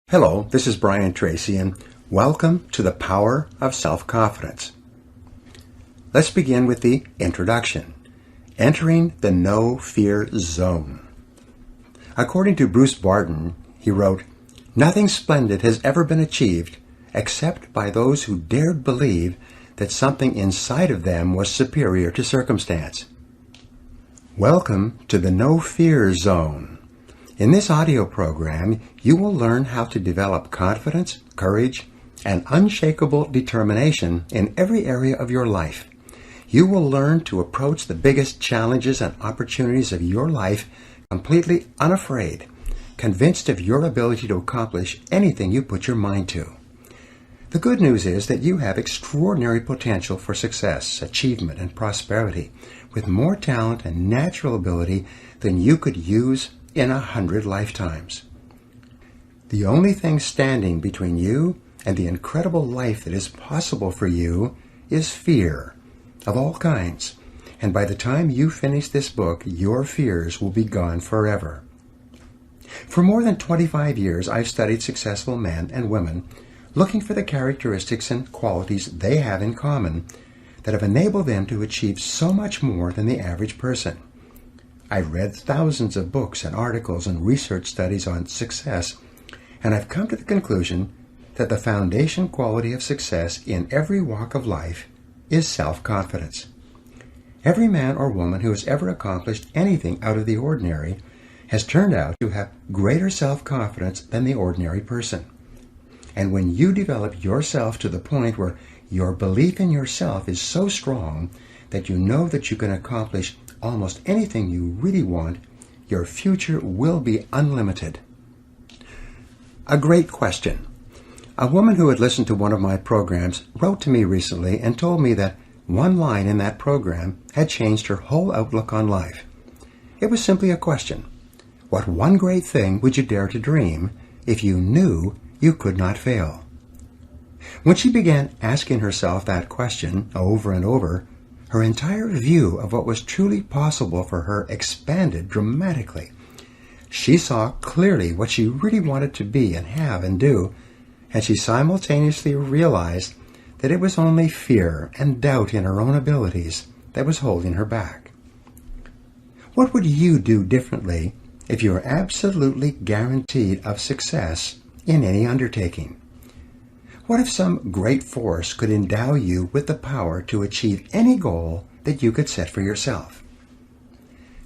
Hello, this is Brian Tracy, and welcome to the Power of Self-Confidence. Let's begin with the introduction. Entering the no-fear zone. According to Bruce Barton, he wrote, "Nothing splendid has ever been achieved except by those who dared believe that something inside of them was superior to circumstance." Welcome to the no-fear zone. In this audio program, you will learn how to develop confidence, courage, and unshakable determination in every area of your life. You will learn to approach the biggest challenges and opportunities of your life completely unafraid, convinced of your ability to accomplish anything you put your mind to. The good news is that you have extraordinary potential for success, achievement, and prosperity, with more talent and natural ability than you could use in 100 lifetimes. The only thing standing between you and the incredible life that is possible for you is fear of all kinds. And by the time you finish this book, your fears will be gone forever. For more than 25 years, I've studied successful men and women, looking for the characteristics and qualities they have in common that have enabled them to achieve so much more than the average person. I've read thousands of books and articles and research studies on success, and I've come to the conclusion that the foundation quality of success in every walk of life is self-confidence. Every man or woman who has ever accomplished anything out of the ordinary has turned out to have greater self-confidence than the ordinary person. And when you develop yourself to the point where your belief in yourself is so strong that you know that you can accomplish almost anything you really want, your future will be unlimited. A great question. A woman who had listened to one of my programs wrote to me recently and told me that one line in that program had changed her whole outlook on life. It was simply a question. What one great thing would you dare to dream if you knew you could not fail? When she began asking herself that question over and over, her entire view of what was truly possible for her expanded dramatically. She saw clearly what she really wanted to be and have and do, and she simultaneously realized that it was only fear and doubt in her own abilities that was holding her back. What would you do differently if you were absolutely guaranteed of success in any undertaking? What if some great force could endow you with the power to achieve any goal that you could set for yourself?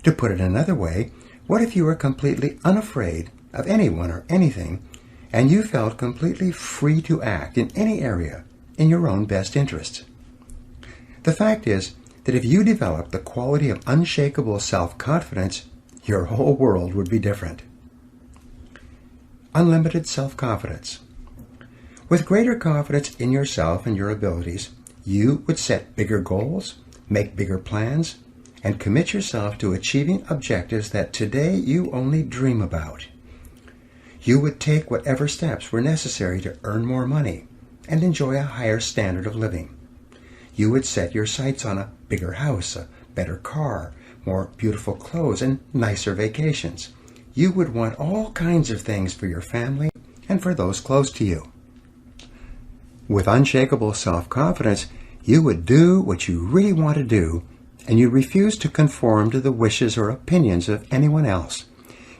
To put it another way, what if you were completely unafraid of anyone or anything, and you felt completely free to act in any area in your own best interest? The fact is that if you developed the quality of unshakable self-confidence, your whole world would be different. Unlimited self-confidence. With greater confidence in yourself and your abilities, you would set bigger goals, make bigger plans, and commit yourself to achieving objectives that today you only dream about. You would take whatever steps were necessary to earn more money and enjoy a higher standard of living. You would set your sights on a bigger house, a better car, more beautiful clothes, and nicer vacations. You would want all kinds of things for your family and for those close to you. With unshakable self-confidence, you would do what you really want to do, and you refuse to conform to the wishes or opinions of anyone else.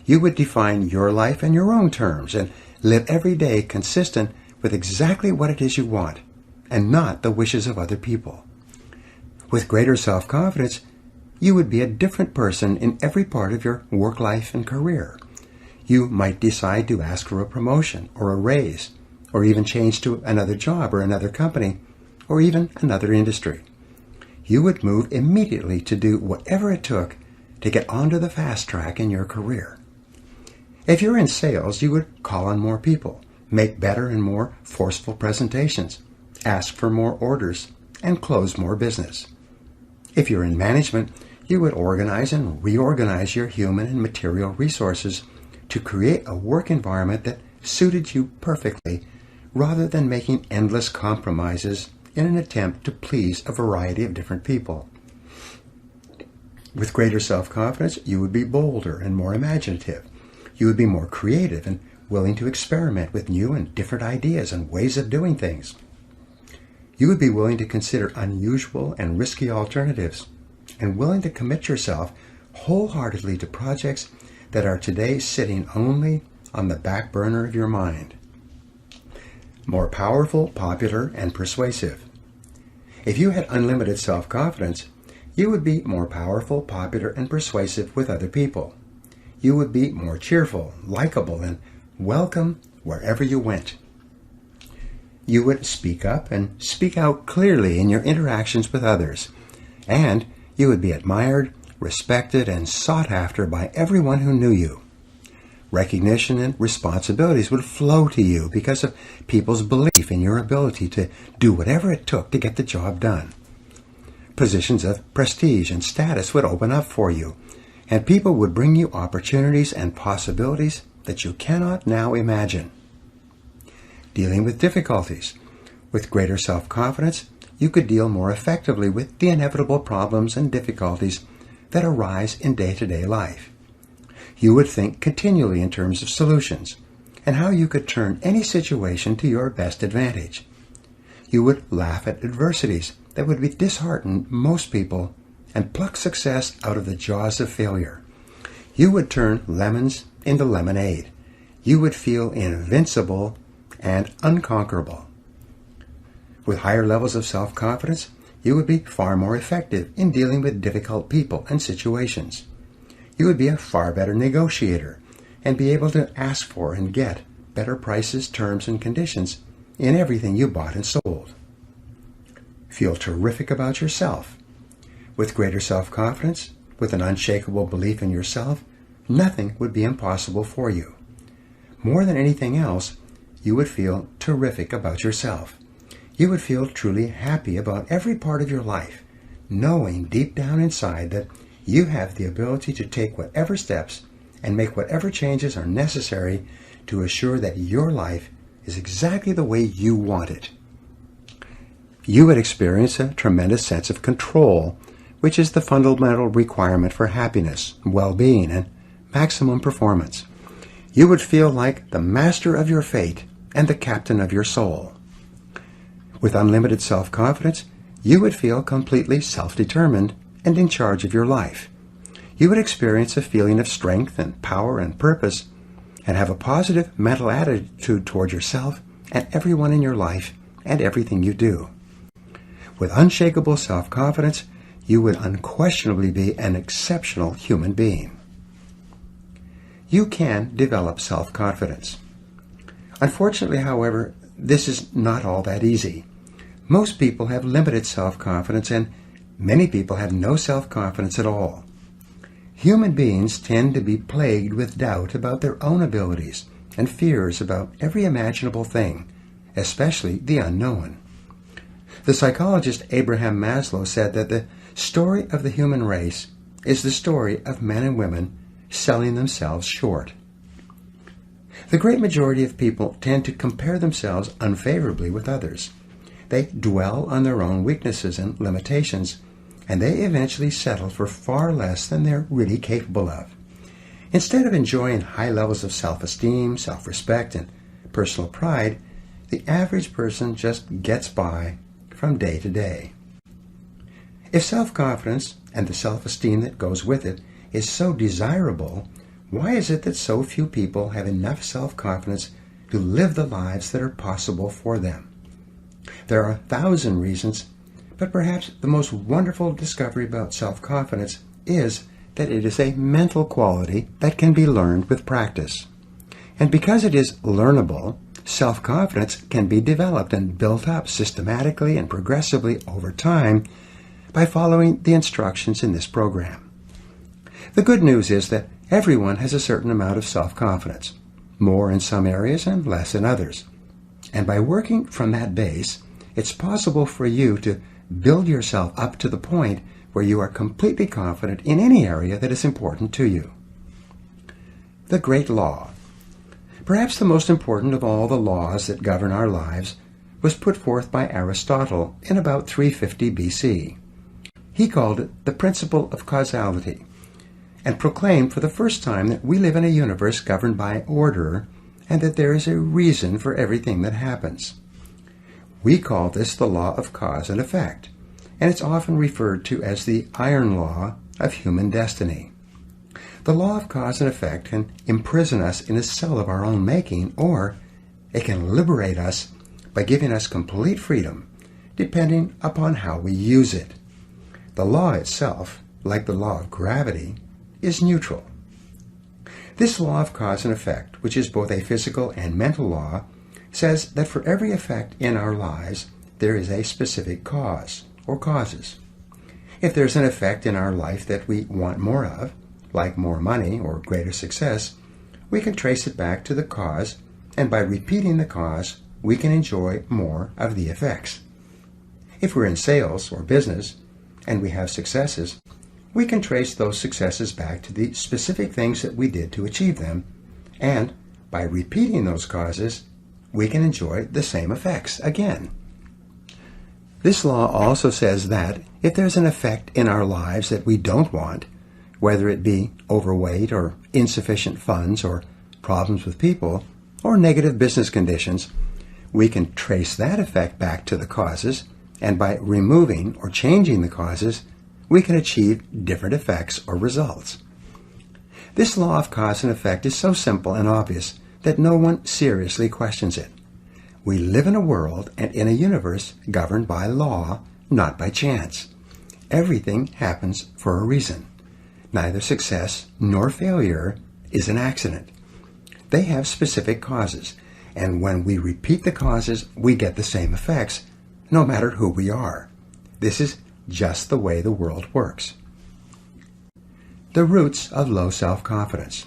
You would define your life in your own terms and live every day consistent with exactly what it is you want, and not the wishes of other people. With greater self-confidence, you would be a different person in every part of your work life and career. You might decide to ask for a promotion or a raise, or even change to another job or another company, or even another industry. You would move immediately to do whatever it took to get onto the fast track in your career. If you're in sales, you would call on more people, make better and more forceful presentations, ask for more orders, and close more business. If you're in management, you would organize and reorganize your human and material resources to create a work environment that suited you perfectly, rather than making endless compromises in an attempt to please a variety of different people. With greater self-confidence, you would be bolder and more imaginative. You would be more creative and willing to experiment with new and different ideas and ways of doing things. You would be willing to consider unusual and risky alternatives, and willing to commit yourself wholeheartedly to projects that are today sitting only on the back burner of your mind. More powerful, popular, and persuasive. If you had unlimited self-confidence, you would be more powerful, popular, and persuasive with other people. You would be more cheerful, likable, and welcome wherever you went. You would speak up and speak out clearly in your interactions with others, and you would be admired, respected, and sought after by everyone who knew you. Recognition and responsibilities would flow to you because of people's belief in your ability to do whatever it took to get the job done. Positions of prestige and status would open up for you, and people would bring you opportunities and possibilities that you cannot now imagine. Dealing with difficulties. With greater self-confidence, you could deal more effectively with the inevitable problems and difficulties that arise in day-to-day life. You would think continually in terms of solutions and how you could turn any situation to your best advantage. You would laugh at adversities that would dishearten most people and pluck success out of the jaws of failure. You would turn lemons into lemonade. You would feel invincible and unconquerable. With higher levels of self-confidence, you would be far more effective in dealing with difficult people and situations. You would be a far better negotiator and be able to ask for and get better prices, terms, and conditions in everything you bought and sold. Feel terrific about yourself. With greater self-confidence, with an unshakable belief in yourself, nothing would be impossible for you. More than anything else, you would feel terrific about yourself. You would feel truly happy about every part of your life, knowing deep down inside that you have the ability to take whatever steps and make whatever changes are necessary to assure that your life is exactly the way you want it. You would experience a tremendous sense of control, which is the fundamental requirement for happiness, well-being, and maximum performance. You would feel like the master of your fate and the captain of your soul. With unlimited self-confidence, you would feel completely self-determined and in charge of your life. You would experience a feeling of strength and power and purpose, and have a positive mental attitude toward yourself and everyone in your life and everything you do. With unshakable self-confidence, you would unquestionably be an exceptional human being. You can develop self-confidence. Unfortunately, however, this is not all that easy. Most people have limited self-confidence, and many people have no self-confidence at all. Human beings tend to be plagued with doubt about their own abilities and fears about every imaginable thing, especially the unknown. The psychologist Abraham Maslow said that the story of the human race is the story of men and women selling themselves short. The great majority of people tend to compare themselves unfavorably with others. They dwell on their own weaknesses and limitations, and they eventually settle for far less than they're really capable of. Instead of enjoying high levels of self-esteem, self-respect, and personal pride, the average person just gets by from day to day. If self-confidence and the self-esteem that goes with it is so desirable, why is it that so few people have enough self-confidence to live the lives that are possible for them? There are 1,000 reasons, but perhaps the most wonderful discovery about self-confidence is that it is a mental quality that can be learned with practice. And because it is learnable, self-confidence can be developed and built up systematically and progressively over time by following the instructions in this program. The good news is that everyone has a certain amount of self-confidence, more in some areas and less in others. And by working from that base, it's possible for you to build yourself up to the point where you are completely confident in any area that is important to you. The Great Law. Perhaps the most important of all the laws that govern our lives was put forth by Aristotle in about 350 BC. He called it the principle of causality, and proclaimed for the first time that we live in a universe governed by order and that there is a reason for everything that happens. We call this the law of cause and effect, and it's often referred to as the iron law of human destiny. The law of cause and effect can imprison us in a cell of our own making, or it can liberate us by giving us complete freedom, depending upon how we use it. The law itself, like the law of gravity, is neutral. This law of cause and effect, which is both a physical and mental law, says that for every effect in our lives, there is a specific cause or causes. If there's an effect in our life that we want more of, like more money or greater success, we can trace it back to the cause, and by repeating the cause, we can enjoy more of the effects. If we're in sales or business, and we have successes, we can trace those successes back to the specific things that we did to achieve them, and by repeating those causes, we can enjoy the same effects again. This law also says that if there's an effect in our lives that we don't want, whether it be overweight or insufficient funds or problems with people or negative business conditions, we can trace that effect back to the causes, and by removing or changing the causes, we can achieve different effects or results. This law of cause and effect is so simple and obvious that no one seriously questions it. We live in a world and in a universe governed by law, not by chance. Everything happens for a reason. Neither success nor failure is an accident. They have specific causes, and when we repeat the causes, we get the same effects, no matter who we are. This is just the way the world works. The roots of low self-confidence.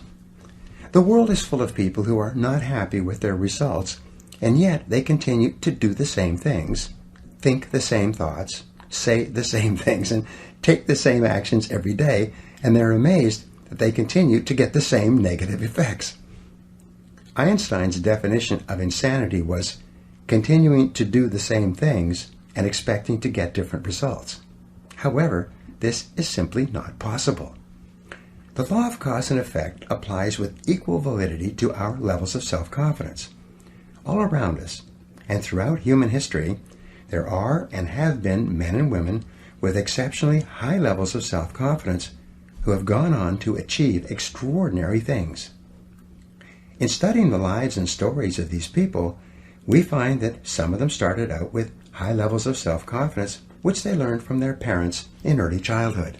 The world is full of people who are not happy with their results, and yet they continue to do the same things, think the same thoughts, say the same things, and take the same actions every day, and they're amazed that they continue to get the same negative effects. Einstein's definition of insanity was continuing to do the same things and expecting to get different results. However, this is simply not possible. The law of cause and effect applies with equal validity to our levels of self-confidence. All around us, and throughout human history, there are and have been men and women with exceptionally high levels of self-confidence who have gone on to achieve extraordinary things. In studying the lives and stories of these people, we find that some of them started out with high levels of self-confidence, which they learned from their parents in early childhood.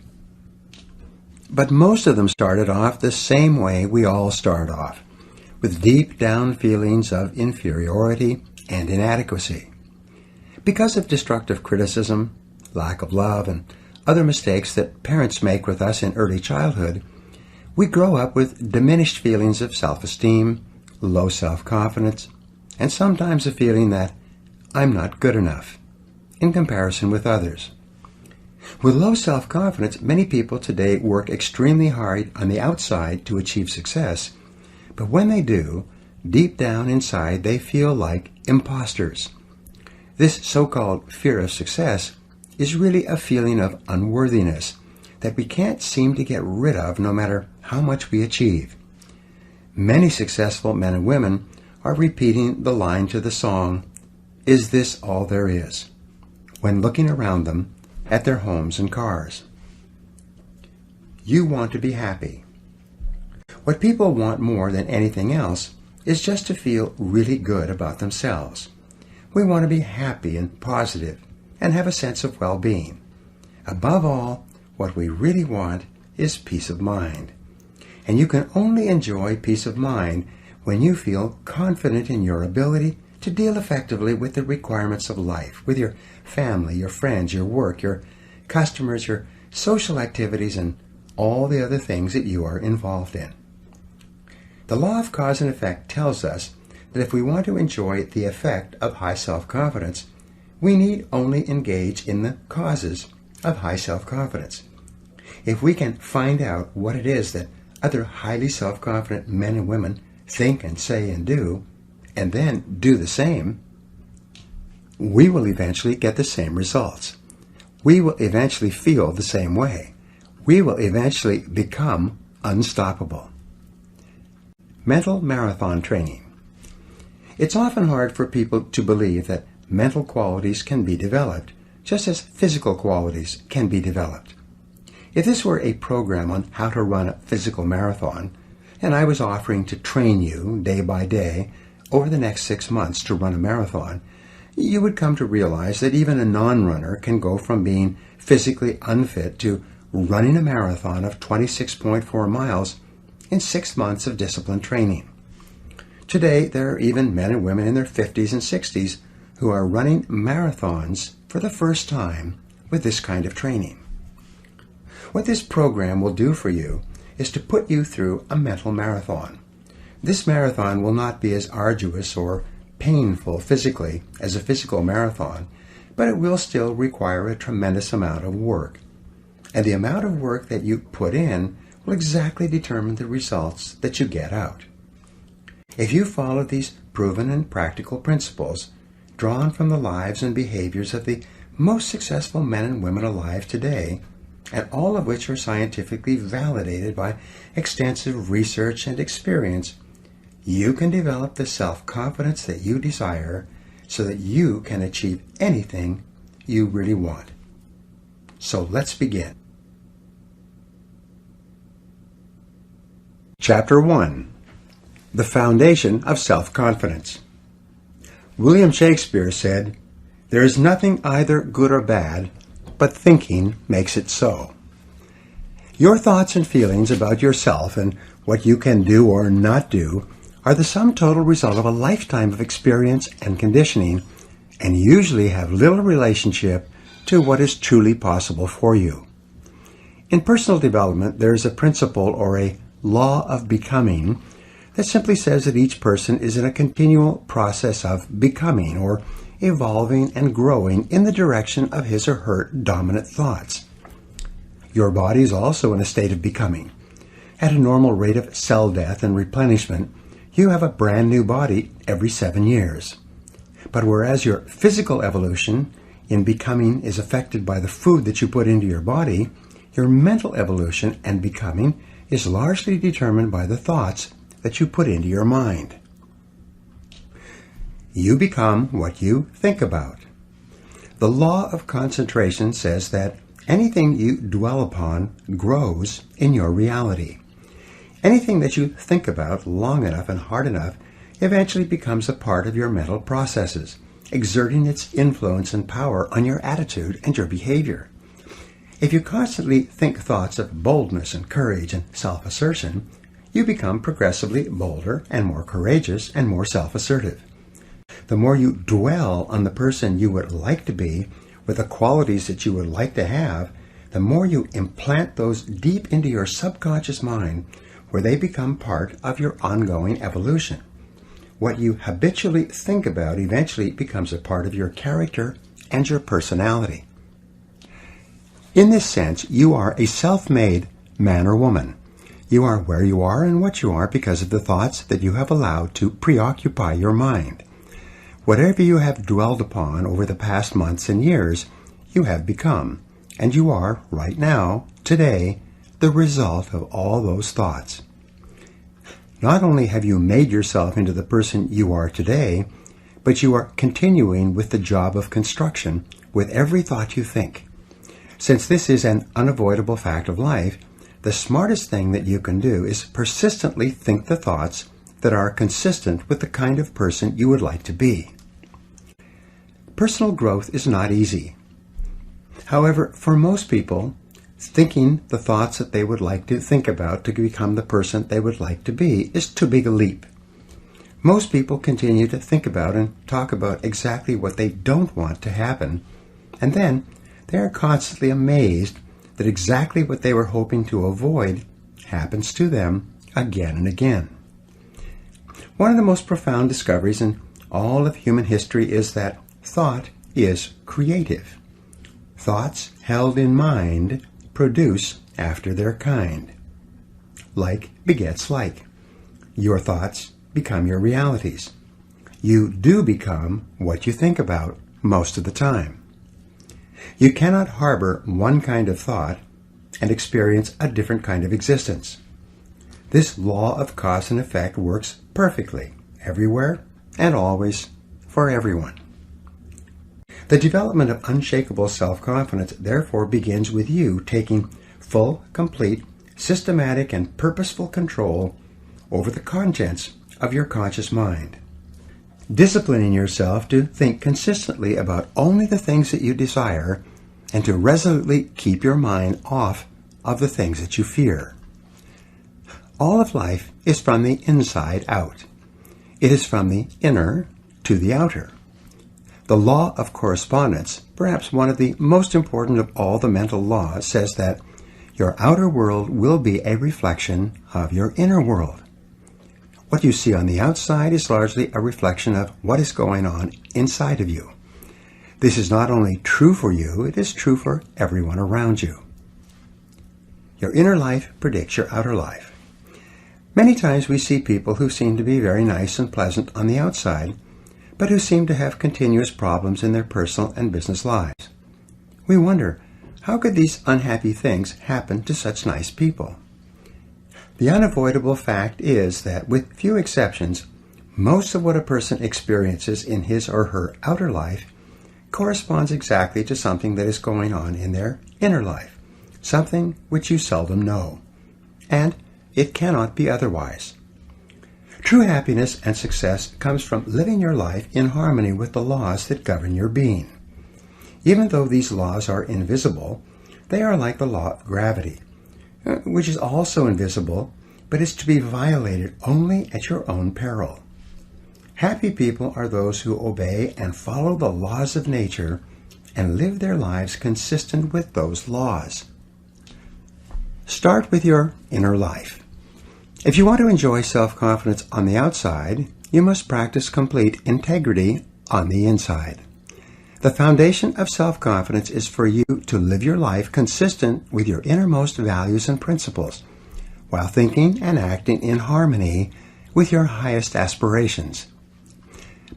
But most of them started off the same way we all start off, with deep down feelings of inferiority and inadequacy. Because of destructive criticism, lack of love, and other mistakes that parents make with us in early childhood, we grow up with diminished feelings of self-esteem, low self-confidence, and sometimes a feeling that I'm not good enough in comparison with others. With low self-confidence, many people today work extremely hard on the outside to achieve success, but when they do, deep down inside they feel like imposters. This so-called fear of success is really a feeling of unworthiness that we can't seem to get rid of no matter how much we achieve. Many successful men and women are repeating the line to the song, "Is this all there is?" when looking around them at their homes and cars. You want to be happy. What people want more than anything else is just to feel really good about themselves. We want to be happy and positive and have a sense of well-being. Above all, what we really want is peace of mind. And you can only enjoy peace of mind when you feel confident in your ability to deal effectively with the requirements of life, with your family, your friends, your work, your customers, your social activities, and all the other things that you are involved in. The law of cause and effect tells us that if we want to enjoy the effect of high self-confidence, we need only engage in the causes of high self-confidence. If we can find out what it is that other highly self-confident men and women think and say and do, and then do the same, we will eventually get the same results. We will eventually feel the same way. We will eventually become unstoppable. Mental marathon training. It's often hard for people to believe that mental qualities can be developed, just as physical qualities can be developed. If this were a program on how to run a physical marathon, and I was offering to train you day by day over the next 6 months to run a marathon, you would come to realize that even a non-runner can go from being physically unfit to running a marathon of 26.4 miles in 6 months of disciplined training. Today, there are even men and women in their 50s and 60s who are running marathons for the first time with this kind of training. What this program will do for you is to put you through a mental marathon. This marathon will not be as arduous or painful physically as a physical marathon, but it will still require a tremendous amount of work. And the amount of work that you put in will exactly determine the results that you get out. If you follow these proven and practical principles, drawn from the lives and behaviors of the most successful men and women alive today, and all of which are scientifically validated by extensive research and experience, you can develop the self-confidence that you desire so that you can achieve anything you really want. So let's begin. Chapter 1. The Foundation of Self-Confidence. William Shakespeare said, "There is nothing either good or bad, but thinking makes it so." Your thoughts and feelings about yourself and what you can do or not do are the sum total result of a lifetime of experience and conditioning, and usually have little relationship to what is truly possible for you. In personal development, there is a principle or a law of becoming that simply says that each person is in a continual process of becoming or evolving and growing in the direction of his or her dominant thoughts. Your body is also in a state of becoming. At a normal rate of cell death and replenishment, you have a brand new body every 7 years. But whereas your physical evolution in becoming is affected by the food that you put into your body, your mental evolution and becoming is largely determined by the thoughts that you put into your mind. You become what you think about. The law of concentration says that anything you dwell upon grows in your reality. Anything that you think about long enough and hard enough eventually becomes a part of your mental processes, exerting its influence and power on your attitude and your behavior. If you constantly think thoughts of boldness and courage and self-assertion, you become progressively bolder and more courageous and more self-assertive. The more you dwell on the person you would like to be with the qualities that you would like to have, the more you implant those deep into your subconscious mind where they become part of your ongoing evolution. What you habitually think about eventually becomes a part of your character and your personality. In this sense, you are a self-made man or woman. You are where you are and what you are because of the thoughts that you have allowed to preoccupy your mind. Whatever you have dwelled upon over the past months and years, you have become, and you are, right now, today, the result of all those thoughts. Not only have you made yourself into the person you are today, but you are continuing with the job of construction with every thought you think. Since this is an unavoidable fact of life, the smartest thing that you can do is persistently think the thoughts that are consistent with the kind of person you would like to be. Personal growth is not easy. However, for most people, thinking the thoughts that they would like to think about to become the person they would like to be is too big a leap. Most people continue to think about and talk about exactly what they don't want to happen, and then they are constantly amazed that exactly what they were hoping to avoid happens to them again and again. One of the most profound discoveries in all of human history is that thought is creative. Thoughts held in mind produce after their kind. Like begets like. Your thoughts become your realities. You do become what you think about most of the time. You cannot harbor one kind of thought and experience a different kind of existence. This law of cause and effect works perfectly, everywhere, and always for everyone. The development of unshakable self-confidence therefore begins with you taking full, complete, systematic, and purposeful control over the contents of your conscious mind. Disciplining yourself to think consistently about only the things that you desire and to resolutely keep your mind off of the things that you fear. All of life is from the inside out. It is from the inner to the outer. The law of correspondence, perhaps one of the most important of all the mental laws, says that your outer world will be a reflection of your inner world. What you see on the outside is largely a reflection of what is going on inside of you. This is not only true for you, it is true for everyone around you. Your inner life predicts your outer life. Many times we see people who seem to be very nice and pleasant on the outside, but who seem to have continuous problems in their personal and business lives. We wonder, how could these unhappy things happen to such nice people? The unavoidable fact is that, with few exceptions, most of what a person experiences in his or her outer life corresponds exactly to something that is going on in their inner life, something which you seldom know. And it cannot be otherwise. True happiness and success comes from living your life in harmony with the laws that govern your being. Even though these laws are invisible, they are like the law of gravity, which is also invisible, but is to be violated only at your own peril. Happy people are those who obey and follow the laws of nature and live their lives consistent with those laws. Start with your inner life. If you want to enjoy self-confidence on the outside, you must practice complete integrity on the inside. The foundation of self-confidence is for you to live your life consistent with your innermost values and principles, while thinking and acting in harmony with your highest aspirations.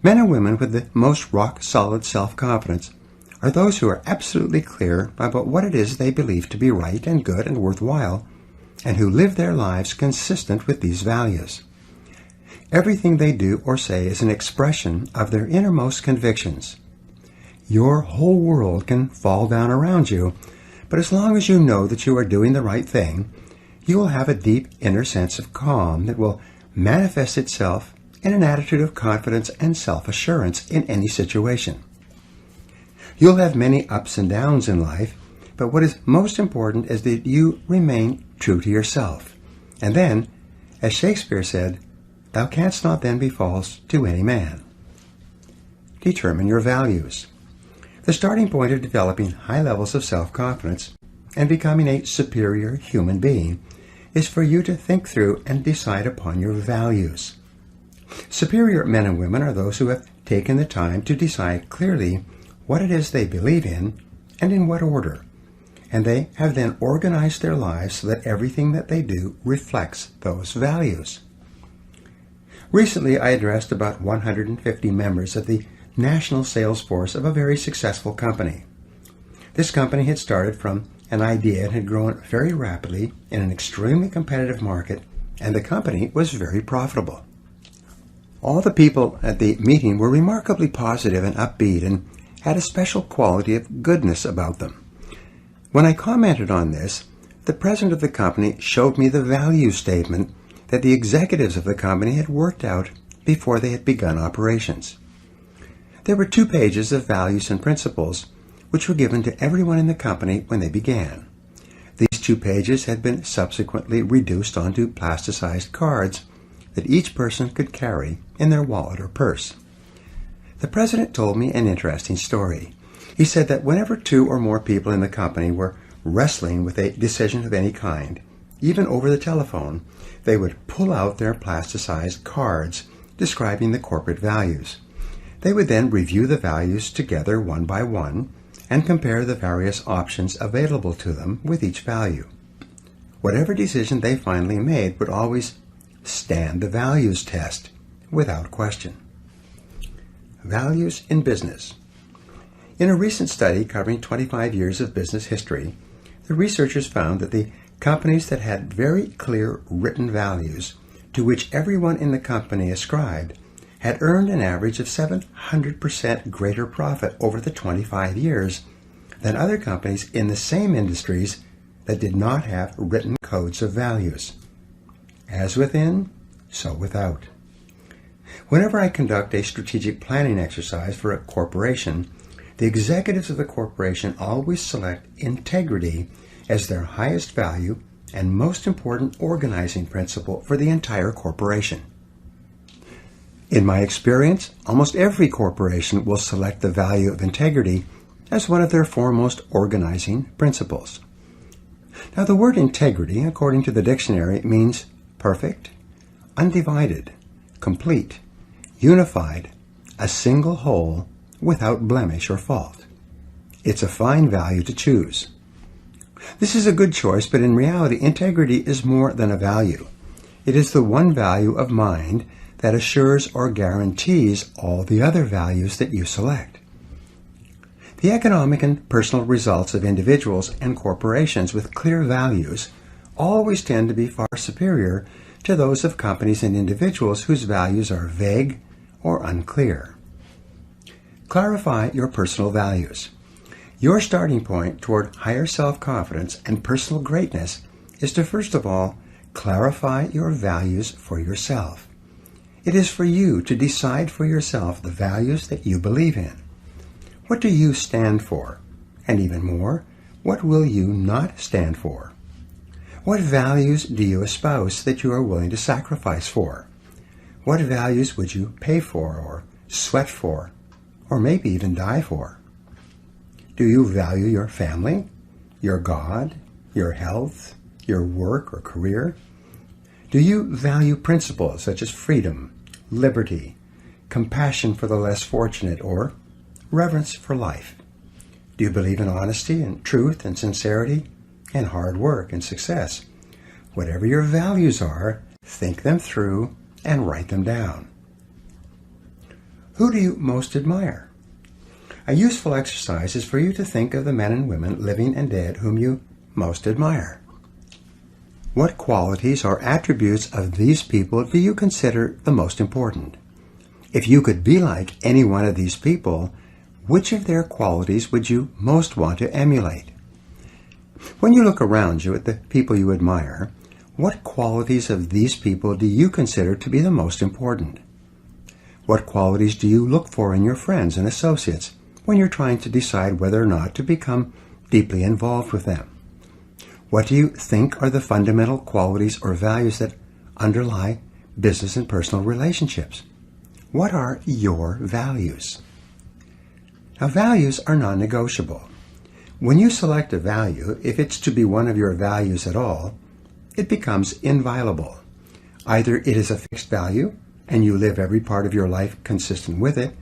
Men and women with the most rock-solid self-confidence are those who are absolutely clear about what it is they believe to be right and good and worthwhile, and who live their lives consistent with these values. Everything they do or say is an expression of their innermost convictions. Your whole world can fall down around you, but as long as you know that you are doing the right thing, you will have a deep inner sense of calm that will manifest itself in an attitude of confidence and self-assurance in any situation. You'll have many ups and downs in life, but what is most important is that you remain true to yourself. And then, as Shakespeare said, "Thou canst not then be false to any man." Determine your values. The starting point of developing high levels of self-confidence and becoming a superior human being is for you to think through and decide upon your values. Superior men and women are those who have taken the time to decide clearly what it is they believe in and in what order, and they have then organized their lives so that everything that they do reflects those values. Recently, I addressed about 150 members of the national sales force of a very successful company. This company had started from an idea and had grown very rapidly in an extremely competitive market, and the company was very profitable. All the people at the meeting were remarkably positive and upbeat and had a special quality of goodness about them. When I commented on this, the president of the company showed me the value statement that the executives of the company had worked out before they had begun operations. There were 2 pages of values and principles which were given to everyone in the company when they began. These 2 pages had been subsequently reduced onto plasticized cards that each person could carry in their wallet or purse. The president told me an interesting story. He said that whenever 2 or more people in the company were wrestling with a decision of any kind, even over the telephone, they would pull out their plasticized cards describing the corporate values. They would then review the values together one by one and compare the various options available to them with each value. Whatever decision they finally made would always stand the values test without question. Values in business. In a recent study covering 25 years of business history, the researchers found that the companies that had very clear written values to which everyone in the company ascribed had earned an average of 700% greater profit over the 25 years than other companies in the same industries that did not have written codes of values. As within, so without. Whenever I conduct a strategic planning exercise for a corporation, the executives of the corporation always select integrity as their highest value and most important organizing principle for the entire corporation. In my experience, almost every corporation will select the value of integrity as one of their foremost organizing principles. Now, the word integrity, according to the dictionary, means perfect, undivided, complete, unified, a single whole, without blemish or fault. It's a fine value to choose. This is a good choice, but in reality, integrity is more than a value. It is the one value of mind that assures or guarantees all the other values that you select. The economic and personal results of individuals and corporations with clear values always tend to be far superior to those of companies and individuals whose values are vague or unclear. Clarify your personal values. Your starting point toward higher self-confidence and personal greatness is to first of all clarify your values for yourself. It is for you to decide for yourself the values that you believe in. What do you stand for? And even more, what will you not stand for? What values do you espouse that you are willing to sacrifice for? What values would you pay for or sweat for, or maybe even die for? Do you value your family, your God, your health, your work or career? Do you value principles such as freedom, liberty, compassion for the less fortunate, or reverence for life? Do you believe in honesty and truth and sincerity and hard work and success? Whatever your values are, think them through and write them down. Who do you most admire? A useful exercise is for you to think of the men and women, living and dead, whom you most admire. What qualities or attributes of these people do you consider the most important? If you could be like any one of these people, which of their qualities would you most want to emulate? When you look around you at the people you admire, what qualities of these people do you consider to be the most important? What qualities do you look for in your friends and associates when you're trying to decide whether or not to become deeply involved with them? What do you think are the fundamental qualities or values that underlie business and personal relationships? What are your values? Now, values are non-negotiable. When you select a value, if it's to be one of your values at all, it becomes inviolable. Either it is a fixed value, and you live every part of your life consistent with it,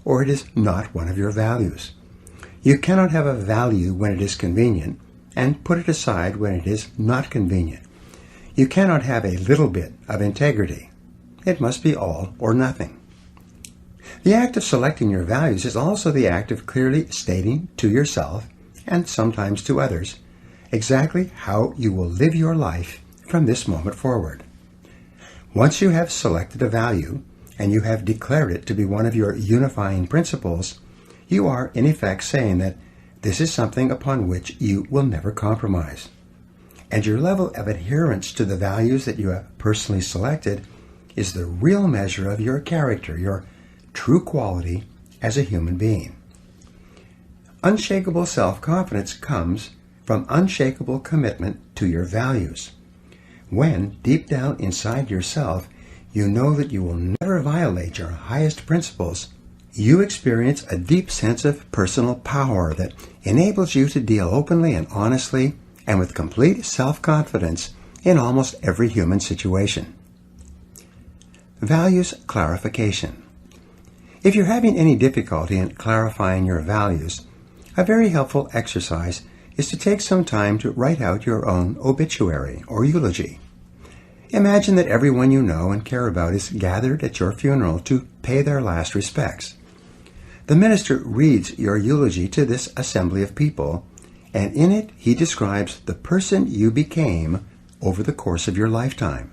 or it is not one of your values. You cannot have a value when it is convenient, and put it aside when it is not convenient. You cannot have a little bit of integrity. It must be all or nothing. The act of selecting your values is also the act of clearly stating to yourself, and sometimes to others, exactly how you will live your life from this moment forward. Once you have selected a value, and you have declared it to be one of your unifying principles, you are in effect saying that this is something upon which you will never compromise. And your level of adherence to the values that you have personally selected is the real measure of your character, your true quality as a human being. Unshakable self-confidence comes from unshakable commitment to your values. When, deep down inside yourself, you know that you will never violate your highest principles, you experience a deep sense of personal power that enables you to deal openly and honestly and with complete self-confidence in almost every human situation. Values clarification. If you're having any difficulty in clarifying your values, a very helpful exercise is to take some time to write out your own obituary or eulogy. Imagine that everyone you know and care about is gathered at your funeral to pay their last respects. The minister reads your eulogy to this assembly of people, and in it he describes the person you became over the course of your lifetime.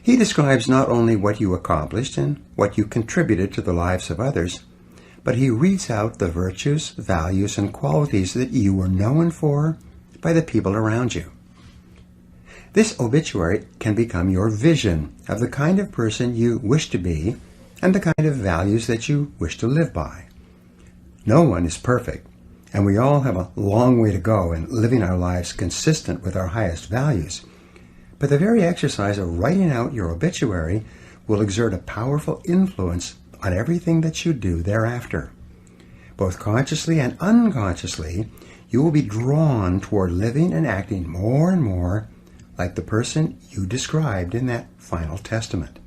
He describes not only what you accomplished and what you contributed to the lives of others, but he reads out the virtues, values, and qualities that you were known for by the people around you. This obituary can become your vision of the kind of person you wish to be and the kind of values that you wish to live by. No one is perfect, and we all have a long way to go in living our lives consistent with our highest values. But the very exercise of writing out your obituary will exert a powerful influence on everything that you do thereafter. Both consciously and unconsciously, you will be drawn toward living and acting more and more like the person you described in that final testament.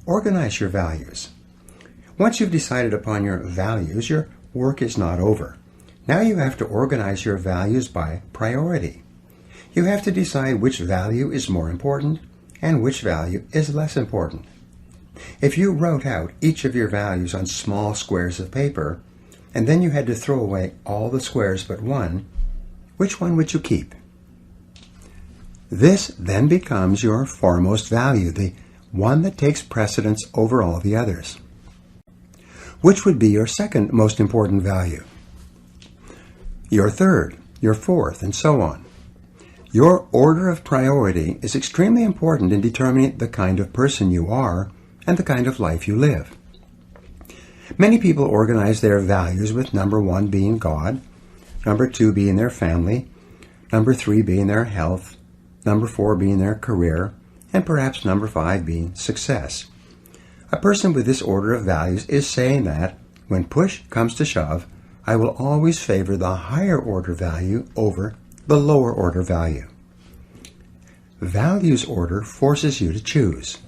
Organize your values. Once you've decided upon your values, your work is not over. Now you have to organize your values by priority. You have to decide which value is more important and which value is less important. If you wrote out each of your values on small squares of paper, and then you had to throw away all the squares but one, which one would you keep? This then becomes your foremost value, the one that takes precedence over all the others. Which would be your second most important value? Your third, your fourth, and so on. Your order of priority is extremely important in determining the kind of person you are and the kind of life you live. Many people organize their values with number 1 being God, number 2 being their family, number 3 being their health, number 4 being their career, and perhaps number 5 being success. A person with this order of values is saying that, when push comes to shove, I will always favor the higher order value over the lower order value. Values order forces you to choose.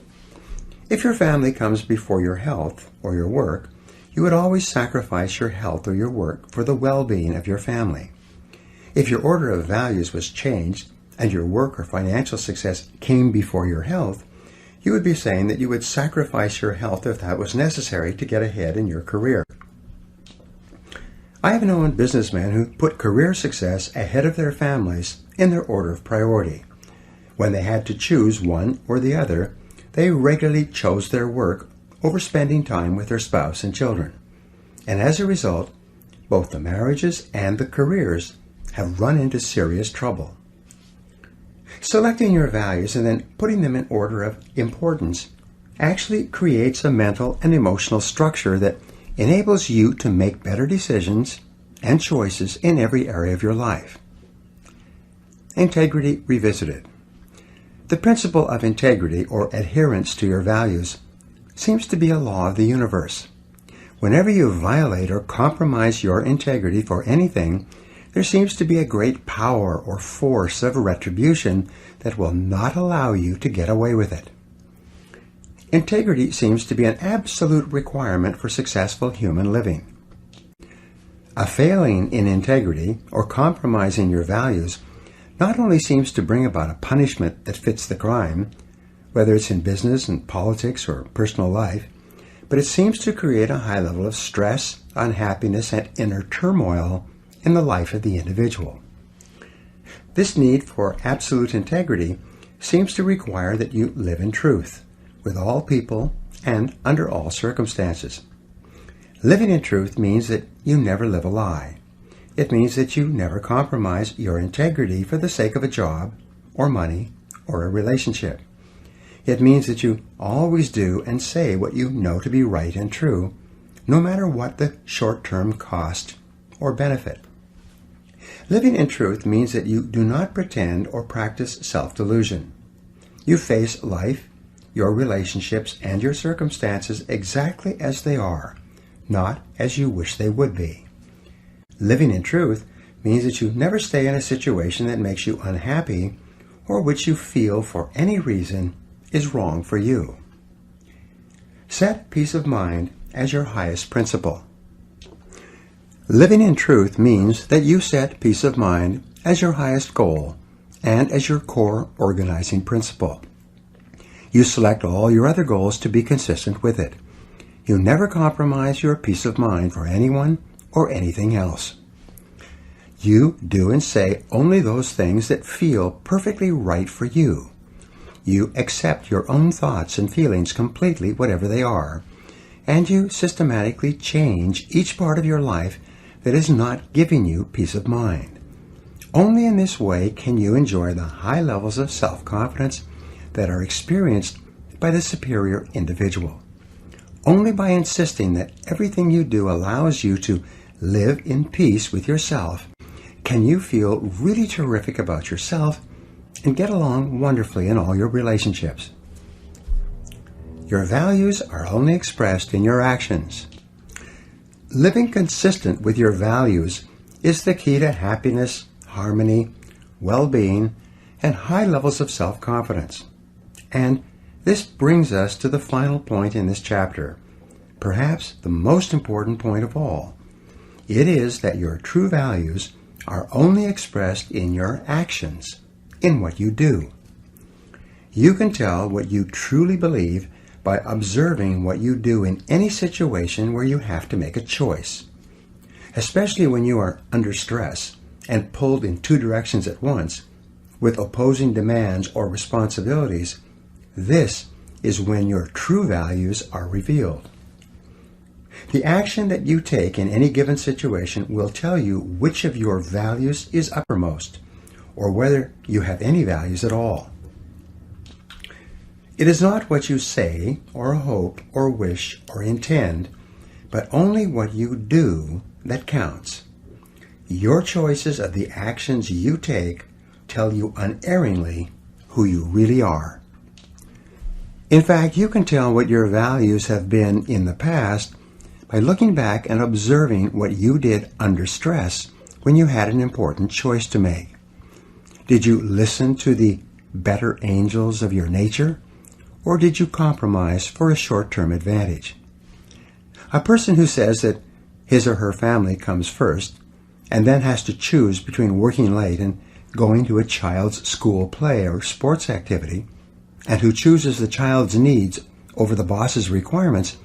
If your family comes before your health or your work, you would always sacrifice your health or your work for the well-being of your family. If your order of values was changed and your work or financial success came before your health, you would be saying that you would sacrifice your health if that was necessary to get ahead in your career. I have known businessmen who put career success ahead of their families in their order of priority. When they had to choose one or the other, they regularly chose their work over spending time with their spouse and children. And as a result, both the marriages and the careers have run into serious trouble. Selecting your values and then putting them in order of importance actually creates a mental and emotional structure that enables you to make better decisions and choices in every area of your life. Integrity Revisited. The principle of integrity, or adherence to your values, seems to be a law of the universe. Whenever you violate or compromise your integrity for anything, there seems to be a great power or force of retribution that will not allow you to get away with it. Integrity seems to be an absolute requirement for successful human living. A failing in integrity or compromising your values not only seems to bring about a punishment that fits the crime, whether it's in business and politics or personal life, but it seems to create a high level of stress, unhappiness, and inner turmoil in the life of the individual. This need for absolute integrity seems to require that you live in truth with all people and under all circumstances. Living in truth means that you never live a lie. It means that you never compromise your integrity for the sake of a job or money or a relationship. It means that you always do and say what you know to be right and true, no matter what the short-term cost or benefit. Living in truth means that you do not pretend or practice self-delusion. You face life, your relationships, and your circumstances exactly as they are, not as you wish they would be. Living in truth means that you never stay in a situation that makes you unhappy or which you feel for any reason is wrong for you. Set peace of mind as your highest principle. Living in truth means that you set peace of mind as your highest goal and as your core organizing principle. You select all your other goals to be consistent with it. You never compromise your peace of mind for anyone or anything else. You do and say only those things that feel perfectly right for you. You accept your own thoughts and feelings completely, whatever they are, and you systematically change each part of your life that is not giving you peace of mind. Only in this way can you enjoy the high levels of self-confidence that are experienced by the superior individual. Only by insisting that everything you do allows you to live in peace with yourself can you feel really terrific about yourself and get along wonderfully in all your relationships. Your values are only expressed in your actions. Living consistent with your values is the key to happiness, harmony, well-being, and high levels of self-confidence. And this brings us to the final point in this chapter, perhaps the most important point of all. It is that your true values are only expressed in your actions, in what you do. You can tell what you truly believe by observing what you do in any situation where you have to make a choice. Especially when you are under stress and pulled in two directions at once, with opposing demands or responsibilities, this is when your true values are revealed. The action that you take in any given situation will tell you which of your values is uppermost, or whether you have any values at all. It is not what you say, or hope, or wish, or intend, but only what you do that counts. Your choices of the actions you take tell you unerringly who you really are. In fact, you can tell what your values have been in the past by looking back and observing what you did under stress when you had an important choice to make. Did you listen to the better angels of your nature, or did you compromise for a short-term advantage? A person who says that his or her family comes first and then has to choose between working late and going to a child's school play or sports activity, and who chooses the child's needs over the boss's requirements,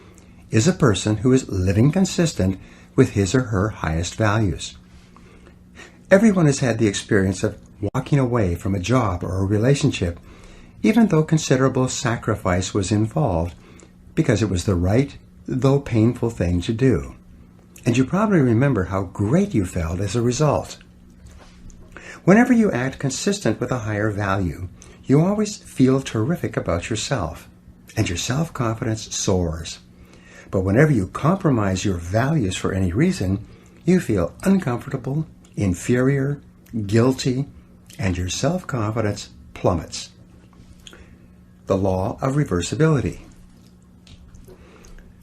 is a person who is living consistent with his or her highest values. Everyone has had the experience of walking away from a job or a relationship, even though considerable sacrifice was involved, because it was the right, though painful thing to do. And you probably remember how great you felt as a result. Whenever you act consistent with a higher value, you always feel terrific about yourself, and your self-confidence soars. But whenever you compromise your values for any reason, you feel uncomfortable, inferior, guilty, and your self-confidence plummets. The law of reversibility.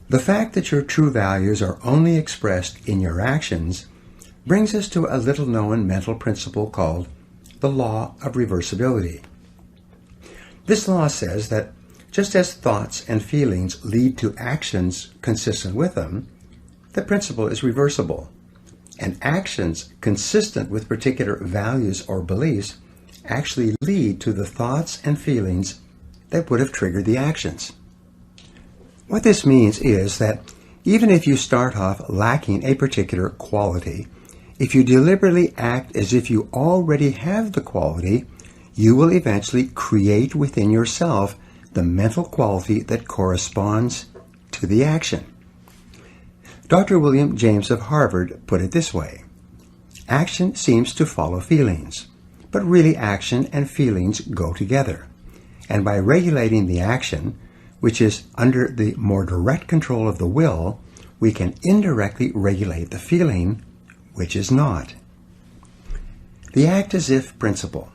The fact that your true values are only expressed in your actions brings us to a little-known mental principle called the law of reversibility. This law says that just as thoughts and feelings lead to actions consistent with them, the principle is reversible, and actions consistent with particular values or beliefs actually lead to the thoughts and feelings that would have triggered the actions. What this means is that even if you start off lacking a particular quality, if you deliberately act as if you already have the quality, you will eventually create within yourself the mental quality that corresponds to the action. Dr. William James of Harvard put it this way: action seems to follow feelings, but really action and feelings go together. And by regulating the action, which is under the more direct control of the will, we can indirectly regulate the feeling, which is not. The act-as-if principle.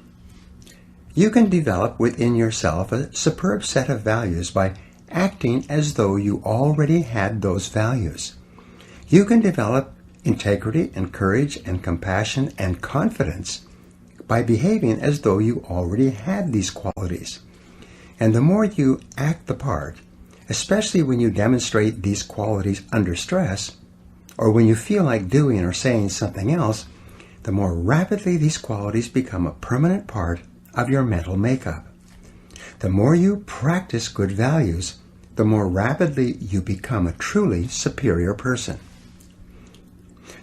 You can develop within yourself a superb set of values by acting as though you already had those values. You can develop integrity and courage and compassion and confidence by behaving as though you already had these qualities. And the more you act the part, especially when you demonstrate these qualities under stress, or when you feel like doing or saying something else, the more rapidly these qualities become a permanent part of your mental makeup. The more you practice good values, the more rapidly you become a truly superior person.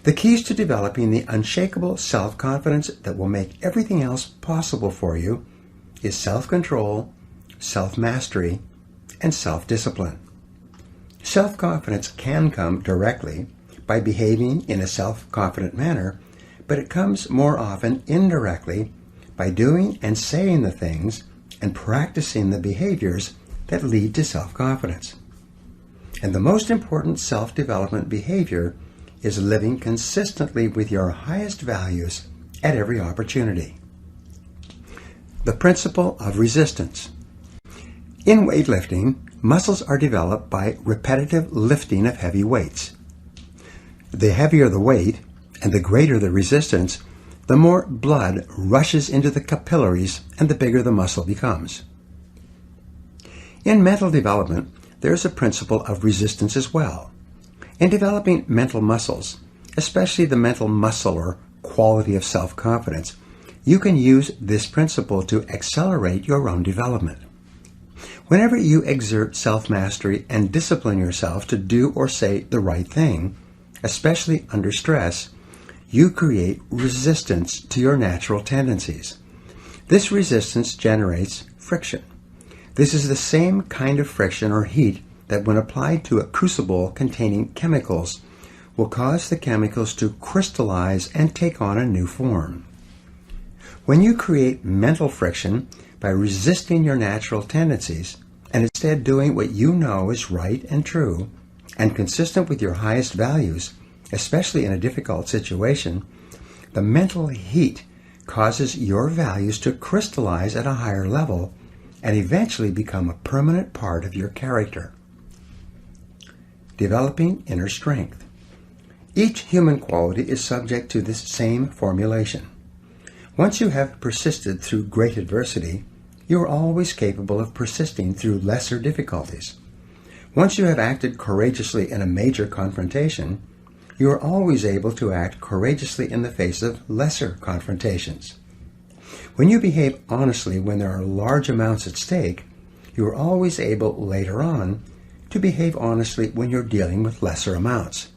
The keys to developing the unshakable self-confidence that will make everything else possible for you is self-control, self-mastery, and self-discipline. Self-confidence can come directly by behaving in a self-confident manner, but it comes more often indirectly by doing and saying the things and practicing the behaviors that lead to self-confidence. And the most important self-development behavior is living consistently with your highest values at every opportunity. The principle of resistance. In weightlifting, muscles are developed by repetitive lifting of heavy weights. The heavier the weight and the greater the resistance, the more blood rushes into the capillaries and the bigger the muscle becomes. In mental development, there is a principle of resistance as well. In developing mental muscles, especially the mental muscle or quality of self-confidence, you can use this principle to accelerate your own development. Whenever you exert self-mastery and discipline yourself to do or say the right thing, especially under stress, you create resistance to your natural tendencies. This resistance generates friction. This is the same kind of friction or heat that when applied to a crucible containing chemicals will cause the chemicals to crystallize and take on a new form. When you create mental friction by resisting your natural tendencies and instead doing what you know is right and true and consistent with your highest values, especially in a difficult situation, the mental heat causes your values to crystallize at a higher level and eventually become a permanent part of your character. Developing inner strength. Each human quality is subject to this same formulation. Once you have persisted through great adversity, you are always capable of persisting through lesser difficulties. Once you have acted courageously in a major confrontation, you are always able to act courageously in the face of lesser confrontations. When you behave honestly when there are large amounts at stake, you are always able later on to behave honestly when you're dealing with lesser amounts.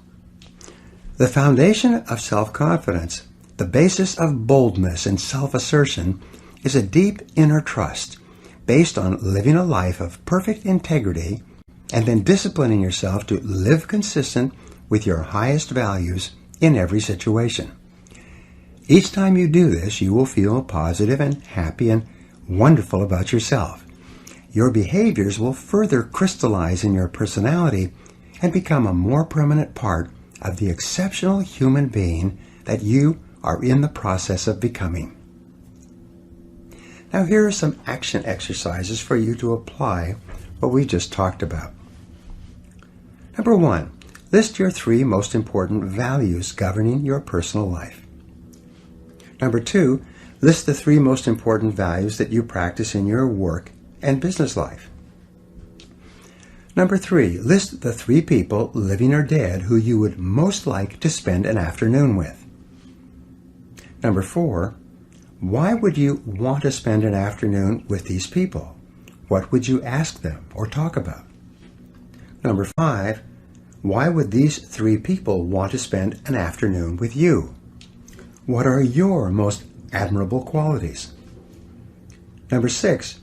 The foundation of self-confidence, the basis of boldness and self-assertion, is a deep inner trust based on living a life of perfect integrity and then disciplining yourself to live consistent with your highest values in every situation. Each time you do this, you will feel positive and happy and wonderful about yourself. Your behaviors will further crystallize in your personality and become a more permanent part of the exceptional human being that you are in the process of becoming. Now here are some action exercises for you to apply what we just talked about. Number 1, list your 3 most important values governing your personal life. Number 2, list the 3 most important values that you practice in your work and business life. Number 3, list the 3 people, living or dead, who you would most like to spend an afternoon with. Number 4, why would you want to spend an afternoon with these people? What would you ask them or talk about? Number 5, why would these 3 people want to spend an afternoon with you? What are your most admirable qualities? Number 6,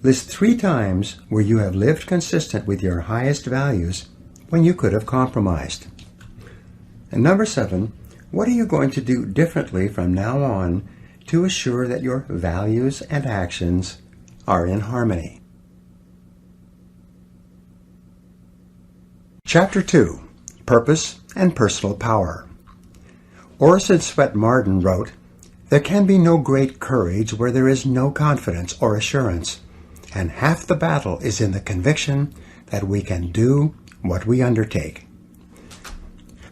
list 3 times where you have lived consistent with your highest values when you could have compromised. And number 7, what are you going to do differently from now on to assure that your values and actions are in harmony? Chapter 2, Purpose and Personal Power. Orson Swett Marden wrote, "There can be no great courage where there is no confidence or assurance, and half the battle is in the conviction that we can do what we undertake."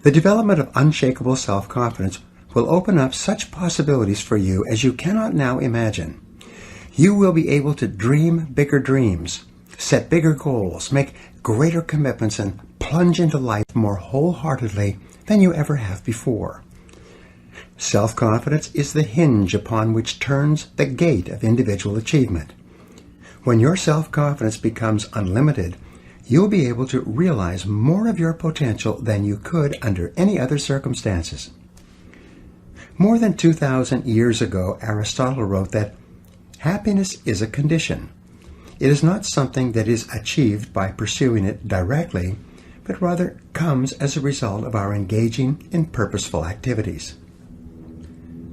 The development of unshakable self-confidence will open up such possibilities for you as you cannot now imagine. You will be able to dream bigger dreams, set bigger goals, make greater commitments, and plunge into life more wholeheartedly than you ever have before. Self-confidence is the hinge upon which turns the gate of individual achievement. When your self-confidence becomes unlimited, you'll be able to realize more of your potential than you could under any other circumstances. More than 2,000 years ago, Aristotle wrote that happiness is a condition. It is not something that is achieved by pursuing it directly, but rather comes as a result of our engaging in purposeful activities.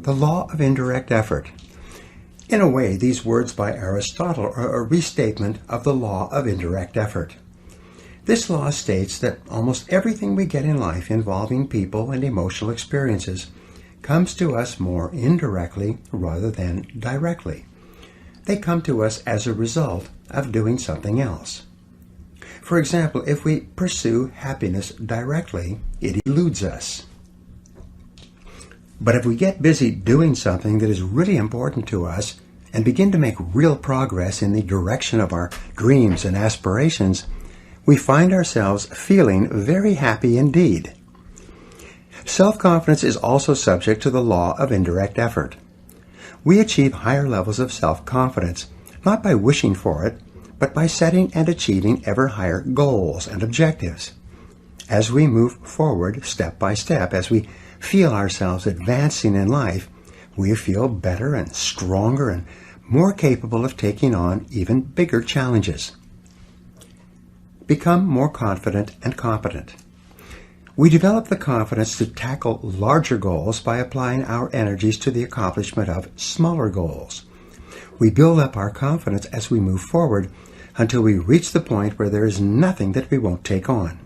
The law of indirect effort. In a way, these words by Aristotle are a restatement of the law of indirect effort. This law states that almost everything we get in life involving people and emotional experiences comes to us more indirectly rather than directly. They come to us as a result of doing something else. For example, if we pursue happiness directly, it eludes us. But if we get busy doing something that is really important to us and begin to make real progress in the direction of our dreams and aspirations, we find ourselves feeling very happy indeed. Self-confidence is also subject to the law of indirect effort. We achieve higher levels of self-confidence not by wishing for it, but by setting and achieving ever higher goals and objectives. As we move forward step by step, as we feel ourselves advancing in life, we feel better and stronger and more capable of taking on even bigger challenges. Become more confident and competent. We develop the confidence to tackle larger goals by applying our energies to the accomplishment of smaller goals. We build up our confidence as we move forward until we reach the point where there is nothing that we won't take on.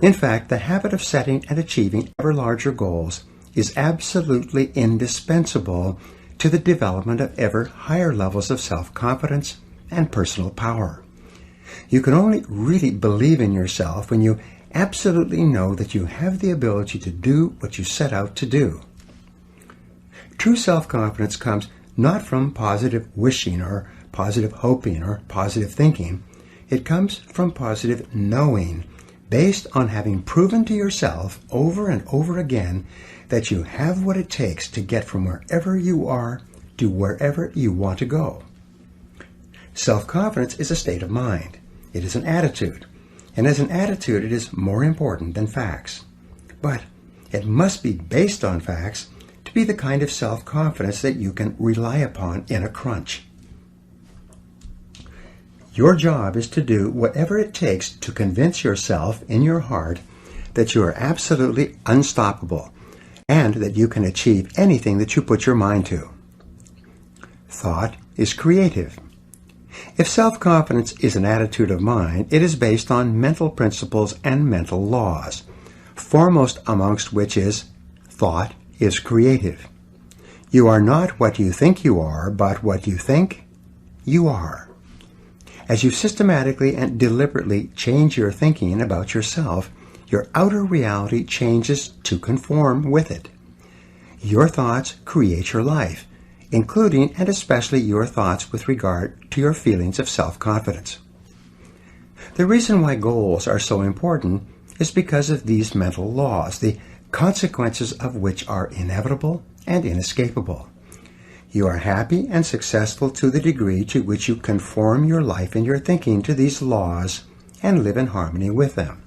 In fact, the habit of setting and achieving ever larger goals is absolutely indispensable to the development of ever higher levels of self-confidence and personal power. You can only really believe in yourself when you absolutely know that you have the ability to do what you set out to do. True self-confidence comes not from positive wishing or positive hoping or positive thinking. It comes from positive knowing, based on having proven to yourself over and over again that you have what it takes to get from wherever you are to wherever you want to go. Self-confidence is a state of mind. It is an attitude. And as an attitude, it is more important than facts. But it must be based on facts to be the kind of self-confidence that you can rely upon in a crunch. Your job is to do whatever it takes to convince yourself in your heart that you are absolutely unstoppable and that you can achieve anything that you put your mind to. Thought is creative. If self-confidence is an attitude of mind, it is based on mental principles and mental laws, foremost amongst which is thought is creative. You are not what you think you are, but what you think you are. As you systematically and deliberately change your thinking about yourself, your outer reality changes to conform with it. Your thoughts create your life, including and especially your thoughts with regard to your feelings of self-confidence. The reason why goals are so important is because of these mental laws, the consequences of which are inevitable and inescapable. You are happy and successful to the degree to which you conform your life and your thinking to these laws and live in harmony with them.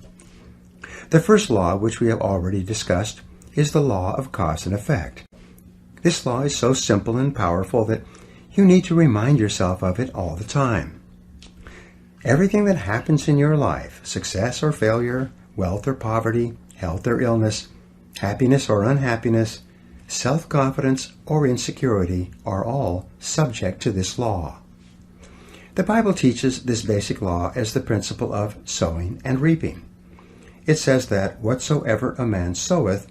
The first law, which we have already discussed, is the law of cause and effect. This law is so simple and powerful that you need to remind yourself of it all the time. Everything that happens in your life, success or failure, wealth or poverty, health or illness, happiness or unhappiness, self-confidence or insecurity, are all subject to this law. The Bible teaches this basic law as the principle of sowing and reaping. It says that whatsoever a man soweth,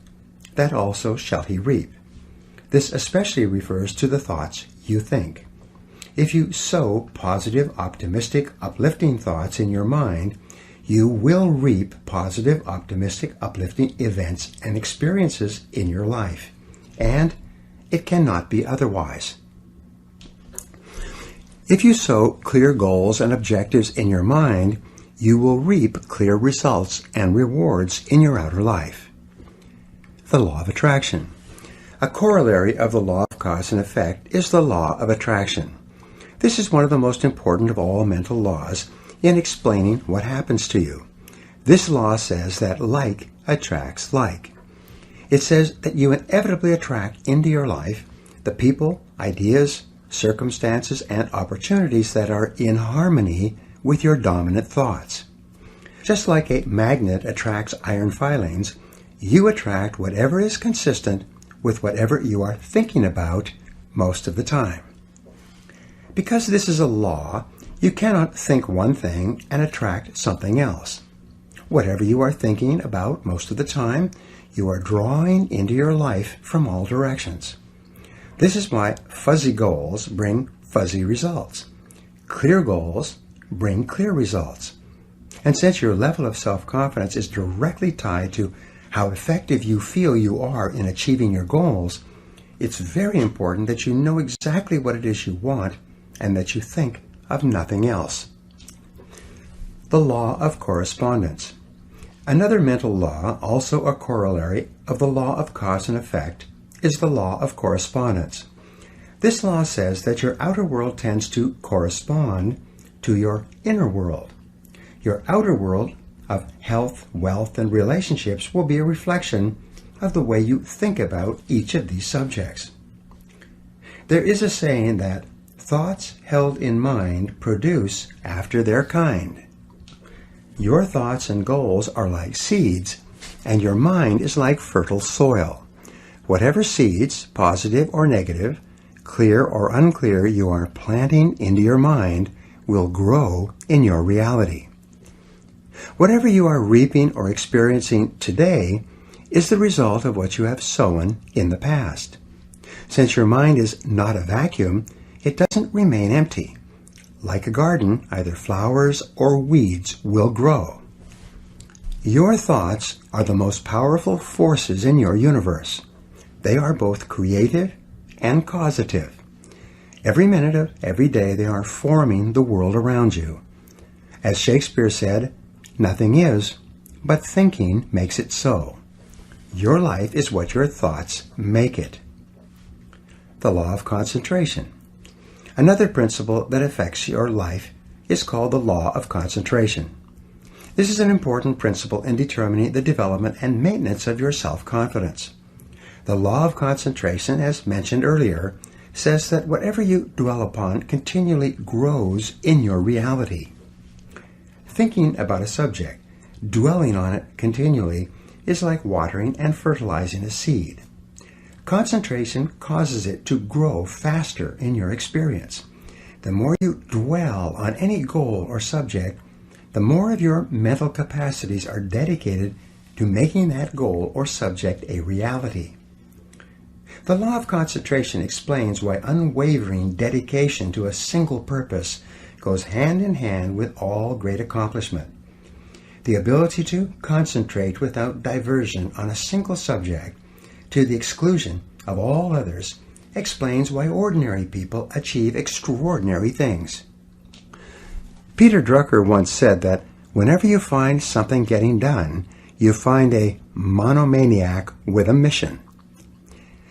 that also shall he reap. This especially refers to the thoughts you think. If you sow positive, optimistic, uplifting thoughts in your mind, you will reap positive, optimistic, uplifting events and experiences in your life. And it cannot be otherwise. If you sow clear goals and objectives in your mind, you will reap clear results and rewards in your outer life. The law of attraction. A corollary of the law of cause and effect is the law of attraction. This is one of the most important of all mental laws in explaining what happens to you. This law says that like attracts like. It says that you inevitably attract into your life the people, ideas, circumstances, and opportunities that are in harmony with your dominant thoughts. Just like a magnet attracts iron filings, you attract whatever is consistent with whatever you are thinking about most of the time. Because this is a law, you cannot think one thing and attract something else. Whatever you are thinking about most of the time, you are drawing into your life from all directions. This is why fuzzy goals bring fuzzy results. Clear goals bring clear results. And since your level of self-confidence is directly tied to how effective you feel you are in achieving your goals, it's very important that you know exactly what it is you want and that you think of nothing else. The law of correspondence. Another mental law, also a corollary of the law of cause and effect, is the law of correspondence. This law says that your outer world tends to correspond to your inner world. Your outer world of health, wealth, and relationships will be a reflection of the way you think about each of these subjects. There is a saying that thoughts held in mind produce after their kind. Your thoughts and goals are like seeds, and your mind is like fertile soil. Whatever seeds, positive or negative, clear or unclear, you are planting into your mind will grow in your reality. Whatever you are reaping or experiencing today is the result of what you have sown in the past. Since your mind is not a vacuum, it doesn't remain empty. Like a garden, either flowers or weeds will grow. Your thoughts are the most powerful forces in your universe. They are both creative and causative. Every minute of every day they are forming the world around you. As Shakespeare said, nothing is, but thinking makes it so. Your life is what your thoughts make it. The law of concentration. Another principle that affects your life is called the law of concentration. This is an important principle in determining the development and maintenance of your self-confidence. The law of concentration, as mentioned earlier, says that whatever you dwell upon continually grows in your reality. Thinking about a subject, dwelling on it continually, is like watering and fertilizing a seed. Concentration causes it to grow faster in your experience. The more you dwell on any goal or subject, the more of your mental capacities are dedicated to making that goal or subject a reality. The law of concentration explains why unwavering dedication to a single purpose goes hand in hand with all great accomplishment. The ability to concentrate without diversion on a single subject to the exclusion of all others explains why ordinary people achieve extraordinary things. Peter Drucker once said that whenever you find something getting done, you find a monomaniac with a mission.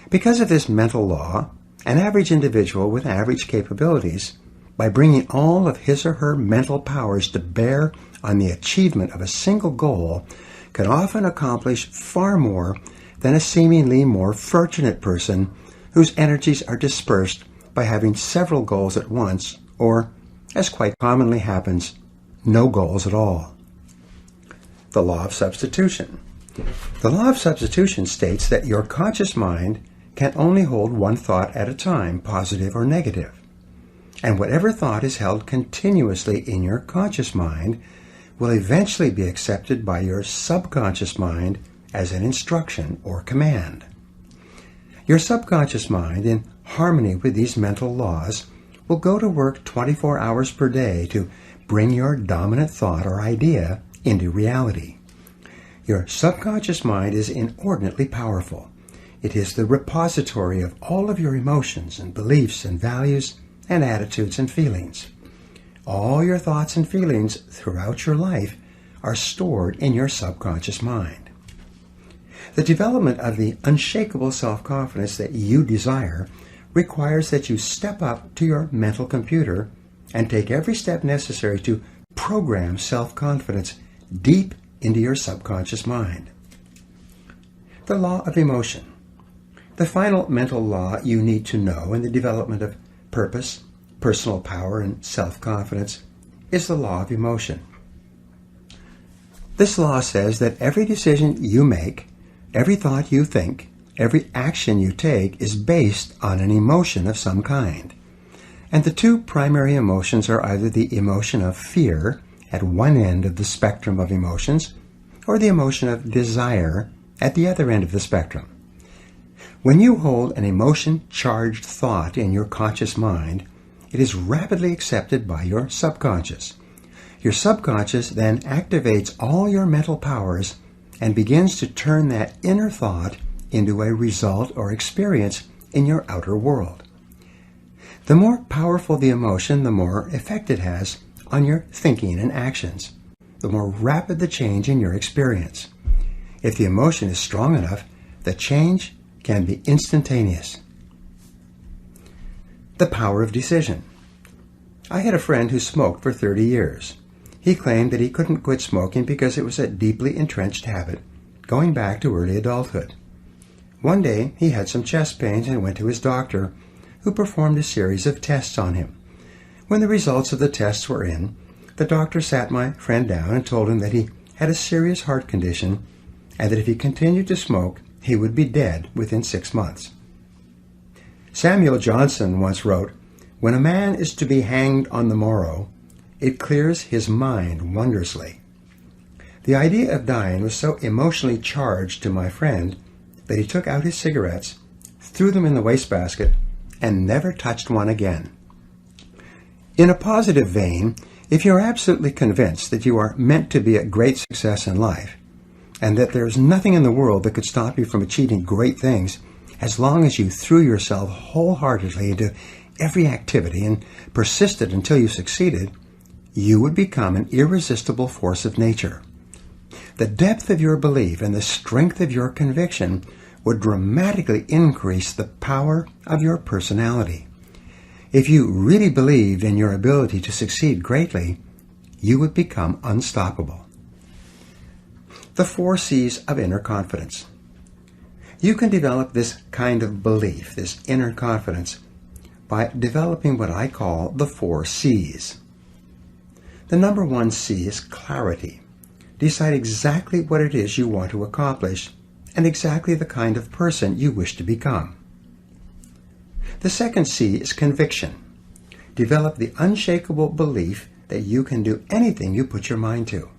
Because of this mental law, an average individual with average capabilities, by bringing all of his or her mental powers to bear on the achievement of a single goal, can often accomplish far more than a seemingly more fortunate person whose energies are dispersed by having several goals at once, or, as quite commonly happens, no goals at all. The law of substitution. The law of substitution states that your conscious mind can only hold one thought at a time, positive or negative. And whatever thought is held continuously in your conscious mind will eventually be accepted by your subconscious mind as an instruction or command. Your subconscious mind, in harmony with these mental laws, will go to work 24 hours per day to bring your dominant thought or idea into reality. Your subconscious mind is inordinately powerful. It is the repository of all of your emotions and beliefs and values and attitudes and feelings. All your thoughts and feelings throughout your life are stored in your subconscious mind. The development of the unshakable self-confidence that you desire requires that you step up to your mental computer and take every step necessary to program self-confidence deep into your subconscious mind. The law of emotion. The final mental law you need to know in the development of purpose, personal power, and self-confidence is the law of emotion. This law says that every decision you make, every thought you think, every action you take is based on an emotion of some kind. And the two primary emotions are either the emotion of fear at one end of the spectrum of emotions, or the emotion of desire at the other end of the spectrum. When you hold an emotion-charged thought in your conscious mind, it is rapidly accepted by your subconscious. Your subconscious then activates all your mental powers and begins to turn that inner thought into a result or experience in your outer world. The more powerful the emotion, the more effect it has on your thinking and actions, the more rapid the change in your experience. If the emotion is strong enough, the change can be instantaneous. The power of decision. I had a friend who smoked for 30 years. He claimed that he couldn't quit smoking because it was a deeply entrenched habit, going back to early adulthood. One day, he had some chest pains and went to his doctor, who performed a series of tests on him. When the results of the tests were in, the doctor sat my friend down and told him that he had a serious heart condition and that if he continued to smoke, he would be dead within 6 months. Samuel Johnson once wrote, "When a man is to be hanged on the morrow, it clears his mind wondrously." The idea of dying was so emotionally charged to my friend that he took out his cigarettes, threw them in the wastebasket, and never touched one again. In a positive vein, if you're absolutely convinced that you are meant to be a great success in life, and that there's nothing in the world that could stop you from achieving great things, as long as you threw yourself wholeheartedly into every activity and persisted until you succeeded, you would become an irresistible force of nature. The depth of your belief and the strength of your conviction would dramatically increase the power of your personality. If you really believed in your ability to succeed greatly, you would become unstoppable. The 4 C's of inner confidence. You can develop this kind of belief, this inner confidence, by developing what I call the 4 C's. The number 1 C is clarity. Decide exactly what it is you want to accomplish and exactly the kind of person you wish to become. The second C is conviction. Develop the unshakable belief that you can do anything you put your mind to.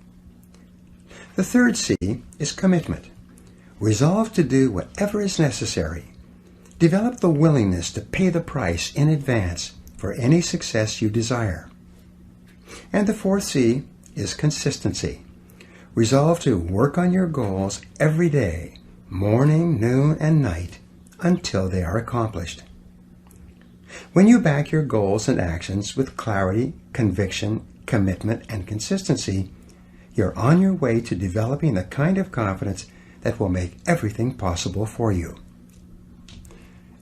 The third C is commitment. Resolve to do whatever is necessary. Develop the willingness to pay the price in advance for any success you desire. And the fourth C is consistency. Resolve to work on your goals every day, morning, noon, and night, until they are accomplished. When you back your goals and actions with clarity, conviction, commitment, and consistency, you're on your way to developing the kind of confidence that will make everything possible for you.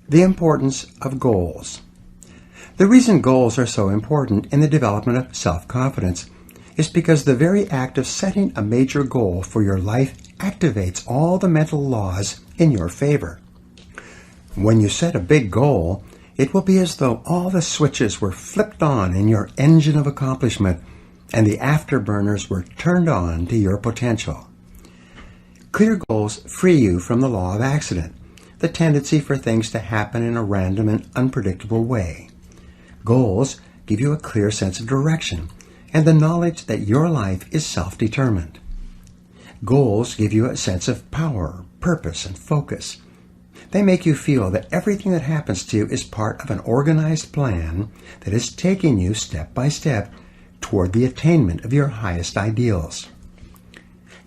The importance of goals. The reason goals are so important in the development of self-confidence is because the very act of setting a major goal for your life activates all the mental laws in your favor. When you set a big goal, it will be as though all the switches were flipped on in your engine of accomplishment and the afterburners were turned on to your potential. Clear goals free you from the law of accident, the tendency for things to happen in a random and unpredictable way. Goals give you a clear sense of direction and the knowledge that your life is self-determined. Goals give you a sense of power, purpose, and focus. They make you feel that everything that happens to you is part of an organized plan that is taking you step by step toward the attainment of your highest ideals.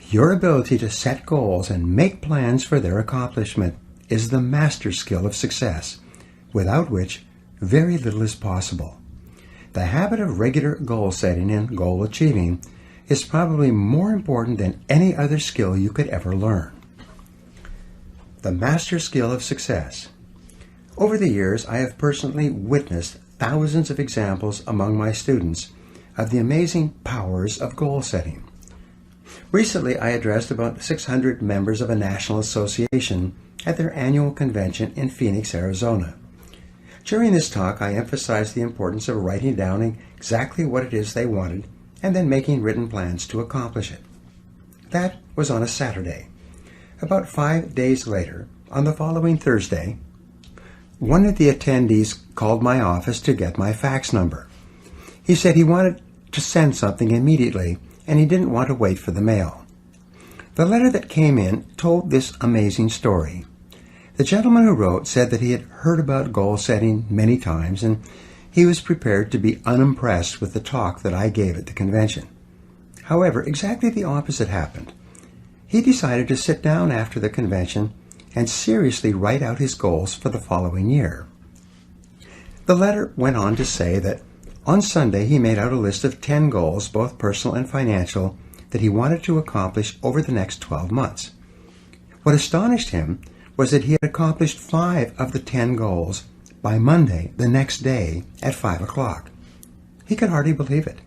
Your ability to set goals and make plans for their accomplishment is the master skill of success, without which very little is possible. The habit of regular goal setting and goal achieving is probably more important than any other skill you could ever learn. The master skill of success. Over the years, I have personally witnessed thousands of examples among my students of the amazing powers of goal setting. Recently, I addressed about 600 members of a national association at their annual convention in Phoenix, Arizona. During this talk, I emphasized the importance of writing down exactly what it is they wanted and then making written plans to accomplish it. That was on a Saturday. About 5 days later, on the following Thursday, one of the attendees called my office to get my fax number. He said he wanted to send something immediately and he didn't want to wait for the mail. The letter that came in told this amazing story. The gentleman who wrote said that he had heard about goal setting many times and he was prepared to be unimpressed with the talk that I gave at the convention. However, exactly the opposite happened. He decided to sit down after the convention and seriously write out his goals for the following year. The letter went on to say that on Sunday he made out a list of 10 goals, both personal and financial, that he wanted to accomplish over the next 12 months. What astonished him was that he had accomplished 5 of the 10 goals by Monday, the next day, at 5 o'clock. He could hardly believe it.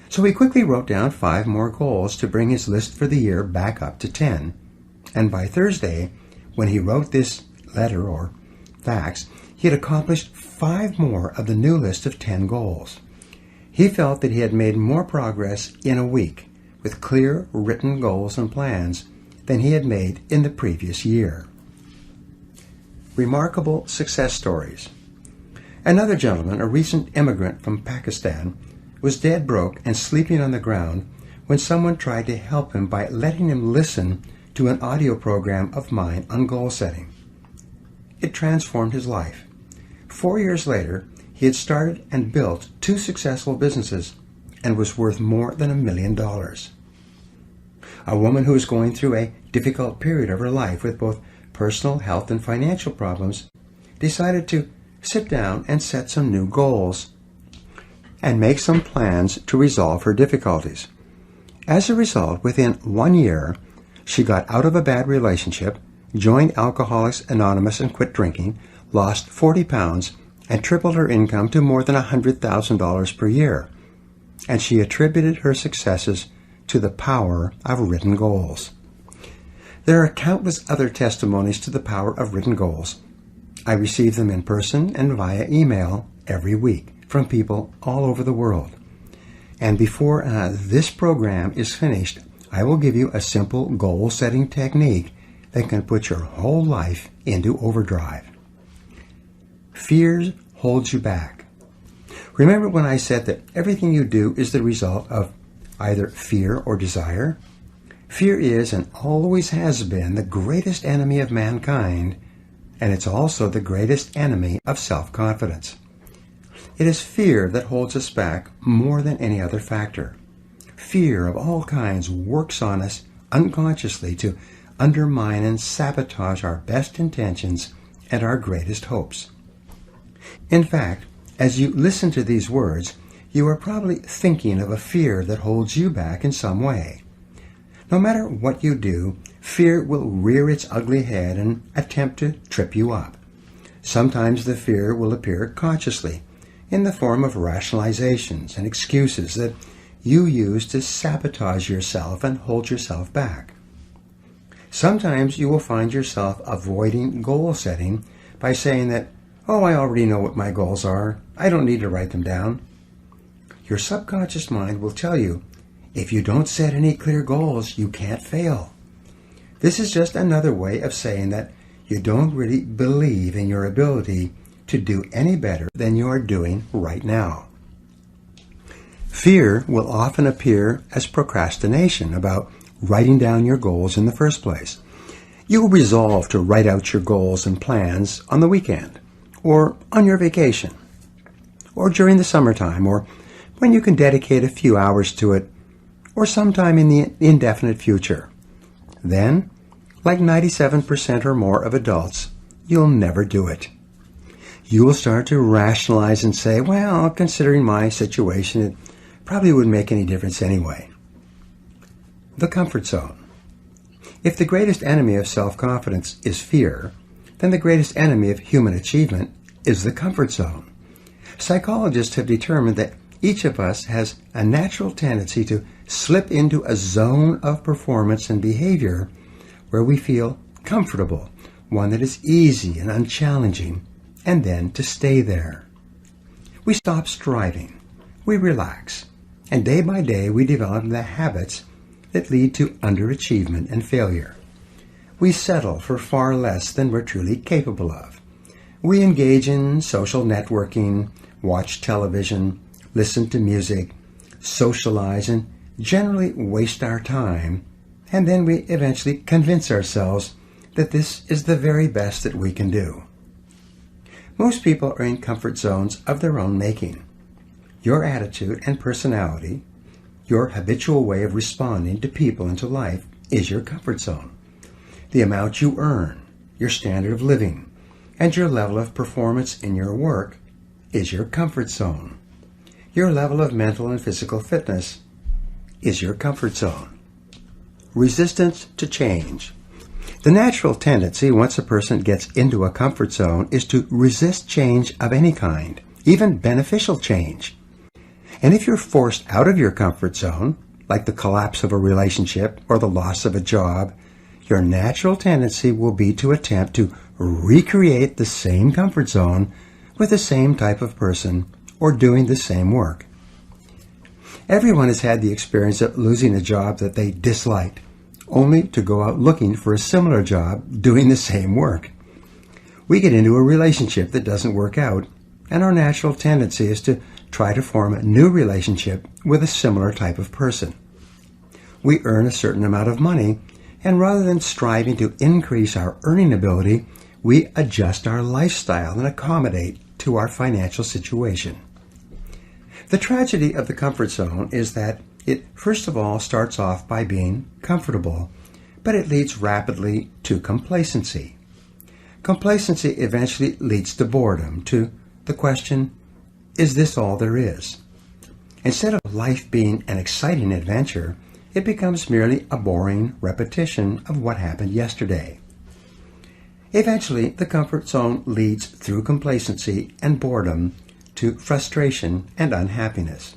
So he quickly wrote down 5 more goals to bring his list for the year back up to 10. And by Thursday, when he wrote this letter or fax, he had accomplished 5 more of the new list of 10 goals. He felt that he had made more progress in a week with clear written goals and plans than he had made in the previous year. Remarkable success stories. Another gentleman, a recent immigrant from Pakistan, was dead broke and sleeping on the ground when someone tried to help him by letting him listen to an audio program of mine on goal setting. It transformed his life. 4 years later, he had started and built 2 successful businesses and was worth more than $1 million. A woman who was going through a difficult period of her life with both personal health and financial problems decided to sit down and set some new goals and make some plans to resolve her difficulties. As a result, within 1 year, she got out of a bad relationship, joined Alcoholics Anonymous and quit drinking, lost 40 pounds, and tripled her income to more than $100,000 per year. And she attributed her successes to the power of written goals. There are countless other testimonies to the power of written goals. I receive them in person and via email every week from people all over the world. And before this program is finished, I will give you a simple goal-setting technique that can put your whole life into overdrive. Fear holds you back. Remember when I said that everything you do is the result of either fear or desire? Fear is and always has been the greatest enemy of mankind, and it's also the greatest enemy of self-confidence. It is fear that holds us back more than any other factor. Fear of all kinds works on us unconsciously to undermine and sabotage our best intentions and our greatest hopes. In fact, as you listen to these words, you are probably thinking of a fear that holds you back in some way. No matter what you do, fear will rear its ugly head and attempt to trip you up. Sometimes the fear will appear consciously, in the form of rationalizations and excuses that you use to sabotage yourself and hold yourself back. Sometimes you will find yourself avoiding goal setting by saying that, "Oh, I already know what my goals are. I don't need to write them down." Your subconscious mind will tell you, if you don't set any clear goals, you can't fail. This is just another way of saying that you don't really believe in your ability to do any better than you are doing right now. Fear will often appear as procrastination about writing down your goals in the first place. You will resolve to write out your goals and plans on the weekend, or on your vacation, or during the summertime, or when you can dedicate a few hours to it, or sometime in the indefinite future. Then, like 97% or more of adults, you'll never do it. You will start to rationalize and say, "Well, considering my situation, it probably wouldn't make any difference anyway." The comfort zone. If the greatest enemy of self-confidence is fear, then the greatest enemy of human achievement is the comfort zone. Psychologists have determined that each of us has a natural tendency to slip into a zone of performance and behavior where we feel comfortable, one that is easy and unchallenging, and then to stay there. We stop striving, we relax, and day by day we develop the habits that lead to underachievement and failure. We settle for far less than we're truly capable of. We engage in social networking, watch television, listen to music, socialize, and generally waste our time, and then we eventually convince ourselves that this is the very best that we can do. Most people are in comfort zones of their own making. Your attitude and personality, your habitual way of responding to people and to life is your comfort zone. The amount you earn, your standard of living, and your level of performance in your work is your comfort zone. Your level of mental and physical fitness is your comfort zone. Resistance to change. The natural tendency once a person gets into a comfort zone is to resist change of any kind, even beneficial change. And if you're forced out of your comfort zone, like the collapse of a relationship or the loss of a job, your natural tendency will be to attempt to recreate the same comfort zone with the same type of person or doing the same work. Everyone has had the experience of losing a job that they disliked, only to go out looking for a similar job doing the same work. We get into a relationship that doesn't work out, and our natural tendency is to try to form a new relationship with a similar type of person. We earn a certain amount of money, and rather than striving to increase our earning ability, we adjust our lifestyle and accommodate to our financial situation. The tragedy of the comfort zone is that it first of all starts off by being comfortable, but it leads rapidly to complacency. Complacency eventually leads to boredom, to the question, is this all there is? Instead of life being an exciting adventure, it becomes merely a boring repetition of what happened yesterday. Eventually, the comfort zone leads through complacency and boredom to frustration and unhappiness.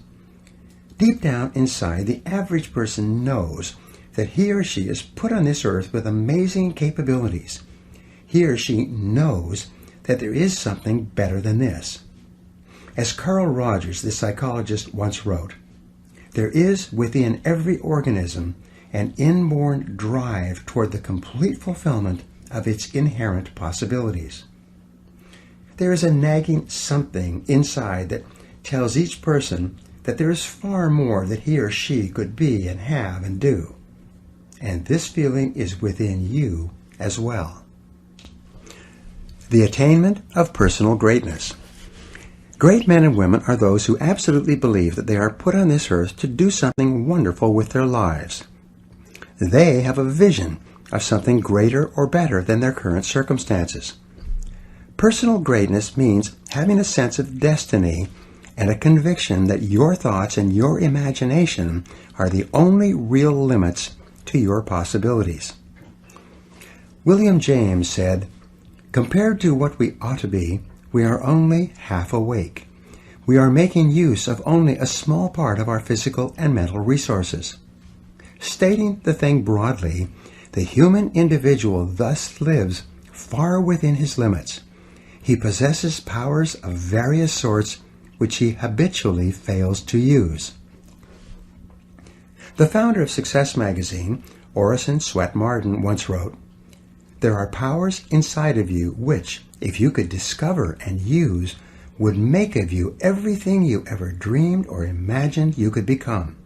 Deep down inside, the average person knows that he or she is put on this earth with amazing capabilities. He or she knows that there is something better than this. As Carl Rogers, the psychologist, once wrote, "There is within every organism an inborn drive toward the complete fulfillment of its inherent possibilities." There is a nagging something inside that tells each person that there is far more that he or she could be and have and do. And this feeling is within you as well. The attainment of personal greatness. Great men and women are those who absolutely believe that they are put on this earth to do something wonderful with their lives. They have a vision of something greater or better than their current circumstances. Personal greatness means having a sense of destiny and a conviction that your thoughts and your imagination are the only real limits to your possibilities. William James said, "Compared to what we ought to be, we are only half awake. We are making use of only a small part of our physical and mental resources." Stating the thing broadly, the human individual thus lives far within his limits. He possesses powers of various sorts which he habitually fails to use. The founder of Success magazine, Orison Swett Marden, once wrote, "There are powers inside of you which, if you could discover and use, would make of you everything you ever dreamed or imagined you could become."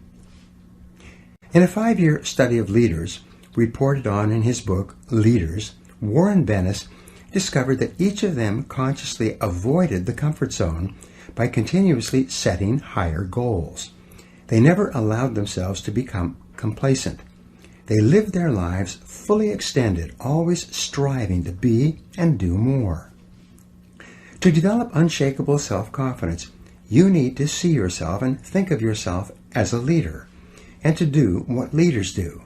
In a 5-year study of leaders, reported on in his book, Leaders, Warren Bennis discovered that each of them consciously avoided the comfort zone by continuously setting higher goals. They never allowed themselves to become complacent. They lived their lives fully extended, always striving to be and do more. To develop unshakable self-confidence, you need to see yourself and think of yourself as a leader, and to do what leaders do.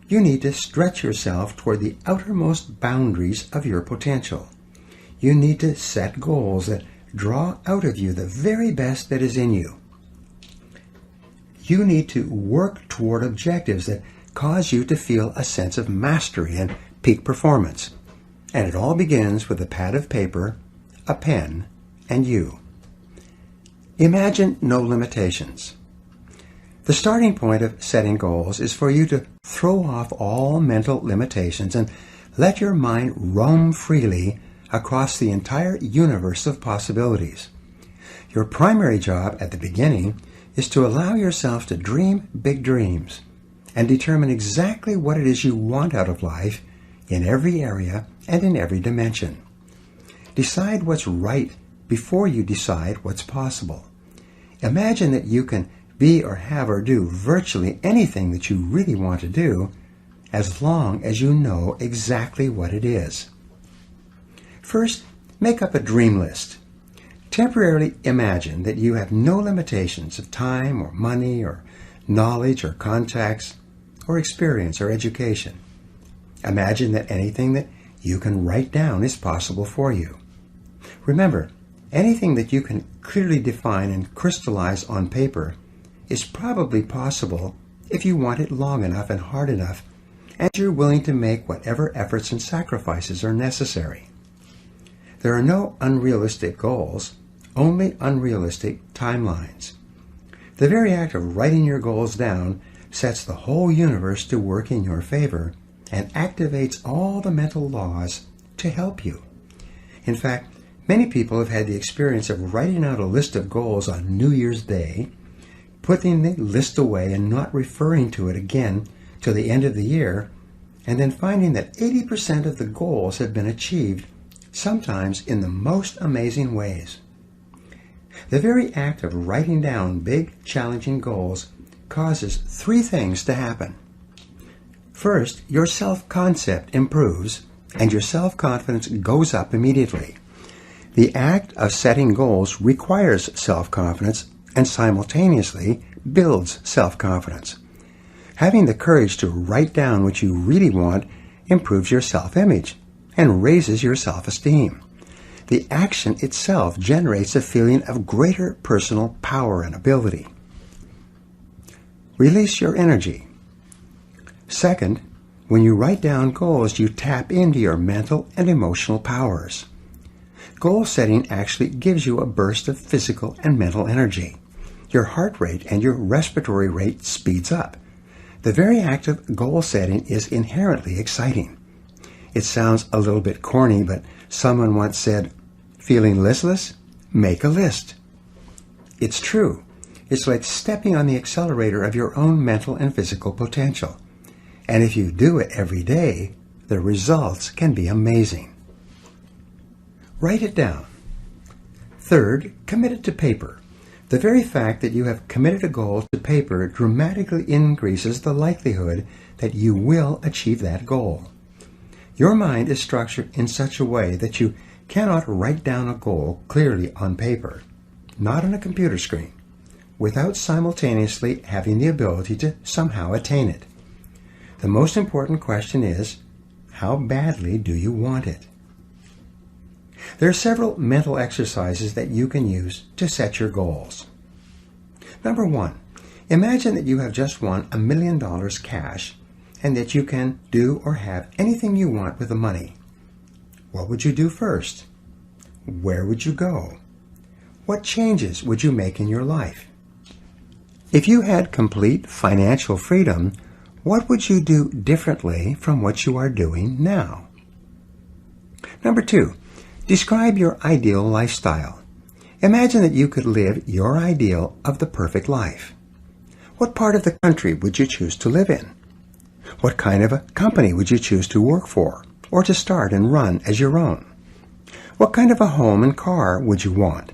You need to stretch yourself toward the outermost boundaries of your potential. You need to set goals that draw out of you the very best that is in you. You need to work toward objectives that cause you to feel a sense of mastery and peak performance. And it all begins with a pad of paper, a pen, and you. Imagine no limitations. The starting point of setting goals is for you to throw off all mental limitations and let your mind roam freely across the entire universe of possibilities. Your primary job at the beginning is to allow yourself to dream big dreams and determine exactly what it is you want out of life in every area and in every dimension. Decide what's right before you decide what's possible. Imagine that you can be or have or do virtually anything that you really want to do as long as you know exactly what it is. First, make up a dream list. Temporarily imagine that you have no limitations of time or money or knowledge or contacts or experience or education. Imagine that anything that you can write down is possible for you. Remember, anything that you can clearly define and crystallize on paper is probably possible if you want it long enough and hard enough, and you're willing to make whatever efforts and sacrifices are necessary. There are no unrealistic goals, only unrealistic timelines. The very act of writing your goals down sets the whole universe to work in your favor and activates all the mental laws to help you. In fact, many people have had the experience of writing out a list of goals on New Year's Day, putting the list away and not referring to it again till the end of the year, and then finding that 80% of the goals have been achieved, sometimes in the most amazing ways. The very act of writing down big, challenging goals causes three things to happen. First, your self-concept improves and your self-confidence goes up immediately. The act of setting goals requires self-confidence and simultaneously builds self-confidence. Having the courage to write down what you really want improves your self-image and raises your self-esteem. The action itself generates a feeling of greater personal power and ability. Release your energy. Second, when you write down goals, you tap into your mental and emotional powers. Goal setting actually gives you a burst of physical and mental energy. Your heart rate and your respiratory rate speeds up. The very act of goal setting is inherently exciting. It sounds a little bit corny, but someone once said, "Feeling listless? Make a list." It's true. It's like stepping on the accelerator of your own mental and physical potential. And if you do it every day, the results can be amazing. Write it down. Third, commit it to paper. The very fact that you have committed a goal to paper dramatically increases the likelihood that you will achieve that goal. Your mind is structured in such a way that you cannot write down a goal clearly on paper, not on a computer screen, without simultaneously having the ability to somehow attain it. The most important question is, how badly do you want it? There are several mental exercises that you can use to set your goals. Number one, imagine that you have just won $1 million cash and that you can do or have anything you want with the money. What would you do first? Where would you go? What changes would you make in your life? If you had complete financial freedom, what would you do differently from what you are doing now? Number two, describe your ideal lifestyle. Imagine that you could live your ideal of the perfect life. What part of the country would you choose to live in? What kind of a company would you choose to work for or to start and run as your own? What kind of a home and car would you want?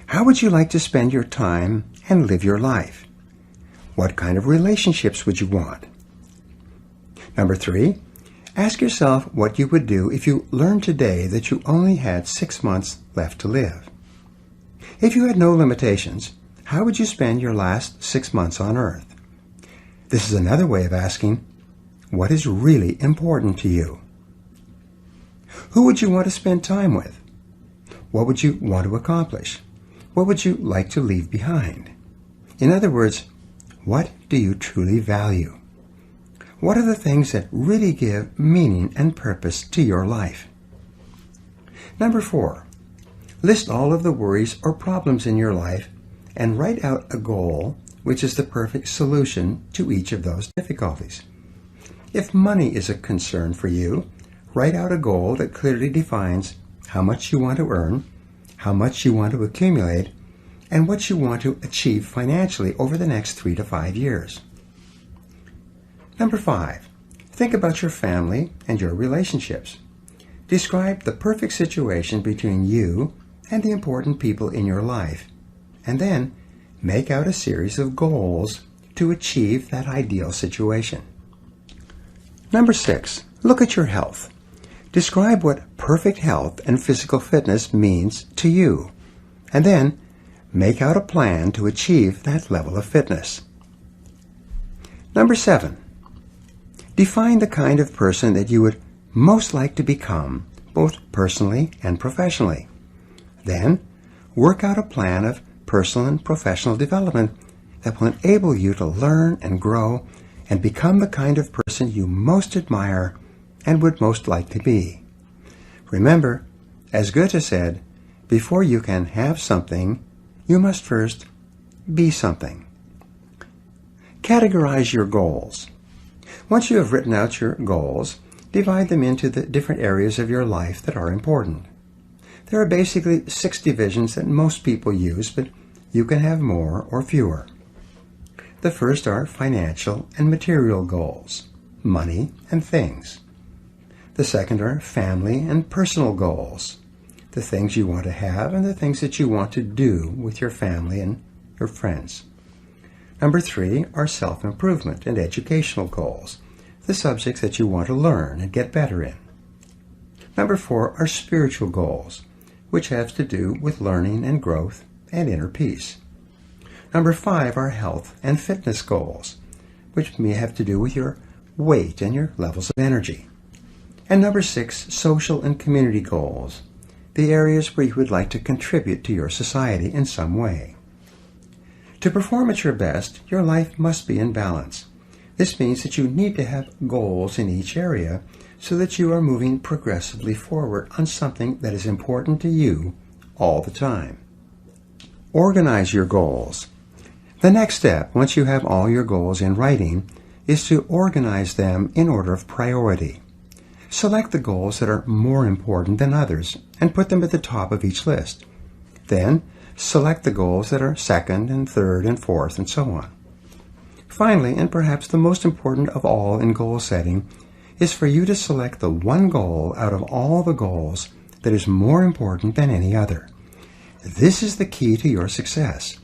How would you like to spend your time and live your life? What kind of relationships would you want? Number three, ask yourself what you would do if you learned today that you only had 6 months left to live. If you had no limitations, how would you spend your last 6 months on Earth? This is another way of asking, what is really important to you? Who would you want to spend time with? What would you want to accomplish? What would you like to leave behind? In other words, what do you truly value? What are the things that really give meaning and purpose to your life? Number four, List all of the worries or problems in your life and write out a goal which is the perfect solution to each of those difficulties. If money is a concern for you, write out a goal that clearly defines how much you want to earn, how much you want to accumulate, and what you want to achieve financially over the next 3 to 5 years. Number 5, think about your family and your relationships. Describe the perfect situation between you and the important people in your life, and then make out a series of goals to achieve that ideal situation. Number 6, look at your health. Describe what perfect health and physical fitness means to you, and then make out a plan to achieve that level of fitness. Number 7, define the kind of person that you would most like to become, both personally and professionally. Then, work out a plan of personal and professional development that will enable you to learn and grow and become the kind of person you most admire and would most like to be. Remember, as Goethe said, before you can have something, you must first be something. Categorize your goals. Once you have written out your goals, divide them into the different areas of your life that are important. There are basically 6 divisions that most people use, but you can have more or fewer. The first are financial and material goals, money and things. The second are family and personal goals, the things you want to have and the things that you want to do with your family and your friends. Number 3 are self-improvement and educational goals, the subjects that you want to learn and get better in. Number 4 are spiritual goals, which have to do with learning and growth and inner peace. Number 5 are health and fitness goals, which may have to do with your weight and your levels of energy. And number 6, social and community goals, the areas where you would like to contribute to your society in some way. To perform at your best, your life must be in balance. This means that you need to have goals in each area so that you are moving progressively forward on something that is important to you all the time. Organize your goals. The next step, once you have all your goals in writing, is to organize them in order of priority. Select the goals that are more important than others and put them at the top of each list. Then, select the goals that are second and third and fourth and so on. Finally, and perhaps the most important of all in goal setting, is for you to select the one goal out of all the goals that is more important than any other. This is the key to your success.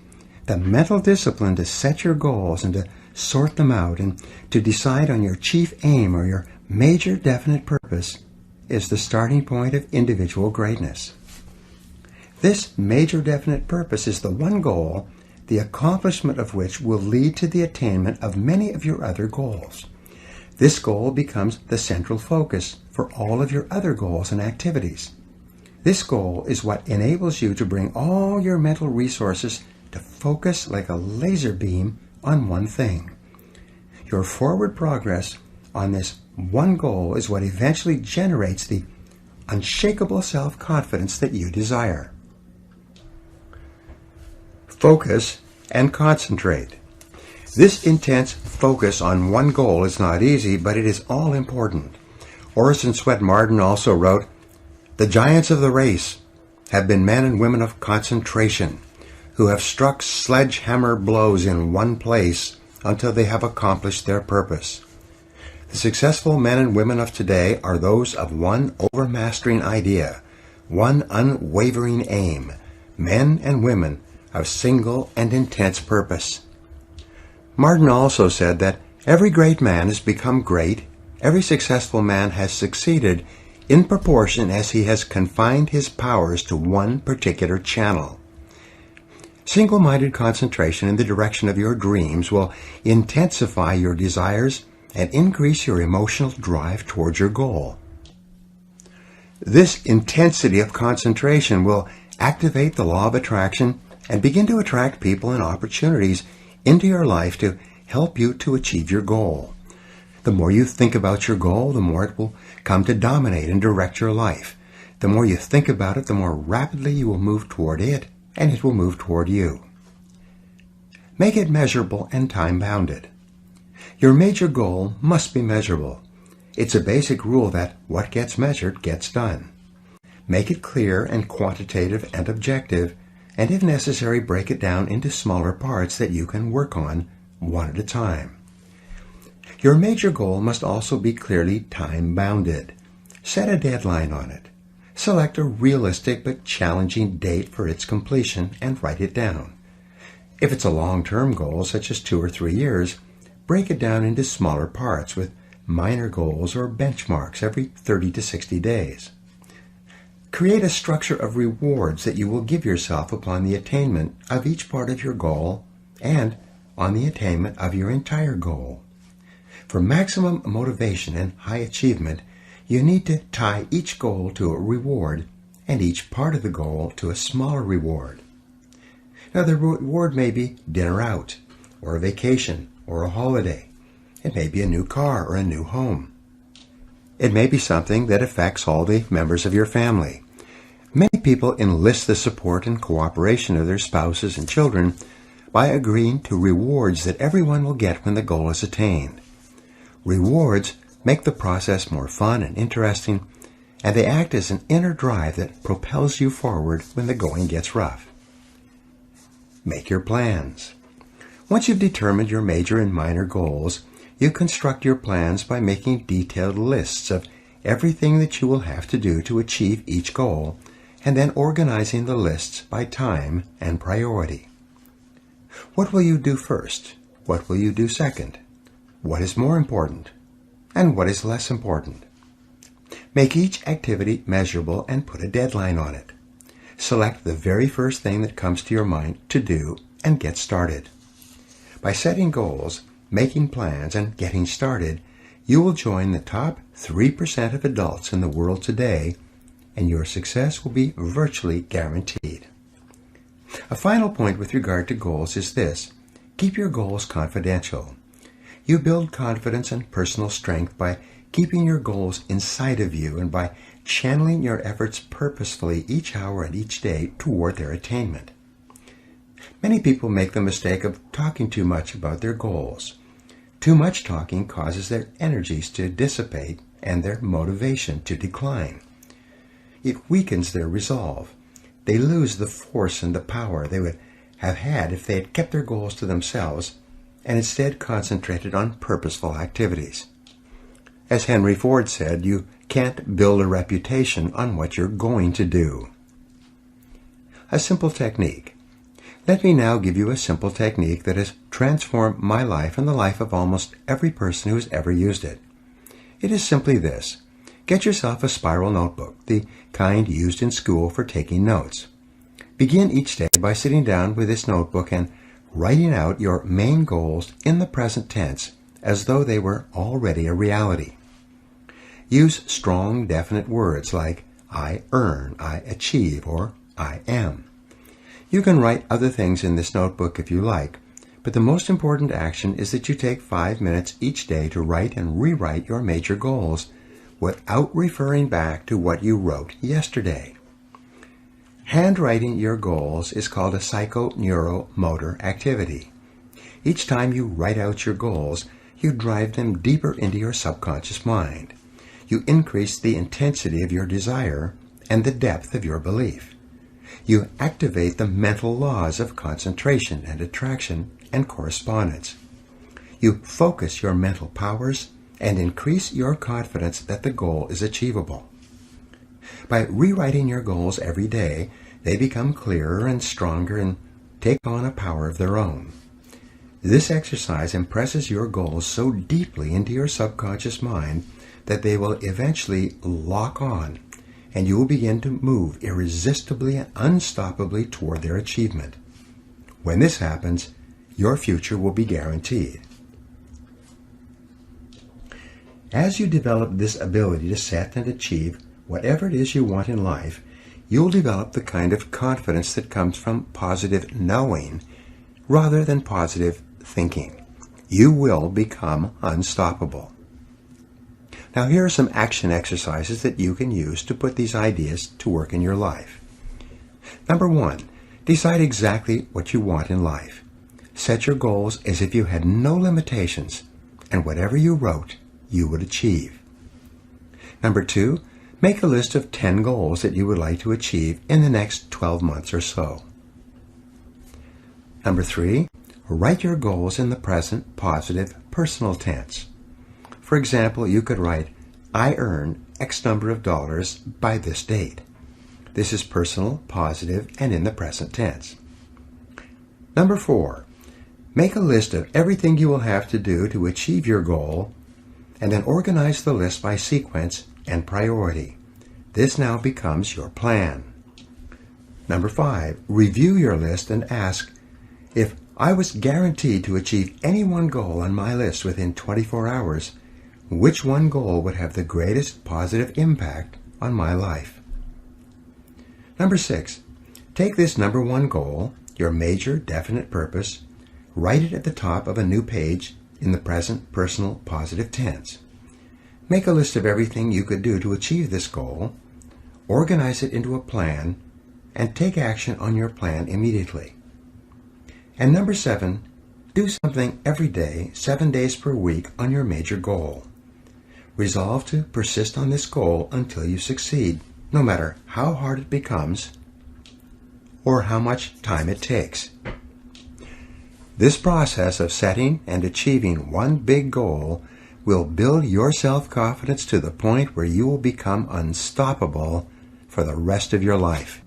The mental discipline to set your goals and to sort them out and to decide on your chief aim or your major definite purpose is the starting point of individual greatness. This major definite purpose is the one goal, the accomplishment of which will lead to the attainment of many of your other goals. This goal becomes the central focus for all of your other goals and activities. This goal is what enables you to bring all your mental resources to focus like a laser beam on one thing. Your forward progress on this one goal is what eventually generates the unshakable self-confidence that you desire. Focus and concentrate. This intense focus on one goal is not easy, but it is all important. Orison Swett Marden also wrote, "The giants of the race have been men and women of concentration, who have struck sledgehammer blows in one place until they have accomplished their purpose. The successful men and women of today are those of one overmastering idea, one unwavering aim, men and women of single and intense purpose." Martin also said that every great man has become great, every successful man has succeeded in proportion as he has confined his powers to one particular channel. Single-minded concentration in the direction of your dreams will intensify your desires and increase your emotional drive towards your goal. This intensity of concentration will activate the law of attraction and begin to attract people and opportunities into your life to help you to achieve your goal. The more you think about your goal, the more it will come to dominate and direct your life. The more you think about it, the more rapidly you will move toward it, and it will move toward you. Make it measurable and time-bounded. Your major goal must be measurable. It's a basic rule that what gets measured gets done. Make it clear and quantitative and objective, and if necessary, break it down into smaller parts that you can work on one at a time. Your major goal must also be clearly time-bounded. Set a deadline on it. Select a realistic but challenging date for its completion and write it down. If it's a long-term goal, such as 2 or 3 years, break it down into smaller parts with minor goals or benchmarks every 30 to 60 days. Create a structure of rewards that you will give yourself upon the attainment of each part of your goal and on the attainment of your entire goal. For maximum motivation and high achievement, you need to tie each goal to a reward and each part of the goal to a smaller reward. Now, the reward may be dinner out, or a vacation, or a holiday. It may be a new car or a new home. It may be something that affects all the members of your family. Many people enlist the support and cooperation of their spouses and children by agreeing to rewards that everyone will get when the goal is attained. Rewards make the process more fun and interesting, and they act as an inner drive that propels you forward when the going gets rough. Make your plans. Once you've determined your major and minor goals, you construct your plans by making detailed lists of everything that you will have to do to achieve each goal, and then organizing the lists by time and priority. What will you do first? What will you do second? What is more important? And what is less important? Make each activity measurable and put a deadline on it. Select the very first thing that comes to your mind to do and get started. By setting goals, making plans, and getting started, you will join the top 3% of adults in the world today, and your success will be virtually guaranteed. A final point with regard to goals is this: keep your goals confidential. You build confidence and personal strength by keeping your goals inside of you and by channeling your efforts purposefully each hour and each day toward their attainment. Many people make the mistake of talking too much about their goals. Too much talking causes their energies to dissipate and their motivation to decline. It weakens their resolve. They lose the force and the power they would have had if they had kept their goals to themselves and instead concentrated on purposeful activities. As Henry Ford said, you can't build a reputation on what you're going to do. A simple technique. Let me now give you a simple technique that has transformed my life and the life of almost every person who has ever used it. It is simply this: get yourself a spiral notebook, the kind used in school for taking notes. Begin each day by sitting down with this notebook and writing out your main goals in the present tense as though they were already a reality. Use strong, definite words like I earn, I achieve, or I am. You can write other things in this notebook if you like, but the most important action is that you take 5 minutes each day to write and rewrite your major goals without referring back to what you wrote yesterday. Handwriting your goals is called a psychoneuromotor activity. Each time you write out your goals, you drive them deeper into your subconscious mind. You increase the intensity of your desire and the depth of your belief. You activate the mental laws of concentration and attraction and correspondence. You focus your mental powers and increase your confidence that the goal is achievable. By rewriting your goals every day, they become clearer and stronger and take on a power of their own. This exercise impresses your goals so deeply into your subconscious mind that they will eventually lock on, and you will begin to move irresistibly and unstoppably toward their achievement. When this happens, your future will be guaranteed. As you develop this ability to set and achieve whatever it is you want in life, you'll develop the kind of confidence that comes from positive knowing rather than positive thinking. You will become unstoppable. Now here are some action exercises that you can use to put these ideas to work in your life. Number 1, decide exactly what you want in life. Set your goals as if you had no limitations, and whatever you wrote, you would achieve. Number 2, make a list of 10 goals that you would like to achieve in the next 12 months or so. Number 3, write your goals in the present positive personal tense. For example, you could write, I earn X number of dollars by this date. This is personal, positive, and in the present tense. Number 4, make a list of everything you will have to do to achieve your goal, and then organize the list by sequence and priority. This now becomes your plan. Number 5, review your list and ask, if I was guaranteed to achieve any one goal on my list within 24 hours, which one goal would have the greatest positive impact on my life? Number 6, take this number 1 goal, your major definite purpose, write it at the top of a new page in the present personal positive tense. Make a list of everything you could do to achieve this goal, organize it into a plan, and take action on your plan immediately. And number 7, do something every day, 7 days per week on your major goal. Resolve to persist on this goal until you succeed, no matter how hard it becomes or how much time it takes. This process of setting and achieving one big goal will build your self-confidence to the point where you will become unstoppable for the rest of your life.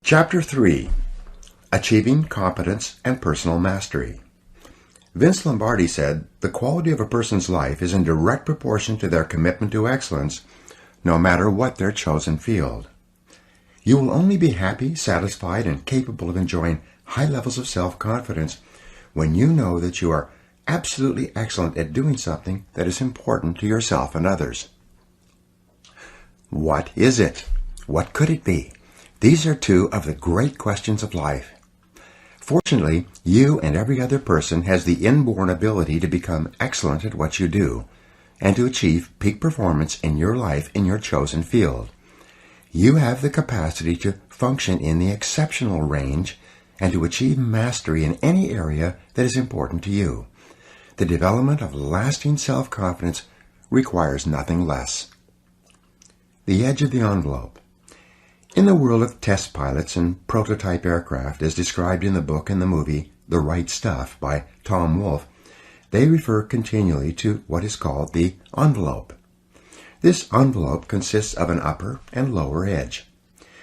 Chapter 3, Achieving Competence and Personal Mastery. Vince Lombardi said, the quality of a person's life is in direct proportion to their commitment to excellence, no matter what their chosen field. You will only be happy, satisfied, and capable of enjoying high levels of self-confidence when you know that you are absolutely excellent at doing something that is important to yourself and others. What is it? What could it be? These are two of the great questions of life. Fortunately, you and every other person has the inborn ability to become excellent at what you do and to achieve peak performance in your life in your chosen field. You have the capacity to function in the exceptional range and to achieve mastery in any area that is important to you. The development of lasting self-confidence requires nothing less. The edge of the envelope. In the world of test pilots and prototype aircraft, as described in the book and the movie The Right Stuff by Tom Wolfe, they refer continually to what is called the envelope. This envelope consists of an upper and lower edge.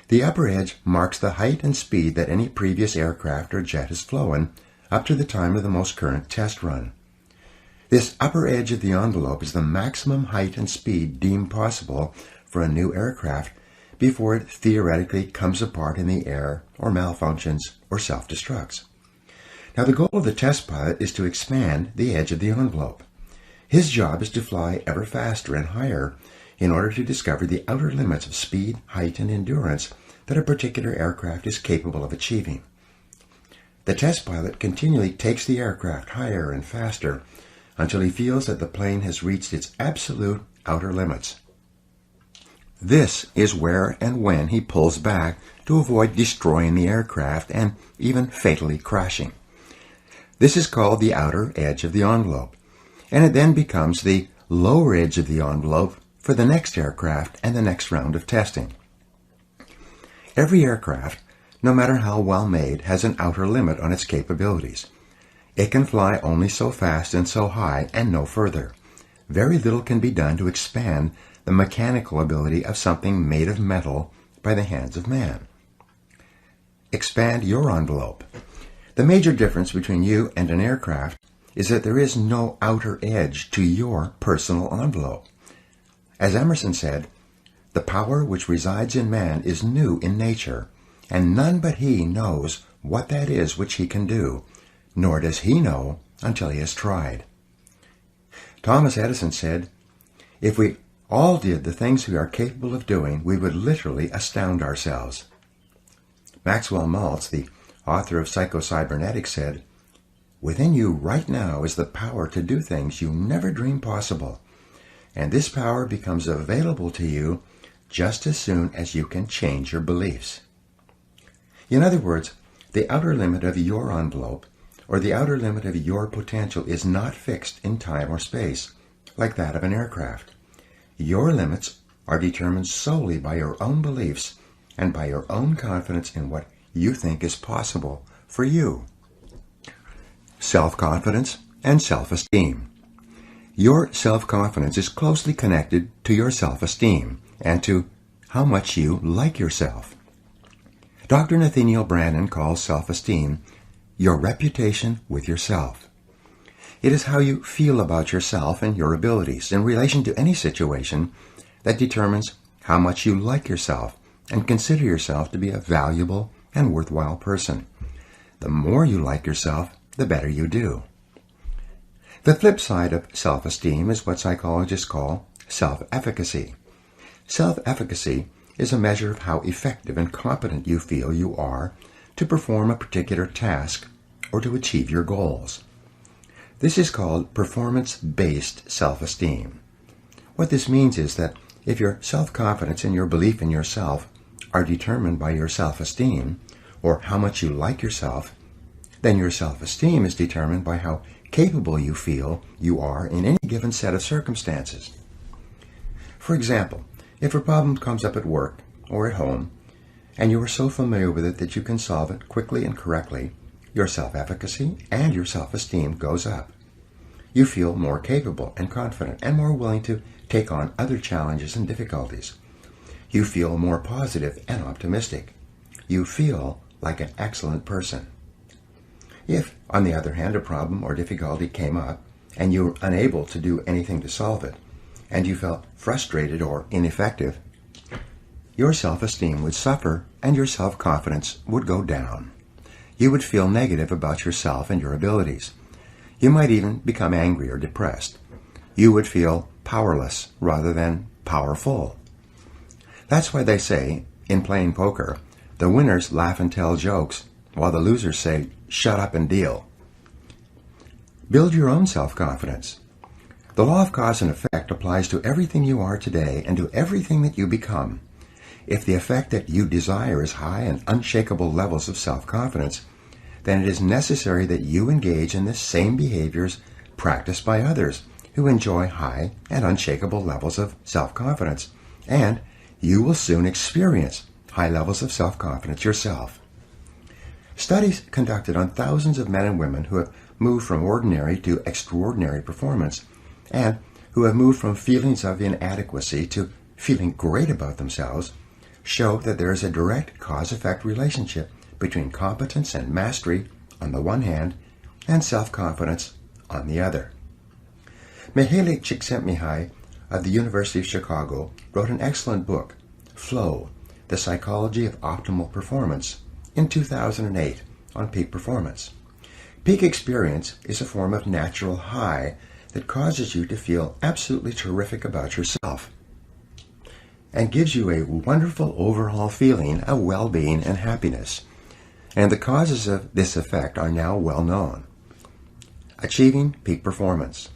The upper edge marks the height and speed that any previous aircraft or jet has flown up to the time of the most current test run. This upper edge of the envelope is the maximum height and speed deemed possible for a new aircraft before it theoretically comes apart in the air or malfunctions or self-destructs. Now the goal of the test pilot is to expand the edge of the envelope. His job is to fly ever faster and higher in order to discover the outer limits of speed, height, and endurance that a particular aircraft is capable of achieving. The test pilot continually takes the aircraft higher and faster until he feels that the plane has reached its absolute outer limits. This is where and when he pulls back to avoid destroying the aircraft and even fatally crashing. This is called the outer edge of the envelope, and it then becomes the lower edge of the envelope for the next aircraft and the next round of testing. Every aircraft, no matter how well made, has an outer limit on its capabilities. It can fly only so fast and so high and no further. Very little can be done to expand the mechanical ability of something made of metal by the hands of man. Expand your envelope. The major difference between you and an aircraft is that there is no outer edge to your personal envelope. As Emerson said, the power which resides in man is new in nature, and none but he knows what that is which he can do, nor does he know until he has tried. Thomas Edison said, if we all did the things we are capable of doing, we would literally astound ourselves. Maxwell Maltz, the author of Psycho-Cybernetics, said, Within you right now is the power to do things you never dreamed possible. And this power becomes available to you just as soon as you can change your beliefs. In other words, the outer limit of your envelope, or the outer limit of your potential, is not fixed in time or space, like that of an aircraft. Your limits are determined solely by your own beliefs and by your own confidence in what you think is possible for you. Self-confidence and self-esteem. Your self-confidence is closely connected to your self-esteem and to how much you like yourself. Dr. Nathaniel Branden calls self-esteem your reputation with yourself. It is how you feel about yourself and your abilities in relation to any situation that determines how much you like yourself and consider yourself to be a valuable and worthwhile person. The more you like yourself, the better you do. The flip side of self-esteem is what psychologists call self-efficacy. Self-efficacy is a measure of how effective and competent you feel you are to perform a particular task or to achieve your goals. This is called performance-based self-esteem. What this means is that if your self-confidence and your belief in yourself are determined by your self-esteem, or how much you like yourself, then your self-esteem is determined by how capable you feel you are in any given set of circumstances. For example, if a problem comes up at work or at home, and you are so familiar with it that you can solve it quickly and correctly, your self-efficacy and your self-esteem goes up. You feel more capable and confident and more willing to take on other challenges and difficulties. You feel more positive and optimistic. You feel like an excellent person. If, on the other hand, a problem or difficulty came up and you were unable to do anything to solve it, and you felt frustrated or ineffective, your self-esteem would suffer and your self-confidence would go down. You would feel negative about yourself and your abilities. You might even become angry or depressed. You would feel powerless rather than powerful. That's why they say, in playing poker, the winners laugh and tell jokes, while the losers say, shut up and deal. Build your own self-confidence. The law of cause and effect applies to everything you are today and to everything that you become. If the effect that you desire is high and unshakable levels of self-confidence, then it is necessary that you engage in the same behaviors practiced by others who enjoy high and unshakable levels of self-confidence, and you will soon experience high levels of self-confidence yourself. Studies conducted on thousands of men and women who have moved from ordinary to extraordinary performance, and who have moved from feelings of inadequacy to feeling great about themselves, show that there is a direct cause-effect relationship between competence and mastery on the one hand and self-confidence on the other. Mihaly Csikszentmihalyi of the University of Chicago wrote an excellent book, Flow, The Psychology of Optimal Performance, in 2008 on peak performance. Peak experience is a form of natural high that causes you to feel absolutely terrific about yourself and gives you a wonderful overall feeling of well-being and happiness. And the causes of this effect are now well known. Achieving peak performance.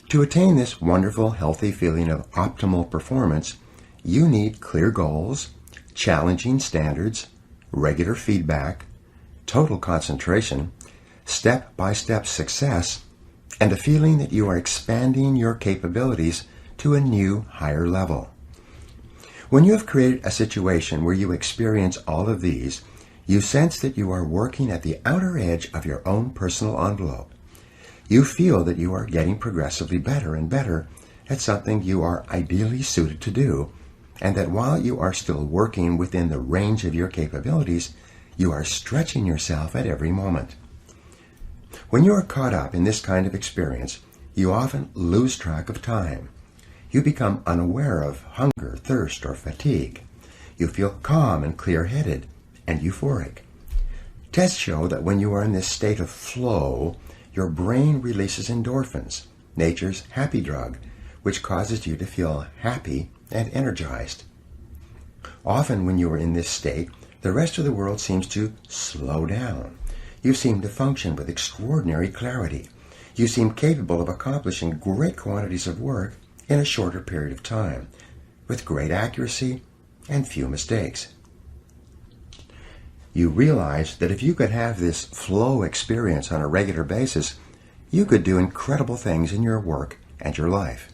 To attain this wonderful, healthy feeling of optimal performance, you need clear goals, challenging standards, regular feedback, total concentration, step-by-step success, and a feeling that you are expanding your capabilities to a new, higher level. When you have created a situation where you experience all of these, you sense that you are working at the outer edge of your own personal envelope. You feel that you are getting progressively better and better at something you are ideally suited to do, and that while you are still working within the range of your capabilities, you are stretching yourself at every moment. When you are caught up in this kind of experience, you often lose track of time. You become unaware of hunger, thirst, or fatigue. You feel calm and clear-headed and euphoric. Tests show that when you are in this state of flow, your brain releases endorphins, nature's happy drug, which causes you to feel happy and energized. Often when you are in this state, the rest of the world seems to slow down. You seem to function with extraordinary clarity. You seem capable of accomplishing great quantities of work in a shorter period of time, with great accuracy and few mistakes. You realize that if you could have this flow experience on a regular basis, you could do incredible things in your work and your life.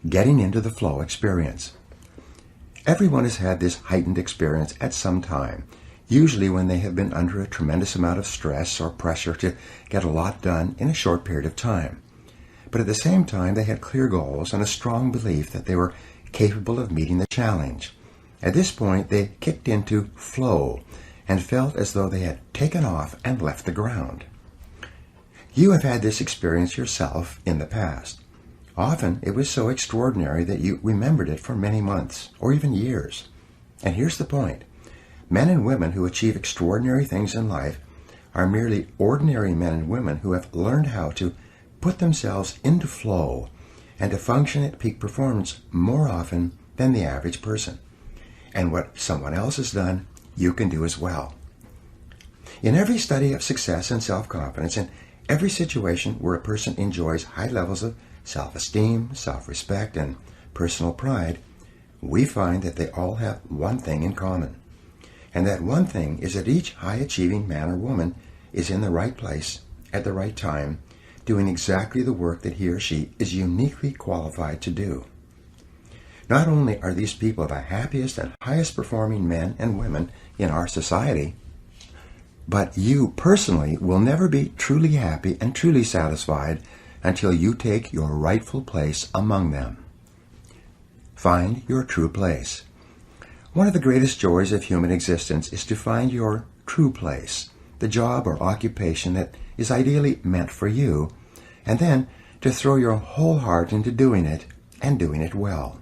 Getting into the flow experience. Everyone has had this heightened experience at some time, usually when they have been under a tremendous amount of stress or pressure to get a lot done in a short period of time. But at the same time, they had clear goals and a strong belief that they were capable of meeting the challenge. At this point, they kicked into flow and felt as though they had taken off and left the ground. You have had this experience yourself in the past. Often, it was so extraordinary that you remembered it for many months or even years. And here's the point. Men and women who achieve extraordinary things in life are merely ordinary men and women who have learned how to put themselves into flow and to function at peak performance more often than the average person. And what someone else has done, you can do as well. In every study of success and self-confidence, in every situation where a person enjoys high levels of self-esteem, self-respect, and personal pride, we find that they all have one thing in common. And that one thing is that each high-achieving man or woman is in the right place at the right time, doing exactly the work that he or she is uniquely qualified to do. Not only are these people the happiest and highest performing men and women in our society, but you personally will never be truly happy and truly satisfied until you take your rightful place among them. Find your true place. One of the greatest joys of human existence is to find your true place, the job or occupation that is ideally meant for you, and then to throw your whole heart into doing it and doing it well.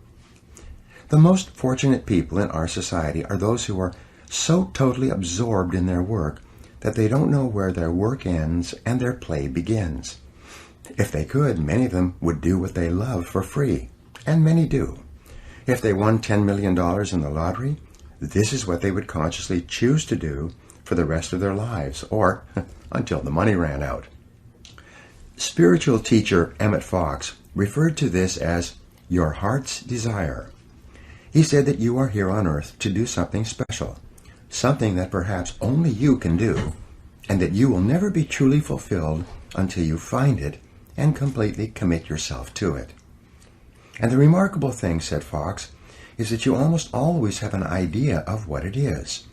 The most fortunate people in our society are those who are so totally absorbed in their work that they don't know where their work ends and their play begins. If they could, many of them would do what they love for free, and many do. If they won $10 million in the lottery, this is what they would consciously choose to do for the rest of their lives, or until the money ran out. Spiritual teacher Emmett Fox referred to this as your heart's desire. He said that you are here on earth to do something special, something that perhaps only you can do, and that you will never be truly fulfilled until you find it and completely commit yourself to it. And the remarkable thing, said Fox, is that you almost always have an idea of what it is.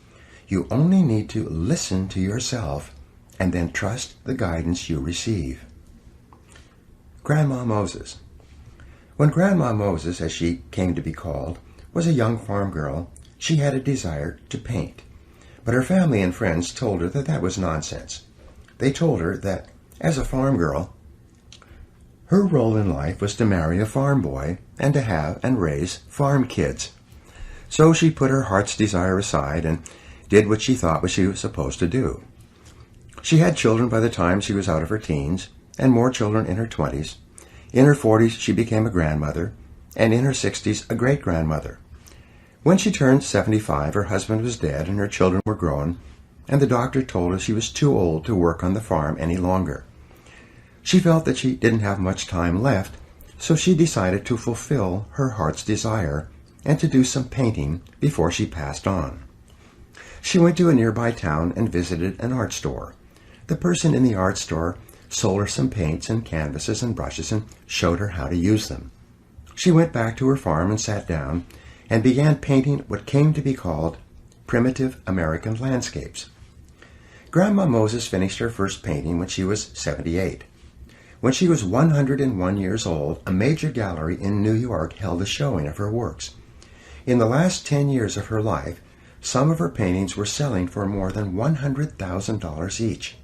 You only need to listen to yourself and then trust the guidance you receive. Grandma Moses. When Grandma Moses, as she came to be called, was a young farm girl, she had a desire to paint. But her family and friends told her that that was nonsense. They told her that, as a farm girl, her role in life was to marry a farm boy and to have and raise farm kids. So she put her heart's desire aside and did what she thought she was supposed to do. She had children by the time she was out of her teens, and more children in her 20s. In her 40s, she became a grandmother, and in her 60s, a great-grandmother. When she turned 75, her husband was dead and her children were grown, and the doctor told her she was too old to work on the farm any longer. She felt that she didn't have much time left, so she decided to fulfill her heart's desire and to do some painting before she passed on. She went to a nearby town and visited an art store. The person in the art store sold her some paints and canvases and brushes and showed her how to use them. She went back to her farm and sat down and began painting what came to be called primitive American landscapes. Grandma Moses finished her first painting when she was 78. When she was 101 years old, a major gallery in New York held a showing of her works. In the last 10 years of her life, some of her paintings were selling for more than $100,000 each.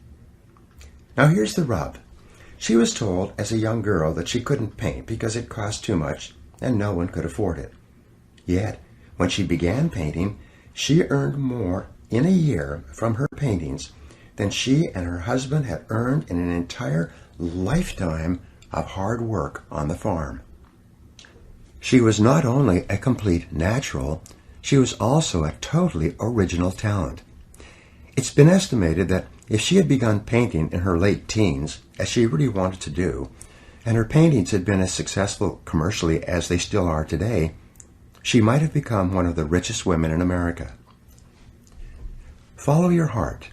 Now here's the rub. She was told as a young girl that she couldn't paint because it cost too much and no one could afford it. Yet, when she began painting, she earned more in a year from her paintings than she and her husband had earned in an entire lifetime of hard work on the farm. She was not only a complete natural, she was also a totally original talent. It's been estimated that If she had begun painting in her late teens, as she really wanted to do, and her paintings had been as successful commercially as they still are today, she might have become one of the richest women in America. Follow your heart.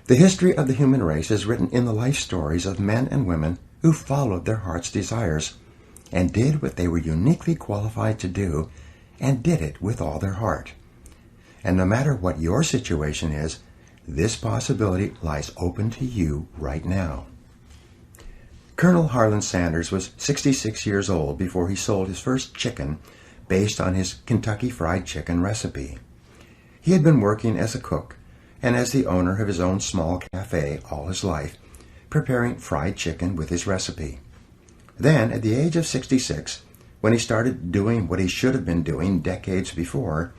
The history of the human race is written in the life stories of men and women who followed their heart's desires and did what they were uniquely qualified to do, and did it with all their heart. And no matter what your situation is, this possibility lies open to you right now. Colonel Harlan Sanders was 66 years old before he sold his first chicken based on his Kentucky Fried Chicken recipe. He had been working as a cook and as the owner of his own small cafe all his life, preparing fried chicken with his recipe. Then, at the age of 66, when he started doing what he should have been doing decades before,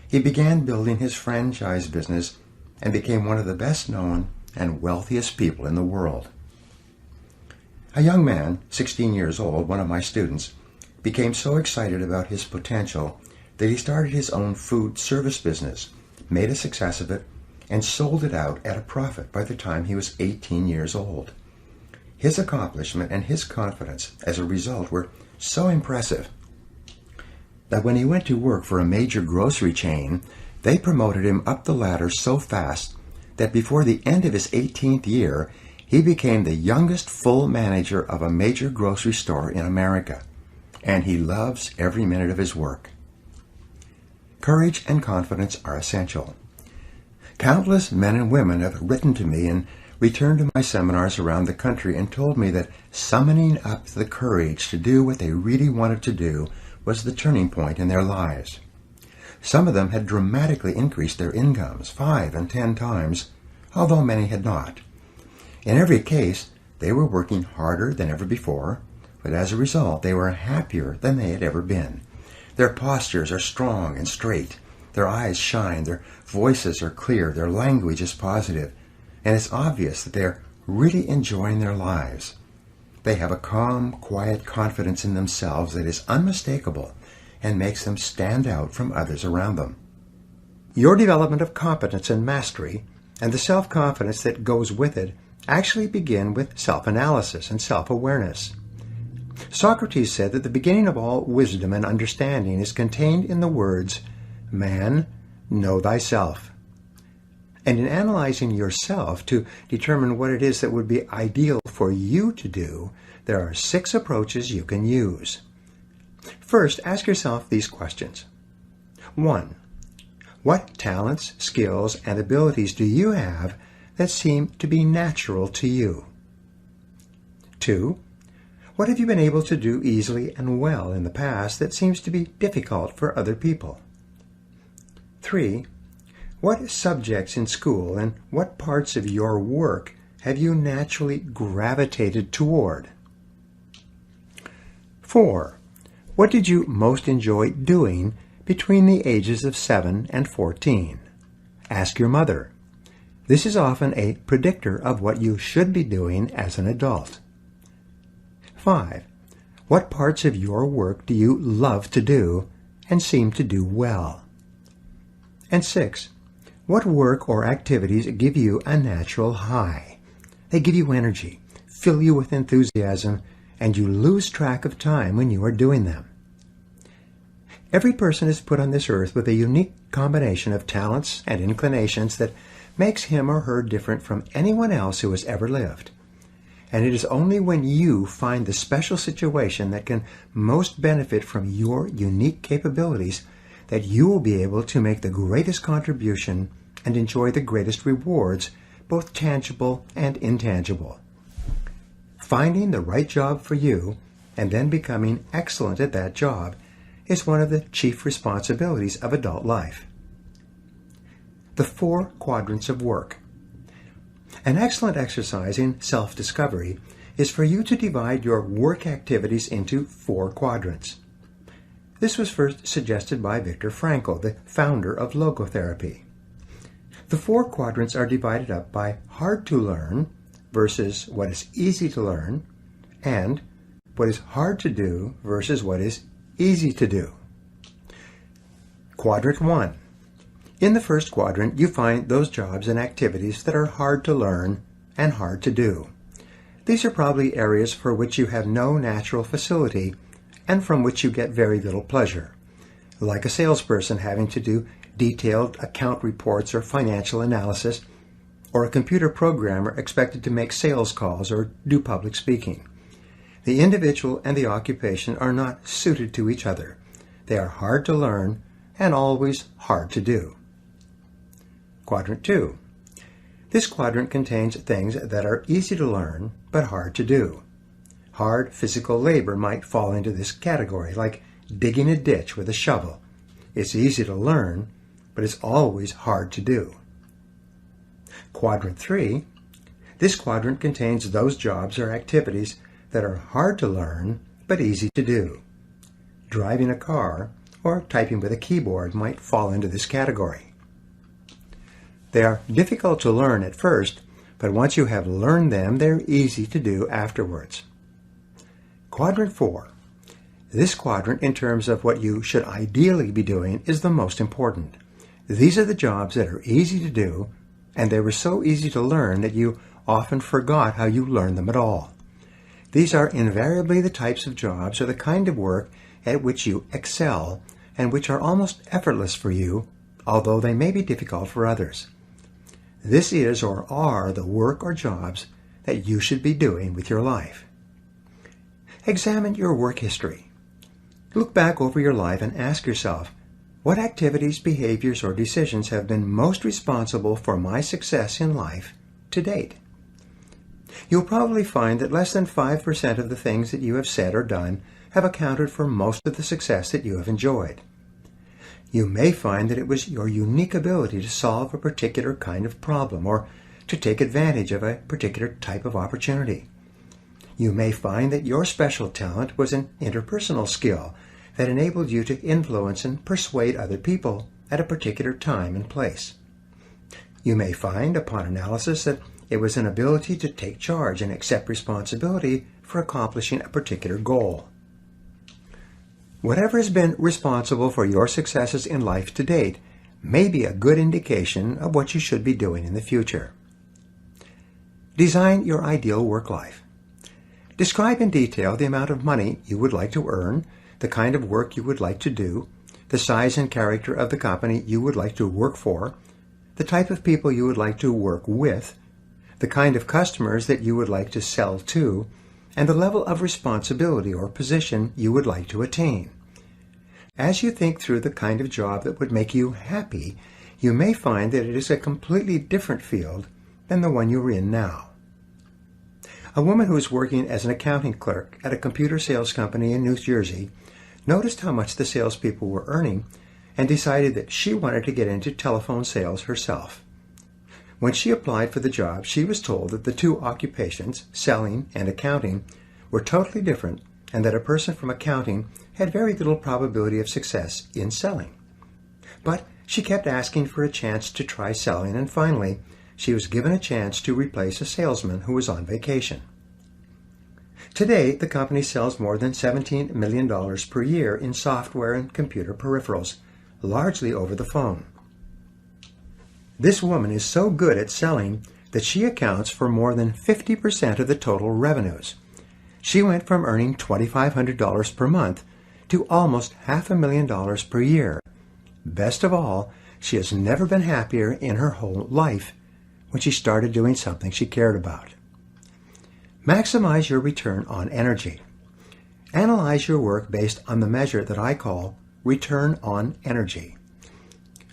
he began building his franchise business and became one of the best known and wealthiest people in the world. A young man, 16 years old, one of my students, became so excited about his potential that he started his own food service business, made a success of it, and sold it out at a profit by the time he was 18 years old. His accomplishment and his confidence as a result were so impressive that when he went to work for a major grocery chain, they promoted him up the ladder so fast that before the end of his 18th year, he became the youngest full manager of a major grocery store in America, and he loves every minute of his work. Courage and confidence are essential. Countless men and women have written to me and returned to my seminars around the country and told me that summoning up the courage to do what they really wanted to do was the turning point in their lives. Some of them had dramatically increased their incomes 5 and 10 times, although many had not. In every case, they were working harder than ever before, but as a result, they were happier than they had ever been. Their postures are strong and straight. Their eyes shine, their voices are clear, their language is positive, and it's obvious that they're really enjoying their lives. They have a calm, quiet confidence in themselves that is unmistakable and makes them stand out from others around them. Your development of competence and mastery, and the self-confidence that goes with it, actually begin with self-analysis and self-awareness. Socrates said that the beginning of all wisdom and understanding is contained in the words, "Man, know thyself." And in analyzing yourself to determine what it is that would be ideal for you to do, there are 6 approaches you can use. First, ask yourself these questions. 1. What talents, skills, and abilities do you have that seem to be natural to you? 2. What have you been able to do easily and well in the past that seems to be difficult for other people? 3. What subjects in school and what parts of your work have you naturally gravitated toward? 4. What did you most enjoy doing between the ages of 7 and 14? Ask your mother. This is often a predictor of what you should be doing as an adult. 5. What parts of your work do you love to do and seem to do well? And 6. What work or activities give you a natural high? They give you energy, fill you with enthusiasm, and you lose track of time when you are doing them. Every person is put on this earth with a unique combination of talents and inclinations that makes him or her different from anyone else who has ever lived. And it is only when you find the special situation that can most benefit from your unique capabilities that you will be able to make the greatest contribution and enjoy the greatest rewards, both tangible and intangible. Finding the right job for you and then becoming excellent at that job is one of the chief responsibilities of adult life. The 4 quadrants of work. An excellent exercise in self-discovery is for you to divide your work activities into 4 quadrants. This was first suggested by Viktor Frankl, the founder of logotherapy. The 4 quadrants are divided up by hard to learn versus what is easy to learn, and what is hard to do versus what is easy to do. Quadrant 1. In the first quadrant, you find those jobs and activities that are hard to learn and hard to do. These are probably areas for which you have no natural facility and from which you get very little pleasure, like a salesperson having to do detailed account reports or financial analysis, or a computer programmer expected to make sales calls or do public speaking. The individual and the occupation are not suited to each other. They are hard to learn and always hard to do. Quadrant 2. This quadrant contains things that are easy to learn but hard to do. Hard physical labor might fall into this category, like digging a ditch with a shovel. It's easy to learn, but it's always hard to do. Quadrant 3. This quadrant contains those jobs or activities that are hard to learn but easy to do. Driving a car or typing with a keyboard might fall into this category. They are difficult to learn at first, but once you have learned them, they're easy to do afterwards. Quadrant 4. This quadrant, in terms of what you should ideally be doing, is the most important. These are the jobs that are easy to do, and they were so easy to learn that you often forgot how you learned them at all. These are invariably the types of jobs or the kind of work at which you excel and which are almost effortless for you, although they may be difficult for others. This is or are the work or jobs that you should be doing with your life. Examine your work history. Look back over your life and ask yourself, what activities, behaviors, or decisions have been most responsible for my success in life to date? You'll probably find that less than 5% of the things that you have said or done have accounted for most of the success that you have enjoyed. You may find that it was your unique ability to solve a particular kind of problem or to take advantage of a particular type of opportunity. You may find that your special talent was an interpersonal skill that enabled you to influence and persuade other people at a particular time and place. You may find, upon analysis, that it was an ability to take charge and accept responsibility for accomplishing a particular goal. Whatever has been responsible for your successes in life to date may be a good indication of what you should be doing in the future. Design your ideal work life. Describe in detail the amount of money you would like to earn, the kind of work you would like to do, the size and character of the company you would like to work for, the type of people you would like to work with, the kind of customers that you would like to sell to, and the level of responsibility or position you would like to attain. As you think through the kind of job that would make you happy, you may find that it is a completely different field than the one you're in now. A woman who was working as an accounting clerk at a computer sales company in New Jersey noticed how much the salespeople were earning and decided that she wanted to get into telephone sales herself. When she applied for the job, she was told that the two occupations, selling and accounting, were totally different and that a person from accounting had very little probability of success in selling. But she kept asking for a chance to try selling, and finally she was given a chance to replace a salesman who was on vacation. Today, the company sells more than $17 million per year in software and computer peripherals, largely over the phone. This woman is so good at selling that she accounts for more than 50% of the total revenues. She went from earning $2,500 per month to almost $500,000 per year. Best of all, she has never been happier in her whole life when she started doing something she cared about. Maximize your return on energy. Analyze your work based on the measure that I call return on energy.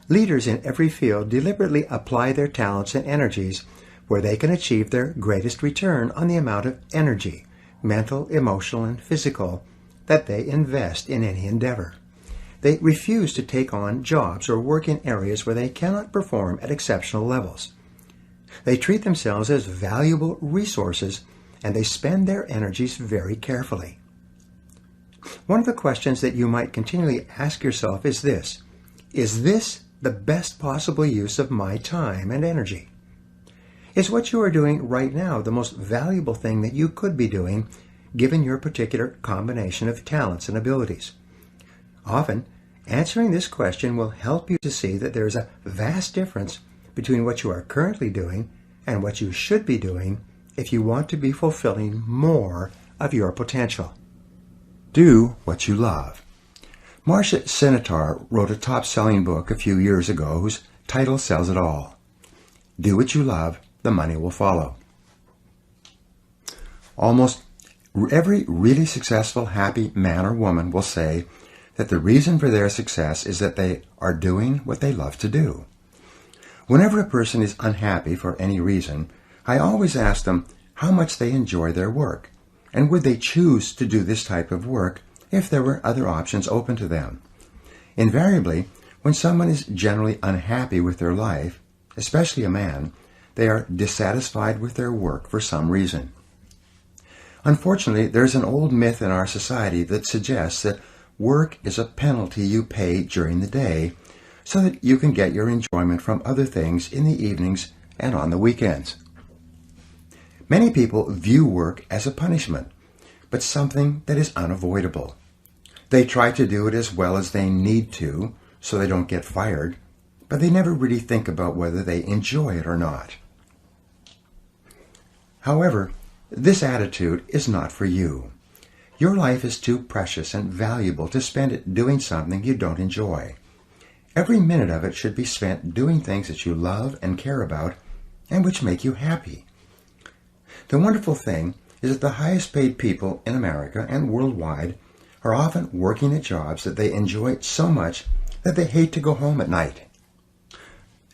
Leaders in every field deliberately apply their talents and energies where they can achieve their greatest return on the amount of energy, mental, emotional, and physical, that they invest in any endeavor. They refuse to take on jobs or work in areas where they cannot perform at exceptional levels. They treat themselves as valuable resources, and they spend their energies very carefully. One of the questions that you might continually ask yourself is this: is this the best possible use of my time and energy? Is what you are doing right now the most valuable thing that you could be doing, given your particular combination of talents and abilities? Often, Answering this question will help you to see that there is a vast difference between what you are currently doing and what you should be doing if you want to be fulfilling more of your potential. Do what you love. Marcia Sinitar wrote a top-selling book a few years ago whose title says it all. Do what you love, the money will follow. Almost every really successful, happy man or woman will say that the reason for their success is that they are doing what they love to do. Whenever a person is unhappy for any reason, I always ask them how much they enjoy their work, and would they choose to do this type of work if there were other options open to them. Invariably, when someone is generally unhappy with their life, especially a man, they are dissatisfied with their work for some reason. Unfortunately, there's an old myth in our society that suggests that work is a penalty you pay during the day so that you can get your enjoyment from other things in the evenings and on the weekends. Many people view work as a punishment, but something that is unavoidable. They try to do it as well as they need to so they don't get fired, but they never really think about whether they enjoy it or not. However, this attitude is not for you. Your life is too precious and valuable to spend it doing something you don't enjoy. Every minute of it should be spent doing things that you love and care about and which make you happy. The wonderful thing is that the highest paid people in America and worldwide are often working at jobs that they enjoy so much that they hate to go home at night.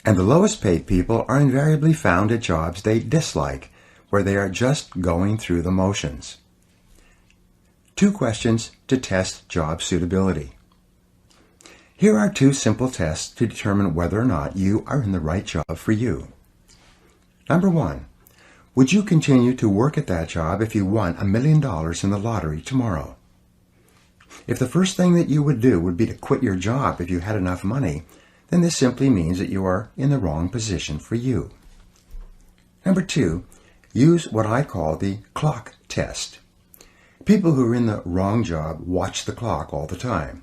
And the lowest paid people are invariably found at jobs they dislike, where they are just going through the motions. 2 questions to test job suitability. Here are 2 simple tests to determine whether or not you are in the right job for you. Number 1, would you continue to work at that job if you won $1 million in the lottery tomorrow? If the first thing that you would do would be to quit your job if you had enough money, then this simply means that you are in the wrong position for you. Number 2, use what I call the clock test. People who are in the wrong job watch the clock all the time.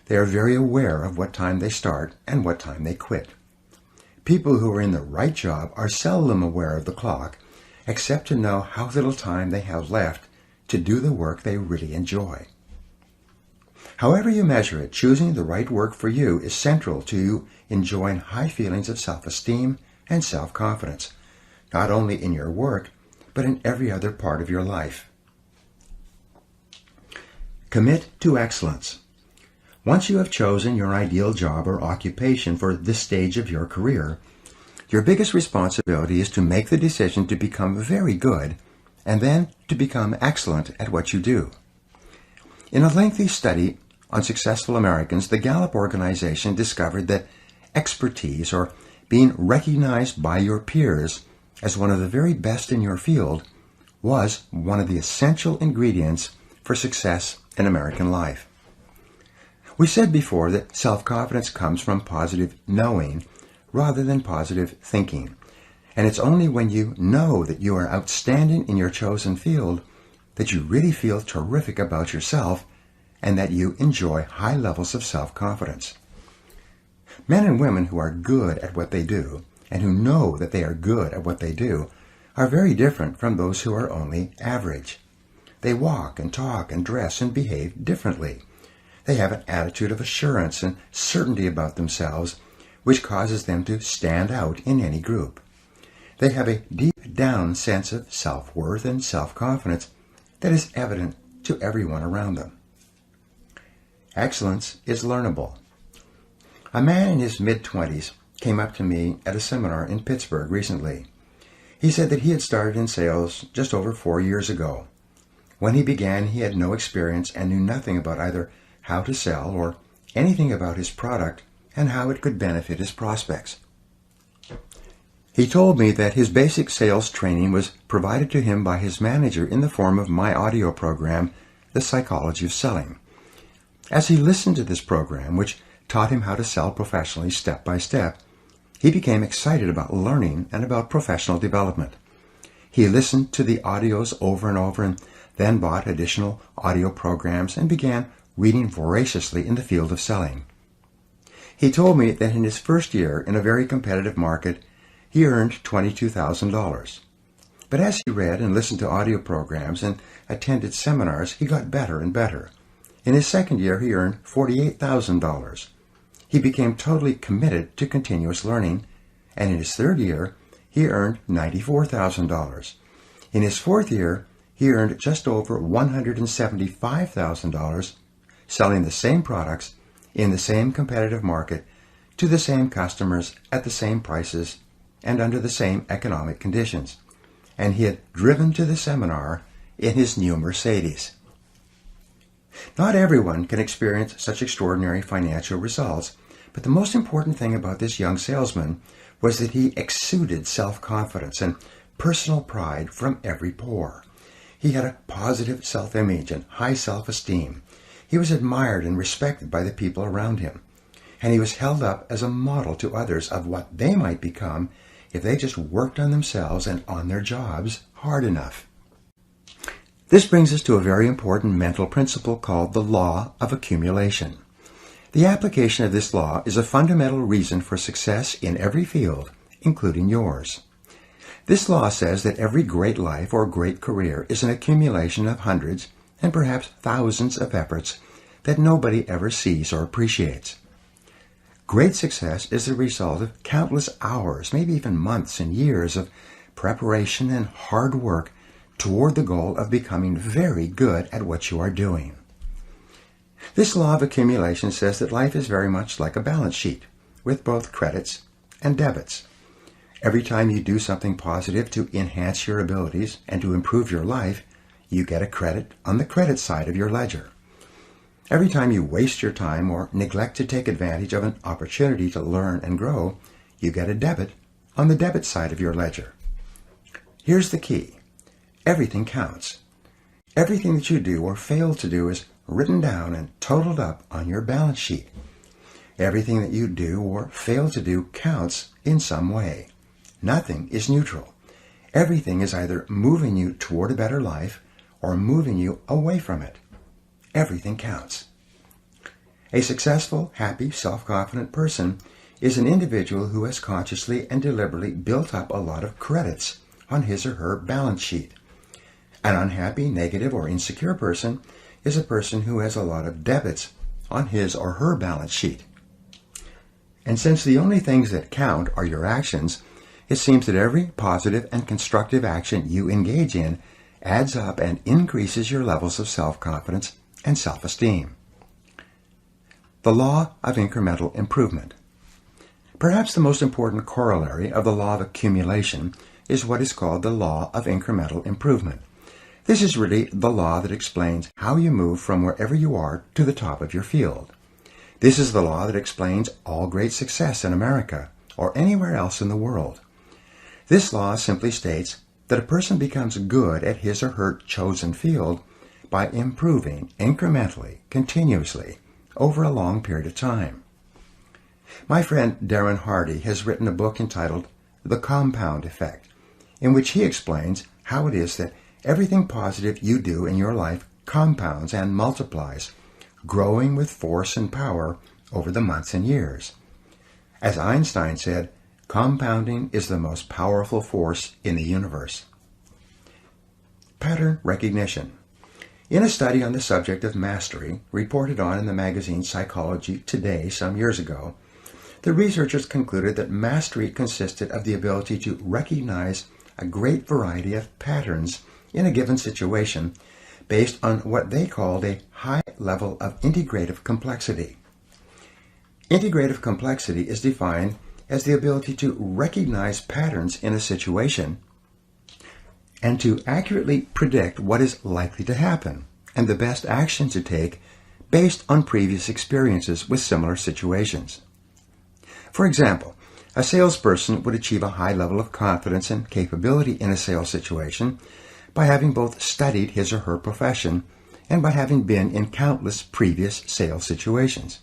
They are very aware of what time they start and what time they quit. People who are in the right job are seldom aware of the clock, except to know how little time they have left to do the work they really enjoy. However you measure it, choosing the right work for you is central to you enjoying high feelings of self-esteem and self-confidence, not only in your work, but in every other part of your life. Commit to excellence. Once you have chosen your ideal job or occupation for this stage of your career, your biggest responsibility is to make the decision to become very good and then to become excellent at what you do. In a lengthy study on successful Americans, the Gallup organization discovered that expertise, or being recognized by your peers as one of the very best in your field, was one of the essential ingredients for success in American life. We said before that self-confidence comes from positive knowing rather than positive thinking, and it's only when you know that you are outstanding in your chosen field that you really feel terrific about yourself and that you enjoy high levels of self-confidence. Men and women who are good at what they do and who know that they are good at what they do are very different from those who are only average. They walk and talk and dress and behave differently. They have an attitude of assurance and certainty about themselves, which causes them to stand out in any group. They have a deep down sense of self-worth and self-confidence that is evident to everyone around them. Excellence is learnable. A man in his mid-20s came up to me at a seminar in Pittsburgh recently. He said that he had started in sales just over 4 years ago. When he began, he had no experience and knew nothing about either how to sell or anything about his product and how it could benefit his prospects. He told me that his basic sales training was provided to him by his manager in the form of my audio program, The Psychology of Selling. As he listened to this program, which taught him how to sell professionally step by step, he became excited about learning and about professional development. He listened to the audios over and over and then bought additional audio programs and began reading voraciously in the field of selling. He told me that in his first year in a very competitive market, he earned $22,000. But as he read and listened to audio programs and attended seminars, he got better and better. In his second year, he earned $48,000. He became totally committed to continuous learning, and in his third year, he earned $94,000. In his fourth year, he earned just over $175,000 selling the same products in the same competitive market to the same customers at the same prices and under the same economic conditions. And he had driven to the seminar in his new Mercedes. Not everyone can experience such extraordinary financial results, but the most important thing about this young salesman was that he exuded self-confidence and personal pride from every pore. He had a positive self-image and high self-esteem. He was admired and respected by the people around him, and he was held up as a model to others of what they might become if they just worked on themselves and on their jobs hard enough. This brings us to a very important mental principle called the law of accumulation. The application of this law is a fundamental reason for success in every field, including yours. This law says that every great life or great career is an accumulation of hundreds and perhaps thousands of efforts that nobody ever sees or appreciates. Great success is the result of countless hours, maybe even months and years of preparation and hard work toward the goal of becoming very good at what you are doing. This law of accumulation says that life is very much like a balance sheet, with both credits and debits. Every time you do something positive to enhance your abilities and to improve your life, you get a credit on the credit side of your ledger. Every time you waste your time or neglect to take advantage of an opportunity to learn and grow, you get a debit on the debit side of your ledger. Here's the key. Everything counts. Everything that you do or fail to do is written down and totaled up on your balance sheet. Everything that you do or fail to do counts in some way. Nothing is neutral. Everything is either moving you toward a better life or moving you away from it. Everything counts. A successful, happy, self-confident person is an individual who has consciously and deliberately built up a lot of credits on his or her balance sheet. An unhappy, negative, or insecure person is a person who has a lot of debits on his or her balance sheet. And since the only things that count are your actions, it seems that every positive and constructive action you engage in adds up and increases your levels of self-confidence and self-esteem. The law of incremental improvement. Perhaps the most important corollary of the law of accumulation is what is called the law of incremental improvement. This is really the law that explains how you move from wherever you are to the top of your field. This is the law that explains all great success in America or anywhere else in the world. This law simply states that a person becomes good at his or her chosen field by improving incrementally, continuously, over a long period of time. My friend Darren Hardy has written a book entitled The Compound Effect, in which he explains how it is that everything positive you do in your life compounds and multiplies, growing with force and power over the months and years. As Einstein said, compounding is the most powerful force in the universe. Pattern recognition. In a study on the subject of mastery, reported on in the magazine Psychology Today some years ago, the researchers concluded that mastery consisted of the ability to recognize a great variety of patterns in a given situation based on what they called a high level of integrative complexity. Integrative complexity is defined as the ability to recognize patterns in a situation and to accurately predict what is likely to happen and the best action to take based on previous experiences with similar situations. For example, a salesperson would achieve a high level of confidence and capability in a sales situation by having both studied his or her profession and by having been in countless previous sales situations.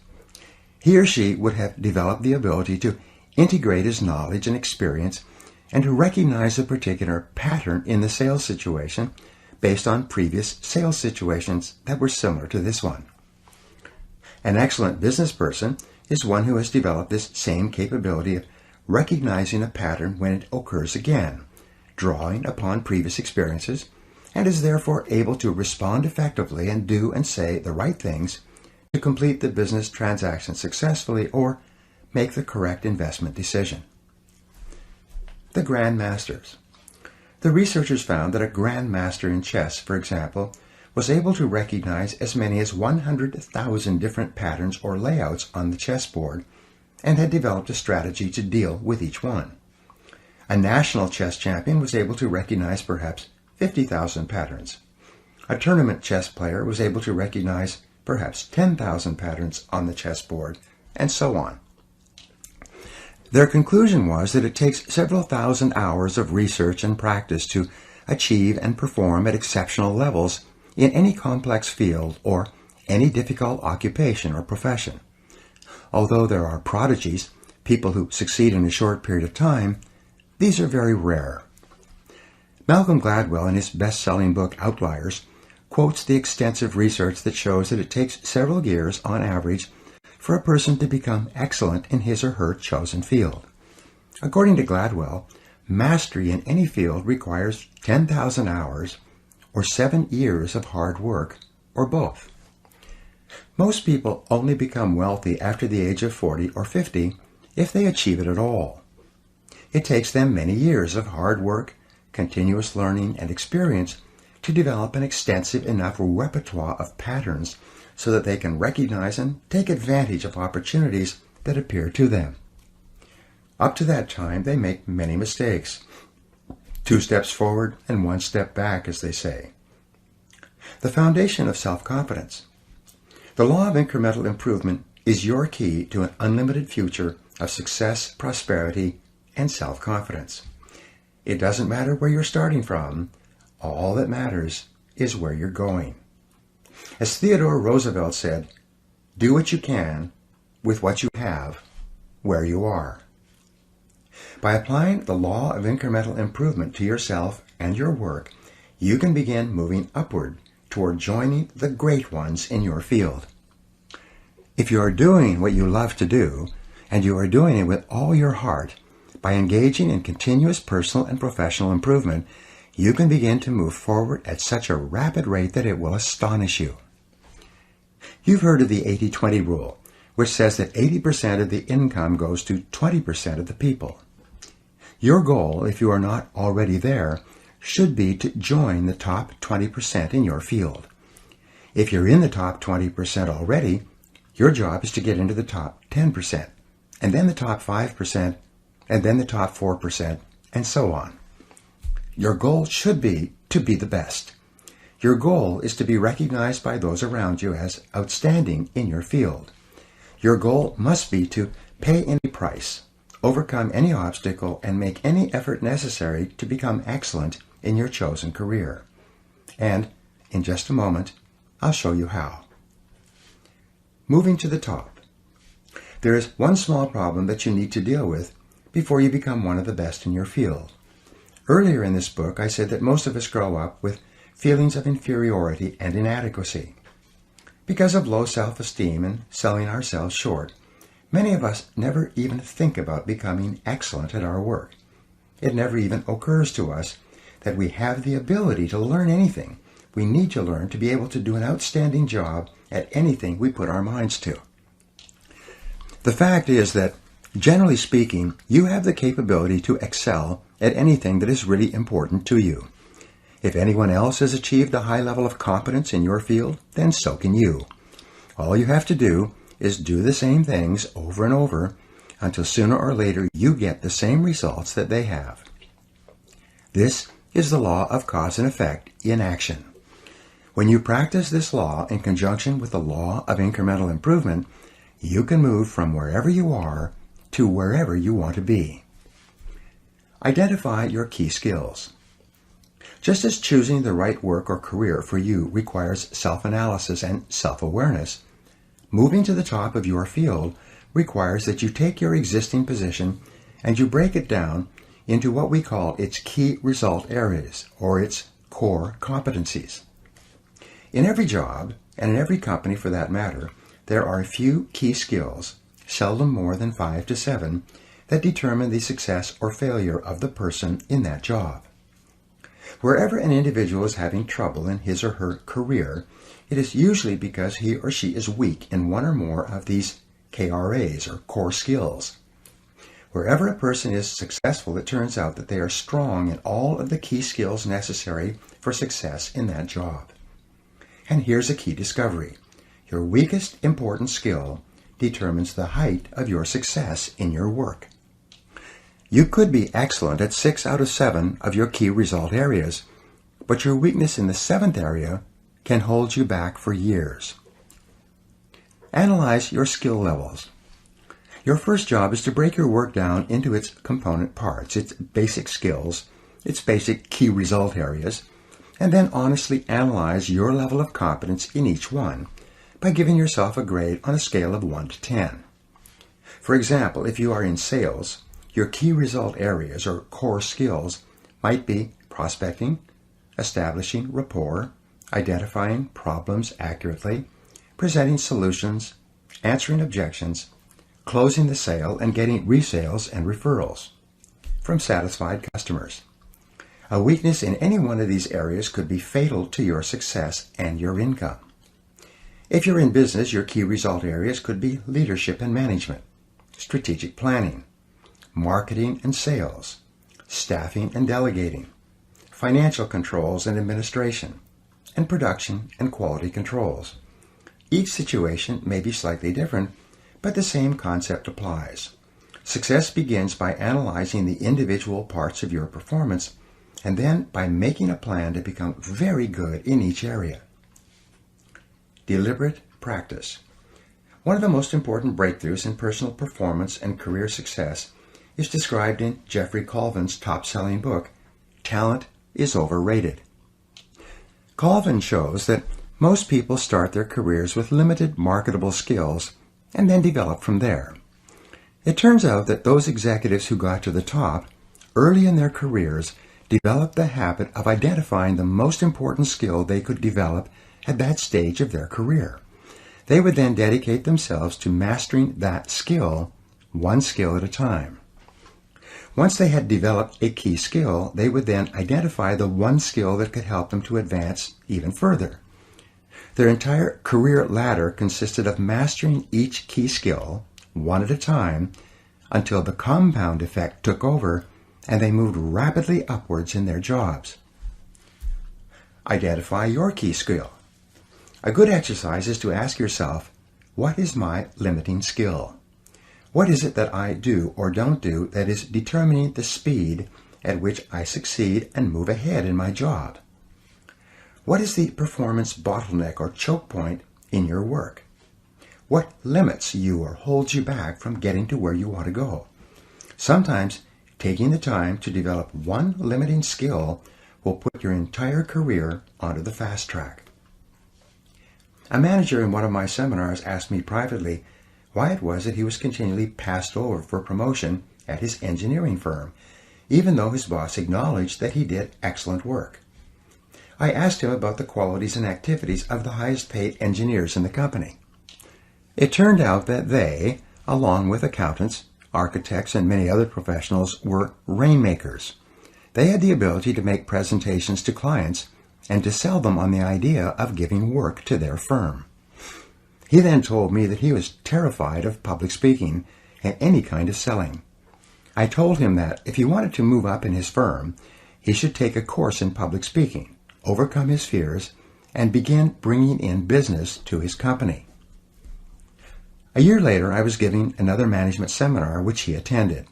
He or she would have developed the ability to integrate his knowledge and experience and to recognize a particular pattern in the sales situation based on previous sales situations that were similar to this one. An excellent business person is one who has developed this same capability of recognizing a pattern when it occurs again, drawing upon previous experiences, and is therefore able to respond effectively and do and say the right things to complete the business transaction successfully or make the correct investment decision. The Grand Masters. The researchers found that a Grand Master in chess, for example, was able to recognize as many as 100,000 different patterns or layouts on the chessboard and had developed a strategy to deal with each one. A national chess champion was able to recognize perhaps 50,000 patterns. A tournament chess player was able to recognize perhaps 10,000 patterns on the chessboard, and so on. Their conclusion was that it takes several thousand hours of research and practice to achieve and perform at exceptional levels in any complex field or any difficult occupation or profession. Although there are prodigies, people who succeed in a short period of time, these are very rare. Malcolm Gladwell, in his best-selling book Outliers, quotes the extensive research that shows that it takes several years on average for a person to become excellent in his or her chosen field. According to Gladwell, mastery in any field requires 10,000 hours or 7 years of hard work, or both. Most people only become wealthy after the age of 40 or 50 if they achieve it at all. It takes them many years of hard work, continuous learning, and experience to develop an extensive enough repertoire of patterns so that they can recognize and take advantage of opportunities that appear to them. Up to that time, they make many mistakes. 2 steps forward and 1 step back, as they say. The foundation of self-confidence. The law of incremental improvement is your key to an unlimited future of success, prosperity, and self-confidence. It doesn't matter where you're starting from. All that matters is where you're going. As Theodore Roosevelt said, do what you can with what you have where you are. By applying the law of incremental improvement to yourself and your work, you can begin moving upward toward joining the great ones in your field. If you are doing what you love to do, and you are doing it with all your heart, by engaging in continuous personal and professional improvement, you can begin to move forward at such a rapid rate that it will astonish you. You've heard of the 80-20 rule, which says that 80% of the income goes to 20% of the people. Your goal, if you are not already there, should be to join the top 20% in your field. If you're in the top 20% already, your job is to get into the top 10%, and then the top 5%, and then the top 4%, and so on. Your goal should be to be the best. Your goal is to be recognized by those around you as outstanding in your field. Your goal must be to pay any price, overcome any obstacle, and make any effort necessary to become excellent in your chosen career. And in just a moment, I'll show you how. Moving to the top. There is one small problem that you need to deal with before you become one of the best in your field. Earlier in this book, I said that most of us grow up with feelings of inferiority and inadequacy. Because of low self-esteem and selling ourselves short, many of us never even think about becoming excellent at our work. It never even occurs to us that we have the ability to learn anything we need to learn to be able to do an outstanding job at anything we put our minds to. The fact is that, generally speaking, you have the capability to excel at anything that is really important to you. If anyone else has achieved a high level of competence in your field, then so can you. All you have to do is do the same things over and over until sooner or later you get the same results that they have. This is the law of cause and effect in action. When you practice this law in conjunction with the law of incremental improvement, you can move from wherever you are to wherever you want to be. Identify your key skills. Just as choosing the right work or career for you requires self-analysis and self-awareness, moving to the top of your field requires that you take your existing position and you break it down into what we call its key result areas, or its core competencies. In every job, and in every company for that matter, there are a few key skills, seldom more than 5 to 7, that determine the success or failure of the person in that job. Wherever an individual is having trouble in his or her career, it is usually because he or she is weak in one or more of these KRAs, or core skills. Wherever a person is successful, it turns out that they are strong in all of the key skills necessary for success in that job. And here's a key discovery. Your weakest important skill determines the height of your success in your work. You could be excellent at 6 out of 7 of your key result areas, but your weakness in the 7th area can hold you back for years. Analyze your skill levels. Your first job is to break your work down into its component parts, its basic skills, its basic key result areas, and then honestly analyze your level of competence in each one by giving yourself a grade on a scale of 1 to 10. For example, if you are in sales, your key result areas or core skills might be prospecting, establishing rapport, identifying problems accurately, presenting solutions, answering objections, closing the sale, and getting resales and referrals from satisfied customers. A weakness in any one of these areas could be fatal to your success and your income. If you're in business, your key result areas could be leadership and management, strategic planning, marketing and sales, staffing and delegating, financial controls and administration, and production and quality controls. Each situation may be slightly different, but the same concept applies. Success begins by analyzing the individual parts of your performance and then by making a plan to become very good in each area. Deliberate practice. One of the most important breakthroughs in personal performance and career success is described in Jeffrey Colvin's top-selling book, Talent is Overrated. Colvin shows that most people start their careers with limited marketable skills and then develop from there. It turns out that those executives who got to the top early in their careers developed the habit of identifying the most important skill they could develop at that stage of their career. They would then dedicate themselves to mastering that skill, one skill at a time. Once they had developed a key skill, they would then identify the one skill that could help them to advance even further. Their entire career ladder consisted of mastering each key skill, one at a time, until the compound effect took over and they moved rapidly upwards in their jobs. Identify your key skill. A good exercise is to ask yourself, what is my limiting skill? What is it that I do or don't do that is determining the speed at which I succeed and move ahead in my job? What is the performance bottleneck or choke point in your work? What limits you or holds you back from getting to where you want to go? Sometimes taking the time to develop one limiting skill will put your entire career onto the fast track. A manager in one of my seminars asked me privately why it was that he was continually passed over for promotion at his engineering firm, even though his boss acknowledged that he did excellent work. I asked him about the qualities and activities of the highest paid engineers in the company. It turned out that they, along with accountants, architects, and many other professionals, were rainmakers. They had the ability to make presentations to clients and to sell them on the idea of giving work to their firm. He then told me that he was terrified of public speaking and any kind of selling. I told him that if he wanted to move up in his firm, he should take a course in public speaking, overcome his fears, and begin bringing in business to his company. A year later, I was giving another management seminar which he attended.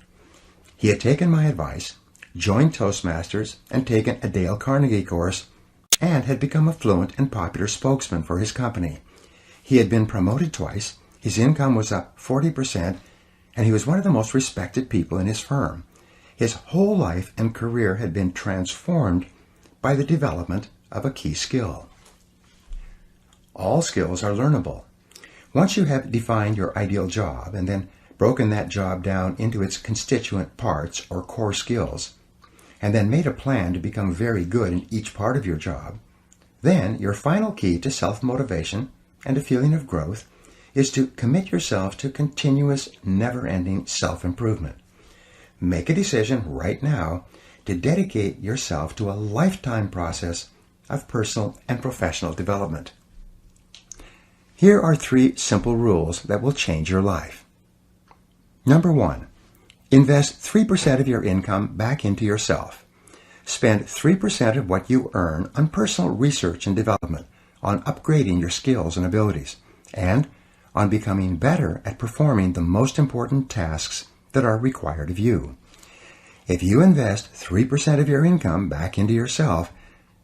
He had taken my advice, joined Toastmasters, and taken a Dale Carnegie course, and had become a fluent and popular spokesman for his company. He had been promoted twice, his income was up 40%, and he was one of the most respected people in his firm. His whole life and career had been transformed by the development of a key skill. All skills are learnable. Once you have defined your ideal job and then broken that job down into its constituent parts or core skills, and then made a plan to become very good in each part of your job, then your final key to self-motivation and a feeling of growth is to commit yourself to continuous, never-ending self-improvement. Make a decision right now to dedicate yourself to a lifetime process of personal and professional development. Here are 3 simple rules that will change your life. Number 1, invest 3% of your income back into yourself. Spend 3% of what you earn on personal research and development, on upgrading your skills and abilities, and on becoming better at performing the most important tasks that are required of you. If you invest 3% of your income back into yourself,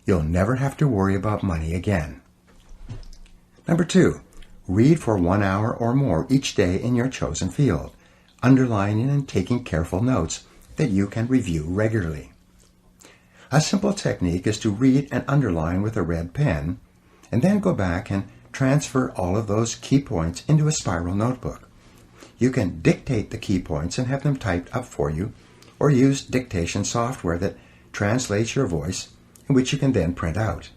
you'll never have to worry about money again. Number 2, read for 1 hour or more each day in your chosen field, underlining and taking careful notes that you can review regularly. A simple technique is to read and underline with a red pen, and then go back and transfer all of those key points into a spiral notebook. You can dictate the key points and have them typed up for you, or use dictation software that translates your voice, and which you can then print out.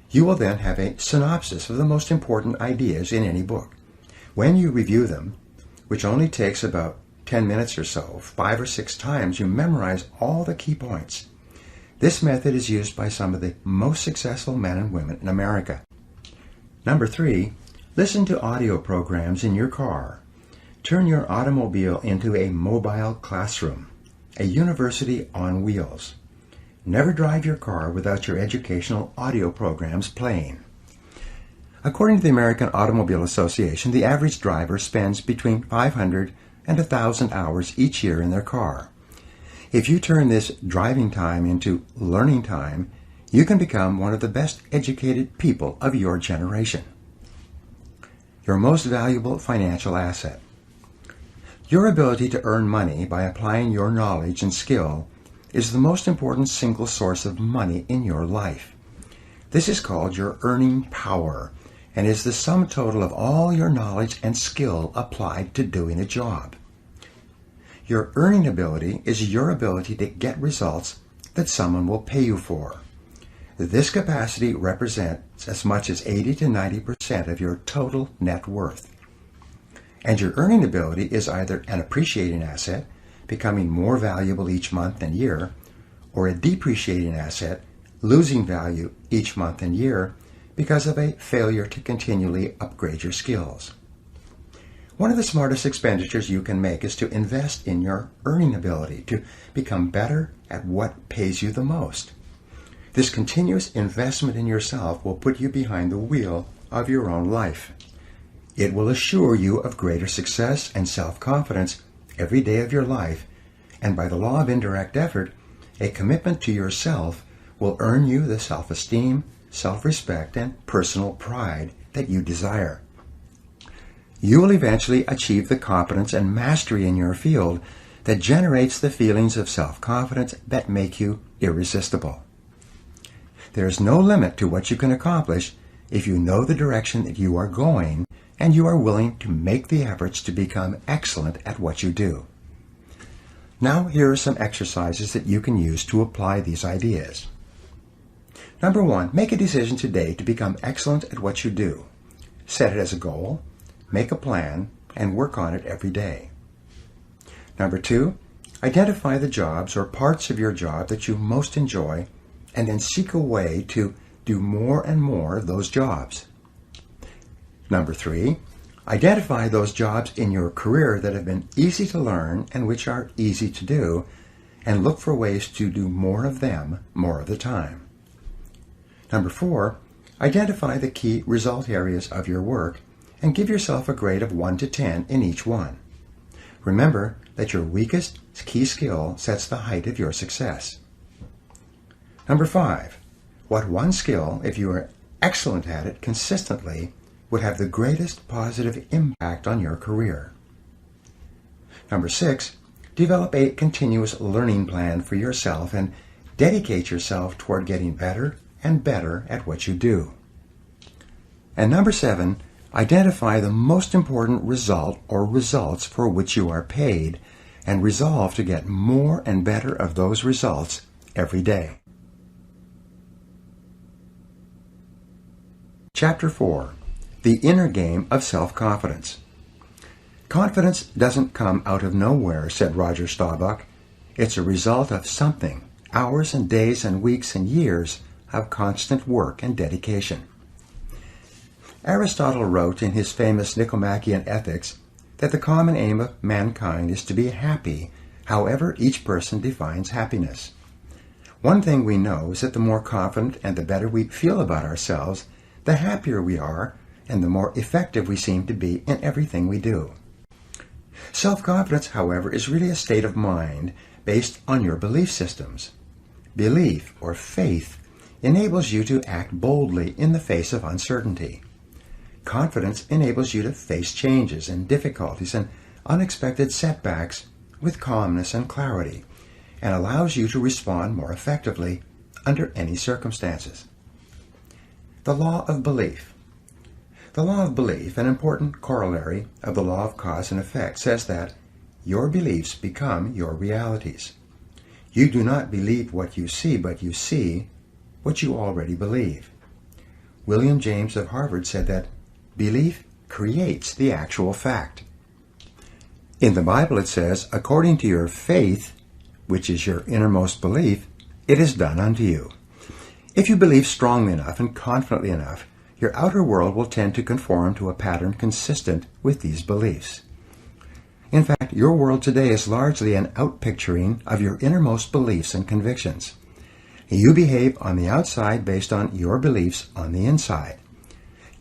You will then have a synopsis of the most important ideas in any book. When you review them, which only takes about 10 minutes or so, 5 or 6 times, you memorize all the key points. This method is used by some of the most successful men and women in America. Number 3, listen to audio programs in your car. Turn your automobile into a mobile classroom, a university on wheels. Never drive your car without your educational audio programs playing. According to the American Automobile Association, the average driver spends between 500 and 1,000 hours each year in their car. If you turn this driving time into learning time, you can become one of the best educated people of your generation. Your most valuable financial asset. Your ability to earn money by applying your knowledge and skill is the most important single source of money in your life. This is called your earning power and is the sum total of all your knowledge and skill applied to doing a job. Your earning ability is your ability to get results that someone will pay you for. This capacity represents as much as 80 to 90% of your total net worth. And your earning ability is either an appreciating asset, becoming more valuable each month and year, or a depreciating asset, losing value each month and year because of a failure to continually upgrade your skills. One of the smartest expenditures you can make is to invest in your earning ability to become better at what pays you the most. This continuous investment in yourself will put you behind the wheel of your own life. It will assure you of greater success and self-confidence every day of your life, and by the law of indirect effort, a commitment to yourself will earn you the self-esteem, self-respect, and personal pride that you desire. You will eventually achieve the competence and mastery in your field that generates the feelings of self-confidence that make you irresistible. There is no limit to what you can accomplish if you know the direction that you are going and you are willing to make the efforts to become excellent at what you do. Now, here are some exercises that you can use to apply these ideas. Number 1, make a decision today to become excellent at what you do. Set it as a goal, make a plan, and work on it every day. Number 2, identify the jobs or parts of your job that you most enjoy, and then seek a way to do more and more of those jobs. Number 3, identify those jobs in your career that have been easy to learn and which are easy to do, and look for ways to do more of them more of the time. Number 4, identify the key result areas of your work and give yourself a grade of 1 to 10 in each one. Remember that your weakest key skill sets the height of your success. Number 5, what one skill, if you are excellent at it consistently, would have the greatest positive impact on your career? Number 6, develop a continuous learning plan for yourself and dedicate yourself toward getting better and better at what you do. And number 7, identify the most important result or results for which you are paid and resolve to get more and better of those results every day. Chapter 4. the inner game of self-confidence. Confidence doesn't come out of nowhere, said Roger Staubach. It's a result of something, hours and days and weeks and years of constant work and dedication. Aristotle wrote in his famous Nicomachean Ethics that the common aim of mankind is to be happy, however each person defines happiness. One thing we know is that the more confident and the better we feel about ourselves, the happier we are and the more effective we seem to be in everything we do. Self-confidence, however, is really a state of mind based on your belief systems. Belief, or faith, enables you to act boldly in the face of uncertainty. Confidence enables you to face changes and difficulties and unexpected setbacks with calmness and clarity, and allows you to respond more effectively under any circumstances. The law of belief. The law of belief, an important corollary of the law of cause and effect, says that your beliefs become your realities. You do not believe what you see, but you see what you already believe. William James of Harvard said that belief creates the actual fact. In the Bible it says, according to your faith, which is your innermost belief, it is done unto you. If you believe strongly enough and confidently enough, your outer world will tend to conform to a pattern consistent with these beliefs. In fact, your world today is largely an outpicturing of your innermost beliefs and convictions. You behave on the outside based on your beliefs on the inside.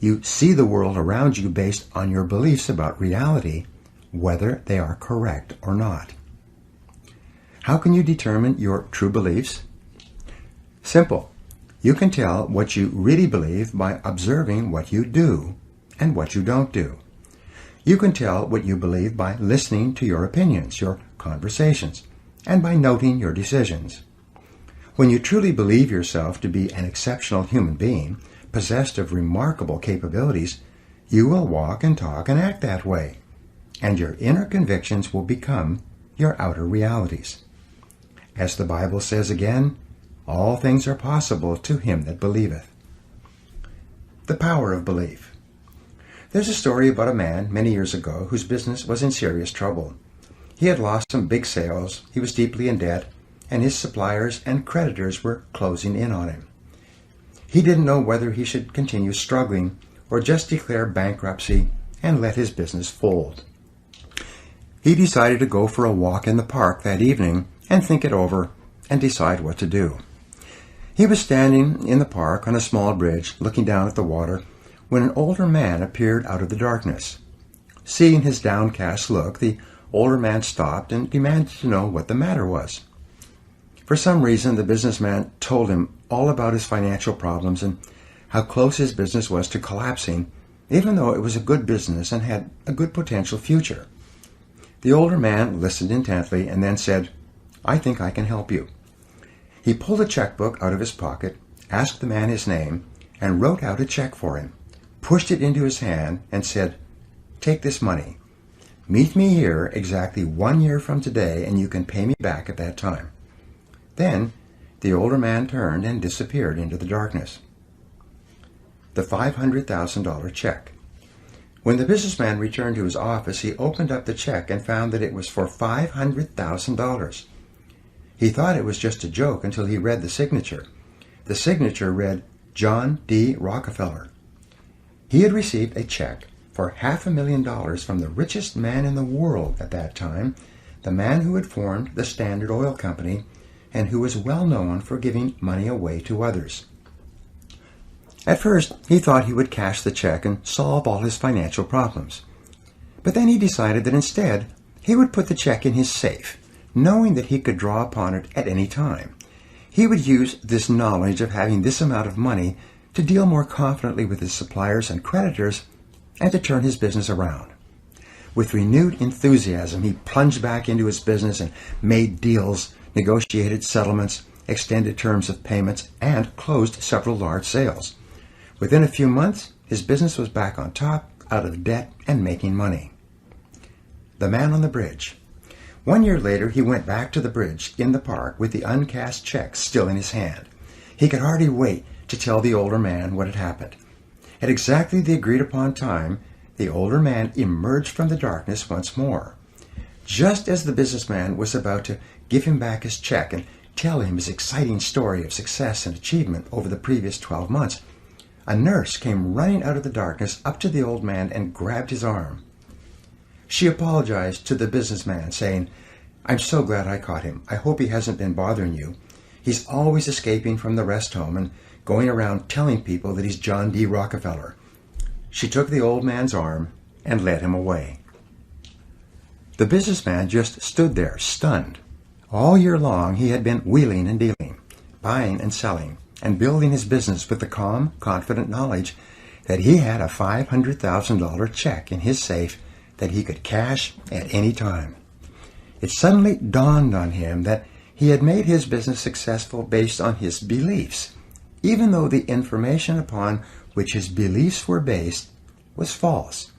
You see the world around you based on your beliefs about reality, whether they are correct or not. How can you determine your true beliefs? Simple. You can tell what you really believe by observing what you do and what you don't do. You can tell what you believe by listening to your opinions, your conversations, and by noting your decisions. When you truly believe yourself to be an exceptional human being, possessed of remarkable capabilities, you will walk and talk and act that way, and your inner convictions will become your outer realities. As the Bible says again, all things are possible to him that believeth. The power of belief. There's a story about a man many years ago whose business was in serious trouble. He had lost some big sales, he was deeply in debt, and his suppliers and creditors were closing in on him. He didn't know whether he should continue struggling or just declare bankruptcy and let his business fold. He decided to go for a walk in the park that evening and think it over and decide what to do. He was standing in the park on a small bridge looking down at the water when an older man appeared out of the darkness. Seeing his downcast look, the older man stopped and demanded to know what the matter was. For some reason, the businessman told him all about his financial problems and how close his business was to collapsing, even though it was a good business and had a good potential future. The older man listened intently and then said, "I think I can help you." He pulled a checkbook out of his pocket, asked the man his name, and wrote out a check for him, pushed it into his hand, and said, "Take this money. Meet me here exactly 1 year from today, and you can pay me back at that time." Then the older man turned and disappeared into the darkness. The $500,000 check. When the businessman returned to his office, he opened up the check and found that it was for $500,000. He thought it was just a joke until he read the signature. The signature read, John D. Rockefeller. He had received a check for $500,000 from the richest man in the world at that time, the man who had formed the Standard Oil Company and who was well known for giving money away to others. At first, he thought he would cash the check and solve all his financial problems. But then he decided that instead, he would put the check in his safe, knowing that he could draw upon it at any time. He would use this knowledge of having this amount of money to deal more confidently with his suppliers and creditors and to turn his business around. With renewed enthusiasm, he plunged back into his business and made deals, negotiated settlements, extended terms of payments, and closed several large sales. Within a few months, his business was back on top, out of debt, and making money. The man on the bridge. 1 year later, he went back to the bridge in the park with the uncashed check still in his hand. He could hardly wait to tell the older man what had happened. At exactly the agreed upon time, the older man emerged from the darkness once more. Just as the businessman was about to give him back his check and tell him his exciting story of success and achievement over the previous 12 months, a nurse came running out of the darkness up to the old man and grabbed his arm. She apologized to the businessman, saying, "I'm so glad I caught him. I hope he hasn't been bothering you. He's always escaping from the rest home and going around telling people that he's John D. Rockefeller." She took the old man's arm and led him away. The businessman just stood there, stunned. All year long he had been wheeling and dealing, buying and selling, and building his business with the calm, confident knowledge that he had a $500,000 check in his safe that he could cash at any time. It suddenly dawned on him that he had made his business successful based on his beliefs, even though the information upon which his beliefs were based was false.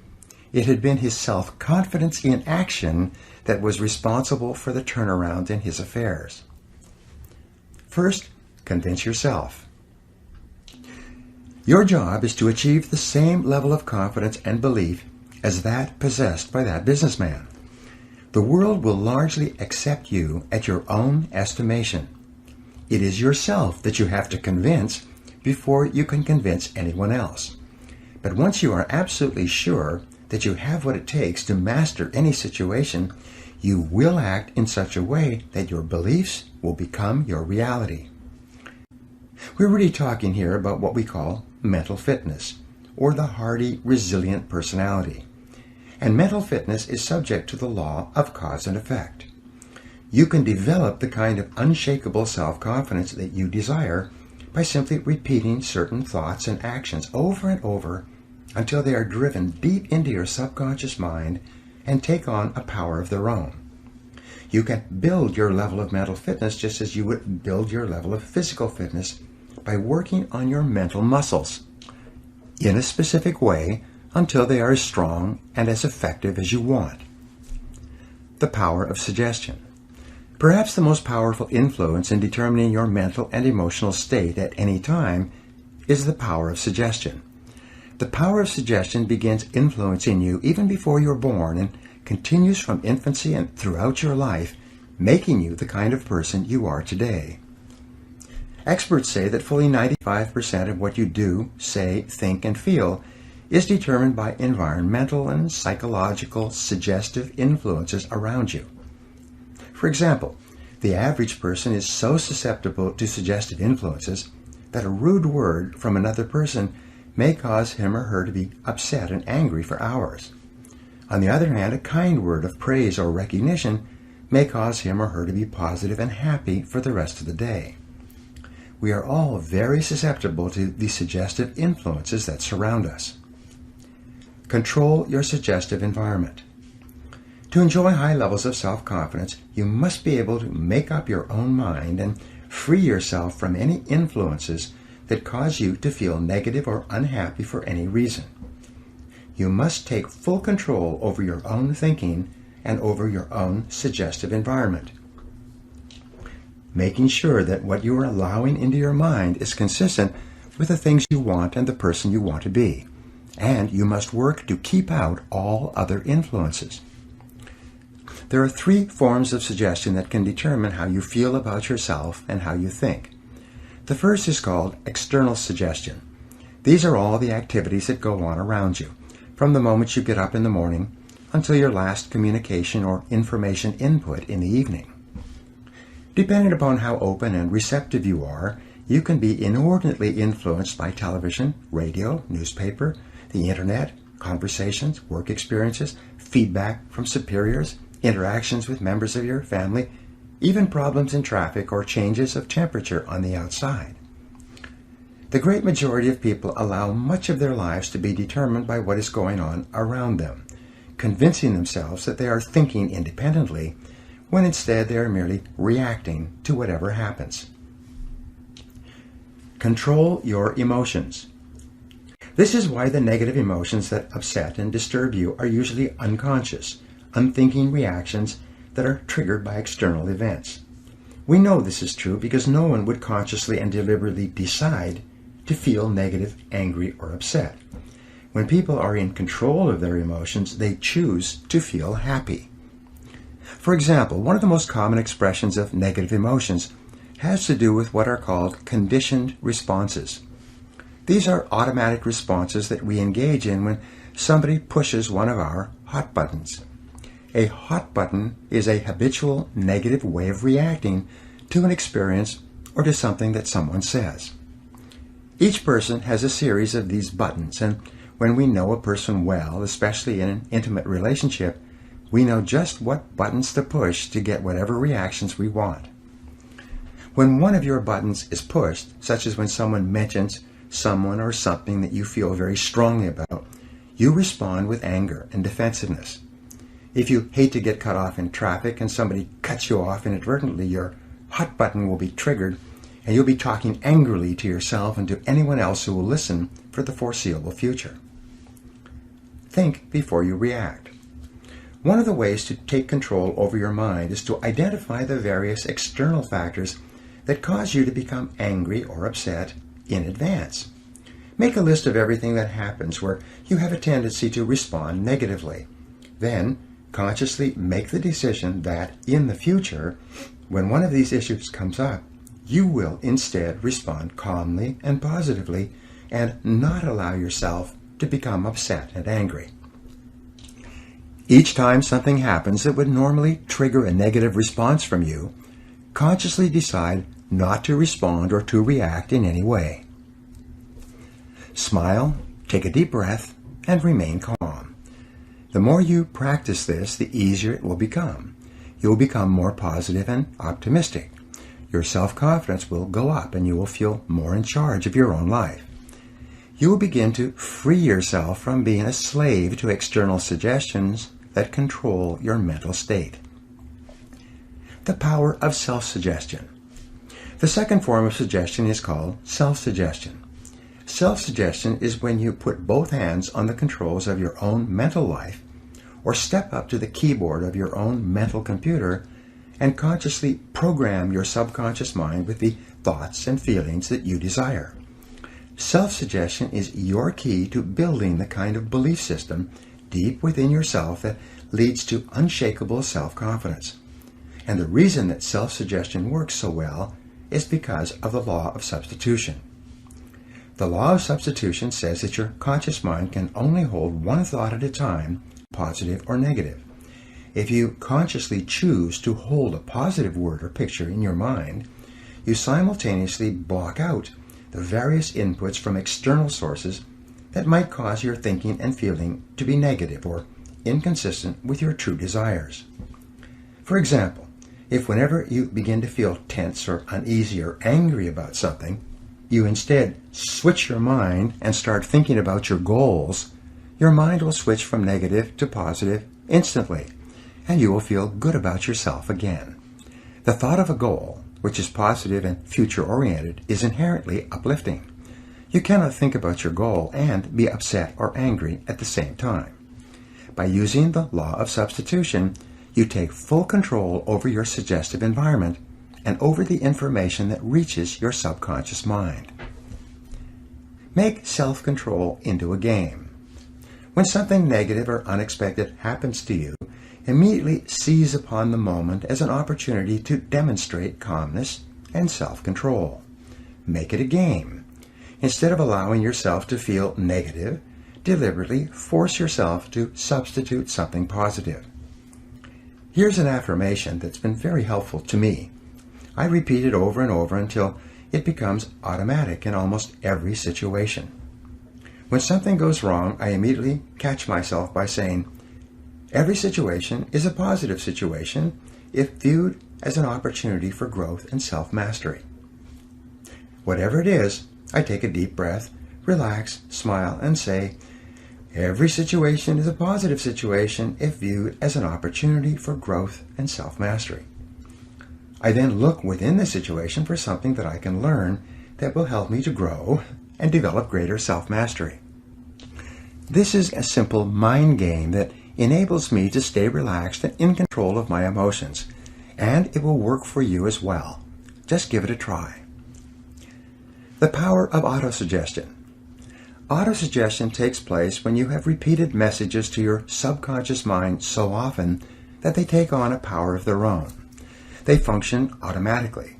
It had been his self-confidence in action that was responsible for the turnaround in his affairs. First, convince yourself. Your job is to achieve the same level of confidence and belief as that possessed by that businessman. The world will largely accept you at your own estimation. It is yourself that you have to convince before you can convince anyone else. But once you are absolutely sure that you have what it takes to master any situation, you will act in such a way that your beliefs will become your reality. We're really talking here about what we call mental fitness, or the hardy, resilient personality. And mental fitness is subject to the law of cause and effect. You can develop the kind of unshakable self-confidence that you desire by simply repeating certain thoughts and actions over and over until they are driven deep into your subconscious mind and take on a power of their own. You can build your level of mental fitness just as you would build your level of physical fitness by working on your mental muscles in a specific way until they are as strong and as effective as you want. The power of suggestion. Perhaps the most powerful influence in determining your mental and emotional state at any time is the power of suggestion. The power of suggestion begins influencing you even before you're born and continues from infancy and throughout your life, making you the kind of person you are today. Experts say that fully 95% of what you do, say, think, and feel is determined by environmental and psychological suggestive influences around you. For example, the average person is so susceptible to suggestive influences that a rude word from another person may cause him or her to be upset and angry for hours. On the other hand, a kind word of praise or recognition may cause him or her to be positive and happy for the rest of the day. We are all very susceptible to the suggestive influences that surround us. Control your suggestive environment. To enjoy high levels of self-confidence, you must be able to make up your own mind and free yourself from any influences that cause you to feel negative or unhappy for any reason. You must take full control over your own thinking and over your own suggestive environment, making sure that what you are allowing into your mind is consistent with the things you want and the person you want to be. And you must work to keep out all other influences. There are 3 forms of suggestion that can determine how you feel about yourself and how you think. The first is called external suggestion. These are all the activities that go on around you, from the moment you get up in the morning until your last communication or information input in the evening. Depending upon how open and receptive you are, you can be inordinately influenced by television, radio, newspaper, the internet, conversations, work experiences, feedback from superiors, interactions with members of your family, even problems in traffic or changes of temperature on the outside. The great majority of people allow much of their lives to be determined by what is going on around them, convincing themselves that they are thinking independently, when instead they are merely reacting to whatever happens. Control your emotions. This is why the negative emotions that upset and disturb you are usually unconscious, unthinking reactions that are triggered by external events. We know this is true because no one would consciously and deliberately decide to feel negative, angry, or upset. When people are in control of their emotions, they choose to feel happy. For example, one of the most common expressions of negative emotions has to do with what are called conditioned responses. These are automatic responses that we engage in when somebody pushes one of our hot buttons. A hot button is a habitual negative way of reacting to an experience or to something that someone says. Each person has a series of these buttons, and when we know a person well, especially in an intimate relationship, we know just what buttons to push to get whatever reactions we want. When one of your buttons is pushed, such as when someone mentions someone or something that you feel very strongly about, you respond with anger and defensiveness. If you hate to get cut off in traffic and somebody cuts you off inadvertently, your hot button will be triggered and you'll be talking angrily to yourself and to anyone else who will listen for the foreseeable future. Think before you react. One of the ways to take control over your mind is to identify the various external factors that cause you to become angry or upset in advance. Make a list of everything that happens where you have a tendency to respond negatively. Then, consciously make the decision that in the future, when one of these issues comes up, you will instead respond calmly and positively and not allow yourself to become upset and angry. Each time something happens that would normally trigger a negative response from you, consciously decide not to respond or to react in any way. Smile, take a deep breath, and remain calm. The more you practice this, the easier it will become. You will become more positive and optimistic. Your self-confidence will go up and you will feel more in charge of your own life. You will begin to free yourself from being a slave to external suggestions that control your mental state. The power of self-suggestion. The second form of suggestion is called self-suggestion. Self-suggestion is when you put both hands on the controls of your own mental life or step up to the keyboard of your own mental computer and consciously program your subconscious mind with the thoughts and feelings that you desire. Self-suggestion is your key to building the kind of belief system deep within yourself that leads to unshakable self-confidence. And the reason that self-suggestion works so well is because of the law of substitution. The law of substitution says that your conscious mind can only hold one thought at a time, positive or negative. If you consciously choose to hold a positive word or picture in your mind, you simultaneously block out the various inputs from external sources that might cause your thinking and feeling to be negative or inconsistent with your true desires. For example, if whenever you begin to feel tense or uneasy or angry about something, you instead switch your mind and start thinking about your goals, your mind will switch from negative to positive instantly, and you will feel good about yourself again. The thought of a goal, which is positive and future-oriented, is inherently uplifting. You cannot think about your goal and be upset or angry at the same time. By using the law of substitution, you take full control over your suggestive environment and over the information that reaches your subconscious mind. Make self-control into a game. When something negative or unexpected happens to you, immediately seize upon the moment as an opportunity to demonstrate calmness and self-control. Make it a game. Instead of allowing yourself to feel negative, deliberately force yourself to substitute something positive. Here's an affirmation that's been very helpful to me. I repeat it over and over until it becomes automatic in almost every situation. When something goes wrong, I immediately catch myself by saying, every situation is a positive situation if viewed as an opportunity for growth and self-mastery. Whatever it is, I take a deep breath, relax, smile, and say, every situation is a positive situation if viewed as an opportunity for growth and self-mastery. I then look within the situation for something that I can learn that will help me to grow and develop greater self-mastery. This is a simple mind game that enables me to stay relaxed and in control of my emotions, and it will work for you as well. Just give it a try. The power of autosuggestion. Autosuggestion takes place when you have repeated messages to your subconscious mind so often that they take on a power of their own. They function automatically.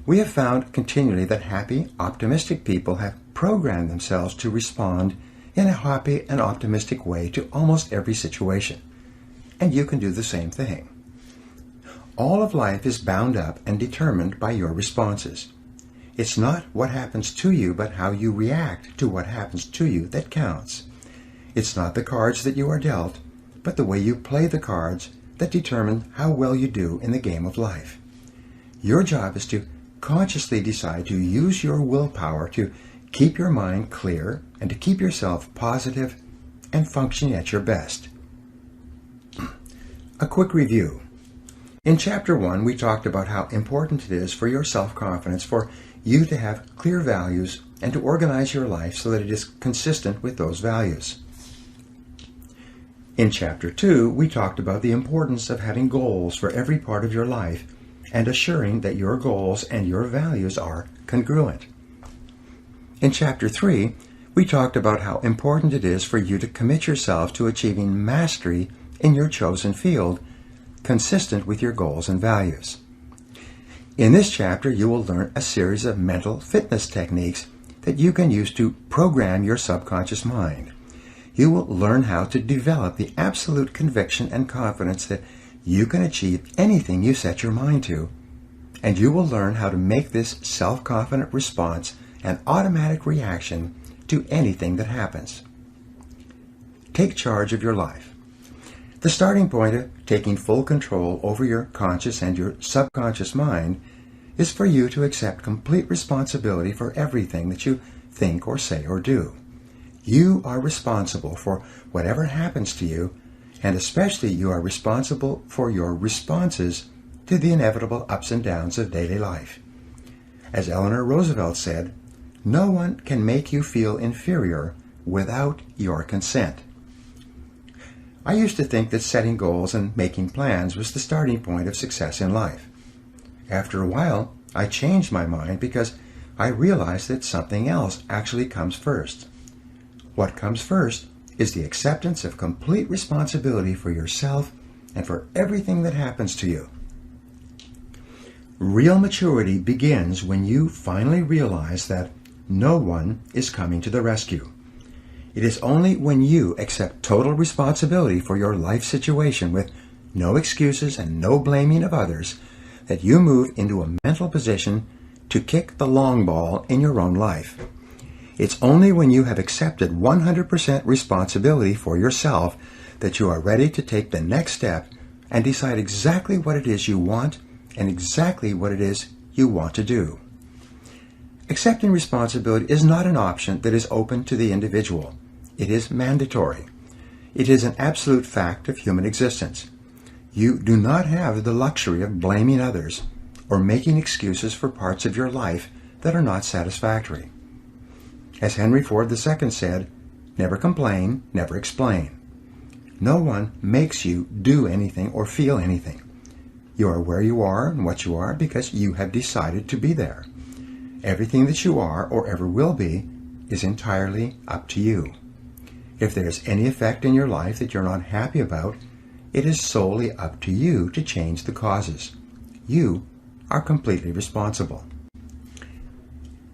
We have found continually that happy, optimistic people have programmed themselves to respond in a happy and optimistic way to almost every situation. And you can do the same thing. All of life is bound up and determined by your responses. It's not what happens to you, but how you react to what happens to you that counts. It's not the cards that you are dealt, but the way you play the cards that determine how well you do in the game of life. Your job is to consciously decide to use your willpower to keep your mind clear and to keep yourself positive and functioning at your best. A quick review. In Chapter 1, we talked about how important it is for your self-confidence for you to have clear values and to organize your life so that it is consistent with those values. In Chapter 2, we talked about the importance of having goals for every part of your life and assuring that your goals and your values are congruent. In Chapter 3, we talked about how important it is for you to commit yourself to achieving mastery in your chosen field, consistent with your goals and values. In this chapter, you will learn a series of mental fitness techniques that you can use to program your subconscious mind. You will learn how to develop the absolute conviction and confidence that you can achieve anything you set your mind to, and you will learn how to make this self-confident response an automatic reaction to anything that happens. Take charge of your life. The starting point of taking full control over your conscious and your subconscious mind is for you to accept complete responsibility for everything that you think or say or do. You are responsible for whatever happens to you, and especially you are responsible for your responses to the inevitable ups and downs of daily life. As Eleanor Roosevelt said, no one can make you feel inferior without your consent. I used to think that setting goals and making plans was the starting point of success in life. After a while, I changed my mind because I realized that something else actually comes first. What comes first is the acceptance of complete responsibility for yourself and for everything that happens to you. Real maturity begins when you finally realize that no one is coming to the rescue. It is only when you accept total responsibility for your life situation with no excuses and no blaming of others that you move into a mental position to kick the long ball in your own life. It's only when you have accepted 100% responsibility for yourself that you are ready to take the next step and decide exactly what it is you want and exactly what it is you want to do. Accepting responsibility is not an option that is open to the individual. It is mandatory. It is an absolute fact of human existence. You do not have the luxury of blaming others or making excuses for parts of your life that are not satisfactory. As Henry Ford II said, never complain, never explain. No one makes you do anything or feel anything. You are where you are and what you are because you have decided to be there. Everything that you are or ever will be is entirely up to you. If there is any effect in your life that you're not happy about, it is solely up to you to change the causes. You are completely responsible.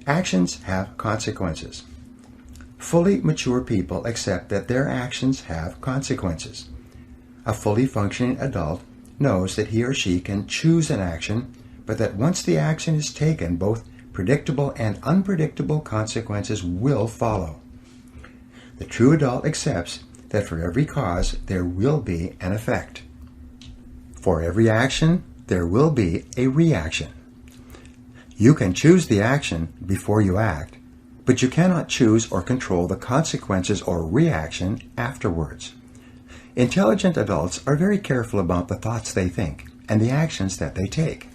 Actions have consequences. Fully mature people accept that their actions have consequences. A fully functioning adult knows that he or she can choose an action, but that once the action is taken, both predictable and unpredictable consequences will follow. The true adult accepts that for every cause there will be an effect. For every action, there will be a reaction. You can choose the action before you act, but you cannot choose or control the consequences or reaction afterwards. Intelligent adults are very careful about the thoughts they think and the actions that they take.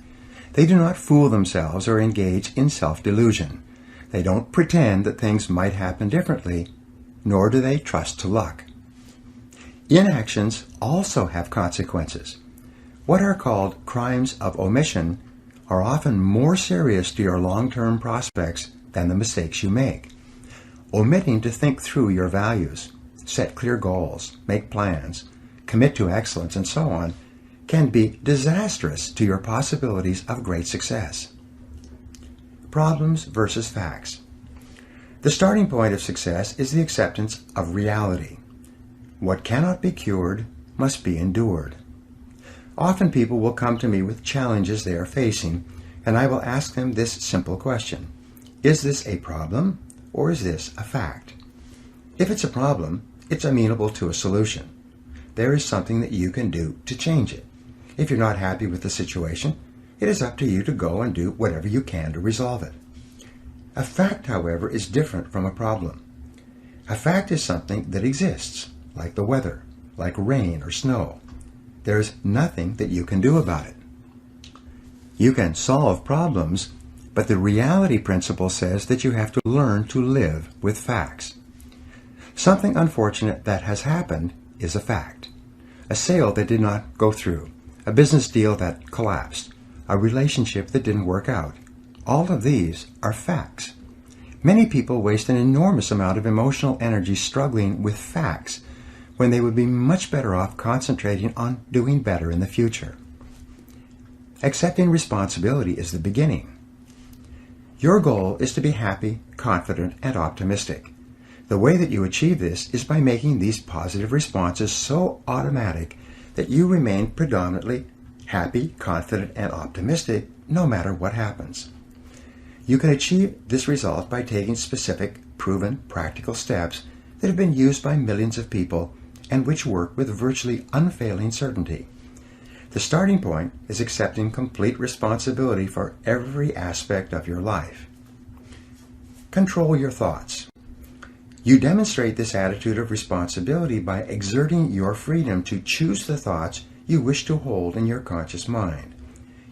They do not fool themselves or engage in self-delusion. They don't pretend that things might happen differently, nor do they trust to luck. Inactions also have consequences. What are called crimes of omission are often more serious to your long-term prospects than the mistakes you make. Omitting to think through your values, set clear goals, make plans, commit to excellence, and so on, can be disastrous to your possibilities of great success. Problems versus facts. The starting point of success is the acceptance of reality. What cannot be cured must be endured. Often people will come to me with challenges they are facing, and I will ask them this simple question: is this a problem, or is this a fact? If it's a problem, it's amenable to a solution. There is something that you can do to change it. If you're not happy with the situation, it is up to you to go and do whatever you can to resolve it. A fact, however, is different from a problem. A fact is something that exists, like the weather, like rain or snow. There is nothing that you can do about it. You can solve problems, but the reality principle says that you have to learn to live with facts. Something unfortunate that has happened is a fact. A sale that did not go through, a business deal that collapsed, a relationship that didn't work out. All of these are facts. Many people waste an enormous amount of emotional energy struggling with facts when they would be much better off concentrating on doing better in the future. Accepting responsibility is the beginning. Your goal is to be happy, confident, and optimistic. The way that you achieve this is by making these positive responses so automatic that you remain predominantly happy, confident, and optimistic no matter what happens. You can achieve this result by taking specific, proven, practical steps that have been used by millions of people and which work with virtually unfailing certainty. The starting point is accepting complete responsibility for every aspect of your life. Control your thoughts. You demonstrate this attitude of responsibility by exerting your freedom to choose the thoughts you wish to hold in your conscious mind.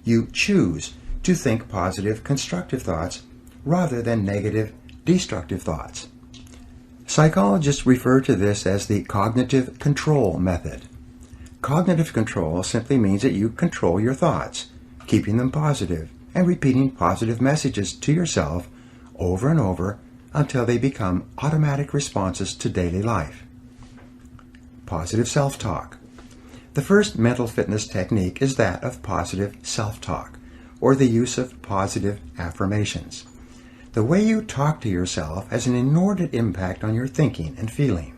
You choose to think positive, constructive thoughts rather than negative, destructive thoughts. Psychologists refer to this as the cognitive control method. Cognitive control simply means that you control your thoughts, keeping them positive and repeating positive messages to yourself over and over until they become automatic responses to daily life. Positive self-talk. The first mental fitness technique is that of positive self-talk, or the use of positive affirmations. The way you talk to yourself has an inordinate impact on your thinking and feeling.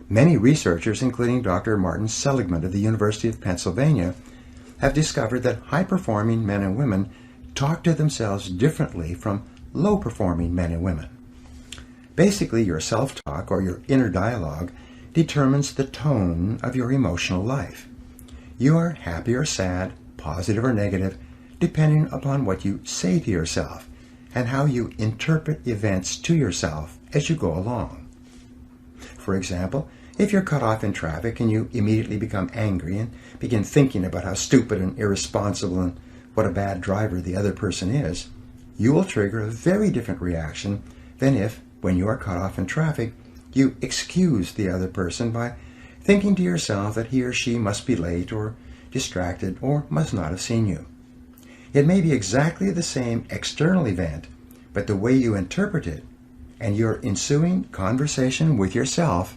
Many researchers, including Dr. Martin Seligman of the University of Pennsylvania, have discovered that high-performing men and women talk to themselves differently from low-performing men and women. Basically, your self-talk, or your inner dialogue, determines the tone of your emotional life. You are happy or sad, positive or negative, depending upon what you say to yourself and how you interpret events to yourself as you go along. For example, if you're cut off in traffic and you immediately become angry and begin thinking about how stupid and irresponsible and what a bad driver the other person is, you will trigger a very different reaction than if, when you are cut off in traffic, you excuse the other person by thinking to yourself that he or she must be late or distracted or must not have seen you. It may be exactly the same external event, but the way you interpret it and your ensuing conversation with yourself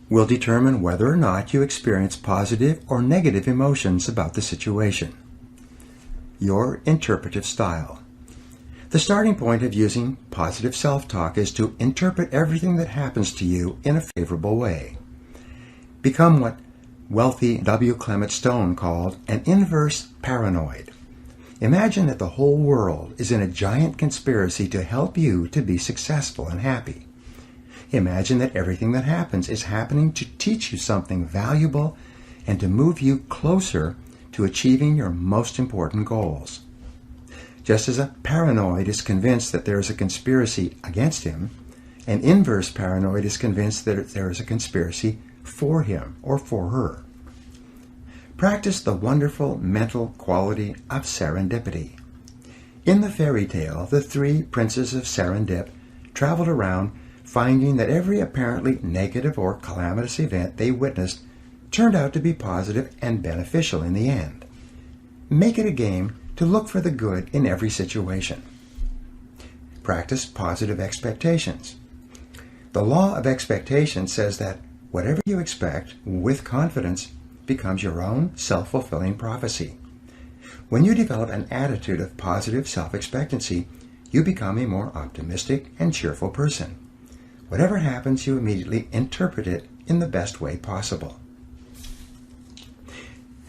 will determine whether or not you experience positive or negative emotions about the situation. Your interpretive style. The starting point of using positive self-talk is to interpret everything that happens to you in a favorable way. Become what wealthy W. Clement Stone called an inverse paranoid. Imagine that the whole world is in a giant conspiracy to help you to be successful and happy. Imagine that everything that happens is happening to teach you something valuable and to move you closer to achieving your most important goals. Just as a paranoid is convinced that there is a conspiracy against him, an inverse paranoid is convinced that there is a conspiracy for him or for her. Practice the wonderful mental quality of serendipity. In the fairy tale, the three princes of Serendip traveled around finding that every apparently negative or calamitous event they witnessed turned out to be positive and beneficial in the end. Make it a game to look for the good in every situation. Practice positive expectations. The law of expectation says that whatever you expect with confidence becomes your own self-fulfilling prophecy. When you develop an attitude of positive self-expectancy, you become a more optimistic and cheerful person. Whatever happens, you immediately interpret it in the best way possible.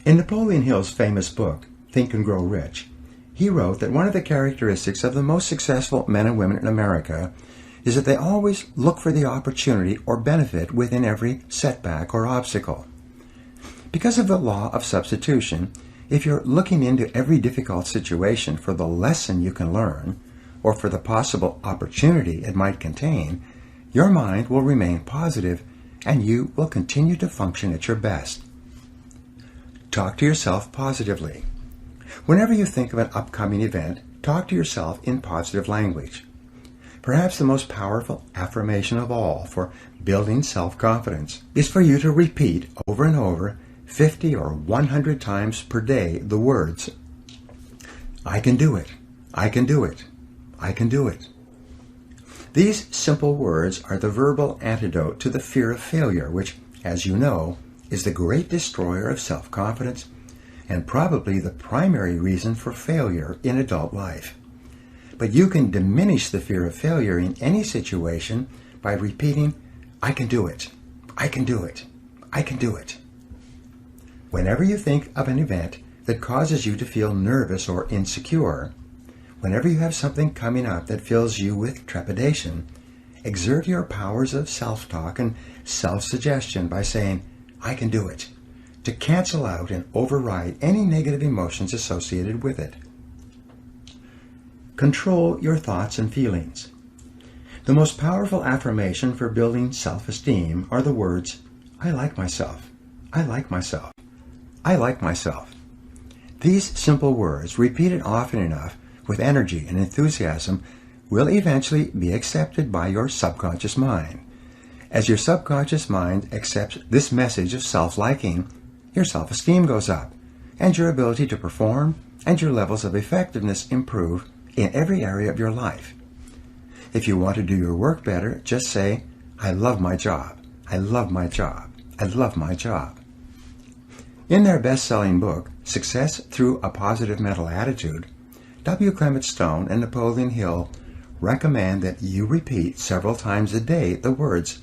In Napoleon Hill's famous book, Think and Grow Rich, he wrote that one of the characteristics of the most successful men and women in America is that they always look for the opportunity or benefit within every setback or obstacle. Because of the law of substitution, if you're looking into every difficult situation for the lesson you can learn, or for the possible opportunity it might contain, your mind will remain positive and you will continue to function at your best. Talk to yourself positively. Whenever you think of an upcoming event, talk to yourself in positive language. Perhaps the most powerful affirmation of all for building self-confidence is for you to repeat over and over 50 or 100 times per day the words, I can do it, I can do it, I can do it. These simple words are the verbal antidote to the fear of failure, which, as you know, is the great destroyer of self-confidence and probably the primary reason for failure in adult life. But you can diminish the fear of failure in any situation by repeating, I can do it, I can do it, I can do it. Whenever you think of an event that causes you to feel nervous or insecure, whenever you have something coming up that fills you with trepidation, exert your powers of self-talk and self-suggestion by saying, I can do it, to cancel out and override any negative emotions associated with it. Control your thoughts and feelings. The most powerful affirmation for building self-esteem are the words, I like myself, I like myself, I like myself. These simple words, repeated often enough with energy and enthusiasm, will eventually be accepted by your subconscious mind. As your subconscious mind accepts this message of self-liking, your self-esteem goes up, and your ability to perform and your levels of effectiveness improve in every area of your life. If you want to do your work better, just say, I love my job, I love my job, I love my job. In their best-selling book, Success Through a Positive Mental Attitude, W. Clement Stone and Napoleon Hill recommend that you repeat several times a day the words,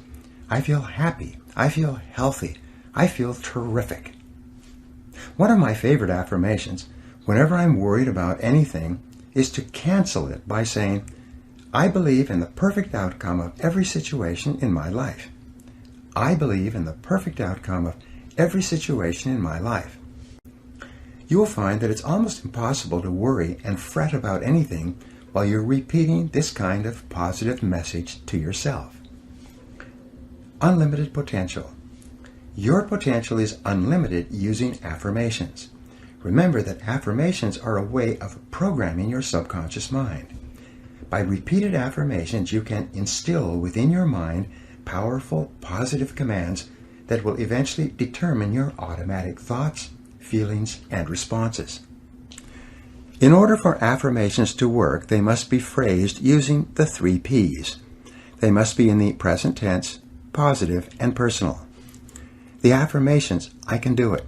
I feel happy, I feel healthy, I feel terrific. One of my favorite affirmations, whenever I'm worried about anything, is to cancel it by saying, I believe in the perfect outcome of every situation in my life. I believe in the perfect outcome of every situation in my life. You will find that it's almost impossible to worry and fret about anything while you're repeating this kind of positive message to yourself. Unlimited potential. Your potential is unlimited using affirmations. Remember that affirmations are a way of programming your subconscious mind. By repeated affirmations, you can instill within your mind powerful, positive commands that will eventually determine your automatic thoughts, feelings, and responses. In order for affirmations to work, they must be phrased using the 3 Ps. They must be in the present tense, positive, and personal. The affirmations, I can do it,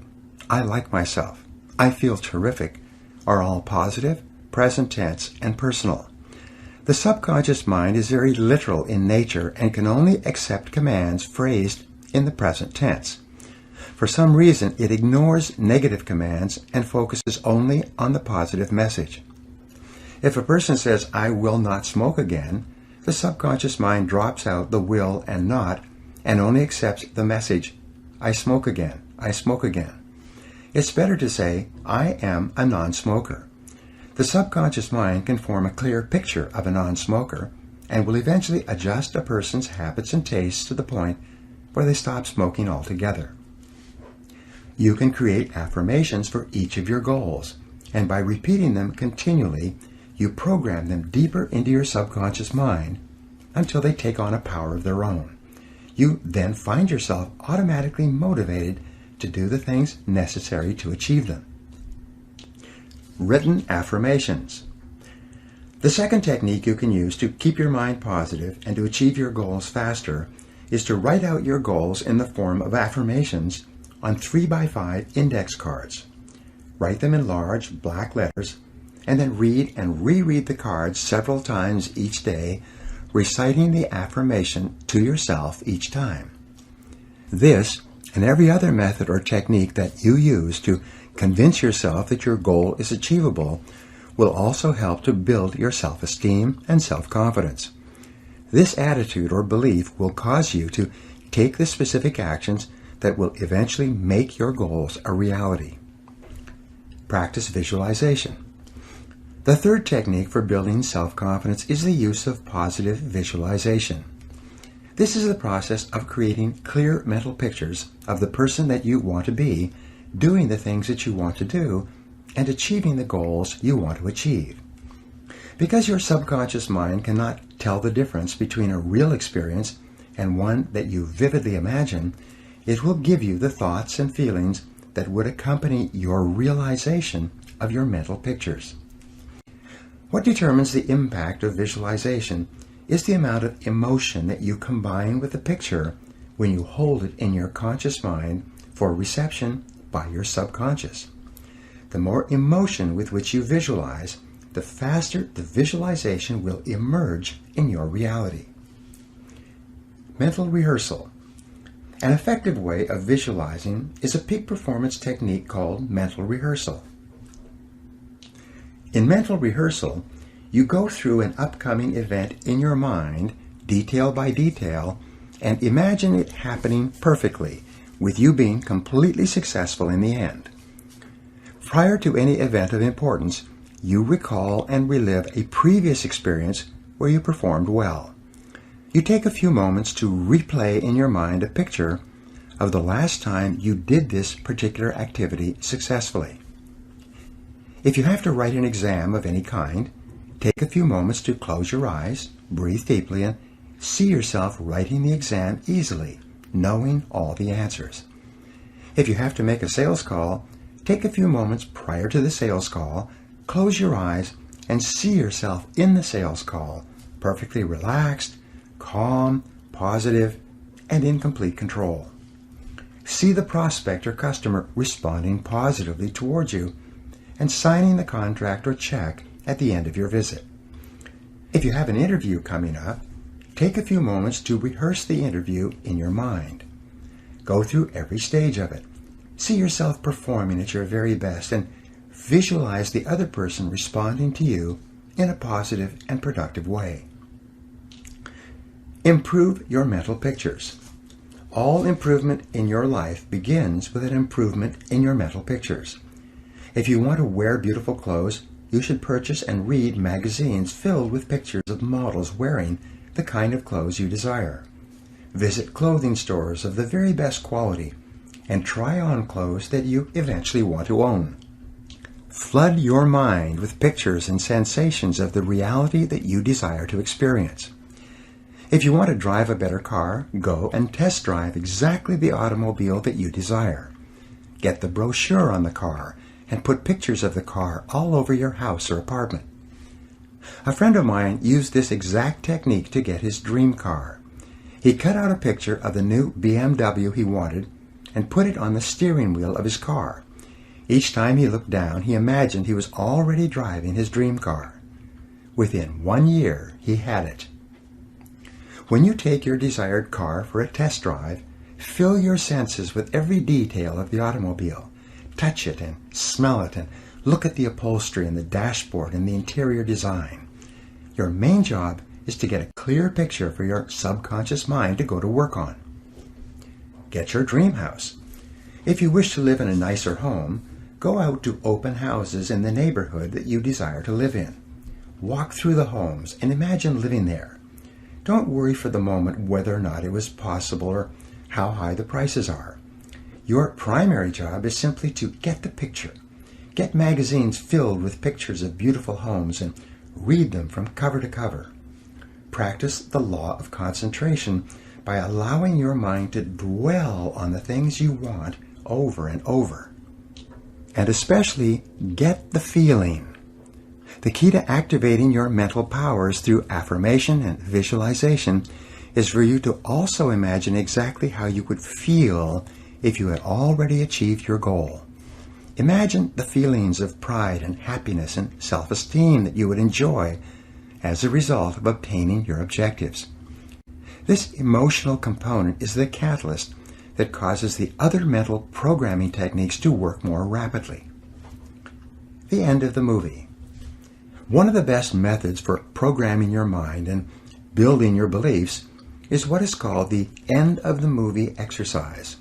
I like myself, I feel terrific, are all positive, present tense, and personal. The subconscious mind is very literal in nature and can only accept commands phrased in the present tense. For some reason, it ignores negative commands and focuses only on the positive message. If a person says, I will not smoke again, the subconscious mind drops out the will and not and only accepts the message, I smoke again, I smoke again. It's better to say, I am a non-smoker. The subconscious mind can form a clear picture of a non-smoker and will eventually adjust a person's habits and tastes to the point where they stop smoking altogether. You can create affirmations for each of your goals, and by repeating them continually, you program them deeper into your subconscious mind until they take on a power of their own. You then find yourself automatically motivated to do the things necessary to achieve them. Written affirmations. The second technique you can use to keep your mind positive and to achieve your goals faster is to write out your goals in the form of affirmations on 3x5 index cards. Write them in large black letters and then read and reread the cards several times each day, reciting the affirmation to yourself each time. This and every other method or technique that you use to convince yourself that your goal is achievable will also help to build your self-esteem and self-confidence. This attitude or belief will cause you to take the specific actions that will eventually make your goals a reality. Practice visualization. The third technique for building self-confidence is the use of positive visualization. This is the process of creating clear mental pictures of the person that you want to be, doing the things that you want to do, and achieving the goals you want to achieve. Because your subconscious mind cannot tell the difference between a real experience and one that you vividly imagine, it will give you the thoughts and feelings that would accompany your realization of your mental pictures. What determines the impact of visualization is the amount of emotion that you combine with the picture when you hold it in your conscious mind for reception by your subconscious. The more emotion with which you visualize, the faster the visualization will emerge in your reality. Mental rehearsal. An effective way of visualizing is a peak performance technique called mental rehearsal. In mental rehearsal, you go through an upcoming event in your mind, detail by detail, and imagine it happening perfectly, with you being completely successful in the end. Prior to any event of importance, you recall and relive a previous experience where you performed well. You take a few moments to replay in your mind a picture of the last time you did this particular activity successfully. If you have to write an exam of any kind, take a few moments to close your eyes, breathe deeply, and see yourself writing the exam easily, knowing all the answers. If you have to make a sales call, take a few moments prior to the sales call, close your eyes, and see yourself in the sales call, perfectly relaxed, calm, positive, and in complete control. See the prospect or customer responding positively towards you and signing the contract or check at the end of your visit. If you have an interview coming up, take a few moments to rehearse the interview in your mind. Go through every stage of it. See yourself performing at your very best and visualize the other person responding to you in a positive and productive way. Improve your mental pictures. All improvement in your life begins with an improvement in your mental pictures. If you want to wear beautiful clothes, you should purchase and read magazines filled with pictures of models wearing the kind of clothes you desire. Visit clothing stores of the very best quality and try on clothes that you eventually want to own. Flood your mind with pictures and sensations of the reality that you desire to experience. If you want to drive a better car, go and test drive exactly the automobile that you desire. Get the brochure on the car and put pictures of the car all over your house or apartment. A friend of mine used this exact technique to get his dream car. He cut out a picture of the new BMW he wanted and put it on the steering wheel of his car. Each time he looked down, he imagined he was already driving his dream car. Within 1 year, he had it. When you take your desired car for a test drive, fill your senses with every detail of the automobile. Touch it and smell it and look at the upholstery and the dashboard and the interior design. Your main job is to get a clear picture for your subconscious mind to go to work on. Get your dream house. If you wish to live in a nicer home, go out to open houses in the neighborhood that you desire to live in. Walk through the homes and imagine living there. Don't worry for the moment whether or not it was possible or how high the prices are. Your primary job is simply to get the picture. Get magazines filled with pictures of beautiful homes and read them from cover to cover. Practice the law of concentration by allowing your mind to dwell on the things you want over and over. And especially get the feeling. The key to activating your mental powers through affirmation and visualization is for you to also imagine exactly how you would feel if you had already achieved your goal. Imagine the feelings of pride and happiness and self-esteem that you would enjoy as a result of obtaining your objectives. This emotional component is the catalyst that causes the other mental programming techniques to work more rapidly. The end of the movie. One of the best methods for programming your mind and building your beliefs is what is called the end of the movie exercise.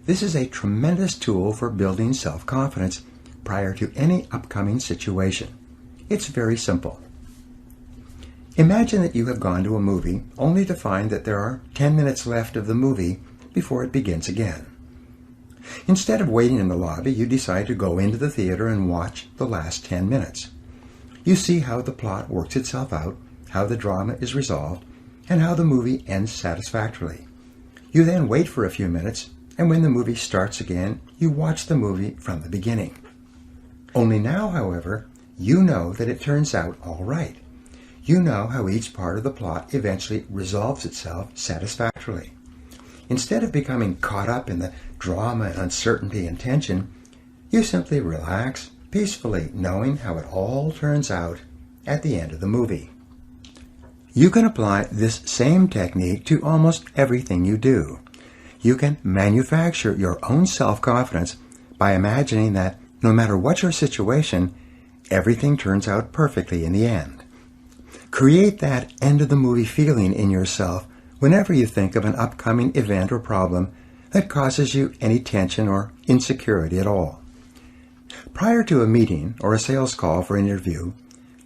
This is a tremendous tool for building self-confidence prior to any upcoming situation. It's very simple. Imagine that you have gone to a movie only to find that there are 10 minutes left of the movie before it begins again. Instead of waiting in the lobby, you decide to go into the theater and watch the last 10 minutes. You see how the plot works itself out, how the drama is resolved, and how the movie ends satisfactorily. You then wait for a few minutes, and when the movie starts again, you watch the movie from the beginning. Only now, however, you know that it turns out all right. You know how each part of the plot eventually resolves itself satisfactorily. Instead of becoming caught up in the drama and uncertainty and tension, you simply relax peacefully, knowing how it all turns out at the end of the movie. You can apply this same technique to almost everything you do. You can manufacture your own self-confidence by imagining that no matter what your situation, everything turns out perfectly in the end. Create that end-of-the-movie feeling in yourself whenever you think of an upcoming event or problem that causes you any tension or insecurity at all. Prior to a meeting or a sales call for an interview,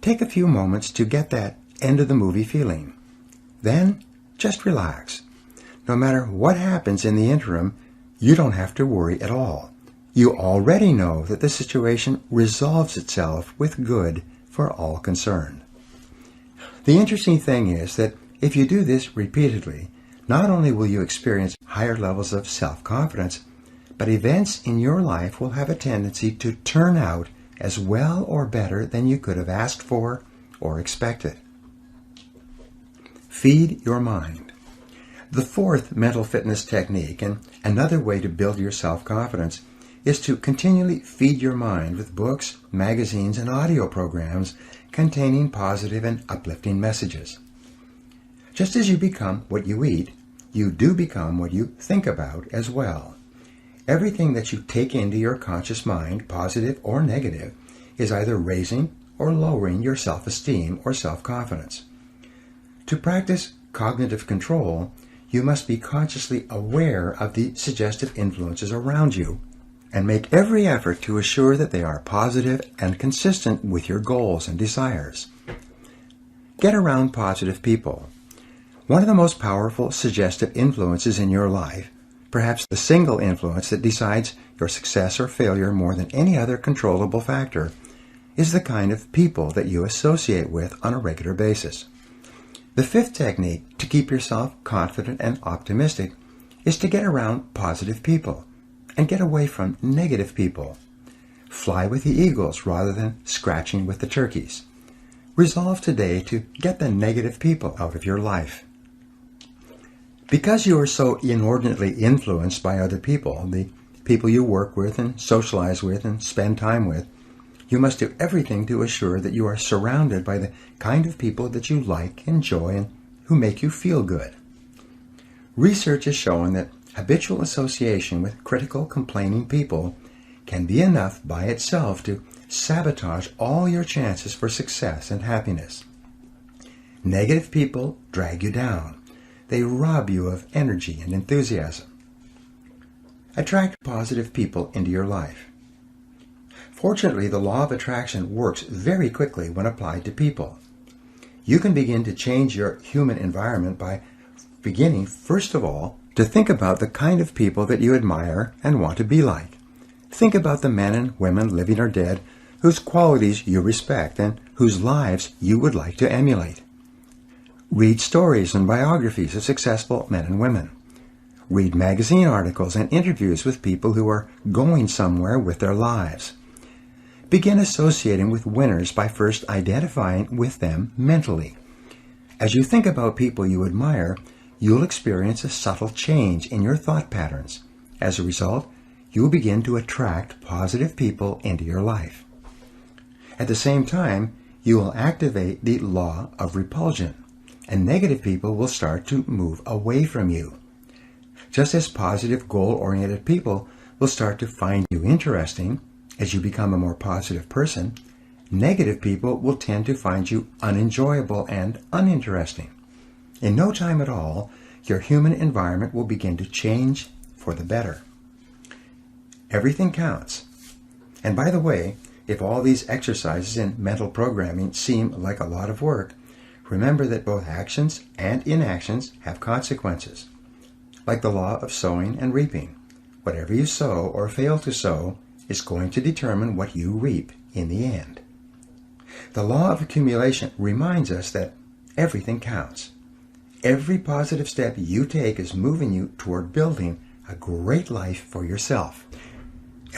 take a few moments to get that end-of-the-movie feeling. Then, just relax. No matter what happens in the interim, you don't have to worry at all. You already know that the situation resolves itself with good for all concerned. The interesting thing is that if you do this repeatedly, not only will you experience higher levels of self-confidence, but events in your life will have a tendency to turn out as well or better than you could have asked for or expected. Feed your mind. The fourth mental fitness technique, and another way to build your self-confidence, is to continually feed your mind with books, magazines, and audio programs containing positive and uplifting messages. Just as you become what you eat, you do become what you think about as well. Everything that you take into your conscious mind, positive or negative, is either raising or lowering your self-esteem or self-confidence. To practice cognitive control, you must be consciously aware of the suggestive influences around you and make every effort to assure that they are positive and consistent with your goals and desires. Get around positive people. One of the most powerful suggestive influences in your life, perhaps the single influence that decides your success or failure more than any other controllable factor, is the kind of people that you associate with on a regular basis. The fifth technique to keep yourself confident and optimistic is to get around positive people and get away from negative people. Fly with the eagles rather than scratching with the turkeys. Resolve today to get the negative people out of your life. Because you are so inordinately influenced by other people, the people you work with and socialize with and spend time with, you must do everything to assure that you are surrounded by the kind of people that you like, enjoy, and who make you feel good. Research has shown that habitual association with critical, complaining people can be enough by itself to sabotage all your chances for success and happiness. Negative people drag you down. They rob you of energy and enthusiasm. Attract positive people into your life. Fortunately, the law of attraction works very quickly when applied to people. You can begin to change your human environment by beginning, first of all, to think about the kind of people that you admire and want to be like. Think about the men and women, living or dead, whose qualities you respect and whose lives you would like to emulate. Read stories and biographies of successful men and women. Read magazine articles and interviews with people who are going somewhere with their lives. Begin associating with winners by first identifying with them mentally. As you think about people you admire, you'll experience a subtle change in your thought patterns. As a result, you will begin to attract positive people into your life. At the same time, you will activate the law of repulsion, and negative people will start to move away from you. Just as positive, goal-oriented people will start to find you interesting as you become a more positive person, negative people will tend to find you unenjoyable and uninteresting. In no time at all, your human environment will begin to change for the better. Everything counts. And by the way, if all these exercises in mental programming seem like a lot of work, remember that both actions and inactions have consequences. Like the law of sowing and reaping, whatever you sow or fail to sow is going to determine what you reap in the end. The law of accumulation reminds us that everything counts. Every positive step you take is moving you toward building a great life for yourself.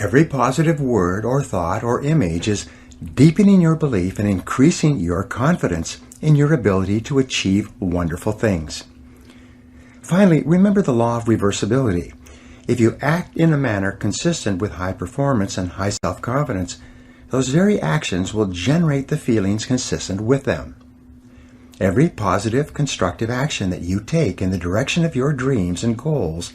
Every positive word or thought or image is deepening your belief and increasing your confidence in your ability to achieve wonderful things. Finally, remember the law of reversibility. If you act in a manner consistent with high performance and high self-confidence, those very actions will generate the feelings consistent with them. Every positive, constructive action that you take in the direction of your dreams and goals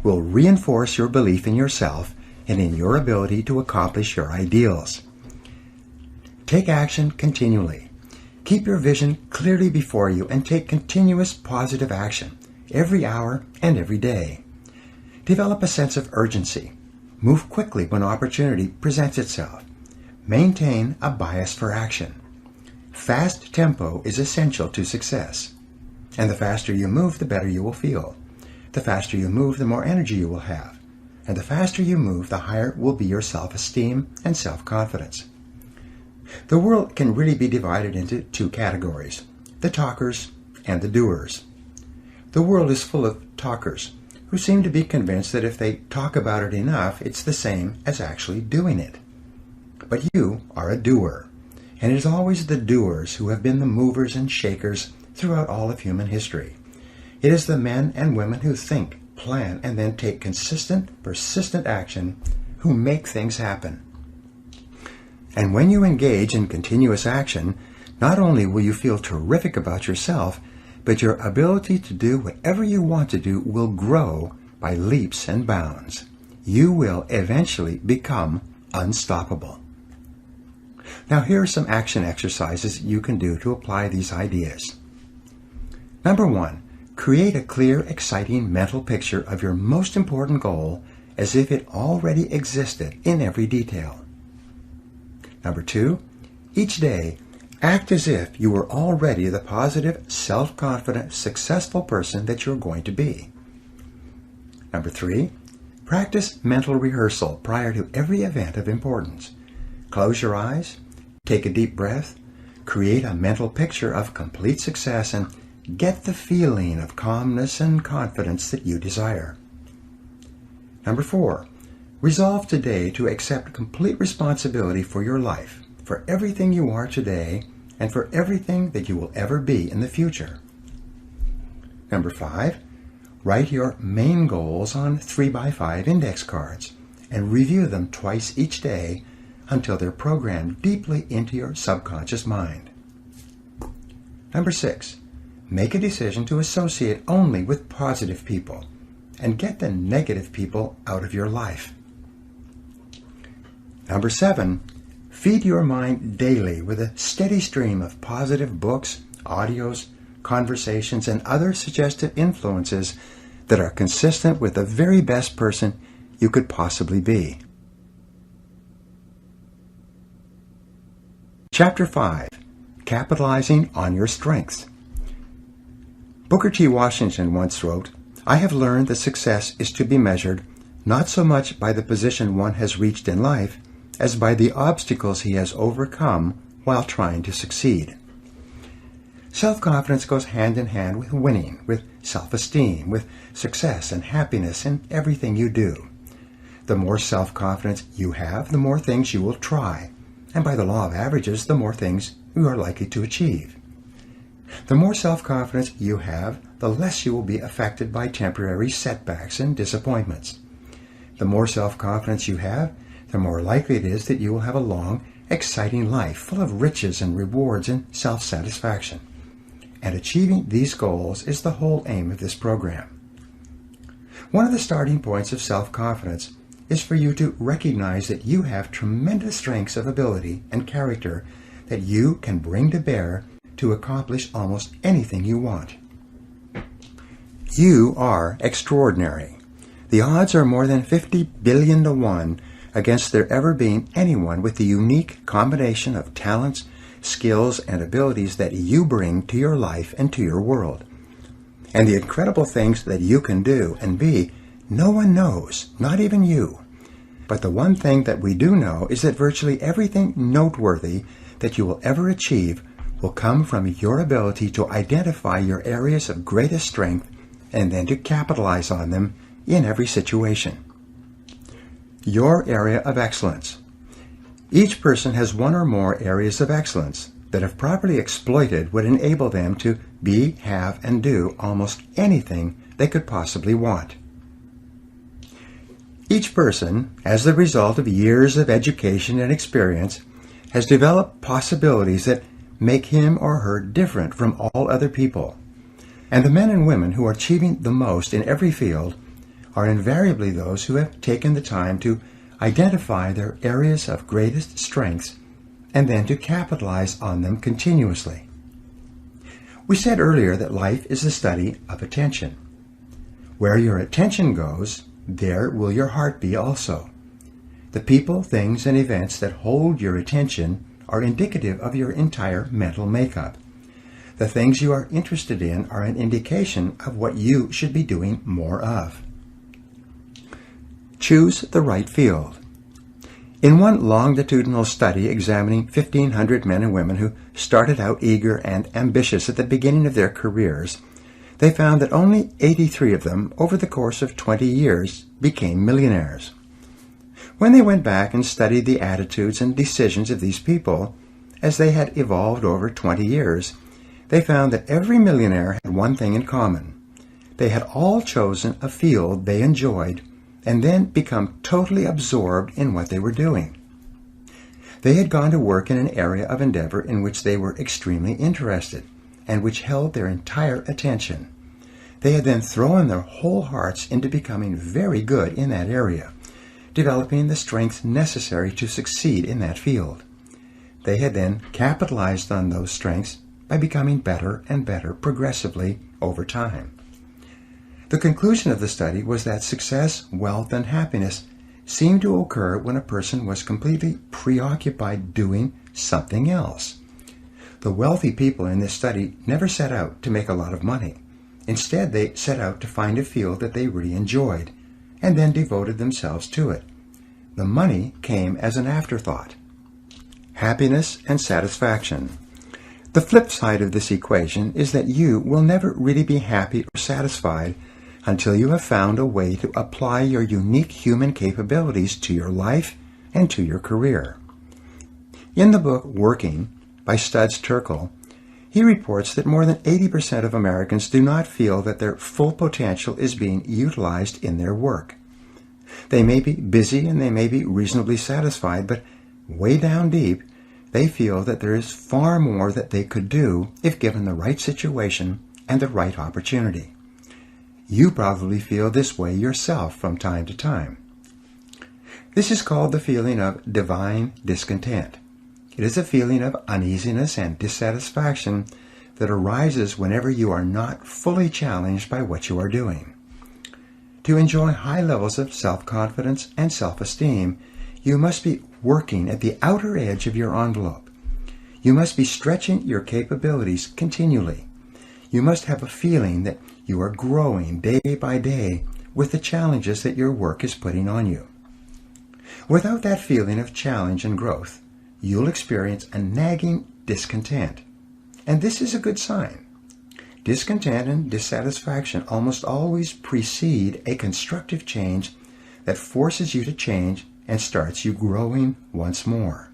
will reinforce your belief in yourself and in your ability to accomplish your ideals. Take action continually. Keep your vision clearly before you and take continuous positive action every hour and every day. Develop a sense of urgency. Move quickly when opportunity presents itself. Maintain a bias for action. Fast tempo is essential to success. And the faster you move, the better you will feel. The faster you move, the more energy you will have. And the faster you move, the higher will be your self-esteem and self-confidence. The world can really be divided into two categories, the talkers and the doers. The world is full of talkers who seem to be convinced that if they talk about it enough, it's the same as actually doing it. But you are a doer, and it is always the doers who have been the movers and shakers throughout all of human history. It is the men and women who think, plan, and then take consistent, persistent action who make things happen. And when you engage in continuous action, not only will you feel terrific about yourself, but your ability to do whatever you want to do will grow by leaps and bounds. You will eventually become unstoppable. Now here are some action exercises you can do to apply these ideas. Number 1. Create a clear, exciting mental picture of your most important goal as if it already existed in every detail. Number 2. Each day, act as if you were already the positive, self-confident, successful person that you're going to be. Number 3. Practice mental rehearsal prior to every event of importance. Close your eyes, take a deep breath, create a mental picture of complete success, and get the feeling of calmness and confidence that you desire. Number 4. Resolve today to accept complete responsibility for your life, for everything you are today, and for everything that you will ever be in the future. Number 5. Write your main goals on 3x5 index cards and review them twice each day until they're programmed deeply into your subconscious mind. Number 6. Make a decision to associate only with positive people and get the negative people out of your life. Number 7. Feed your mind daily with a steady stream of positive books, audios, conversations, and other suggestive influences that are consistent with the very best person you could possibly be. Chapter 5. Capitalizing on your strengths. Booker T. Washington once wrote, "I have learned that success is to be measured not so much by the position one has reached in life as by the obstacles he has overcome while trying to succeed." Self-confidence goes hand in hand with winning, with self-esteem, with success and happiness in everything you do. The more self-confidence you have, the more things you will try, and by the law of averages, the more things you are likely to achieve. The more self-confidence you have, the less you will be affected by temporary setbacks and disappointments. The more self-confidence you have, the more likely it is that you will have a long, exciting life full of riches and rewards and self-satisfaction. And achieving these goals is the whole aim of this program. One of the starting points of self-confidence is for you to recognize that you have tremendous strengths of ability and character that you can bring to bear to accomplish almost anything you want. You are extraordinary. The odds are more than 50 billion to 1 against there ever being anyone with the unique combination of talents, skills, and abilities that you bring to your life and to your world. And the incredible things that you can do and be, no one knows, not even you. But the one thing that we do know is that virtually everything noteworthy that you will ever achieve will come from your ability to identify your areas of greatest strength and then to capitalize on them in every situation. Your area of excellence. Each person has one or more areas of excellence that, if properly exploited, would enable them to be, have, and do almost anything they could possibly want. Each person, as the result of years of education and experience, has developed possibilities that make him or her different from all other people. And the men and women who are achieving the most in every field are invariably those who have taken the time to identify their areas of greatest strengths and then to capitalize on them continuously. We said earlier that life is the study of attention. Where your attention goes, there will your heart be also. The people, things, and events that hold your attention are indicative of your entire mental makeup. The things you are interested in are an indication of what you should be doing more of. Choose the right field. In one longitudinal study examining 1,500 men and women who started out eager and ambitious at the beginning of their careers, they found that only 83 of them, over the course of 20 years, became millionaires. When they went back and studied the attitudes and decisions of these people, as they had evolved over 20 years, they found that every millionaire had one thing in common. They had all chosen a field they enjoyed and then become totally absorbed in what they were doing. They had gone to work in an area of endeavor in which they were extremely interested and which held their entire attention. They had then thrown their whole hearts into becoming very good in that area, developing the strengths necessary to succeed in that field. They had then capitalized on those strengths by becoming better and better progressively over time. The conclusion of the study was that success, wealth, and happiness seemed to occur when a person was completely preoccupied doing something else. The wealthy people in this study never set out to make a lot of money. Instead, they set out to find a field that they really enjoyed, and then devoted themselves to it. The money came as an afterthought. Happiness and satisfaction. The flip side of this equation is that you will never really be happy or satisfied until you have found a way to apply your unique human capabilities to your life and to your career. In the book Working by Studs Terkel, he reports that more than 80% of Americans do not feel that their full potential is being utilized in their work. They may be busy and they may be reasonably satisfied, but way down deep, they feel that there is far more that they could do if given the right situation and the right opportunity. You probably feel this way yourself from time to time. This is called the feeling of divine discontent. It is a feeling of uneasiness and dissatisfaction that arises whenever you are not fully challenged by what you are doing. To enjoy high levels of self-confidence and self-esteem, you must be working at the outer edge of your envelope. You must be stretching your capabilities continually. You must have a feeling that you are growing day by day with the challenges that your work is putting on you. Without that feeling of challenge and growth, you'll experience a nagging discontent. And this is a good sign. Discontent and dissatisfaction almost always precede a constructive change that forces you to change and starts you growing once more.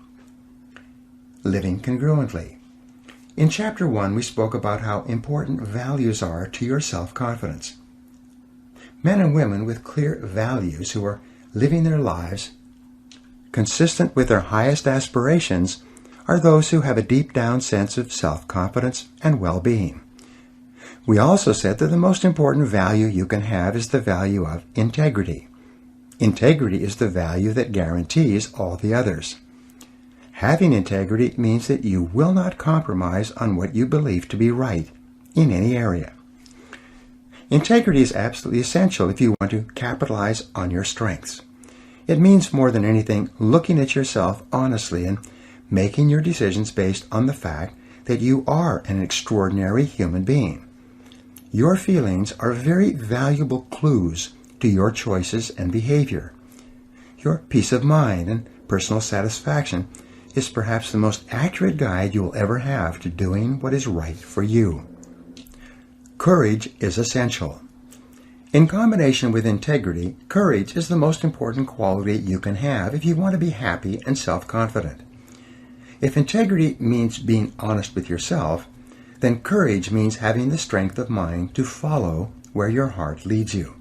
living congruently. In Chapter 1, we spoke about how important values are to your self-confidence. Men and women with clear values who are living their lives consistent with their highest aspirations are those who have a deep down sense of self-confidence and well-being. We also said that the most important value you can have is the value of integrity. Integrity is the value that guarantees all the others. Having integrity means that you will not compromise on what you believe to be right in any area. Integrity is absolutely essential if you want to capitalize on your strengths. It means more than anything looking at yourself honestly and making your decisions based on the fact that you are an extraordinary human being. Your feelings are very valuable clues to your choices and behavior. Your peace of mind and personal satisfaction is perhaps the most accurate guide you will ever have to doing what is right for you. Courage is essential. In combination with integrity, courage is the most important quality you can have if you want to be happy and self-confident. If integrity means being honest with yourself, then courage means having the strength of mind to follow where your heart leads you.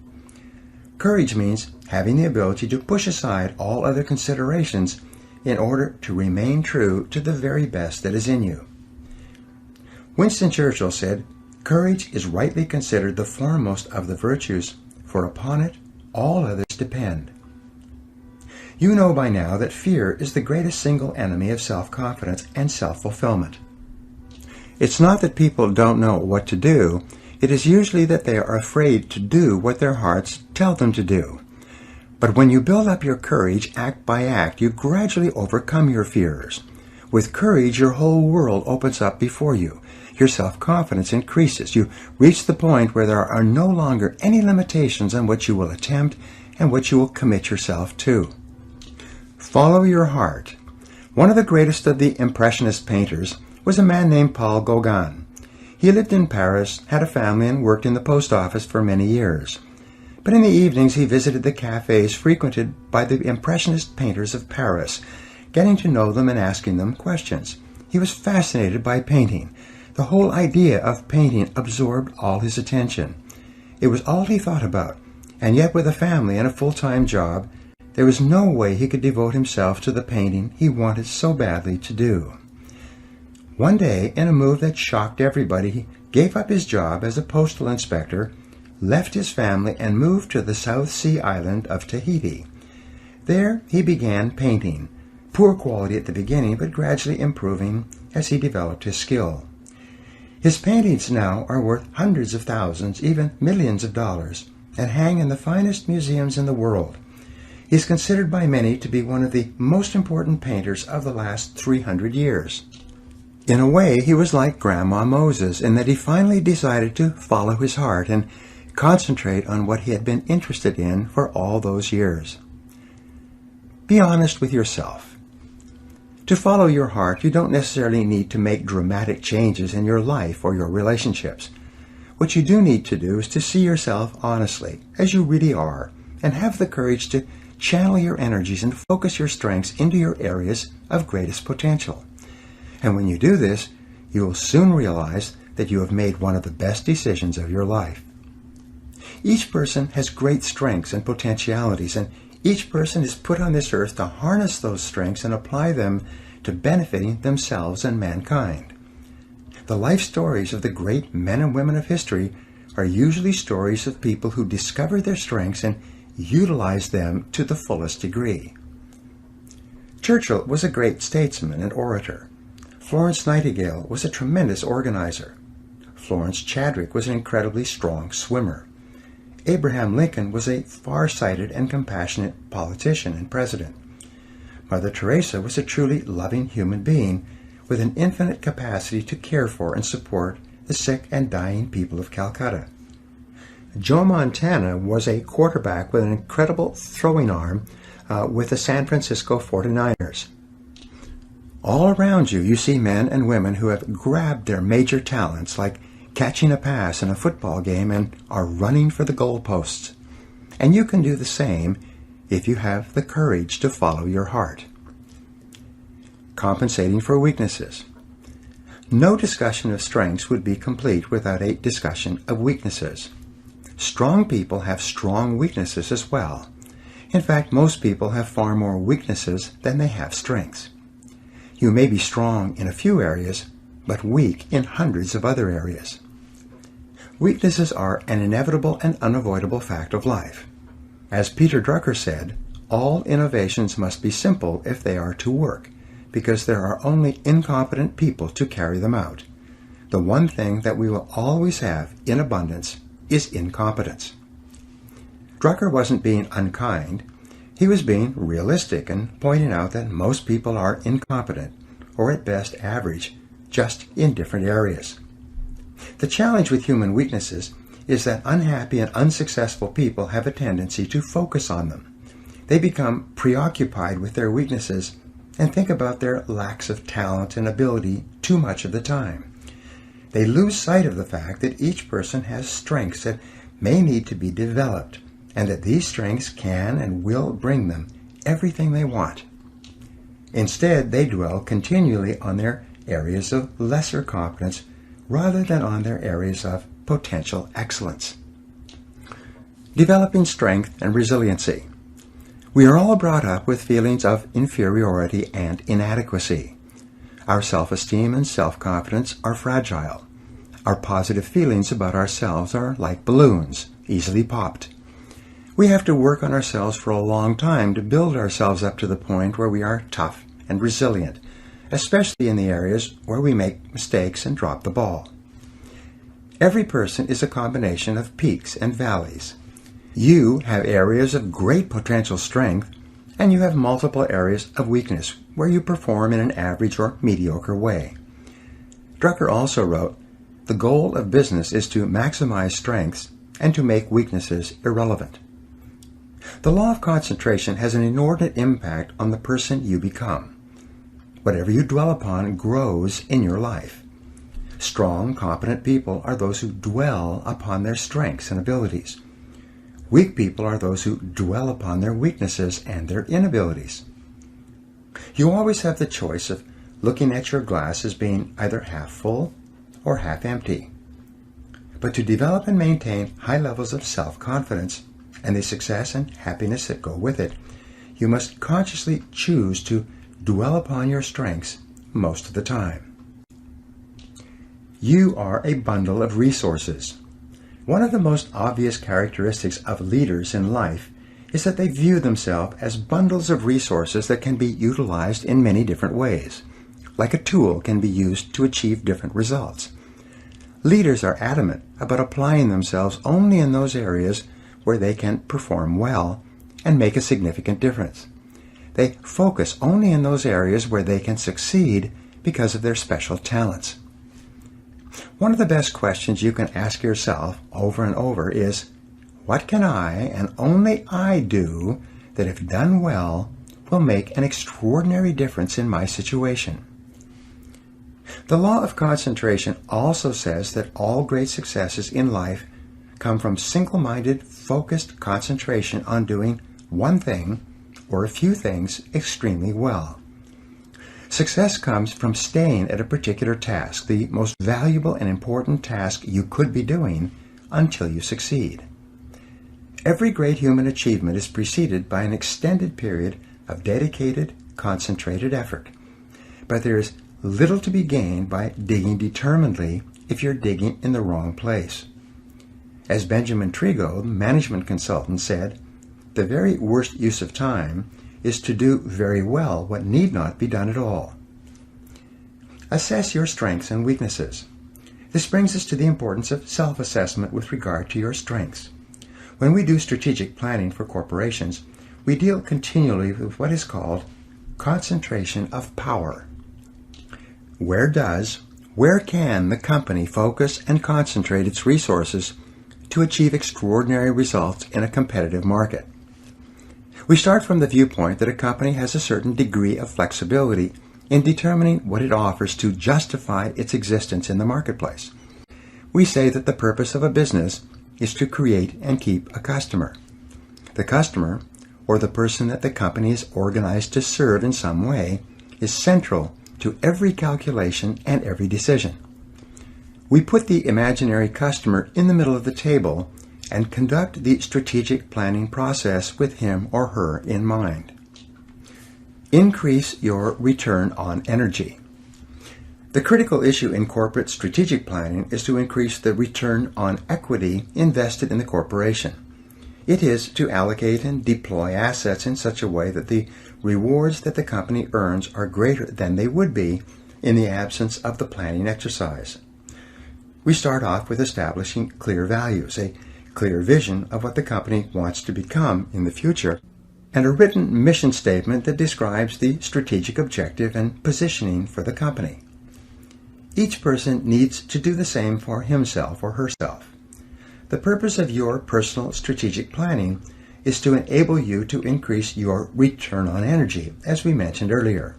Courage means having the ability to push aside all other considerations in order to remain true to the very best that is in you. Winston Churchill said, "Courage is rightly considered the foremost of the virtues, for upon it all others depend." You know by now that fear is the greatest single enemy of self-confidence and self-fulfillment. It's not that people don't know what to do, it is usually that they are afraid to do what their hearts tell them to do. But when you build up your courage act by act, you gradually overcome your fears. With courage, your whole world opens up before you. Your self-confidence increases. You reach the point where there are no longer any limitations on what you will attempt and what you will commit yourself to. Follow your heart. One of the greatest of the Impressionist painters was a man named Paul Gauguin. He lived in Paris, had a family, and worked in the post office for many years. But in the evenings he visited the cafes frequented by the Impressionist painters of Paris, getting to know them and asking them questions. He was fascinated by painting. The whole idea of painting absorbed all his attention. It was all he thought about, and yet with a family and a full-time job, there was no way he could devote himself to the painting he wanted so badly to do. One day, in a move that shocked everybody, he gave up his job as a postal inspector, left his family, and moved to the South Sea island of Tahiti. There he began painting, poor quality at the beginning, but gradually improving as he developed his skill. His paintings now are worth hundreds of thousands, even millions of dollars, and hang in the finest museums in the world. He is considered by many to be one of the most important painters of the last 300 years. In a way, he was like Grandma Moses in that he finally decided to follow his heart and concentrate on what he had been interested in for all those years. Be honest with yourself. To follow your heart, you don't necessarily need to make dramatic changes in your life or your relationships. What you do need to do is to see yourself honestly, as you really are, and have the courage to channel your energies and focus your strengths into your areas of greatest potential. And when you do this, you will soon realize that you have made one of the best decisions of your life. Each person has great strengths and potentialities, and each person is put on this earth to harness those strengths and apply them to benefiting themselves and mankind. The life stories of the great men and women of history are usually stories of people who discovered their strengths and utilized them to the fullest degree. Churchill was a great statesman and orator. Florence Nightingale was a tremendous organizer. Florence Chadwick was an incredibly strong swimmer. Abraham Lincoln was a far-sighted and compassionate politician and president. Mother Teresa was a truly loving human being with an infinite capacity to care for and support the sick and dying people of Calcutta. Joe Montana was a quarterback with an incredible throwing arm with the San Francisco 49ers. All around you, you see men and women who have grabbed their major talents, like catching a pass in a football game, and are running for the goalposts. And you can do the same if you have the courage to follow your heart. compensating for weaknesses. No discussion of strengths would be complete without a discussion of weaknesses. Strong people have strong weaknesses as well. In fact, most people have far more weaknesses than they have strengths. You may be strong in a few areas, but weak in hundreds of other areas. Weaknesses are an inevitable and unavoidable fact of life. As Peter Drucker said, all innovations must be simple if they are to work, because there are only incompetent people to carry them out. The one thing that we will always have in abundance is incompetence. Drucker wasn't being unkind. He was being realistic and pointing out that most people are incompetent, or at best average, just in different areas. The challenge with human weaknesses is that unhappy and unsuccessful people have a tendency to focus on them. They become preoccupied with their weaknesses and think about their lacks of talent and ability too much of the time. They lose sight of the fact that each person has strengths that may need to be developed, and that these strengths can and will bring them everything they want. Instead, they dwell continually on their areas of lesser competence rather than on their areas of potential excellence. Developing strength and resiliency. We are all brought up with feelings of inferiority and inadequacy. Our self-esteem and self-confidence are fragile. Our positive feelings about ourselves are like balloons, easily popped. We have to work on ourselves for a long time to build ourselves up to the point where we are tough and resilient, especially in the areas where we make mistakes and drop the ball. Every person is a combination of peaks and valleys. You have areas of great potential strength, and you have multiple areas of weakness where you perform in an average or mediocre way. Drucker also wrote, "The goal of business is to maximize strengths and to make weaknesses irrelevant." The law of concentration has an inordinate impact on the person you become. Whatever you dwell upon grows in your life. Strong, competent people are those who dwell upon their strengths and abilities. Weak people are those who dwell upon their weaknesses and their inabilities. You always have the choice of looking at your glass as being either half full or half empty. But to develop and maintain high levels of self-confidence and the success and happiness that go with it, you must consciously choose to dwell upon your strengths most of the time. You are a bundle of resources. One of the most obvious characteristics of leaders in life is that they view themselves as bundles of resources that can be utilized in many different ways, like a tool can be used to achieve different results. Leaders are adamant about applying themselves only in those areas where they can perform well and make a significant difference. They focus only in those areas where they can succeed because of their special talents. One of the best questions you can ask yourself over and over is, what can I and only I do that, if done well, will make an extraordinary difference in my situation? The law of concentration also says that all great successes in life come from single-minded, focused concentration on doing one thing or a few things extremely well. Success comes from staying at a particular task, the most valuable and important task you could be doing, until you succeed. Every great human achievement is preceded by an extended period of dedicated, concentrated effort. But there is little to be gained by digging determinedly if you're digging in the wrong place. As Benjamin Trigo, management consultant, said, "The very worst use of time is to do very well what need not be done at all." Assess your strengths and weaknesses. This brings us to the importance of self-assessment with regard to your strengths. When we do strategic planning for corporations, we deal continually with what is called concentration of power. Where can the company focus and concentrate its resources to achieve extraordinary results in a competitive market? We start from the viewpoint that a company has a certain degree of flexibility in determining what it offers to justify its existence in the marketplace. We say that the purpose of a business is to create and keep a customer. The customer, or the person that the company is organized to serve in some way, is central to every calculation and every decision. We put the imaginary customer in the middle of the table and conduct the strategic planning process with him or her in mind. Increase your return on energy. The critical issue in corporate strategic planning is to increase the return on equity invested in the corporation. It is to allocate and deploy assets in such a way that the rewards that the company earns are greater than they would be in the absence of the planning exercise. We start off with establishing clear values, a clear vision of what the company wants to become in the future, and a written mission statement that describes the strategic objective and positioning for the company. Each person needs to do the same for himself or herself. The purpose of your personal strategic planning is to enable you to increase your return on energy, as we mentioned earlier.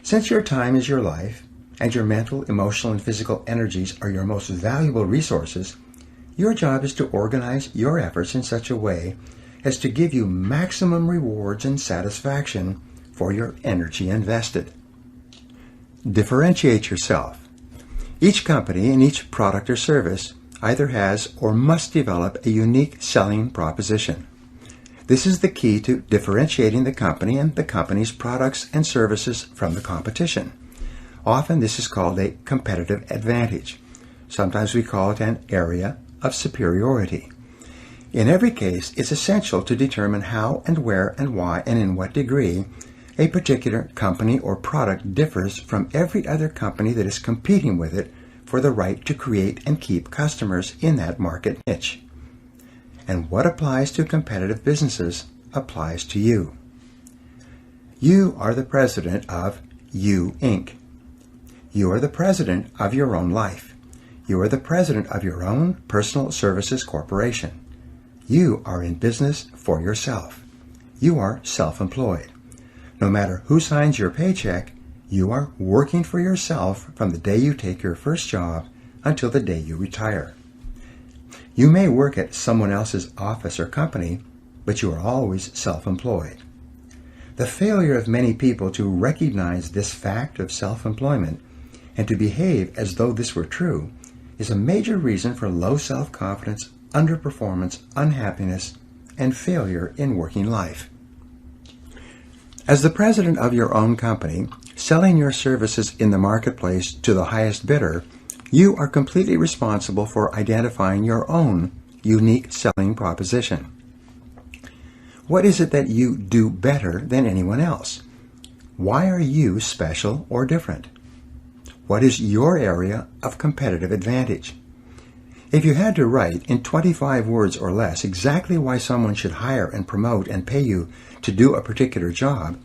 Since your time is your life, and your mental, emotional, and physical energies are your most valuable resources, your job is to organize your efforts in such a way as to give you maximum rewards and satisfaction for your energy invested. Differentiate yourself. Each company and each product or service either has or must develop a unique selling proposition. This is the key to differentiating the company and the company's products and services from the competition. Often this is called a competitive advantage. Sometimes we call it an area of superiority. In every case, it's essential to determine how and where and why and in what degree a particular company or product differs from every other company that is competing with it for the right to create and keep customers in that market niche. And what applies to competitive businesses applies to you. You are the president of You, Inc. You are the president of your own life. You are the president of your own personal services corporation. You are in business for yourself. You are self-employed. No matter who signs your paycheck, you are working for yourself from the day you take your first job until the day you retire. You may work at someone else's office or company, but you are always self-employed. The failure of many people to recognize this fact of self-employment and to behave as though this were true is a major reason for low self-confidence, underperformance, unhappiness, and failure in working life. As the president of your own company, selling your services in the marketplace to the highest bidder, you are completely responsible for identifying your own unique selling proposition. What is it that you do better than anyone else? Why are you special or different? What is your area of competitive advantage? If you had to write in 25 words or less exactly why someone should hire and promote and pay you to do a particular job,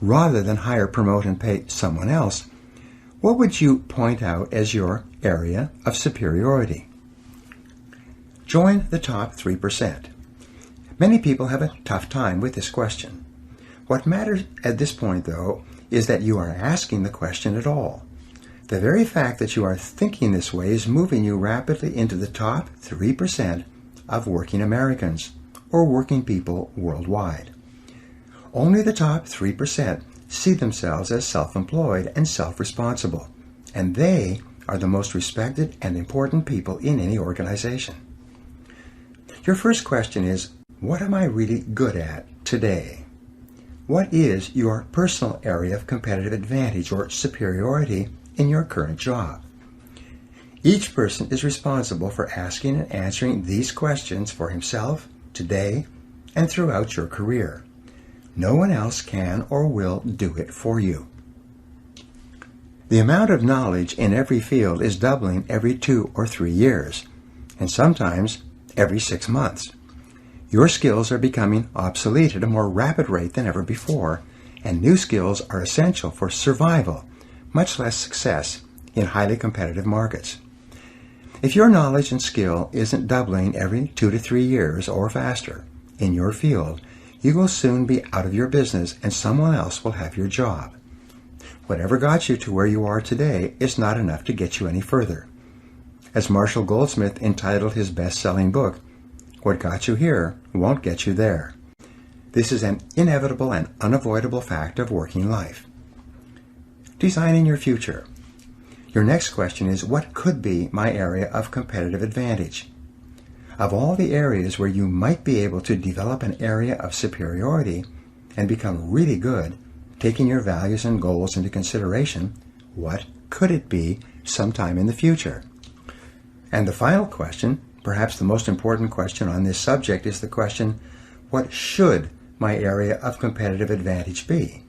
rather than hire, promote, and pay someone else, what would you point out as your area of superiority? Join the top 3%. Many people have a tough time with this question. What matters at this point, though, is that you are asking the question at all. The very fact that you are thinking this way is moving you rapidly into the top 3% of working Americans or working people worldwide. Only the top 3% see themselves as self-employed and self-responsible, and they are the most respected and important people in any organization. Your first question is, what am I really good at today? What is your personal area of competitive advantage or superiority in your current job? Each person is responsible for asking and answering these questions for himself, today, and throughout your career. No one else can or will do it for you. The amount of knowledge in every field is doubling every 2 or 3 years, and sometimes every 6 months. Your skills are becoming obsolete at a more rapid rate than ever before, and new skills are essential for survival, much less success in highly competitive markets. If your knowledge and skill isn't doubling every 2 to 3 years or faster in your field, you will soon be out of your business and someone else will have your job. Whatever got you to where you are today is not enough to get you any further. As Marshall Goldsmith entitled his best-selling book, "What got you here won't get you there." This is an inevitable and unavoidable fact of working life. designing your future. Your next question is, what could be my area of competitive advantage? Of all the areas where you might be able to develop an area of superiority and become really good, taking your values and goals into consideration, what could it be sometime in the future? And the final question, perhaps the most important question on this subject, is the question, what should my area of competitive advantage be?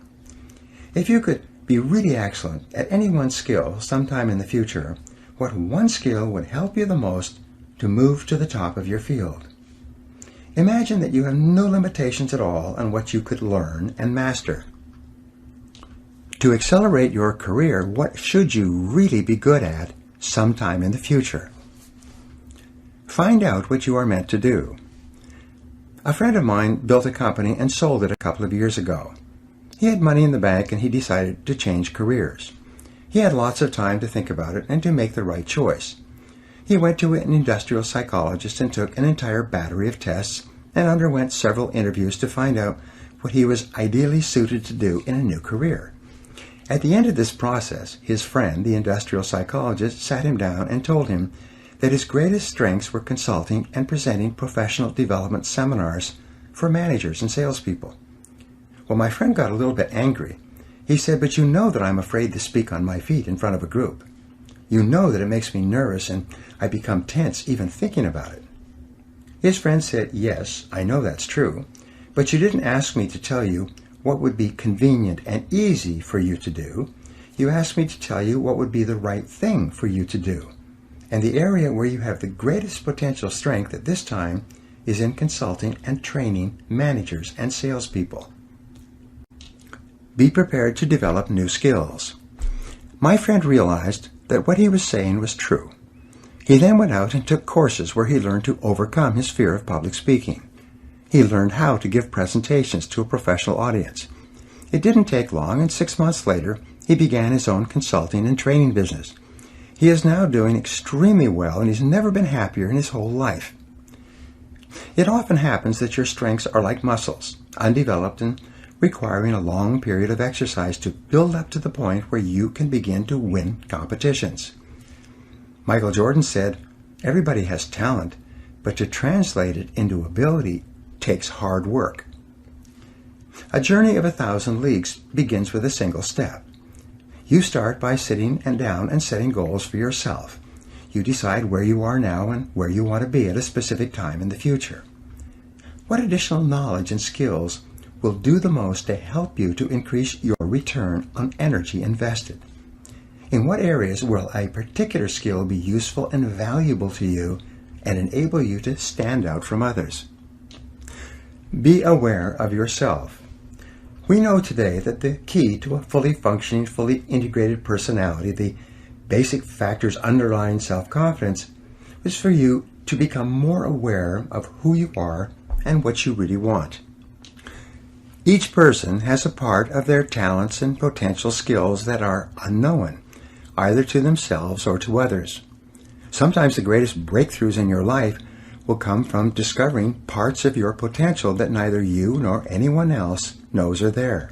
If you could be really excellent at any one skill sometime in the future, what one skill would help you the most to move to the top of your field? Imagine that you have no limitations at all on what you could learn and master. To accelerate your career, what should you really be good at sometime in the future? Find out what you are meant to do. A friend of mine built a company and sold it a couple of years ago. He had money in the bank and he decided to change careers. He had lots of time to think about it and to make the right choice. He went to an industrial psychologist and took an entire battery of tests and underwent several interviews to find out what he was ideally suited to do in a new career. At the end of this process, his friend, the industrial psychologist, sat him down and told him that his greatest strengths were consulting and presenting professional development seminars for managers and salespeople. Well, my friend got a little bit angry. He said, "But you know that I'm afraid to speak on my feet in front of a group. You know that it makes me nervous and I become tense even thinking about it." His friend said, "Yes, I know that's true, but you didn't ask me to tell you what would be convenient and easy for you to do. You asked me to tell you what would be the right thing for you to do. And the area where you have the greatest potential strength at this time is in consulting and training managers and salespeople. Be prepared to develop new skills." My friend realized that what he was saying was true. He then went out and took courses where he learned to overcome his fear of public speaking. He learned how to give presentations to a professional audience. It didn't take long, and 6 months later, he began his own consulting and training business. He is now doing extremely well, and he's never been happier in his whole life. It often happens that your strengths are like muscles, undeveloped and requiring a long period of exercise to build up to the point where you can begin to win competitions. Michael Jordan said, "Everybody has talent, but to translate it into ability takes hard work." A journey of 1,000 leagues begins with a single step. You start by sitting down and setting goals for yourself. You decide where you are now and where you want to be at a specific time in the future. What additional knowledge and skills will do the most to help you to increase your return on energy invested? In what areas will a particular skill be useful and valuable to you and enable you to stand out from others? Be aware of yourself. We know today that the key to a fully functioning, fully integrated personality, the basic factors underlying self-confidence, is for you to become more aware of who you are and what you really want. Each person has a part of their talents and potential skills that are unknown, either to themselves or to others. Sometimes the greatest breakthroughs in your life will come from discovering parts of your potential that neither you nor anyone else knows are there.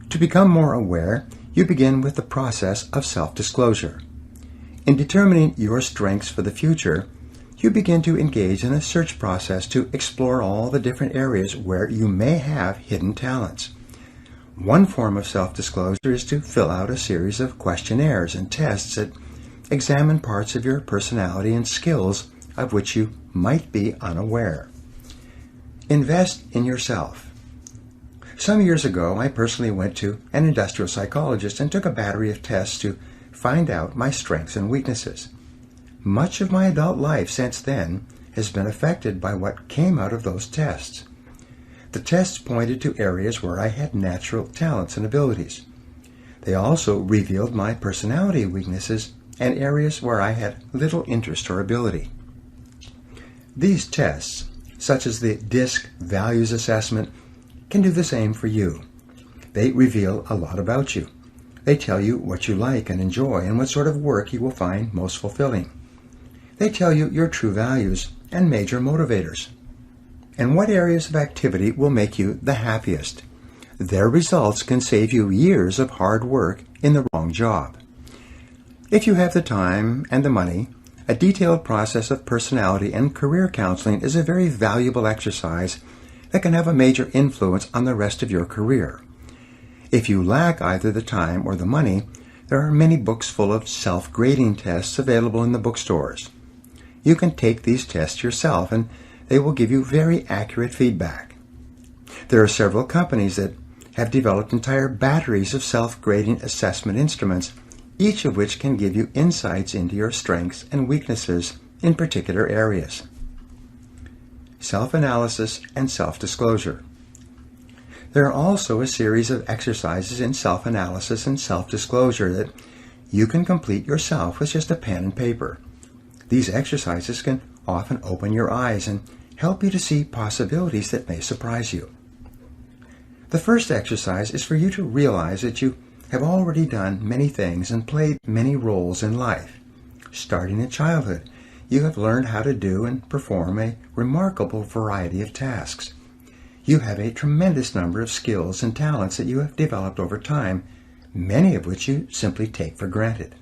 To become more aware, you begin with the process of self-disclosure. In determining your strengths for the future, you begin to engage in a search process to explore all the different areas where you may have hidden talents. One form of self-disclosure is to fill out a series of questionnaires and tests that examine parts of your personality and skills of which you might be unaware. Invest in yourself. Some years ago, I personally went to an industrial psychologist and took a battery of tests to find out my strengths and weaknesses. Much of my adult life since then has been affected by what came out of those tests. The tests pointed to areas where I had natural talents and abilities. They also revealed my personality weaknesses and areas where I had little interest or ability. These tests, such as the DISC Values Assessment, can do the same for you. They reveal a lot about you. They tell you what you like and enjoy and what sort of work you will find most fulfilling. They tell you your true values and major motivators, and what areas of activity will make you the happiest. Their results can save you years of hard work in the wrong job. If you have the time and the money, a detailed process of personality and career counseling is a very valuable exercise that can have a major influence on the rest of your career. If you lack either the time or the money, there are many books full of self-grading tests available in the bookstores. You can take these tests yourself and they will give you very accurate feedback. There are several companies that have developed entire batteries of self-grading assessment instruments, each of which can give you insights into your strengths and weaknesses in particular areas. Self-analysis and self-disclosure. There are also a series of exercises in self-analysis and self-disclosure that you can complete yourself with just a pen and paper. These exercises can often open your eyes and help you to see possibilities that may surprise you. The first exercise is for you to realize that you have already done many things and played many roles in life. Starting in childhood, you have learned how to do and perform a remarkable variety of tasks. You have a tremendous number of skills and talents that you have developed over time, many of which you simply take for granted.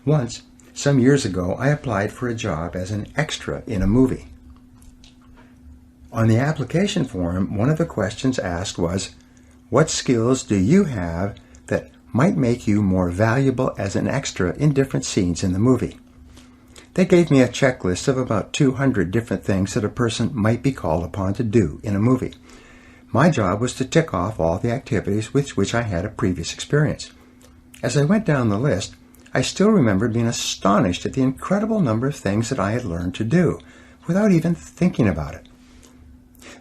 Once, some years ago, I applied for a job as an extra in a movie. On the application form, one of the questions asked was, "What skills do you have that might make you more valuable as an extra in different scenes in the movie?" They gave me a checklist of about 200 different things that a person might be called upon to do in a movie. My job was to tick off all the activities with which I had a previous experience. As I went down the list, I still remember being astonished at the incredible number of things that I had learned to do without even thinking about it.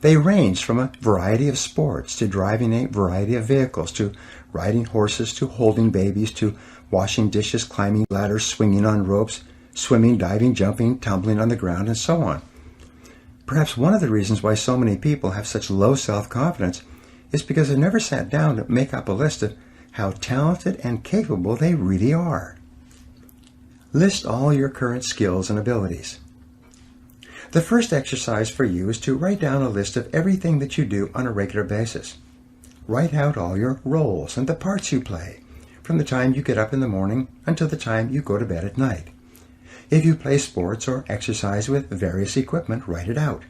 They ranged from a variety of sports to driving a variety of vehicles to riding horses to holding babies to washing dishes, climbing ladders, swinging on ropes, swimming, diving, jumping, tumbling on the ground, and so on. Perhaps one of the reasons why so many people have such low self-confidence is because they've never sat down to make up a list of how talented and capable they really are. List all your current skills and abilities. The first exercise for you is to write down a list of everything that you do on a regular basis. Write out all your roles and the parts you play, from the time you get up in the morning until the time you go to bed at night. If you play sports or exercise with various equipment, write it out.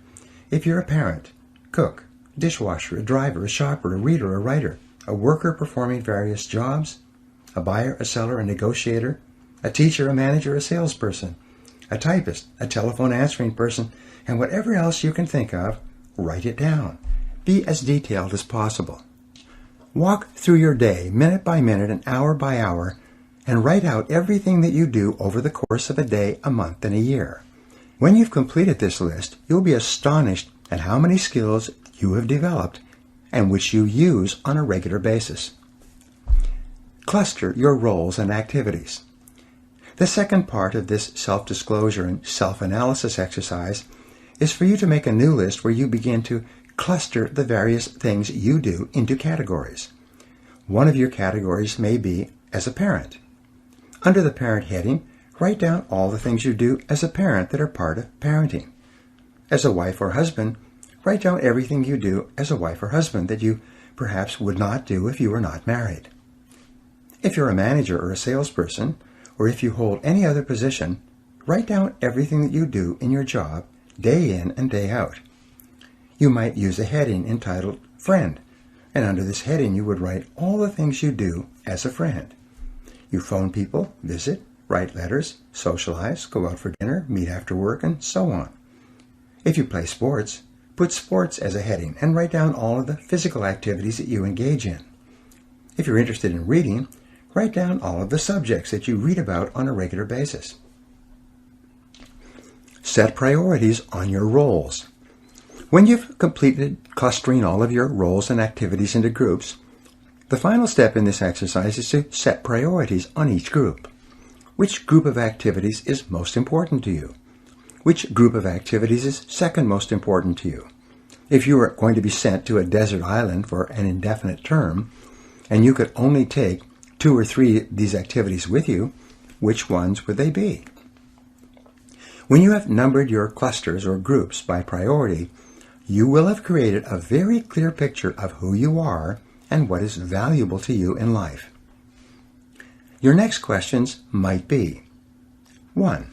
If you're a parent, cook, dishwasher, a driver, a shopper, a reader, a writer, a worker performing various jobs, a buyer, a seller, a negotiator, a teacher, a manager, a salesperson, a typist, a telephone answering person, and whatever else you can think of, write it down. Be as detailed as possible. Walk through your day, minute by minute and hour by hour, and write out everything that you do over the course of a day, a month, and a year. When you've completed this list, you'll be astonished at how many skills you have developed and which you use on a regular basis. Cluster your roles and activities. The second part of this self-disclosure and self-analysis exercise is for you to make a new list where you begin to cluster the various things you do into categories. One of your categories may be as a parent. Under the parent heading, write down all the things you do as a parent that are part of parenting. As a wife or husband, write down everything you do as a wife or husband that you perhaps would not do if you were not married. If you're a manager or a salesperson, or if you hold any other position, write down everything that you do in your job, day in and day out. You might use a heading entitled Friend, and under this heading you would write all the things you do as a friend. You phone people, visit, write letters, socialize, go out for dinner, meet after work, and so on. If you play sports, put sports as a heading and write down all of the physical activities that you engage in. If you're interested in reading, write down all of the subjects that you read about on a regular basis. Set priorities on your roles. When you've completed clustering all of your roles and activities into groups, the final step in this exercise is to set priorities on each group. Which group of activities is most important to you? Which group of activities is second most important to you? If you were going to be sent to a desert island for an indefinite term, and you could only take 2 or 3 of these activities with you, which ones would they be? When you have numbered your clusters or groups by priority, you will have created a very clear picture of who you are and what is valuable to you in life. Your next questions might be: 1.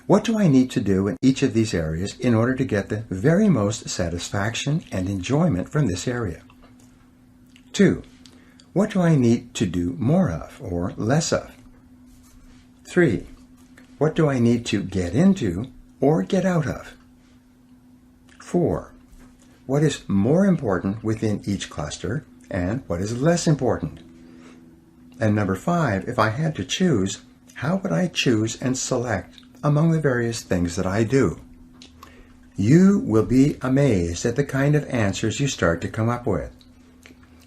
What do I need to do in each of these areas in order to get the very most satisfaction and enjoyment from this area? 2. What do I need to do more of or less of? 3. What do I need to get into or get out of? 4. What is more important within each cluster and what is less important? And number 5, if I had to choose, how would I choose and select among the various things that I do? You will be amazed at the kind of answers you start to come up with.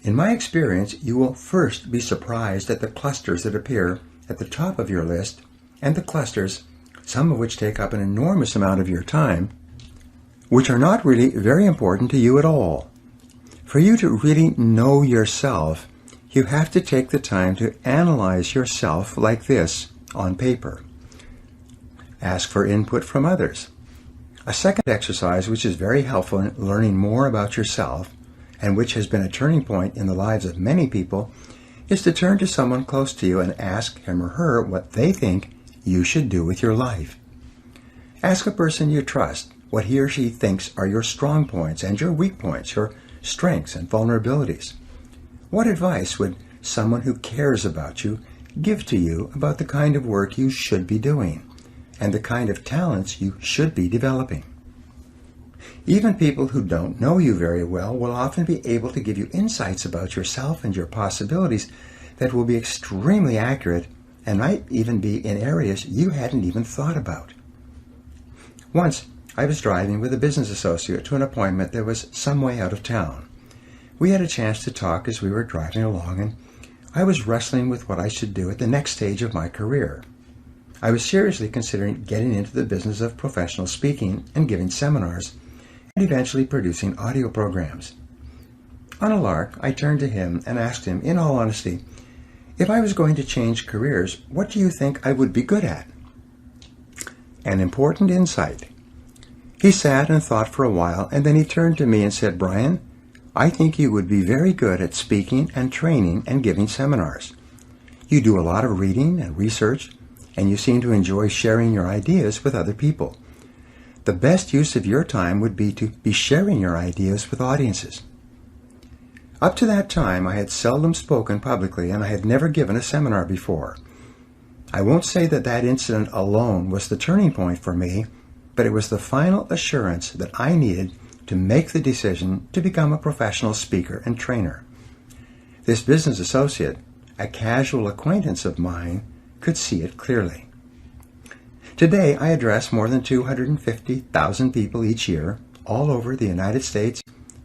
In my experience, you will first be surprised at the clusters that appear at the top of your list and the clusters, some of which take up an enormous amount of your time, which are not really very important to you at all. For you to really know yourself, you have to take the time to analyze yourself like this on paper. Ask for input from others. A second exercise which is very helpful in learning more about yourself and which has been a turning point in the lives of many people is to turn to someone close to you and ask him or her what they think you should do with your life. Ask a person you trust what he or she thinks are your strong points and your weak points, your strengths and vulnerabilities. What advice would someone who cares about you give to you about the kind of work you should be doing and the kind of talents you should be developing? Even people who don't know you very well will often be able to give you insights about yourself and your possibilities that will be extremely accurate and might even be in areas you hadn't even thought about. Once, I was driving with a business associate to an appointment that was some way out of town. We had a chance to talk as we were driving along, and I was wrestling with what I should do at the next stage of my career. I was seriously considering getting into the business of professional speaking and giving seminars, and eventually producing audio programs. On a lark, I turned to him and asked him, in all honesty, if I was going to change careers, what do you think I would be good at? An important insight. He sat and thought for a while, and then he turned to me and said, "Brian, I think you would be very good at speaking and training and giving seminars. You do a lot of reading and research, and you seem to enjoy sharing your ideas with other people. The best use of your time would be to be sharing your ideas with audiences." Up to that time, I had seldom spoken publicly, and I had never given a seminar before. I won't say that that incident alone was the turning point for me, but it was the final assurance that I needed to make the decision to become a professional speaker and trainer. This business associate, a casual acquaintance of mine, could see it clearly. Today, I address more than 250,000 people each year, all over the United States,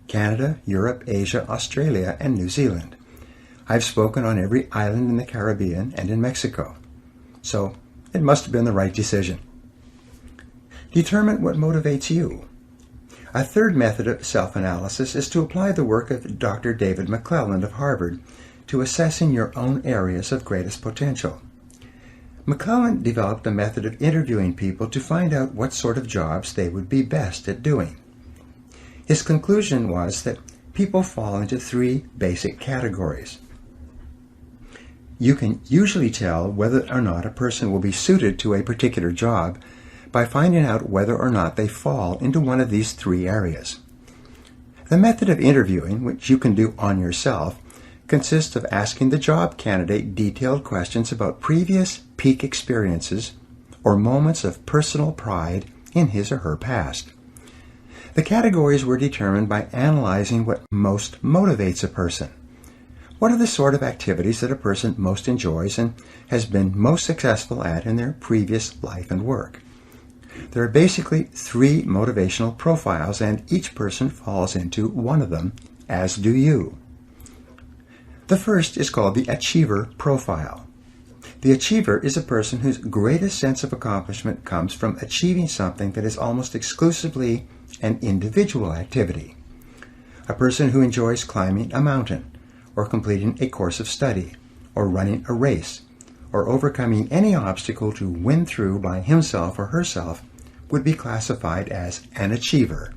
Canada, Europe, Asia, Australia, and New Zealand. I've spoken on every island in the Caribbean and in Mexico. So, it must have been the right decision. Determine what motivates you. A third method of self-analysis is to apply the work of Dr. David McClelland of Harvard to assessing your own areas of greatest potential. McClelland developed a method of interviewing people to find out what sort of jobs they would be best at doing. His conclusion was that people fall into 3 basic categories. You can usually tell whether or not a person will be suited to a particular job by finding out whether or not they fall into one of these 3 areas. The method of interviewing, which you can do on yourself, consists of asking the job candidate detailed questions about previous peak experiences or moments of personal pride in his or her past. The categories were determined by analyzing what most motivates a person. What are the sort of activities that a person most enjoys and has been most successful at in their previous life and work? There are basically 3 motivational profiles, and each person falls into one of them, as do you. The first is called the achiever profile. The achiever is a person whose greatest sense of accomplishment comes from achieving something that is almost exclusively an individual activity. A person who enjoys climbing a mountain, or completing a course of study, or running a race, or overcoming any obstacle to win through by himself or herself would be classified as an achiever.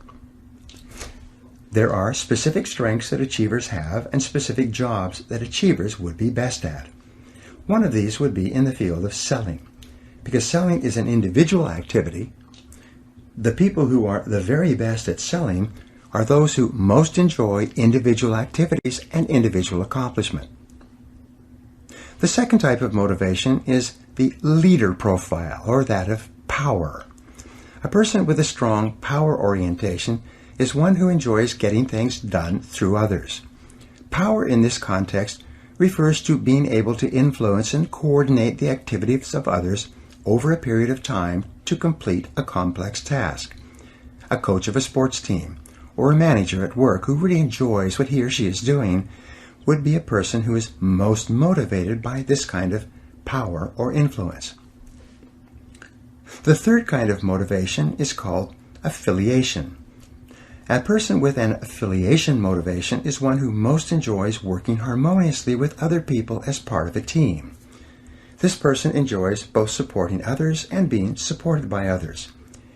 There are specific strengths that achievers have and specific jobs that achievers would be best at. One of these would be in the field of selling, because selling is an individual activity. The people who are the very best at selling are those who most enjoy individual activities and individual accomplishment. The second type of motivation is the leader profile, or that of power. A person with a strong power orientation is one who enjoys getting things done through others. Power in this context refers to being able to influence and coordinate the activities of others over a period of time to complete a complex task. A coach of a sports team or a manager at work who really enjoys what he or she is doing would be a person who is most motivated by this kind of power or influence. The third kind of motivation is called affiliation. A person with an affiliation motivation is one who most enjoys working harmoniously with other people as part of a team. This person enjoys both supporting others and being supported by others.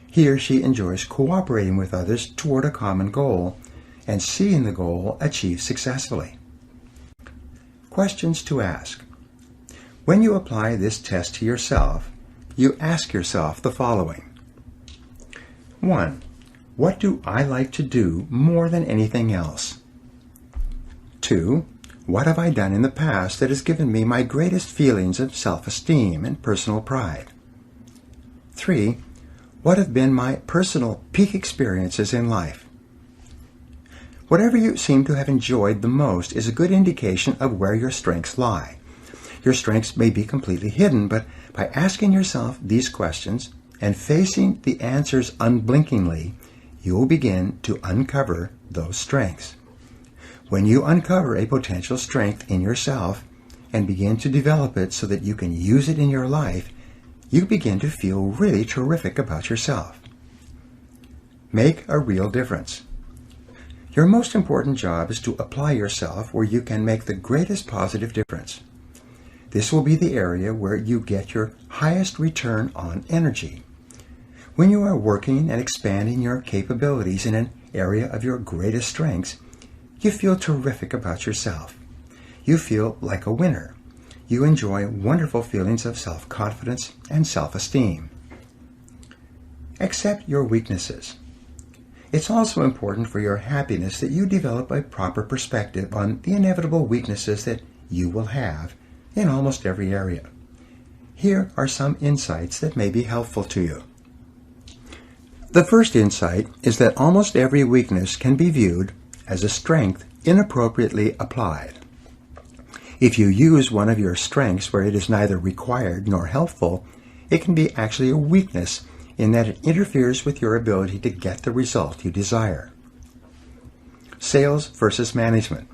He or she enjoys cooperating with others toward a common goal and seeing the goal achieved successfully. Questions to ask. When you apply this test to yourself, you ask yourself the following. 1. What do I like to do more than anything else? 2. What have I done in the past that has given me my greatest feelings of self-esteem and personal pride? 3. What have been my personal peak experiences in life? Whatever you seem to have enjoyed the most is a good indication of where your strengths lie. Your strengths may be completely hidden, but by asking yourself these questions and facing the answers unblinkingly, you will begin to uncover those strengths. When you uncover a potential strength in yourself and begin to develop it so that you can use it in your life, you begin to feel really terrific about yourself. Make a real difference. Your most important job is to apply yourself where you can make the greatest positive difference. This will be the area where you get your highest return on energy. When you are working and expanding your capabilities in an area of your greatest strengths, you feel terrific about yourself. You feel like a winner. You enjoy wonderful feelings of self-confidence and self-esteem. Accept your weaknesses. It's also important for your happiness that you develop a proper perspective on the inevitable weaknesses that you will have in almost every area. Here are some insights that may be helpful to you. The first insight is that almost every weakness can be viewed as a strength inappropriately applied. If you use one of your strengths where it is neither required nor helpful, it can be actually a weakness in that it interferes with your ability to get the result you desire. Sales versus management.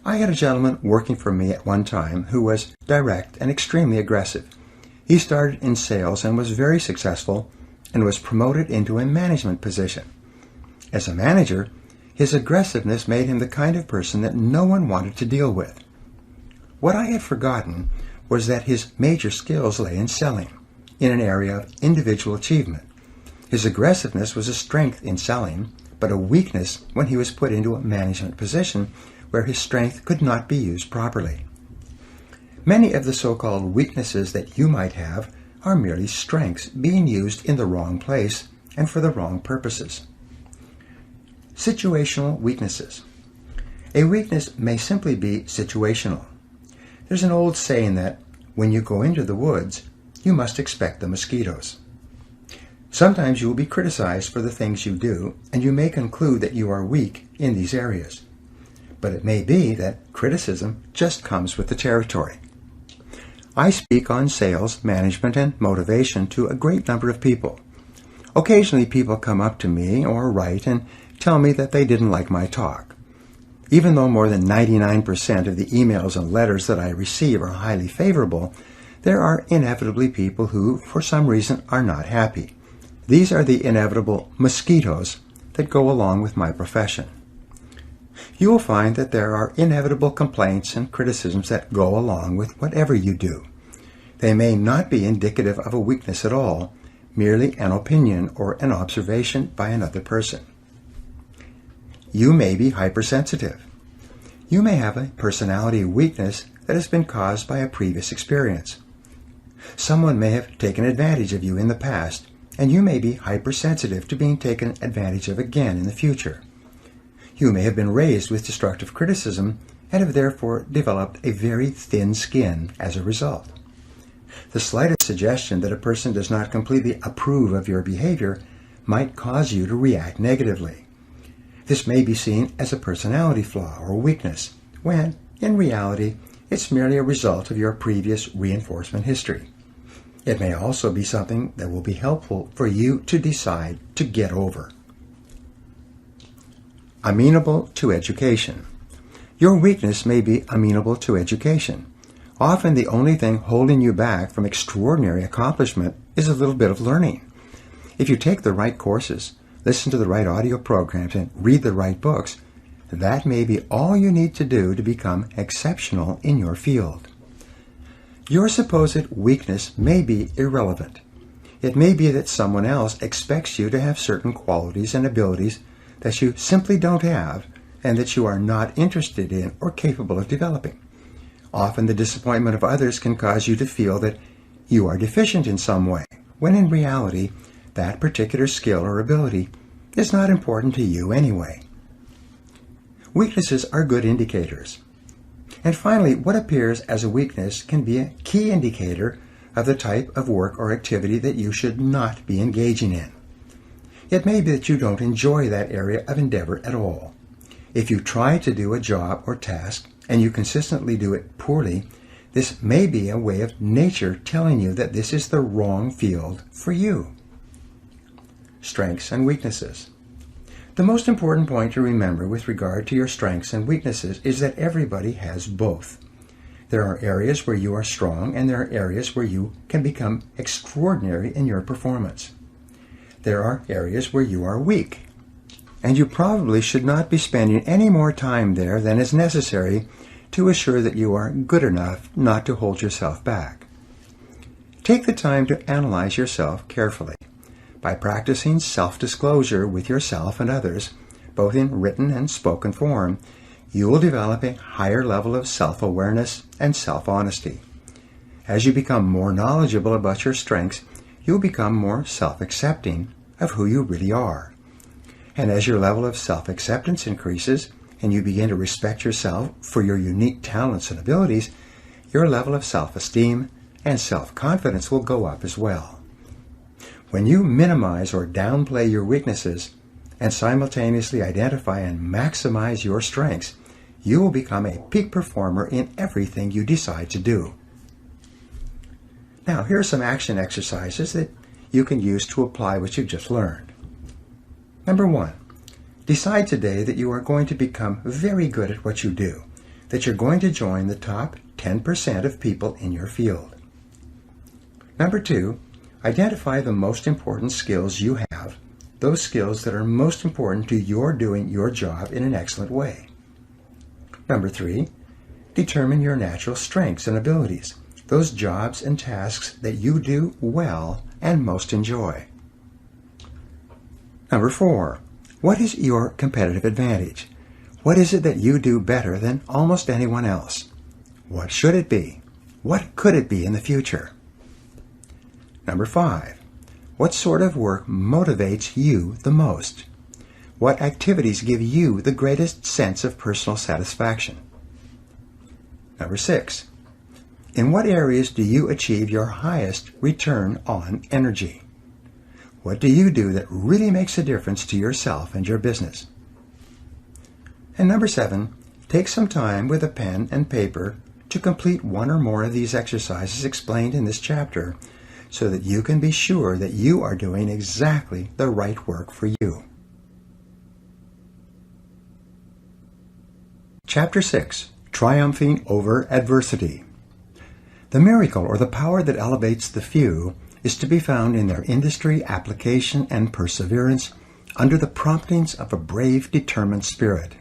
I had a gentleman working for me at one time who was direct and extremely aggressive. He started in sales and was very successful and was promoted into a management position. As a manager, his aggressiveness made him the kind of person that no one wanted to deal with. What I had forgotten was that his major skills lay in selling, in an area of individual achievement. His aggressiveness was a strength in selling, but a weakness when he was put into a management position where his strength could not be used properly. Many of the so-called weaknesses that you might have are merely strengths being used in the wrong place and for the wrong purposes. Situational weaknesses. A weakness may simply be situational. There's an old saying that when you go into the woods, you must expect the mosquitoes. Sometimes you will be criticized for the things you do, and you may conclude that you are weak in these areas. But it may be that criticism just comes with the territory. I speak on sales, management, and motivation to a great number of people. Occasionally people come up to me or write and tell me that they didn't like my talk. Even though more than 99% of the emails and letters that I receive are highly favorable, there are inevitably people who, for some reason, are not happy. These are the inevitable mosquitoes that go along with my profession. You will find that there are inevitable complaints and criticisms that go along with whatever you do. They may not be indicative of a weakness at all, merely an opinion or an observation by another person. You may be hypersensitive. You may have a personality weakness that has been caused by a previous experience. Someone may have taken advantage of you in the past, and you may be hypersensitive to being taken advantage of again in the future. You may have been raised with destructive criticism and have therefore developed a very thin skin as a result. The slightest suggestion that a person does not completely approve of your behavior might cause you to react negatively. This may be seen as a personality flaw or weakness, when, in reality, it's merely a result of your previous reinforcement history. It may also be something that will be helpful for you to decide to get over. Amenable to education. Your weakness may be amenable to education. Often the only thing holding you back from extraordinary accomplishment is a little bit of learning. If you take the right courses, listen to the right audio programs, and read the right books, that may be all you need to do to become exceptional in your field. Your supposed weakness may be irrelevant. It may be that someone else expects you to have certain qualities and abilities that you simply don't have and that you are not interested in or capable of developing. Often the disappointment of others can cause you to feel that you are deficient in some way, when in reality, that particular skill or ability is not important to you anyway. Weaknesses are good indicators. And finally, what appears as a weakness can be a key indicator of the type of work or activity that you should not be engaging in. It may be that you don't enjoy that area of endeavor at all. If you try to do a job or task and you consistently do it poorly, this may be a way of nature telling you that this is the wrong field for you. Strengths and weaknesses. The most important point to remember with regard to your strengths and weaknesses is that everybody has both. There are areas where you are strong and there are areas where you can become extraordinary in your performance. There are areas where you are weak, and you probably should not be spending any more time there than is necessary to assure that you are good enough not to hold yourself back. Take the time to analyze yourself carefully. By practicing self-disclosure with yourself and others, both in written and spoken form, you will develop a higher level of self-awareness and self-honesty. As you become more knowledgeable about your strengths, you'll become more self-accepting of who you really are. And as your level of self-acceptance increases, and you begin to respect yourself for your unique talents and abilities, your level of self-esteem and self-confidence will go up as well. When you minimize or downplay your weaknesses and simultaneously identify and maximize your strengths, you will become a peak performer in everything you decide to do. Now, here are some action exercises that you can use to apply what you've just learned. Number 1, decide today that you are going to become very good at what you do, that you're going to join the top 10% of people in your field. Number 2, identify the most important skills you have, those skills that are most important to your doing your job in an excellent way. Number 3, determine your natural strengths and abilities, those jobs and tasks that you do well and most enjoy. Number 4, what is your competitive advantage? What is it that you do better than almost anyone else? What should it be? What could it be in the future? Number 5, what sort of work motivates you the most? What activities give you the greatest sense of personal satisfaction? Number 6, in what areas do you achieve your highest return on energy? What do you do that really makes a difference to yourself and your business? And number 7, take some time with a pen and paper to complete one or more of these exercises explained in this chapter, so that you can be sure that you are doing exactly the right work for you. Chapter 6, Triumphing Over Adversity. The miracle or the power that elevates the few is to be found in their industry, application, and perseverance under the promptings of a brave, determined spirit.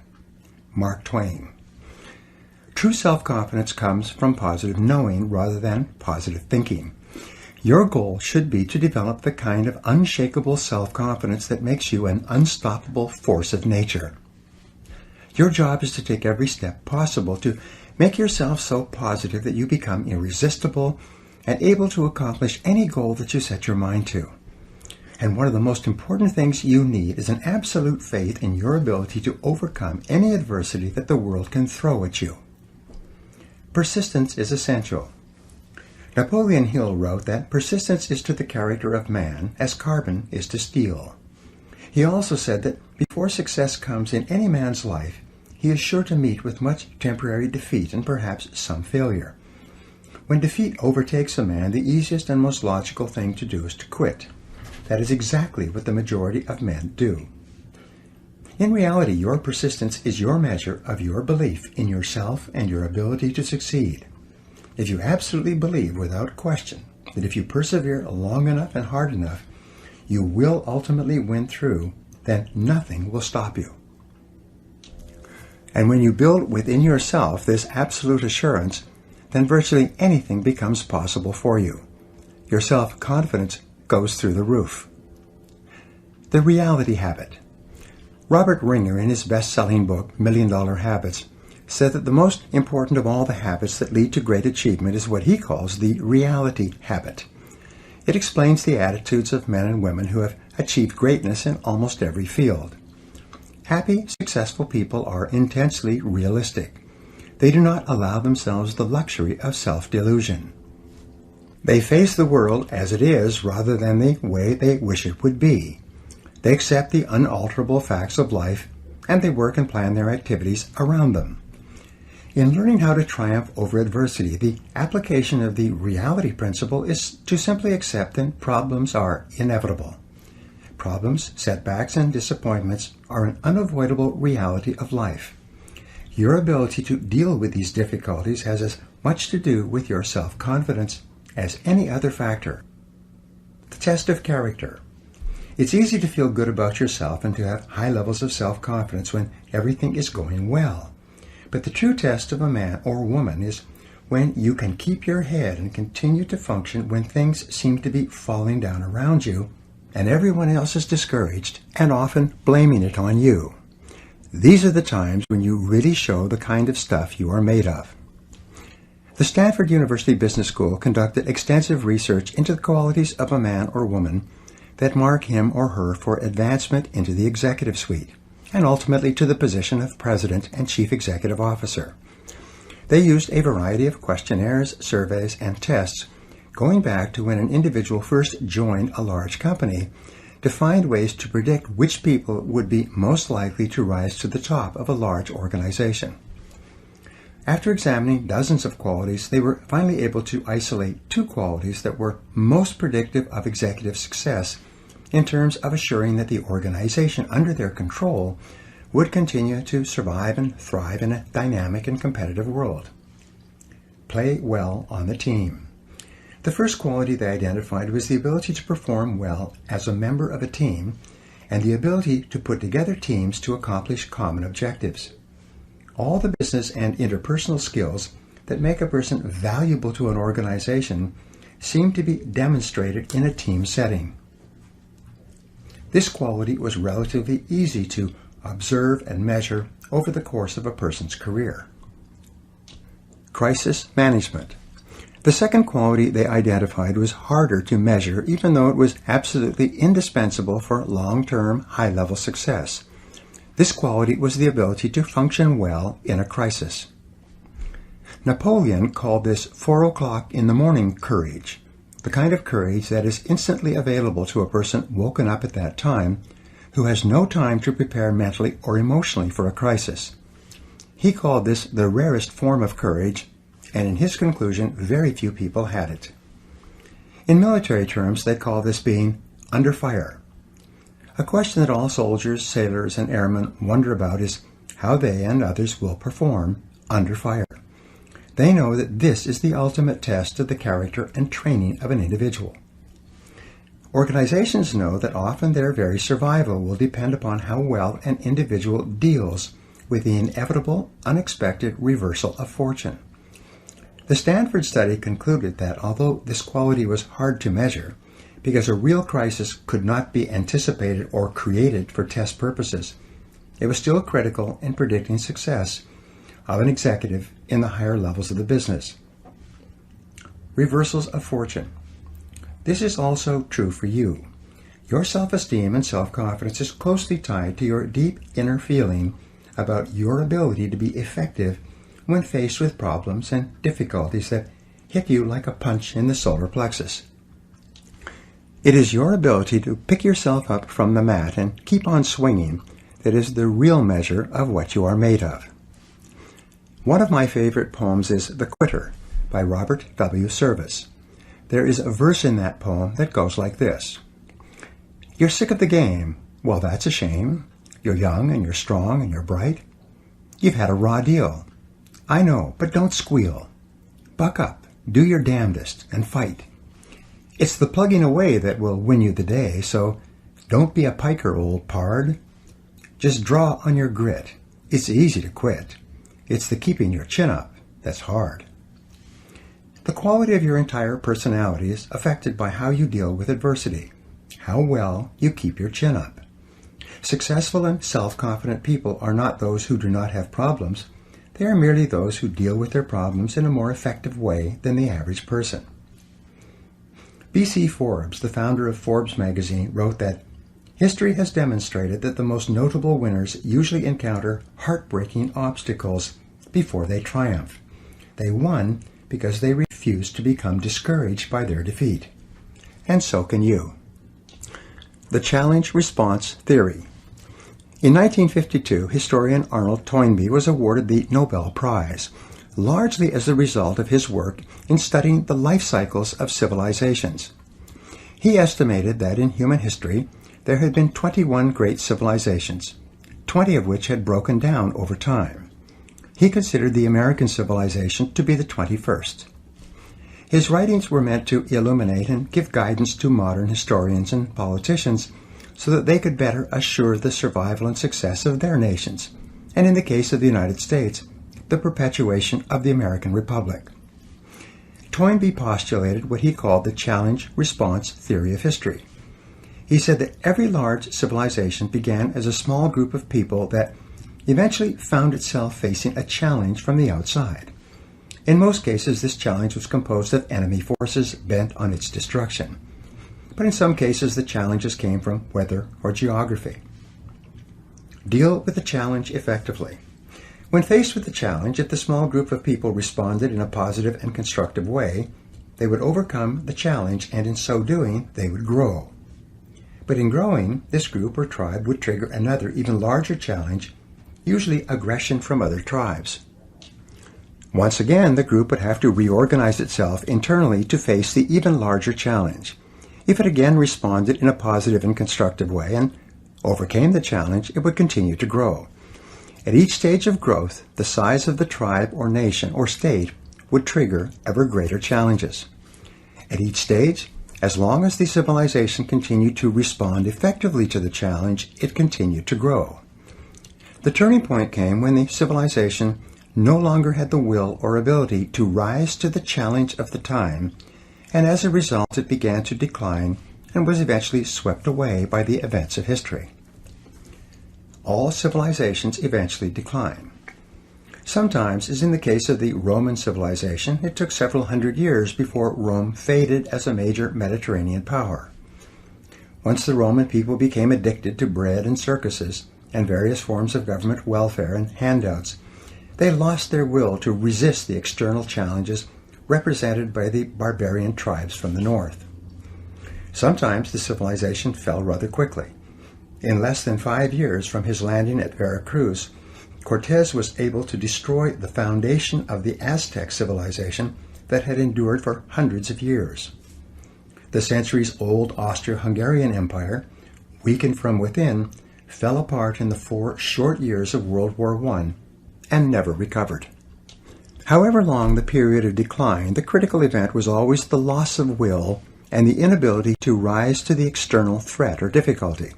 Mark Twain. True self-confidence comes from positive knowing rather than positive thinking. Your goal should be to develop the kind of unshakable self-confidence that makes you an unstoppable force of nature. Your job is to take every step possible to Make yourself so positive that you become irresistible and able to accomplish any goal that you set your mind to. And one of the most important things you need is an absolute faith in your ability to overcome any adversity that the world can throw at you. Persistence is essential. Napoleon Hill wrote that persistence is to the character of man as carbon is to steel. He also said that before success comes in any man's life, he is sure to meet with much temporary defeat and perhaps some failure. When defeat overtakes a man, the easiest and most logical thing to do is to quit. That is exactly what the majority of men do. In reality, your persistence is your measure of your belief in yourself and your ability to succeed. If you absolutely believe without question that if you persevere long enough and hard enough, you will ultimately win through, then nothing will stop you. And when you build within yourself this absolute assurance, then virtually anything becomes possible for you. Your self-confidence goes through the roof. The reality habit. Robert Ringer, in his best-selling book, $1 Million Habits, said that the most important of all the habits that lead to great achievement is what he calls the reality habit. It explains the attitudes of men and women who have achieved greatness in almost every field. Happy, successful people are intensely realistic. They do not allow themselves the luxury of self-delusion. They face the world as it is rather than the way they wish it would be. They accept the unalterable facts of life, and they work and plan their activities around them. In learning how to triumph over adversity, the application of the reality principle is to simply accept that problems are inevitable. Problems, setbacks, and disappointments are an unavoidable reality of life. Your ability to deal with these difficulties has as much to do with your self-confidence as any other factor. The test of character. It's easy to feel good about yourself and to have high levels of self-confidence when everything is going well. But the true test of a man or woman is when you can keep your head and continue to function when things seem to be falling down around you and everyone else is discouraged and often blaming it on you. These are the times when you really show the kind of stuff you are made of. The Stanford University Business School conducted extensive research into the qualities of a man or woman that mark him or her for advancement into the executive suite, and ultimately to the position of president and chief executive officer. They used a variety of questionnaires, surveys, and tests going back to when an individual first joined a large company to find ways to predict which people would be most likely to rise to the top of a large organization. After examining dozens of qualities, they were finally able to isolate 2 qualities that were most predictive of executive success in terms of assuring that the organization under their control would continue to survive and thrive in a dynamic and competitive world. Play well on the team. The first quality they identified was the ability to perform well as a member of a team and the ability to put together teams to accomplish common objectives. All the business and interpersonal skills that make a person valuable to an organization seem to be demonstrated in a team setting. This quality was relatively easy to observe and measure over the course of a person's career. Crisis management. The second quality they identified was harder to measure, even though it was absolutely indispensable for long-term, high-level success. This quality was the ability to function well in a crisis. Napoleon called this 4 o'clock in the morning courage, the kind of courage that is instantly available to a person woken up at that time who has no time to prepare mentally or emotionally for a crisis. He called this the rarest form of courage, and in his conclusion, very few people had it. In military terms, they call this being under fire. A question that all soldiers, sailors, and airmen wonder about is how they and others will perform under fire. They know that this is the ultimate test of the character and training of an individual. Organizations know that often their very survival will depend upon how well an individual deals with the inevitable, unexpected reversal of fortune. The Stanford study concluded that although this quality was hard to measure, because a real crisis could not be anticipated or created for test purposes, it was still critical in predicting success of an executive in the higher levels of the business. Reversals of fortune. This is also true for you. Your self-esteem and self-confidence is closely tied to your deep inner feeling about your ability to be effective when faced with problems and difficulties that hit you like a punch in the solar plexus. It is your ability to pick yourself up from the mat and keep on swinging that is the real measure of what you are made of. One of my favorite poems is The Quitter by Robert W. Service. There is a verse in that poem that goes like this. You're sick of the game. Well, that's a shame. You're young and you're strong and you're bright. You've had a raw deal. I know, but don't squeal. Buck up, do your damnedest, and fight. It's the plugging away that will win you the day, so don't be a piker, old pard. Just draw on your grit. It's easy to quit. It's the keeping your chin up that's hard. The quality of your entire personality is affected by how you deal with adversity, how well you keep your chin up. Successful and self-confident people are not those who do not have problems. They are merely those who deal with their problems in a more effective way than the average person. B.C. Forbes, the founder of Forbes magazine, wrote that history has demonstrated that the most notable winners usually encounter heartbreaking obstacles before they triumph. They won because they refused to become discouraged by their defeat. And so can you. The challenge-response theory. In 1952, historian Arnold Toynbee was awarded the Nobel Prize, largely as a result of his work in studying the life cycles of civilizations. He estimated that in human history, there had been 21 great civilizations, 20 of which had broken down over time. He considered the American civilization to be the 21st. His writings were meant to illuminate and give guidance to modern historians and politicians so that they could better assure the survival and success of their nations, and in the case of the United States, the perpetuation of the American Republic. Toynbee postulated what he called the challenge-response theory of history. He said that every large civilization began as a small group of people that eventually found itself facing a challenge from the outside. In most cases, this challenge was composed of enemy forces bent on its destruction. But in some cases, the challenges came from weather or geography. Deal with the challenge effectively. When faced with the challenge, if the small group of people responded in a positive and constructive way, they would overcome the challenge, and in so doing, they would grow. But in growing, this group or tribe would trigger another, even larger challenge, usually aggression from other tribes. Once again, the group would have to reorganize itself internally to face the even larger challenge. If it again responded in a positive and constructive way and overcame the challenge, it would continue to grow. At each stage of growth, the size of the tribe or nation or state would trigger ever greater challenges. At each stage, as long as the civilization continued to respond effectively to the challenge, it continued to grow. The turning point came when the civilization no longer had the will or ability to rise to the challenge of the time, and as a result it began to decline and was eventually swept away by the events of history. All civilizations eventually decline. Sometimes, as in the case of the Roman civilization, it took several hundred years before Rome faded as a major Mediterranean power. Once the Roman people became addicted to bread and circuses and various forms of government welfare and handouts, they lost their will to resist the external challenges represented by the barbarian tribes from the north. Sometimes the civilization fell rather quickly. In less than 5 years from his landing at Veracruz, Cortés was able to destroy the foundation of the Aztec civilization that had endured for hundreds of years. The centuries-old Austro-Hungarian Empire, weakened from within, fell apart in the 4 short years of World War I and never recovered. However long the period of decline, the critical event was always the loss of will and the inability to rise to the external threat or difficulty.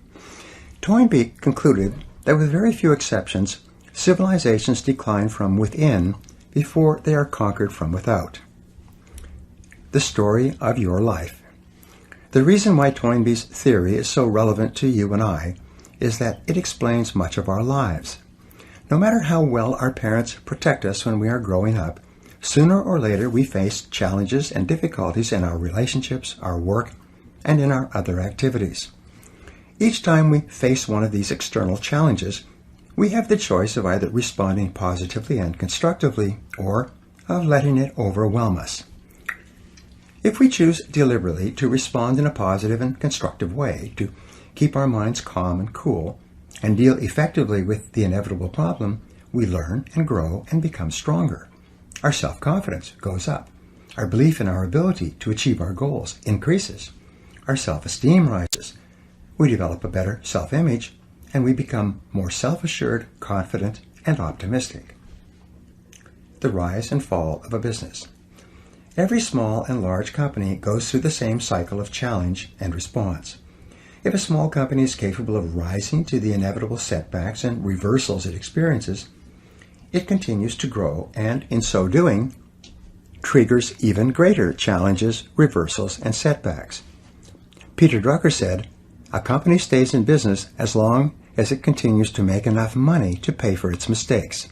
Toynbee concluded that with very few exceptions, civilizations decline from within before they are conquered from without. The story of your life. The reason why Toynbee's theory is so relevant to you and I is that it explains much of our lives. No matter how well our parents protect us when we are growing up, sooner or later we face challenges and difficulties in our relationships, our work, and in our other activities. Each time we face one of these external challenges, we have the choice of either responding positively and constructively or of letting it overwhelm us. If we choose deliberately to respond in a positive and constructive way, to keep our minds calm and cool, and deal effectively with the inevitable problem, we learn and grow and become stronger. Our self-confidence goes up. Our belief in our ability to achieve our goals increases. Our self-esteem rises. We develop a better self-image, and we become more self-assured, confident, and optimistic. The rise and fall of a business. Every small and large company goes through the same cycle of challenge and response. If a small company is capable of rising to the inevitable setbacks and reversals it experiences, it continues to grow and, in so doing, triggers even greater challenges, reversals, and setbacks. Peter Drucker said, "A company stays in business as long as it continues to make enough money to pay for its mistakes."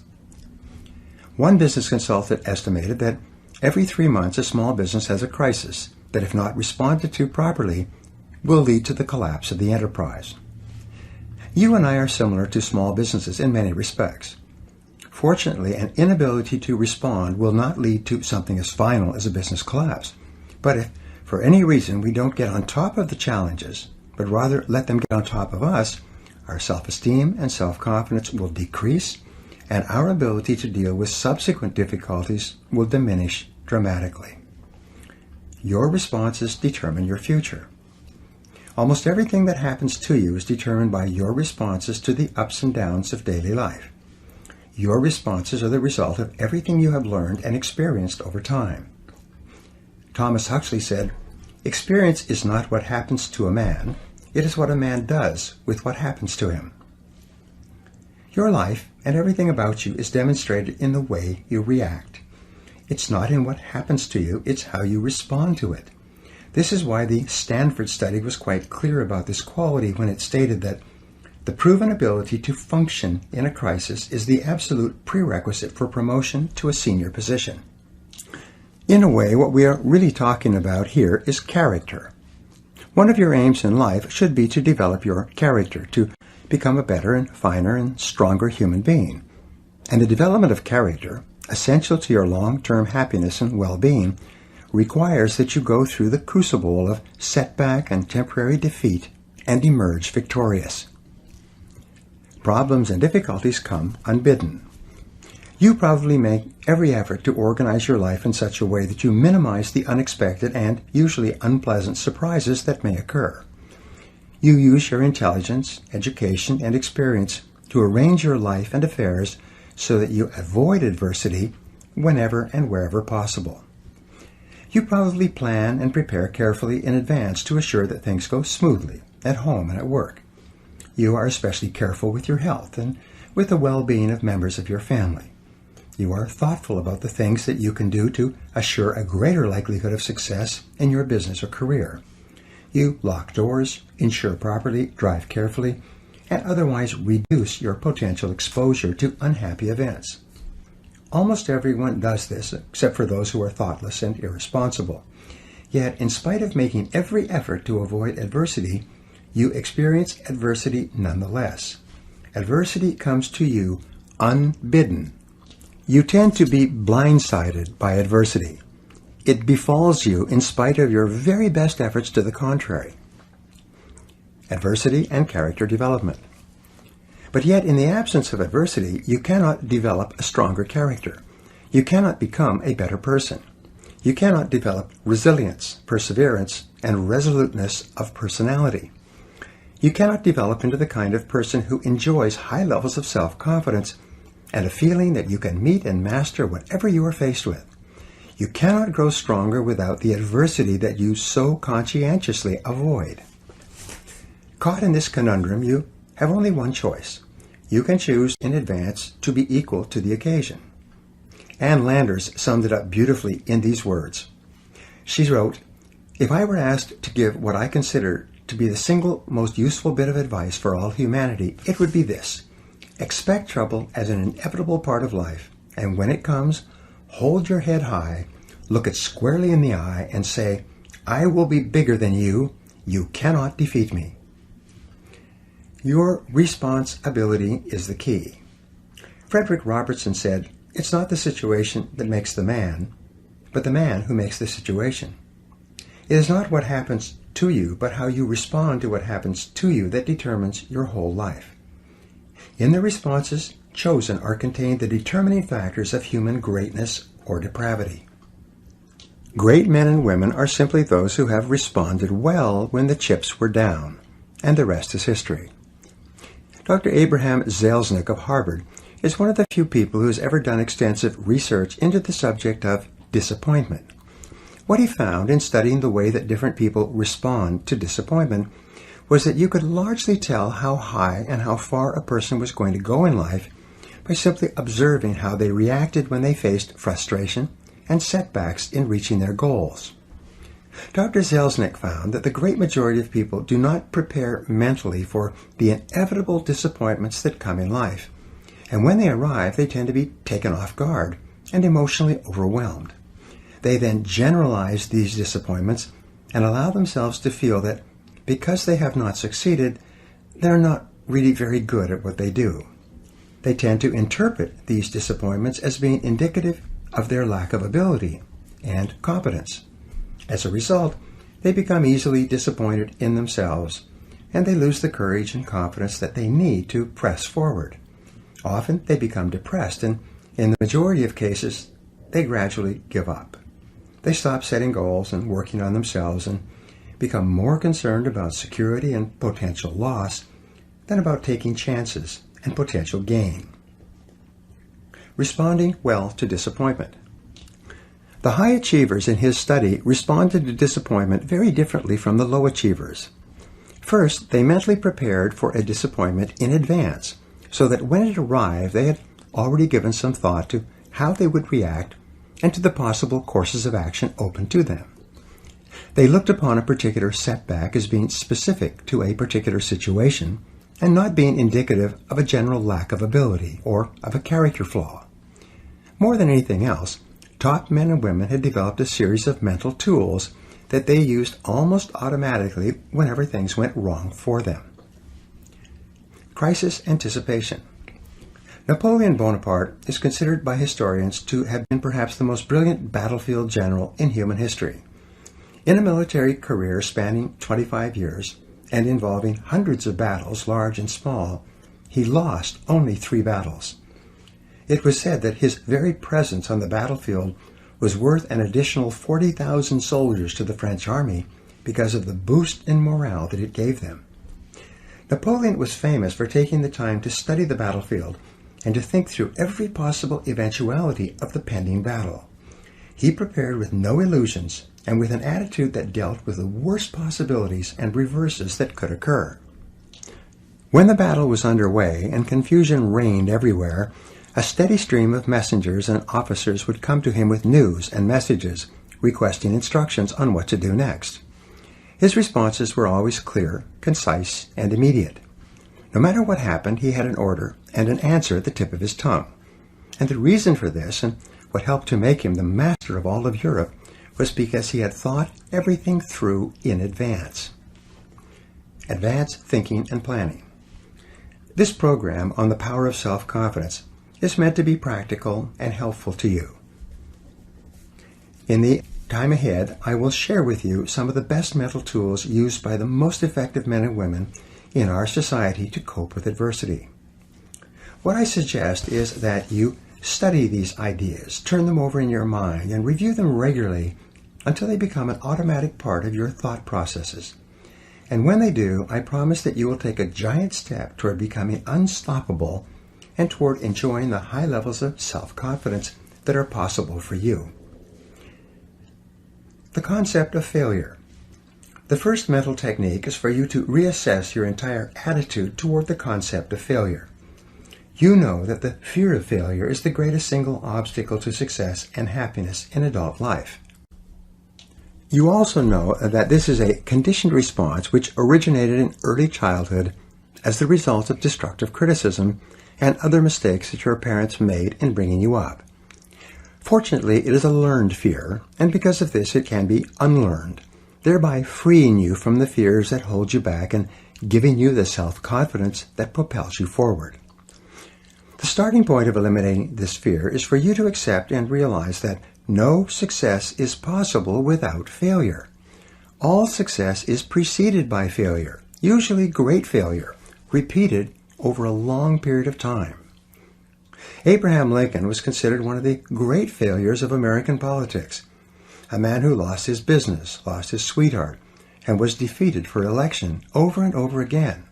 One business consultant estimated that every 3 months a small business has a crisis that, if not responded to properly, will lead to the collapse of the enterprise. You and I are similar to small businesses in many respects. Fortunately, an inability to respond will not lead to something as final as a business collapse. But if, for any reason, we don't get on top of the challenges, but rather let them get on top of us, our self-esteem and self-confidence will decrease, and our ability to deal with subsequent difficulties will diminish dramatically. Your responses determine your future. Almost everything that happens to you is determined by your responses to the ups and downs of daily life. Your responses are the result of everything you have learned and experienced over time. Thomas Huxley said, "Experience is not what happens to a man, it is what a man does with what happens to him." Your life and everything about you is demonstrated in the way you react. It's not in what happens to you, it's how you respond to it. This is why the Stanford study was quite clear about this quality when it stated that the proven ability to function in a crisis is the absolute prerequisite for promotion to a senior position. In a way, what we are really talking about here is character. One of your aims in life should be to develop your character, to become a better and finer and stronger human being. And the development of character, essential to your long-term happiness and well-being, requires that you go through the crucible of setback and temporary defeat and emerge victorious. Problems and difficulties come unbidden. You probably make every effort to organize your life in such a way that you minimize the unexpected and usually unpleasant surprises that may occur. You use your intelligence, education, and experience to arrange your life and affairs so that you avoid adversity whenever and wherever possible. You probably plan and prepare carefully in advance to assure that things go smoothly at home and at work. You are especially careful with your health and with the well-being of members of your family. You are thoughtful about the things that you can do to assure a greater likelihood of success in your business or career. You lock doors, insure properly, drive carefully, and otherwise reduce your potential exposure to unhappy events. Almost everyone does this, except for those who are thoughtless and irresponsible. Yet, in spite of making every effort to avoid adversity, you experience adversity nonetheless. Adversity comes to you unbidden. You tend to be blindsided by adversity. It befalls you in spite of your very best efforts to the contrary. Adversity and character development. But yet, in the absence of adversity, you cannot develop a stronger character. You cannot become a better person. You cannot develop resilience, perseverance, and resoluteness of personality. You cannot develop into the kind of person who enjoys high levels of self-confidence and a feeling that you can meet and master whatever you are faced with. You cannot grow stronger without the adversity that you so conscientiously avoid. Caught in this conundrum, you have only one choice. You can choose in advance to be equal to the occasion. Anne Landers summed it up beautifully in these words. She wrote, "If I were asked to give what I consider to be the single most useful bit of advice for all humanity, it would be this. Expect trouble as an inevitable part of life, and when it comes, hold your head high, look it squarely in the eye, and say, "I will be bigger than you. You cannot defeat me." Your responsibility is the key. Frederick Robertson said, "It's not the situation that makes the man, but the man who makes the situation." It is not what happens to you, but how you respond to what happens to you that determines your whole life. In the responses chosen are contained the determining factors of human greatness or depravity. Great men and women are simply those who have responded well when the chips were down, and the rest is history. Dr. Abraham Zelznick of Harvard is one of the few people who has ever done extensive research into the subject of disappointment. What he found in studying the way that different people respond to disappointment was that you could largely tell how high and how far a person was going to go in life by simply observing how they reacted when they faced frustration and setbacks in reaching their goals. Dr. Zelznick found that the great majority of people do not prepare mentally for the inevitable disappointments that come in life, and when they arrive, they tend to be taken off guard and emotionally overwhelmed. They then generalize these disappointments and allow themselves to feel that because they have not succeeded, they're not really very good at what they do. They tend to interpret these disappointments as being indicative of their lack of ability and competence. As a result, they become easily disappointed in themselves, and they lose the courage and confidence that they need to press forward. Often they become depressed, and in the majority of cases, they gradually give up. They stop setting goals and working on themselves and become more concerned about security and potential loss than about taking chances and potential gain. Responding well to disappointment. The high achievers in his study responded to disappointment very differently from the low achievers. First, they mentally prepared for a disappointment in advance, so that when it arrived, they had already given some thought to how they would react and to the possible courses of action open to them. They looked upon a particular setback as being specific to a particular situation and not being indicative of a general lack of ability or of a character flaw. More than anything else, top men and women had developed a series of mental tools that they used almost automatically whenever things went wrong for them. Crisis anticipation. Napoleon Bonaparte is considered by historians to have been perhaps the most brilliant battlefield general in human history. In a military career spanning 25 years and involving hundreds of battles, large and small, he lost only 3 battles. It was said that his very presence on the battlefield was worth an additional 40,000 soldiers to the French army because of the boost in morale that it gave them. Napoleon was famous for taking the time to study the battlefield and to think through every possible eventuality of the pending battle. He prepared with no illusions and with an attitude that dealt with the worst possibilities and reverses that could occur. When the battle was underway and confusion reigned everywhere, a steady stream of messengers and officers would come to him with news and messages, requesting instructions on what to do next. His responses were always clear, concise, and immediate. No matter what happened, he had an order and an answer at the tip of his tongue. And the reason for this, and what helped to make him the master of all of Europe, was because he had thought everything through in advance. Advanced thinking and planning. This program on the power of self-confidence is meant to be practical and helpful to you. In the time ahead, I will share with you some of the best mental tools used by the most effective men and women in our society to cope with adversity. What I suggest is that you study these ideas, turn them over in your mind, and review them regularly until they become an automatic part of your thought processes. And when they do, I promise that you will take a giant step toward becoming unstoppable and toward enjoying the high levels of self-confidence that are possible for you. The concept of failure. The first mental technique is for you to reassess your entire attitude toward the concept of failure. You know that the fear of failure is the greatest single obstacle to success and happiness in adult life. You also know that this is a conditioned response which originated in early childhood as the result of destructive criticism and other mistakes that your parents made in bringing you up. Fortunately, it is a learned fear, and because of this it can be unlearned, thereby freeing you from the fears that hold you back and giving you the self-confidence that propels you forward. The starting point of eliminating this fear is for you to accept and realize that no success is possible without failure. All success is preceded by failure, usually great failure, repeated over a long period of time. Abraham Lincoln was considered one of the great failures of American politics, a man who lost his business, lost his sweetheart, and was defeated for election over and over again.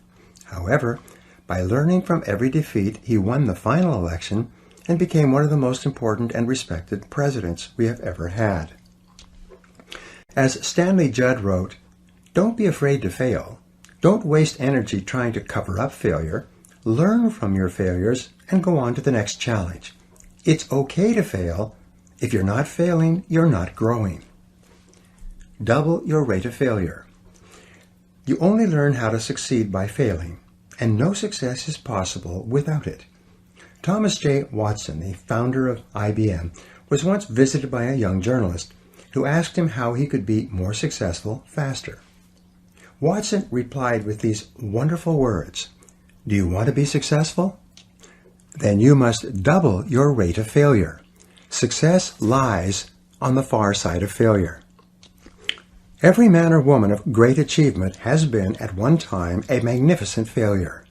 However, by learning from every defeat, he won the final election and became one of the most important and respected presidents we have ever had. As Stanley Judd wrote, "Don't be afraid to fail. Don't waste energy trying to cover up failure. Learn from your failures and go on to the next challenge. It's okay to fail. If you're not failing, you're not growing." Double your rate of failure. You only learn how to succeed by failing, and no success is possible without it. Thomas J. Watson, the founder of IBM, was once visited by a young journalist who asked him how he could be more successful faster. Watson replied with these wonderful words, "Do you want to be successful? Then you must double your rate of failure. Success lies on the far side of failure." Every man or woman of great achievement has been at one time a magnificent failure.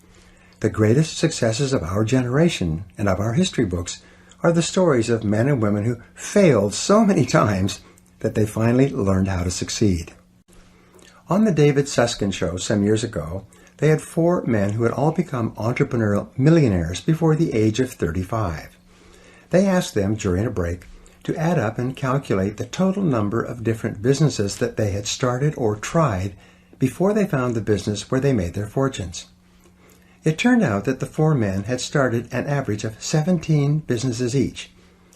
The greatest successes of our generation and of our history books are the stories of men and women who failed so many times that they finally learned how to succeed. On the David Susskind show some years ago, they had 4 men who had all become entrepreneurial millionaires before the age of 35. They asked them during a break to add up and calculate the total number of different businesses that they had started or tried before they found the business where they made their fortunes. It turned out that the 4 men had started an average of 17 businesses each,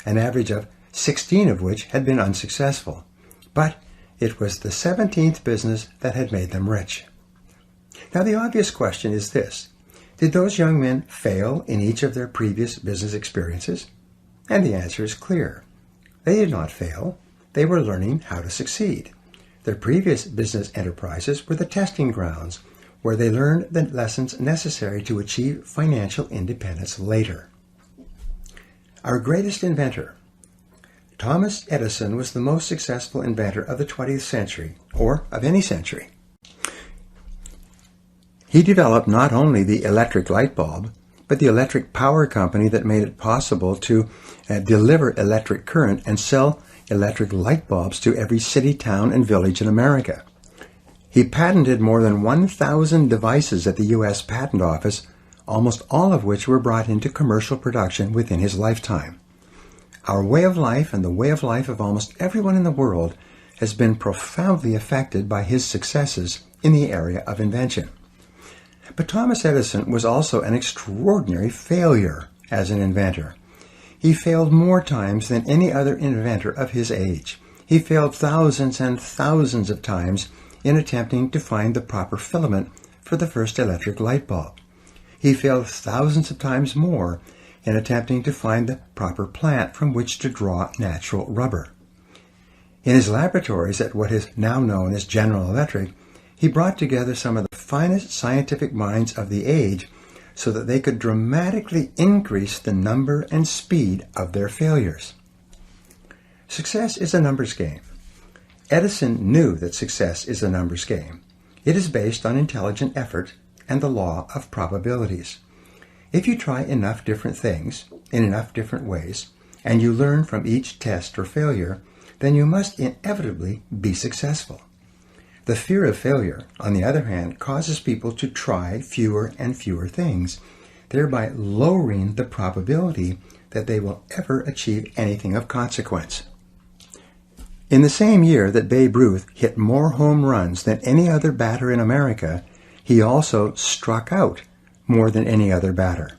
an average of 16 of which had been unsuccessful. But it was the 17th business that had made them rich. Now the obvious question is this: did those young men fail in each of their previous business experiences? And the answer is clear. They did not fail. They were learning how to succeed. Their previous business enterprises were the testing grounds where they learned the lessons necessary to achieve financial independence later. Our greatest inventor, Thomas Edison, was the most successful inventor of the 20th century, or of any century. He developed not only the electric light bulb, but the electric power company that made it possible to deliver electric current and sell electric light bulbs to every city, town, and village in America. He patented more than 1,000 devices at the U.S. Patent Office, almost all of which were brought into commercial production within his lifetime. Our way of life and the way of life of almost everyone in the world has been profoundly affected by his successes in the area of invention. But Thomas Edison was also an extraordinary failure as an inventor. He failed more times than any other inventor of his age. He failed thousands and thousands of times in attempting to find the proper filament for the first electric light bulb. He failed thousands of times more in attempting to find the proper plant from which to draw natural rubber. In his laboratories at what is now known as General Electric, he brought together some of the finest scientific minds of the age so that they could dramatically increase the number and speed of their failures. Success is a numbers game. Edison knew that success is a numbers game. It is based on intelligent effort and the law of probabilities. If you try enough different things in enough different ways, and you learn from each test or failure, then you must inevitably be successful. The fear of failure, on the other hand, causes people to try fewer and fewer things, thereby lowering the probability that they will ever achieve anything of consequence. In the same year that Babe Ruth hit more home runs than any other batter in America, he also struck out more than any other batter.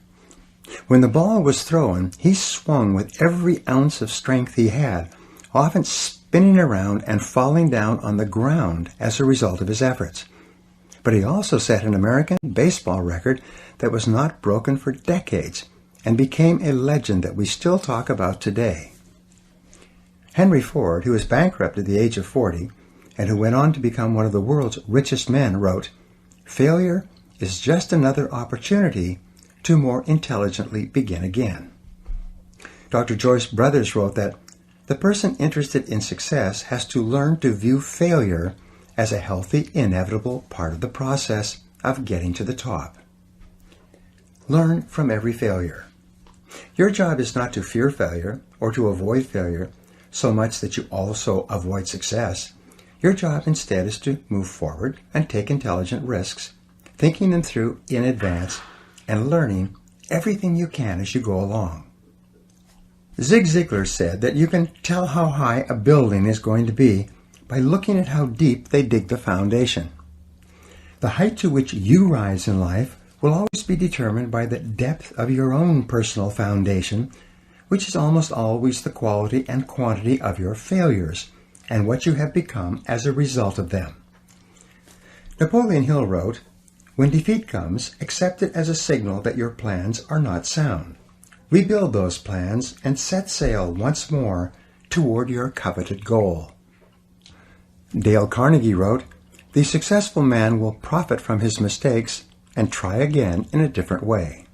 When the ball was thrown, he swung with every ounce of strength he had, often spinning around and falling down on the ground as a result of his efforts. but he also set an American baseball record that was not broken for decades and became a legend that we still talk about today. Henry Ford, who was bankrupt at the age of 40 and who went on to become one of the world's richest men, wrote, "Failure is just another opportunity to more intelligently begin again." Dr. Joyce Brothers wrote that the person interested in success has to learn to view failure as a healthy, inevitable part of the process of getting to the top. Learn from every failure. Your job is not to fear failure or to avoid failure so much that you also avoid success. Your job instead is to move forward and take intelligent risks, thinking them through in advance and learning everything you can as you go along. Zig Ziglar said that you can tell how high a building is going to be by looking at how deep they dig the foundation. The height to which you rise in life will always be determined by the depth of your own personal foundation, which is almost always the quality and quantity of your failures and what you have become as a result of them. Napoleon Hill wrote, "When defeat comes, accept it as a signal that your plans are not sound. Rebuild those plans and set sail once more toward your coveted goal." Dale Carnegie wrote, "The successful man will profit from his mistakes and try again in a different way."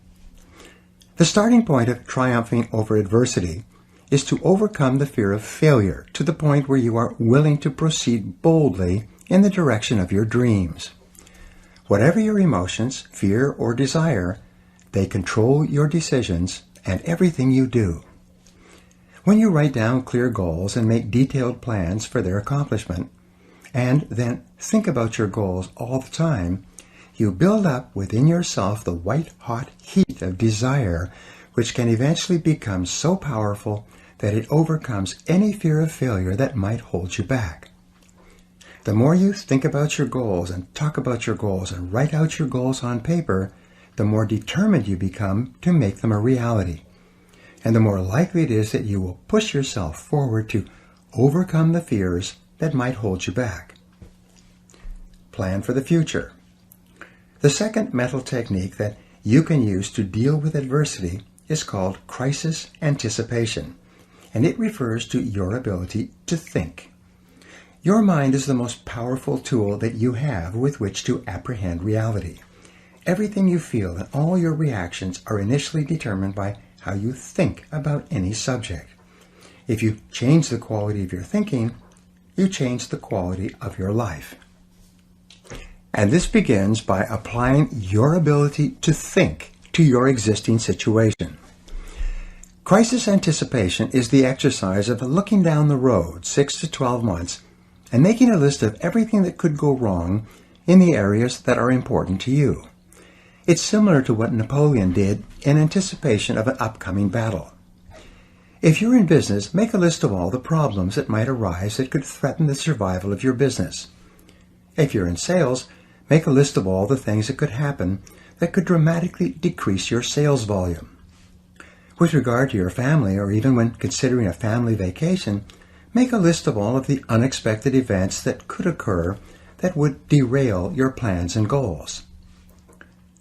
The starting point of triumphing over adversity is to overcome the fear of failure to the point where you are willing to proceed boldly in the direction of your dreams. Whatever your emotions, fear, or desire, they control your decisions and everything you do. When you write down clear goals and make detailed plans for their accomplishment, and then think about your goals all the time, you build up within yourself the white-hot heat of desire, which can eventually become so powerful that it overcomes any fear of failure that might hold you back. The more you think about your goals and talk about your goals and write out your goals on paper, the more determined you become to make them a reality, and the more likely it is that you will push yourself forward to overcome the fears that might hold you back. Plan for the future. The second mental technique that you can use to deal with adversity is called crisis anticipation, and it refers to your ability to think. Your mind is the most powerful tool that you have with which to apprehend reality. Everything you feel and all your reactions are initially determined by how you think about any subject. If you change the quality of your thinking, you change the quality of your life. And this begins by applying your ability to think to your existing situation. Crisis anticipation is the exercise of looking down the road 6 to 12 months and making a list of everything that could go wrong in the areas that are important to you. It's similar to what Napoleon did in anticipation of an upcoming battle. If you're in business, make a list of all the problems that might arise that could threaten the survival of your business. If you're in sales, make a list of all the things that could happen that could dramatically decrease your sales volume. With regard to your family, or even when considering a family vacation, make a list of all of the unexpected events that could occur that would derail your plans and goals.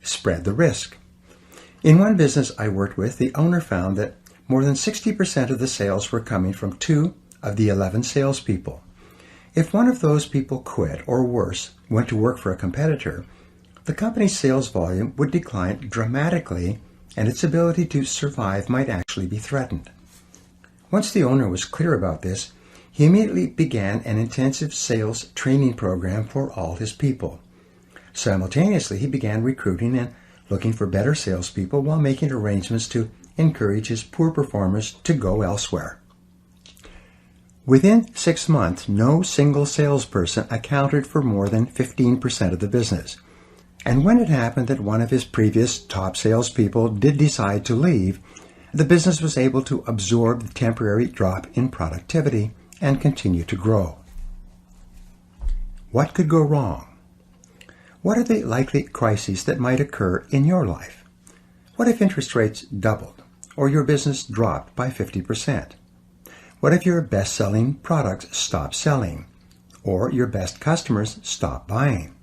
Spread the risk. In one business I worked with, the owner found that more than 60% of the sales were coming from 2 of the 11 salespeople. If one of those people quit, or worse, went to work for a competitor, the company's sales volume would decline dramatically and its ability to survive might actually be threatened. Once the owner was clear about this, he immediately began an intensive sales training program for all his people. Simultaneously, he began recruiting and looking for better salespeople while making arrangements to encourage his poor performers to go elsewhere. Within 6 months, no single salesperson accounted for more than 15% of the business. And when it happened that one of his previous top salespeople did decide to leave, the business was able to absorb the temporary drop in productivity and continue to grow. What could go wrong? What are the likely crises that might occur in your life? What if interest rates doubled or your business dropped by 50%? What if your best-selling products stop selling or your best customers stop buying?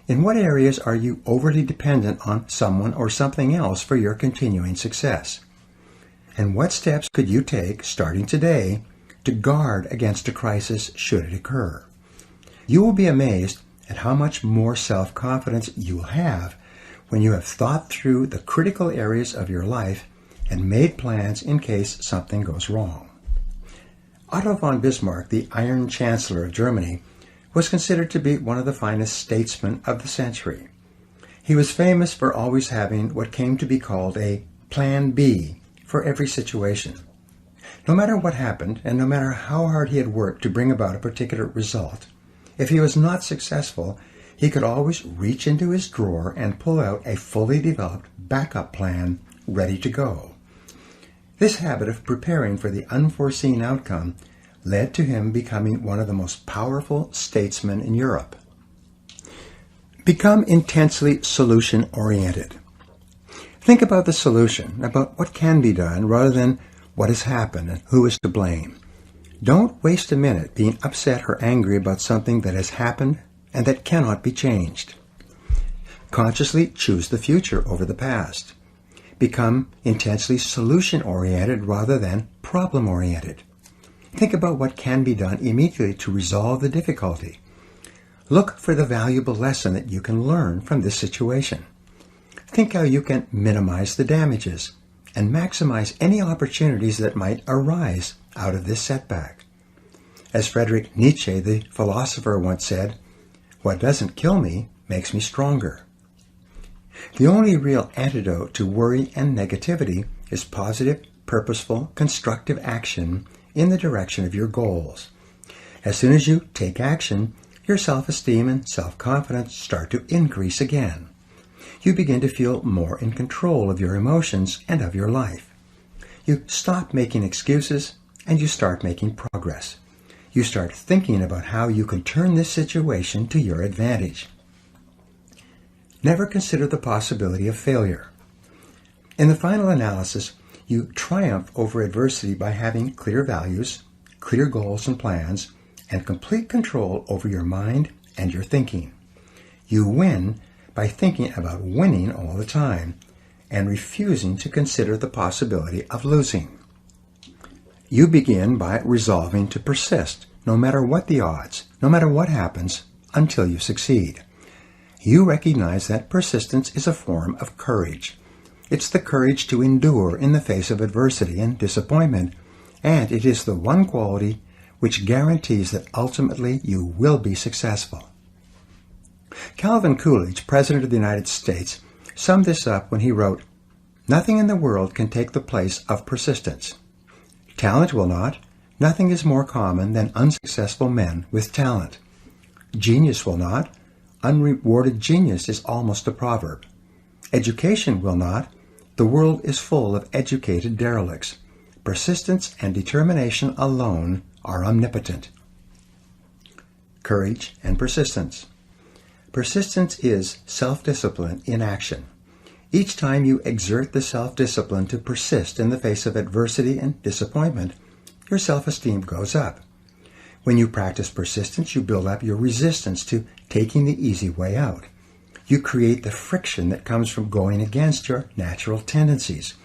In what areas are you overly dependent on someone or something else for your continuing success? And what steps could you take, starting today, to guard against a crisis should it occur? You will be amazed at how much more self-confidence you will have when you have thought through the critical areas of your life and made plans in case something goes wrong. Otto von Bismarck, the Iron Chancellor of Germany, was considered to be one of the finest statesmen of the century. He was famous for always having what came to be called a Plan B for every situation. No matter what happened, and no matter how hard he had worked to bring about a particular result, if he was not successful, he could always reach into his drawer and pull out a fully developed backup plan ready to go. This habit of preparing for the unforeseen outcome led to him becoming one of the most powerful statesmen in Europe. Become intensely solution-oriented. Think about the solution, about what can be done, rather than what has happened and who is to blame. Don't waste a minute being upset or angry about something that has happened and that cannot be changed. Consciously choose the future over the past. Become intensely solution-oriented rather than problem-oriented. Think about what can be done immediately to resolve the difficulty. Look for the valuable lesson that you can learn from this situation. Think how you can minimize the damages and maximize any opportunities that might arise out of this setback. As Friedrich Nietzsche, the philosopher, once said, "What doesn't kill me makes me stronger." The only real antidote to worry and negativity is positive, purposeful, constructive action in the direction of your goals. As soon as you take action, your self-esteem and self-confidence start to increase again. You begin to feel more in control of your emotions and of your life. You stop making excuses and you start making progress. You start thinking about how you can turn this situation to your advantage. Never consider the possibility of failure. In the final analysis, you triumph over adversity by having clear values, clear goals and plans, and complete control over your mind and your thinking. You win by thinking about winning all the time and refusing to consider the possibility of losing. You begin by resolving to persist, no matter what the odds, no matter what happens, until you succeed. You recognize that persistence is a form of courage. It's the courage to endure in the face of adversity and disappointment, and it is the one quality which guarantees that ultimately you will be successful. Calvin Coolidge, President of the United States, summed this up when he wrote, "Nothing in the world can take the place of persistence. Talent will not. Nothing is more common than unsuccessful men with talent. Genius will not. Unrewarded genius is almost a proverb. Education will not. The world is full of educated derelicts. Persistence and determination alone are omnipotent." Courage and persistence. Persistence is self-discipline in action. Each time you exert the self-discipline to persist in the face of adversity and disappointment, your self-esteem goes up. When you practice persistence, you build up your resistance to taking the easy way out. You create the friction that comes from going against your natural tendencies.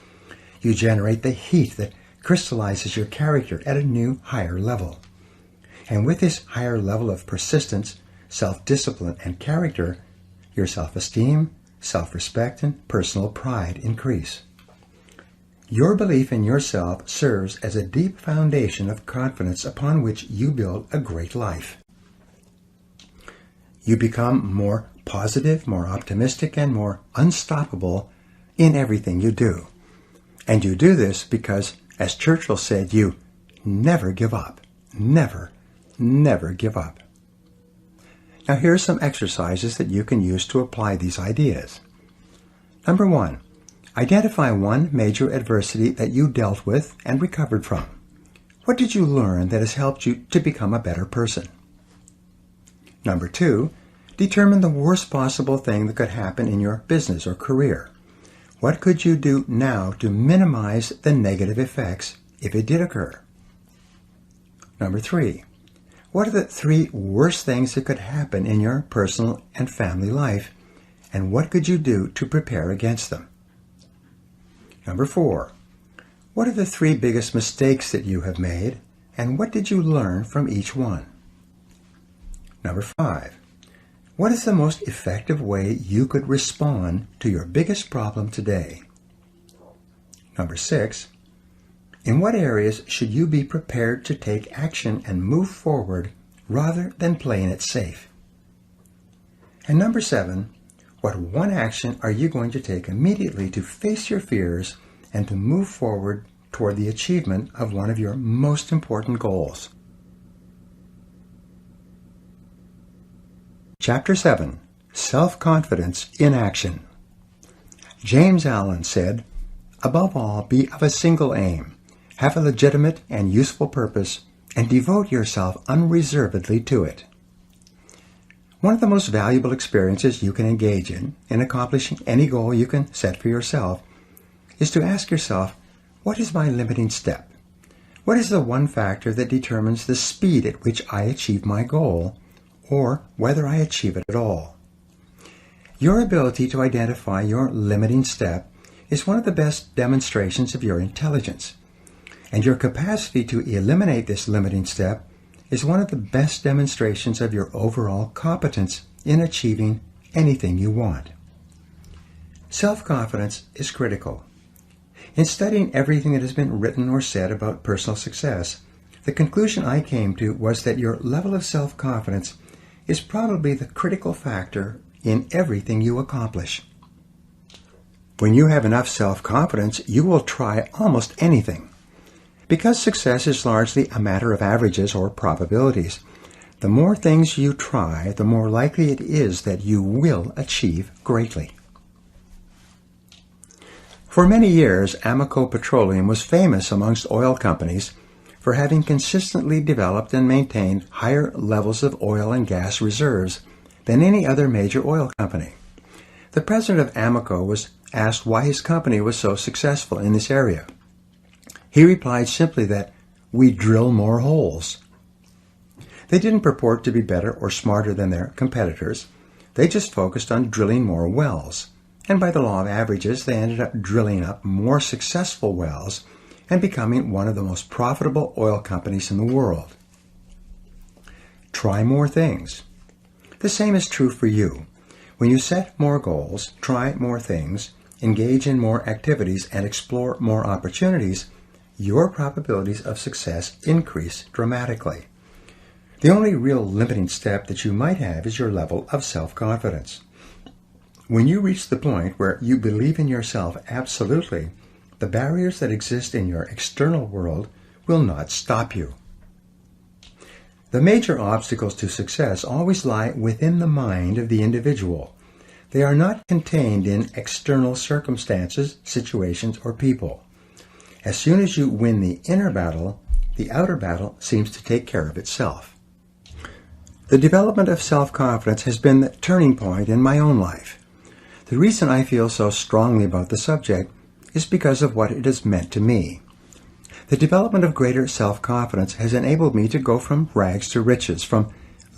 You generate the heat that crystallizes your character at a new, higher level. And with this higher level of persistence, self-discipline, and character, your self-esteem, self-respect, and personal pride increase. Your belief in yourself serves as a deep foundation of confidence upon which you build a great life. You become more positive, more optimistic, and more unstoppable in everything you do. And you do this because, as Churchill said, you never give up. Never, never give up. Now here are some exercises that you can use to apply these ideas. Number 1, identify one major adversity that you dealt with and recovered from. What did you learn that has helped you to become a better person? Number 2, determine the worst possible thing that could happen in your business or career. What could you do now to minimize the negative effects if it did occur? Number 3, What are the 3 worst things that could happen in your personal and family life, and what could you do to prepare against them? Number 4, what are the 3 biggest mistakes that you have made, and what did you learn from each one? Number 5, what is the most effective way you could respond to your biggest problem today? Number 6, in what areas should you be prepared to take action and move forward rather than playing it safe? And number 7, what one action are you going to take immediately to face your fears and to move forward toward the achievement of one of your most important goals? Chapter 7, Self-Confidence in Action. James Allen said, "Above all, be of a single aim, have a legitimate and useful purpose, and devote yourself unreservedly to it." One of the most valuable experiences you can engage in accomplishing any goal you can set for yourself, is to ask yourself, what is my limiting step? What is the one factor that determines the speed at which I achieve my goal, or whether I achieve it at all? Your ability to identify your limiting step is one of the best demonstrations of your intelligence, and your capacity to eliminate this limiting step is one of the best demonstrations of your overall competence in achieving anything you want. Self-confidence is critical. In studying everything that has been written or said about personal success, the conclusion I came to was that your level of self-confidence is probably the critical factor in everything you accomplish. When you have enough self-confidence, you will try almost anything. Because success is largely a matter of averages or probabilities, the more things you try, the more likely it is that you will achieve greatly. For many years, Amoco Petroleum was famous amongst oil companies for having consistently developed and maintained higher levels of oil and gas reserves than any other major oil company. The president of Amoco was asked why his company was so successful in this area. He replied simply that, "We drill more holes." They didn't purport to be better or smarter than their competitors. They just focused on drilling more wells. And by the law of averages, they ended up drilling up more successful wells and becoming one of the most profitable oil companies in the world. Try more things. The same is true for you. When you set more goals, try more things, engage in more activities, and explore more opportunities, your probabilities of success increase dramatically. The only real limiting step that you might have is your level of self-confidence. When you reach the point where you believe in yourself absolutely, the barriers that exist in your external world will not stop you. The major obstacles to success always lie within the mind of the individual. They are not contained in external circumstances, situations, or people. As soon as you win the inner battle, the outer battle seems to take care of itself. The development of self-confidence has been the turning point in my own life. The reason I feel so strongly about the subject is because of what it has meant to me. The development of greater self-confidence has enabled me to go from rags to riches, from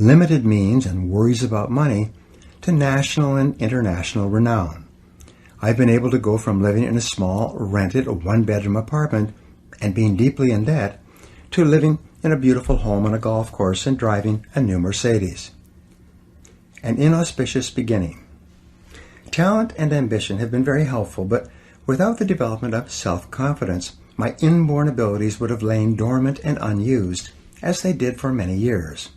limited means and worries about money to national and international renown. I've been able to go from living in a small, rented, one-bedroom apartment and being deeply in debt to living in a beautiful home on a golf course and driving a new Mercedes. An inauspicious beginning. Talent and ambition have been very helpful, but without the development of self-confidence, my inborn abilities would have lain dormant and unused, as they did for many years.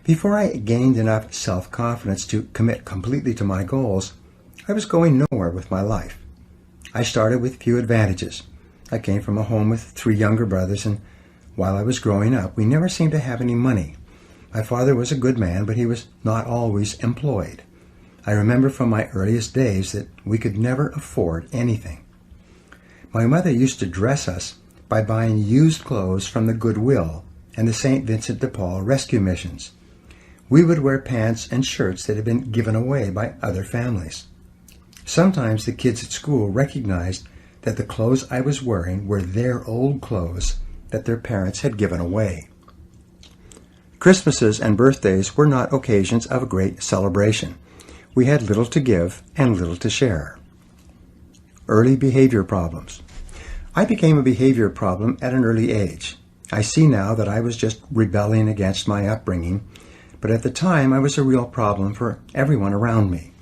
Before I gained enough self-confidence to commit completely to my goals, I was going nowhere with my life. I started with few advantages. I came from a home with 3 younger brothers, and while I was growing up, we never seemed to have any money. My father was a good man, but he was not always employed. I remember from my earliest days that we could never afford anything. My mother used to dress us by buying used clothes from the Goodwill and the St. Vincent de Paul rescue missions. We would wear pants and shirts that had been given away by other families. Sometimes the kids at school recognized that the clothes I was wearing were their old clothes that their parents had given away. Christmases and birthdays were not occasions of great celebration. We had little to give and little to share. Early behavior problems. I became a behavior problem at an early age. I see now that I was just rebelling against my upbringing, but at the time I was a real problem for everyone around me.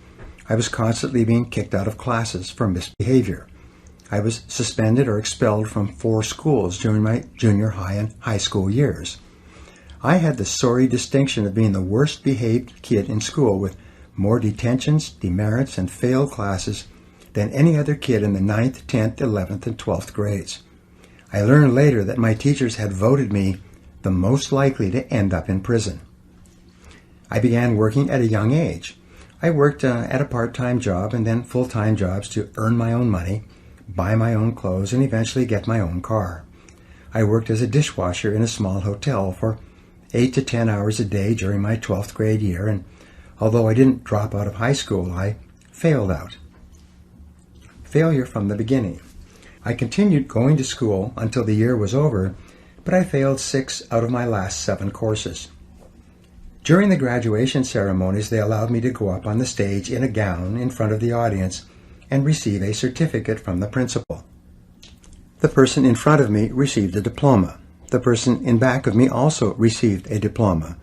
I was constantly being kicked out of classes for misbehavior. I was suspended or expelled from 4 schools during my junior high and high school years. I had the sorry distinction of being the worst behaved kid in school, with more detentions, demerits, and failed classes than any other kid in the 9th, 10th, 11th, and 12th grades. I learned later that my teachers had voted me the most likely to end up in prison. I began working at a young age. I worked at a part-time job and then full-time jobs to earn my own money, buy my own clothes, and eventually get my own car. I worked as a dishwasher in a small hotel for 8 to 10 hours a day during my 12th grade year, and although I didn't drop out of high school, I failed out. Failure from the beginning. I continued going to school until the year was over, but I failed 6 out of my last 7 courses. During the graduation ceremonies, they allowed me to go up on the stage in a gown in front of the audience and receive a certificate from the principal. The person in front of me received a diploma. The person in back of me also received a diploma.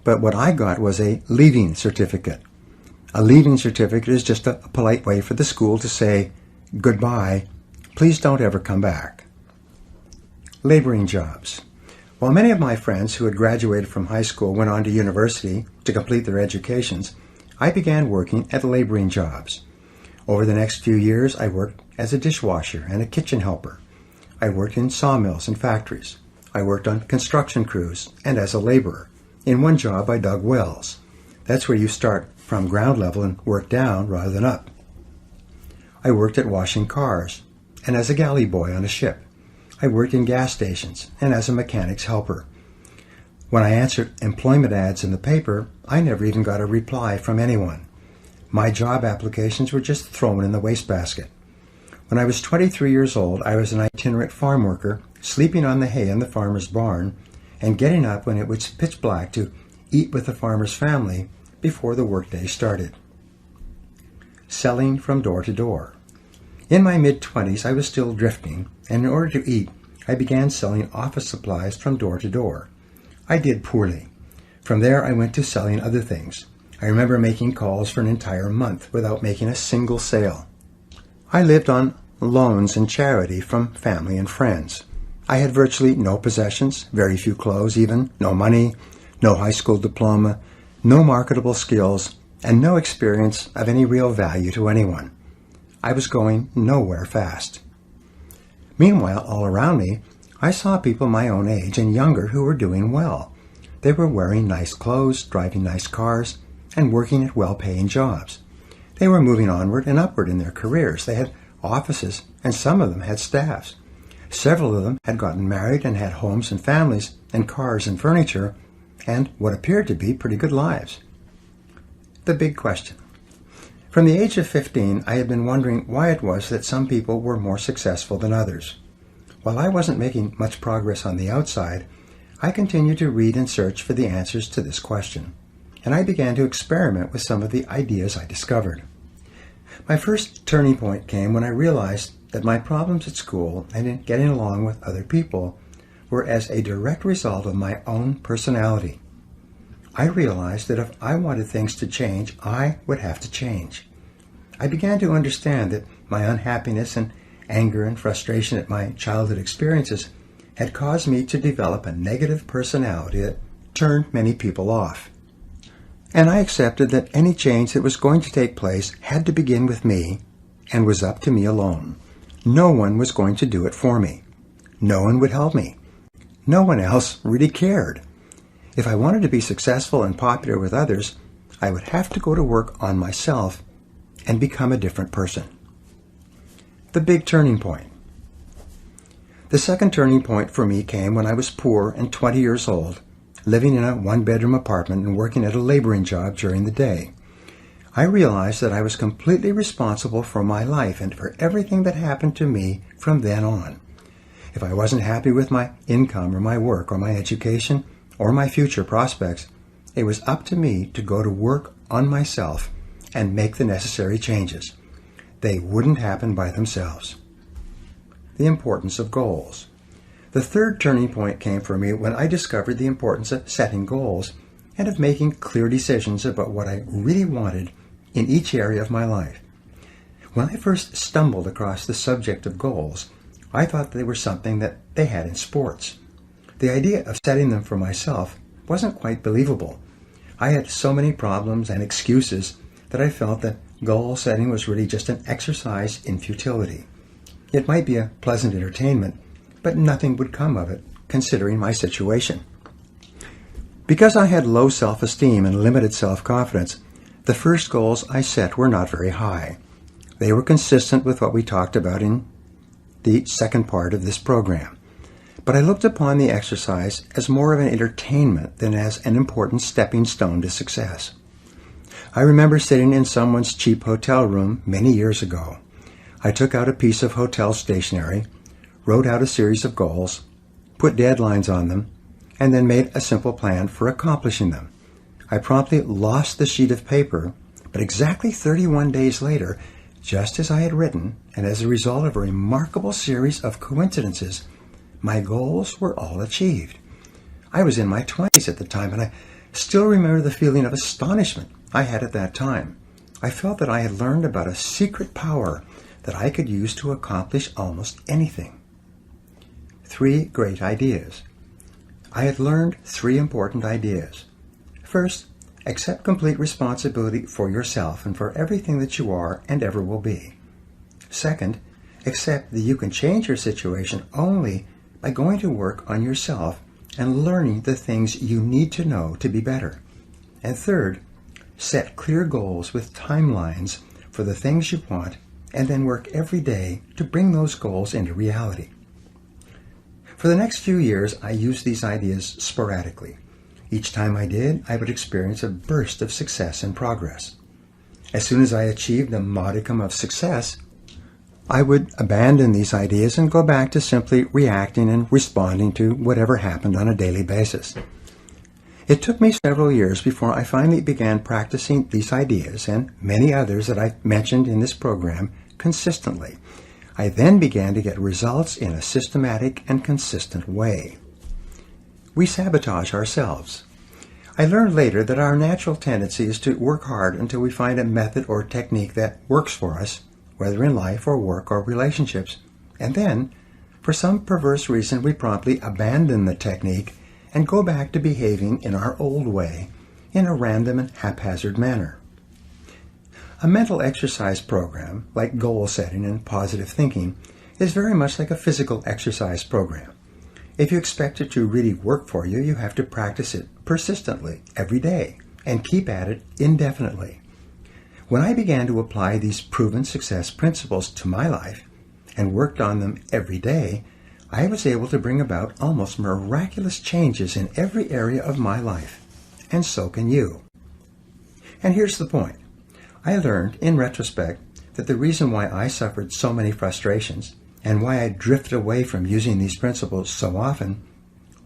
But what I got was a leaving certificate. A leaving certificate is just a polite way for the school to say, "Goodbye, please don't ever come back." Laboring jobs. While many of my friends who had graduated from high school went on to university to complete their educations, I began working at laboring jobs. Over the next few years, I worked as a dishwasher and a kitchen helper. I worked in sawmills and factories. I worked on construction crews and as a laborer. In one job, I dug wells. That's where you start from ground level and work down rather than up. I worked at washing cars and as a galley boy on a ship. I worked in gas stations and as a mechanic's helper. When I answered employment ads in the paper, I never even got a reply from anyone. My job applications were just thrown in the wastebasket. When I was 23 years old, I was an itinerant farm worker, sleeping on the hay in the farmer's barn and getting up when it was pitch black to eat with the farmer's family before the workday started. Selling from door to door. In my mid-20s, I was still drifting, and in order to eat, I began selling office supplies from door to door. I did poorly. From there, I went to selling other things. I remember making calls for an entire month without making a single sale. I lived on loans and charity from family and friends. I had virtually no possessions, very few clothes even, no money, no high school diploma, no marketable skills, and no experience of any real value to anyone. I was going nowhere fast. Meanwhile, all around me, I saw people my own age and younger who were doing well. They were wearing nice clothes, driving nice cars, and working at well-paying jobs. They were moving onward and upward in their careers. They had offices, and some of them had staffs. Several of them had gotten married and had homes and families and cars and furniture and what appeared to be pretty good lives. The big question. From the age of 15, I had been wondering why it was that some people were more successful than others. While I wasn't making much progress on the outside, I continued to read and search for the answers to this question, and I began to experiment with some of the ideas I discovered. My first turning point came when I realized that my problems at school and in getting along with other people were as a direct result of my own personality. I realized that if I wanted things to change, I would have to change. I began to understand that my unhappiness and anger and frustration at my childhood experiences had caused me to develop a negative personality that turned many people off. And I accepted that any change that was going to take place had to begin with me and was up to me alone. No one was going to do it for me. No one would help me. No one else really cared. If I wanted to be successful and popular with others, I would have to go to work on myself and become a different person. The big turning point. The second turning point for me came when I was poor and 20 years old, living in a one-bedroom apartment and working at a laboring job during the day. I realized that I was completely responsible for my life and for everything that happened to me from then on. If I wasn't happy with my income or my work or my education or my future prospects, it was up to me to go to work on myself and make the necessary changes. They wouldn't happen by themselves. The importance of goals. The third turning point came for me when I discovered the importance of setting goals and of making clear decisions about what I really wanted in each area of my life. When I first stumbled across the subject of goals, I thought they were something that they had in sports. The idea of setting them for myself wasn't quite believable. I had so many problems and excuses that I felt that goal setting was really just an exercise in futility. It might be a pleasant entertainment, but nothing would come of it, considering my situation. Because I had low self-esteem and limited self-confidence, the first goals I set were not very high. They were consistent with what we talked about in the second part of this program. But I looked upon the exercise as more of an entertainment than as an important stepping stone to success. I remember sitting in someone's cheap hotel room many years ago. I took out a piece of hotel stationery, wrote out a series of goals, put deadlines on them, and then made a simple plan for accomplishing them. I promptly lost the sheet of paper, but exactly 31 days later, just as I had written, and as a result of a remarkable series of coincidences, my goals were all achieved. I was in my 20s at the time, and I still remember the feeling of astonishment I had at that time. I felt that I had learned about a secret power that I could use to accomplish almost anything. 3 great ideas. I had learned 3 important ideas. First, accept complete responsibility for yourself and for everything that you are and ever will be. Second, accept that you can change your situation only by going to work on yourself and learning the things you need to know to be better. And third, set clear goals with timelines for the things you want and then work every day to bring those goals into reality. For the next few years, I used these ideas sporadically. Each time I did, I would experience a burst of success and progress. As soon as I achieved a modicum of success, I would abandon these ideas and go back to simply reacting and responding to whatever happened on a daily basis. It took me several years before I finally began practicing these ideas and many others that I mentioned in this program consistently. I then began to get results in a systematic and consistent way. We sabotage ourselves. I learned later that our natural tendency is to work hard until we find a method or technique that works for us, whether in life or work or relationships, and then, for some perverse reason, we promptly abandon the technique and go back to behaving in our old way, in a random and haphazard manner. A mental exercise program, like goal setting and positive thinking, is very much like a physical exercise program. If you expect it to really work for you, you have to practice it persistently every day and keep at it indefinitely. When I began to apply these proven success principles to my life and worked on them every day, I was able to bring about almost miraculous changes in every area of my life. And so can you. And here's the point. I learned, in retrospect, that the reason why I suffered so many frustrations and why I drifted away from using these principles so often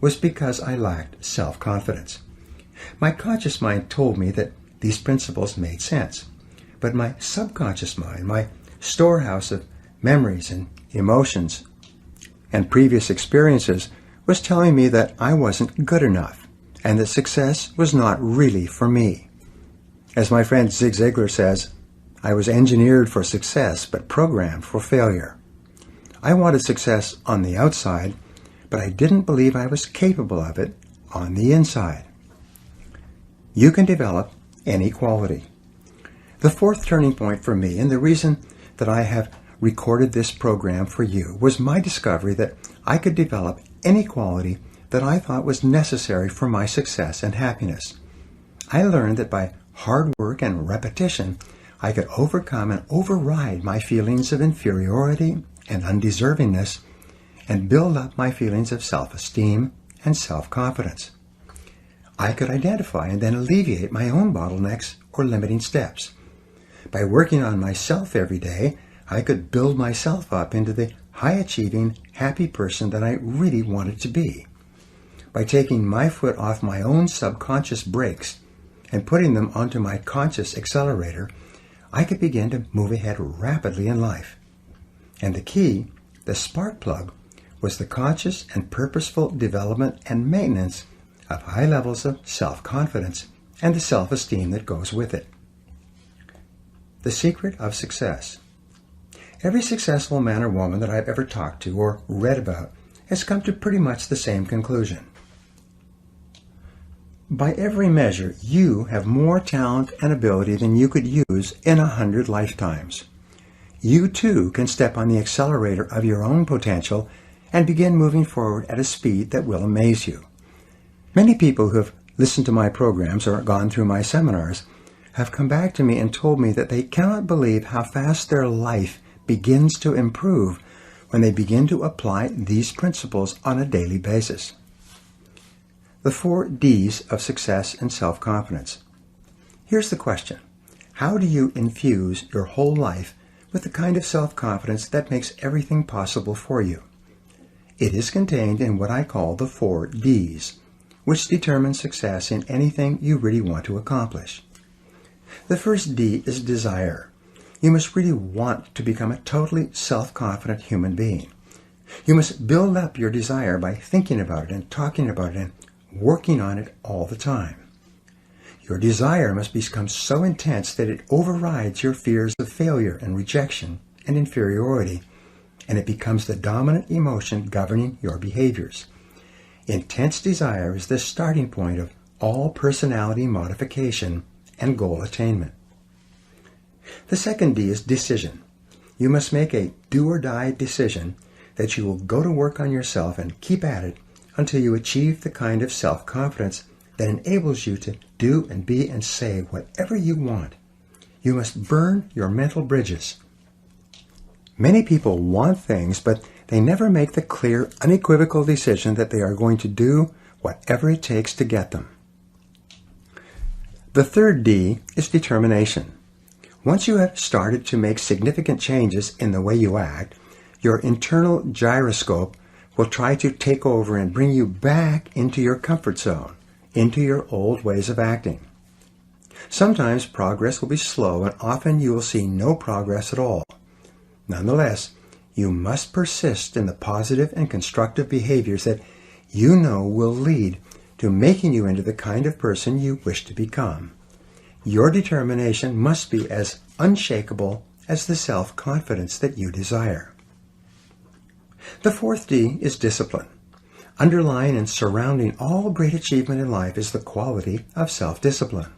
was because I lacked self-confidence. My conscious mind told me that these principles made sense, but my subconscious mind, my storehouse of memories and emotions and previous experiences, was telling me that I wasn't good enough and that success was not really for me. As my friend Zig Ziglar says, I was engineered for success but programmed for failure. I wanted success on the outside, but I didn't believe I was capable of it on the inside. You can develop any quality. The fourth turning point for me, and the reason that I have recorded this program for you, was my discovery that I could develop any quality that I thought was necessary for my success and happiness. I learned that by hard work and repetition, I could overcome and override my feelings of inferiority and undeservingness and build up my feelings of self-esteem and self-confidence. I could identify and then alleviate my own bottlenecks or limiting steps. By working on myself every day, I could build myself up into the high-achieving, happy person that I really wanted to be. by taking my foot off my own subconscious brakes and putting them onto my conscious accelerator, I could begin to move ahead rapidly in life. And the key, the spark plug, was the conscious and purposeful development and maintenance of high levels of self-confidence and the self-esteem that goes with it. The secret of success. Every successful man or woman that I've ever talked to or read about has come to pretty much the same conclusion. By every measure, you have more talent and ability than you could use in 100 lifetimes. You too can step on the accelerator of your own potential and begin moving forward at a speed that will amaze you. Many people who have listened to my programs or gone through my seminars have come back to me and told me that they cannot believe how fast their life begins to improve when they begin to apply these principles on a daily basis. The 4 Ds of success and self-confidence. Here's the question. How do you infuse your whole life with the kind of self-confidence that makes everything possible for you? It is contained in what I call the 4 Ds, which determine success in anything you really want to accomplish. The first D is desire. You must really want to become a totally self-confident human being. You must build up your desire by thinking about it and talking about it and working on it all the time. Your desire must become so intense that it overrides your fears of failure and rejection and inferiority, and it becomes the dominant emotion governing your behaviors. Intense desire is the starting point of all personality modification and goal attainment. The second D is decision. You must make a do-or-die decision that you will go to work on yourself and keep at it until you achieve the kind of self-confidence that enables you to do and be and say whatever you want. You must burn your mental bridges. Many people want things, but they never make the clear, unequivocal decision that they are going to do whatever it takes to get them. The third D is determination. Once you have started to make significant changes in the way you act, your internal gyroscope will try to take over and bring you back into your comfort zone, into your old ways of acting. Sometimes progress will be slow, and often you will see no progress at all. Nonetheless, you must persist in the positive and constructive behaviors that you know will lead to making you into the kind of person you wish to become. Your determination must be as unshakable as the self-confidence that you desire. The fourth D is discipline. Underlying and surrounding all great achievement in life is the quality of self-discipline.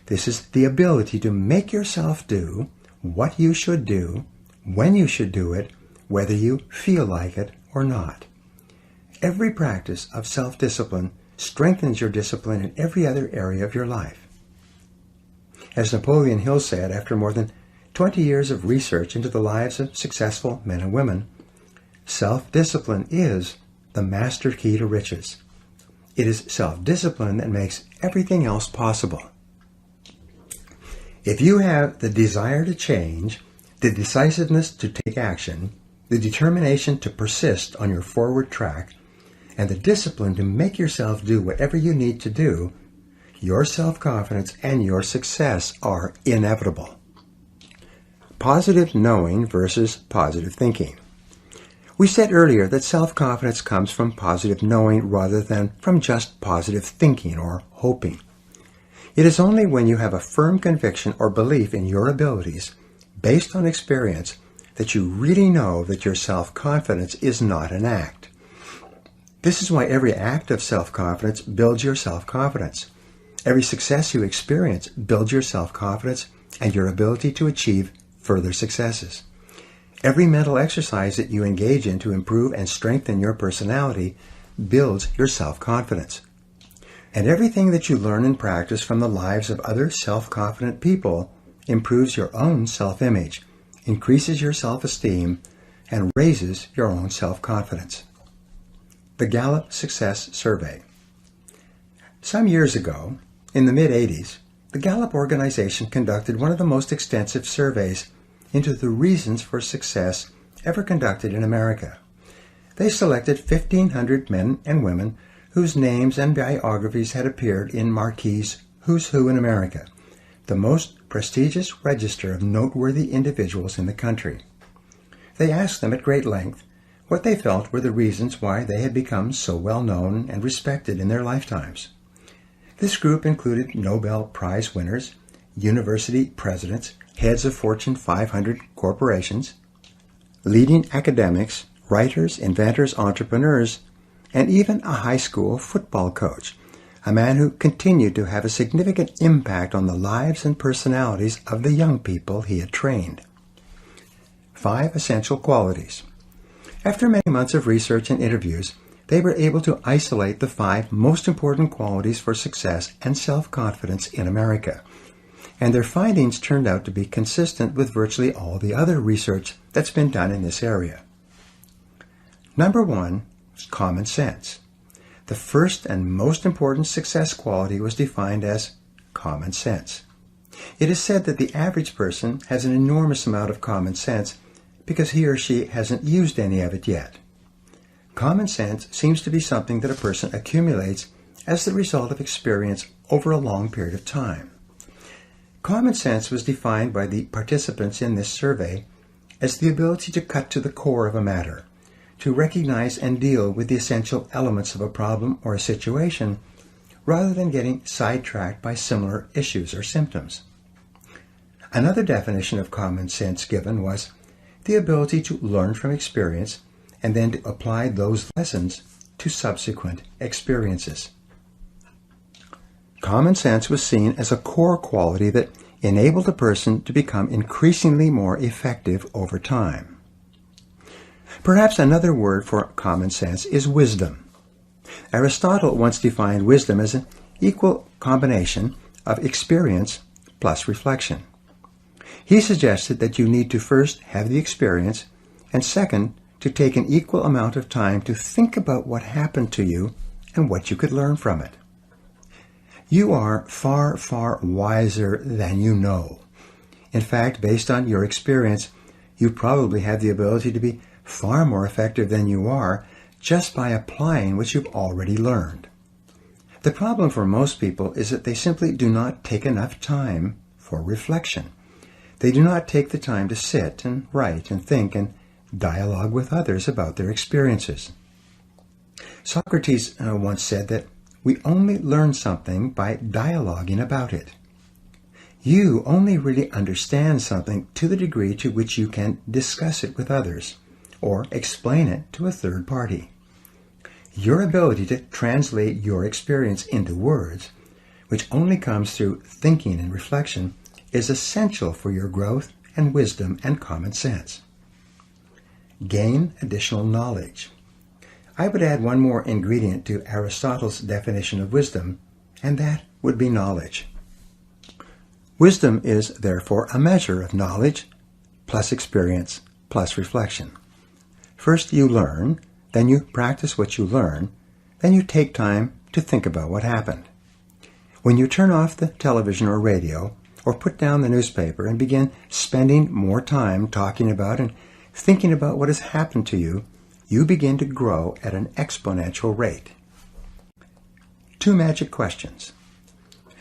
This is the ability to make yourself do what you should do, when you should do it, whether you feel like it or not. Every practice of self-discipline strengthens your discipline in every other area of your life. As Napoleon Hill said, after more than 20 years of research into the lives of successful men and women, self-discipline is the master key to riches. It is self-discipline that makes everything else possible. If you have the desire to change, the decisiveness to take action, the determination to persist on your forward track, and the discipline to make yourself do whatever you need to do, your self-confidence and your success are inevitable. Positive knowing versus positive thinking. We said earlier that self-confidence comes from positive knowing rather than from just positive thinking or hoping. It is only when you have a firm conviction or belief in your abilities, based on experience, that you really know that your self-confidence is not an act. This is why every act of self-confidence builds your self-confidence. Every success you experience builds your self-confidence and your ability to achieve further successes. Every mental exercise that you engage in to improve and strengthen your personality builds your self-confidence. And everything that you learn and practice from the lives of other self-confident people improves your own self-image, increases your self-esteem, and raises your own self-confidence. The Gallup Success Survey. Some years ago, in the mid-'80s, the Gallup organization conducted one of the most extensive surveys into the reasons for success ever conducted in America. They selected 1,500 men and women whose names and biographies had appeared in Marquis' Who's Who in America, the most prestigious register of noteworthy individuals in the country. They asked them at great length what they felt were the reasons why they had become so well known and respected in their lifetimes. This group included Nobel Prize winners, university presidents, heads of Fortune 500 corporations, leading academics, writers, inventors, entrepreneurs, and even a high school football coach, a man who continued to have a significant impact on the lives and personalities of the young people he had trained. 5 essential qualities. After many months of research and interviews, they were able to isolate the 5 most important qualities for success and self-confidence in America. And their findings turned out to be consistent with virtually all the other research that's been done in this area. Number 1 is common sense. The first and most important success quality was defined as common sense. It is said that the average person has an enormous amount of common sense because he or she hasn't used any of it yet. Common sense seems to be something that a person accumulates as the result of experience over a long period of time. Common sense was defined by the participants in this survey as the ability to cut to the core of a matter, to recognize and deal with the essential elements of a problem or a situation, rather than getting sidetracked by similar issues or symptoms. Another definition of common sense given was the ability to learn from experience and then to apply those lessons to subsequent experiences. Common sense was seen as a core quality that enabled a person to become increasingly more effective over time. Perhaps another word for common sense is wisdom. Aristotle once defined wisdom as an equal combination of experience plus reflection. He suggested that you need to first have the experience, and second, to take an equal amount of time to think about what happened to you and what you could learn from it. You are far, far wiser than you know. In fact, based on your experience, you probably have the ability to be far more effective than you are just by applying what you've already learned. The problem for most people is that they simply do not take enough time for reflection. They do not take the time to sit and write and think and dialogue with others about their experiences. Socrates once said that we only learn something by dialoguing about it. You only really understand something to the degree to which you can discuss it with others or explain it to a third party. Your ability to translate your experience into words, which only comes through thinking and reflection, is essential for your growth and wisdom and common sense. Gain additional knowledge. I would add one more ingredient to Aristotle's definition of wisdom, and that would be knowledge. Wisdom is therefore a measure of knowledge plus experience plus reflection. First you learn, then you practice what you learn, then you take time to think about what happened. When you turn off the television or radio, or put down the newspaper and begin spending more time talking about and thinking about what has happened to you, you begin to grow at an exponential rate. 2 magic questions.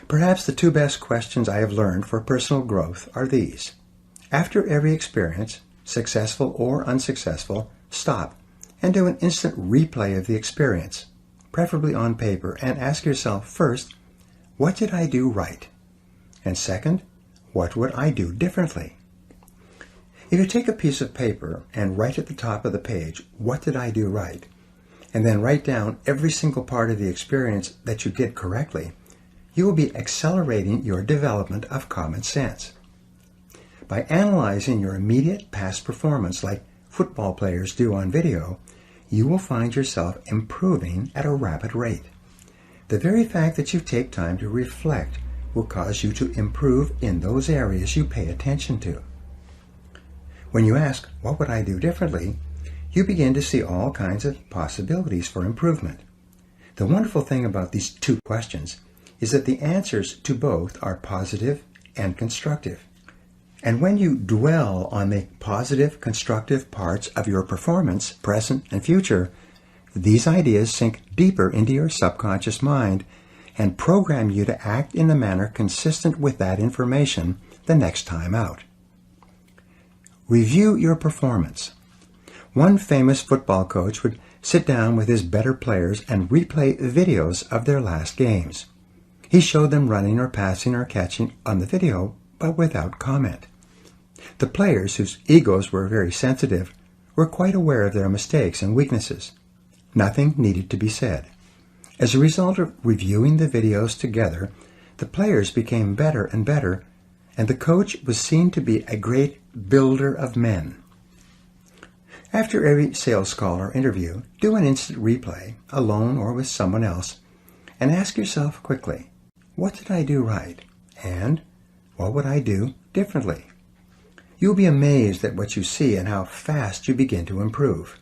Perhaps the 2 best questions I have learned for personal growth are these. After every experience, successful or unsuccessful, stop and do an instant replay of the experience, preferably on paper, and ask yourself first, what did I do right? And second, what would I do differently? If you take a piece of paper and write at the top of the page, what did I do right? And then write down every single part of the experience that you did correctly, you will be accelerating your development of common sense. By analyzing your immediate past performance like football players do on video, you will find yourself improving at a rapid rate. The very fact that you take time to reflect will cause you to improve in those areas you pay attention to. When you ask, what would I do differently, you begin to see all kinds of possibilities for improvement. The wonderful thing about these 2 questions is that the answers to both are positive and constructive. And when you dwell on the positive, constructive parts of your performance, present and future, these ideas sink deeper into your subconscious mind and program you to act in a manner consistent with that information the next time out. Review your performance. One famous football coach would sit down with his better players and replay videos of their last games. He showed them running or passing or catching on the video, but without comment. The players, whose egos were very sensitive, were quite aware of their mistakes and weaknesses. Nothing needed to be said. As a result of reviewing the videos together, the players became better and better, and the coach was seen to be a great builder of men. After every sales call or interview, do an instant replay, alone or with someone else, and ask yourself quickly, what did I do right? And what would I do differently? You'll be amazed at what you see and how fast you begin to improve.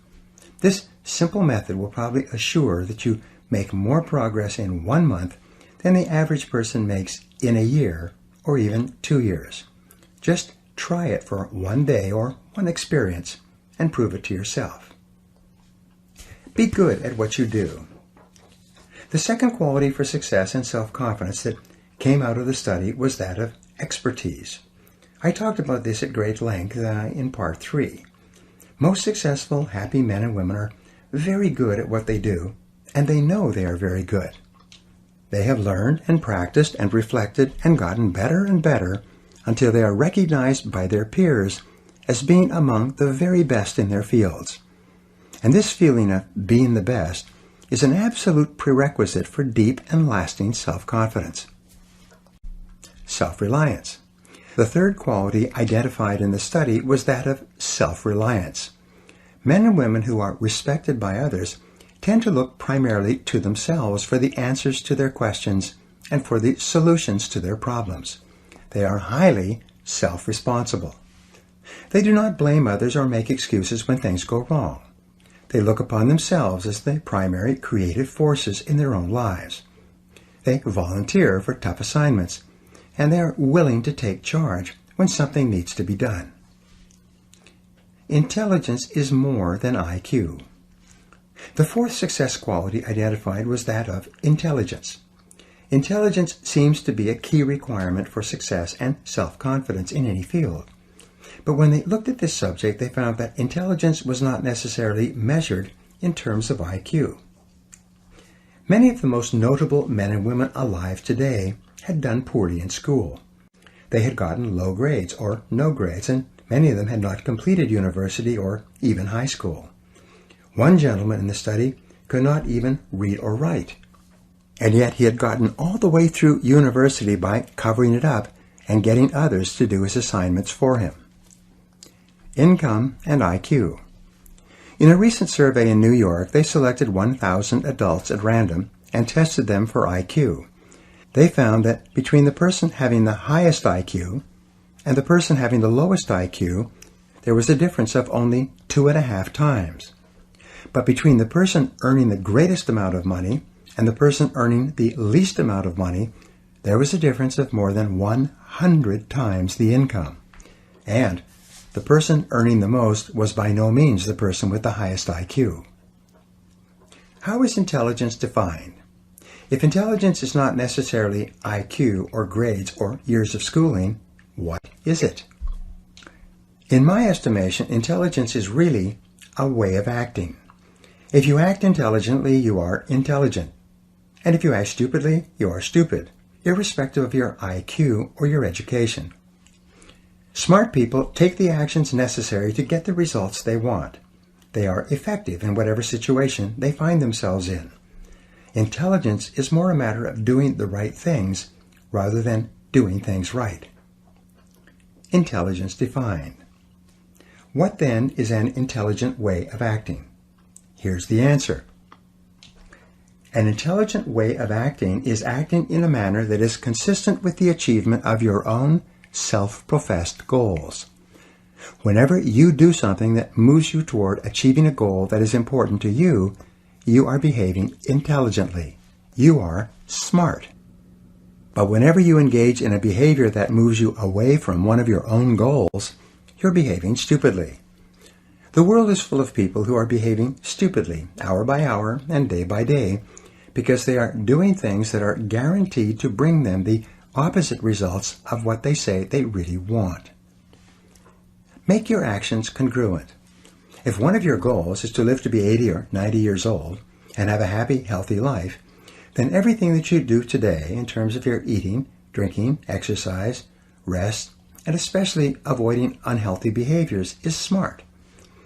This simple method will probably assure that you make more progress in 1 month than the average person makes in a year or even 2 years. Just try it for 1 day or 1 experience and prove it to yourself. Be good at what you do. The second quality for success and self-confidence that came out of the study was that of expertise. I talked about this at great length in part 3. Most successful, happy men and women are very good at what they do, and they know they are very good. They have learned and practiced and reflected and gotten better and better until they are recognized by their peers as being among the very best in their fields. And this feeling of being the best is an absolute prerequisite for deep and lasting self-confidence. Self-reliance. The third quality identified in the study was that of self-reliance. Men and women who are respected by others tend to look primarily to themselves for the answers to their questions and for the solutions to their problems. They are highly self-responsible. They do not blame others or make excuses when things go wrong. They look upon themselves as the primary creative forces in their own lives. They volunteer for tough assignments, and they are willing to take charge when something needs to be done. Intelligence is more than IQ. The fourth success quality identified was that of intelligence. Intelligence seems to be a key requirement for success and self-confidence in any field. But when they looked at this subject, they found that intelligence was not necessarily measured in terms of IQ. Many of the most notable men and women alive today had done poorly in school. They had gotten low grades or no grades, and many of them had not completed university or even high school. One gentleman in the study could not even read or write, and yet he had gotten all the way through university by covering it up and getting others to do his assignments for him. Income and IQ. In a recent survey in New York, they selected 1,000 adults at random and tested them for IQ. They found that between the person having the highest IQ and the person having the lowest IQ, there was a difference of only 2.5 times. But between the person earning the greatest amount of money and the person earning the least amount of money, there was a difference of more than 100 times the income. And the person earning the most was by no means the person with the highest IQ. How is intelligence defined? If intelligence is not necessarily IQ or grades or years of schooling, what is it? In my estimation, intelligence is really a way of acting. If you act intelligently, you are intelligent. And if you act stupidly, you are stupid, irrespective of your IQ or your education. Smart people take the actions necessary to get the results they want. They are effective in whatever situation they find themselves in. Intelligence is more a matter of doing the right things rather than doing things right. Intelligence defined. What then is an intelligent way of acting? Here's the answer. An intelligent way of acting is acting in a manner that is consistent with the achievement of your own self-professed goals. Whenever you do something that moves you toward achieving a goal that is important to you, you are behaving intelligently. You are smart. But whenever you engage in a behavior that moves you away from one of your own goals, you're behaving stupidly. The world is full of people who are behaving stupidly, hour by hour and day by day, because they are doing things that are guaranteed to bring them the opposite results of what they say they really want. Make your actions congruent. If one of your goals is to live to be 80 or 90 years old and have a happy, healthy life, then everything that you do today in terms of your eating, drinking, exercise, rest, and especially avoiding unhealthy behaviors is smart.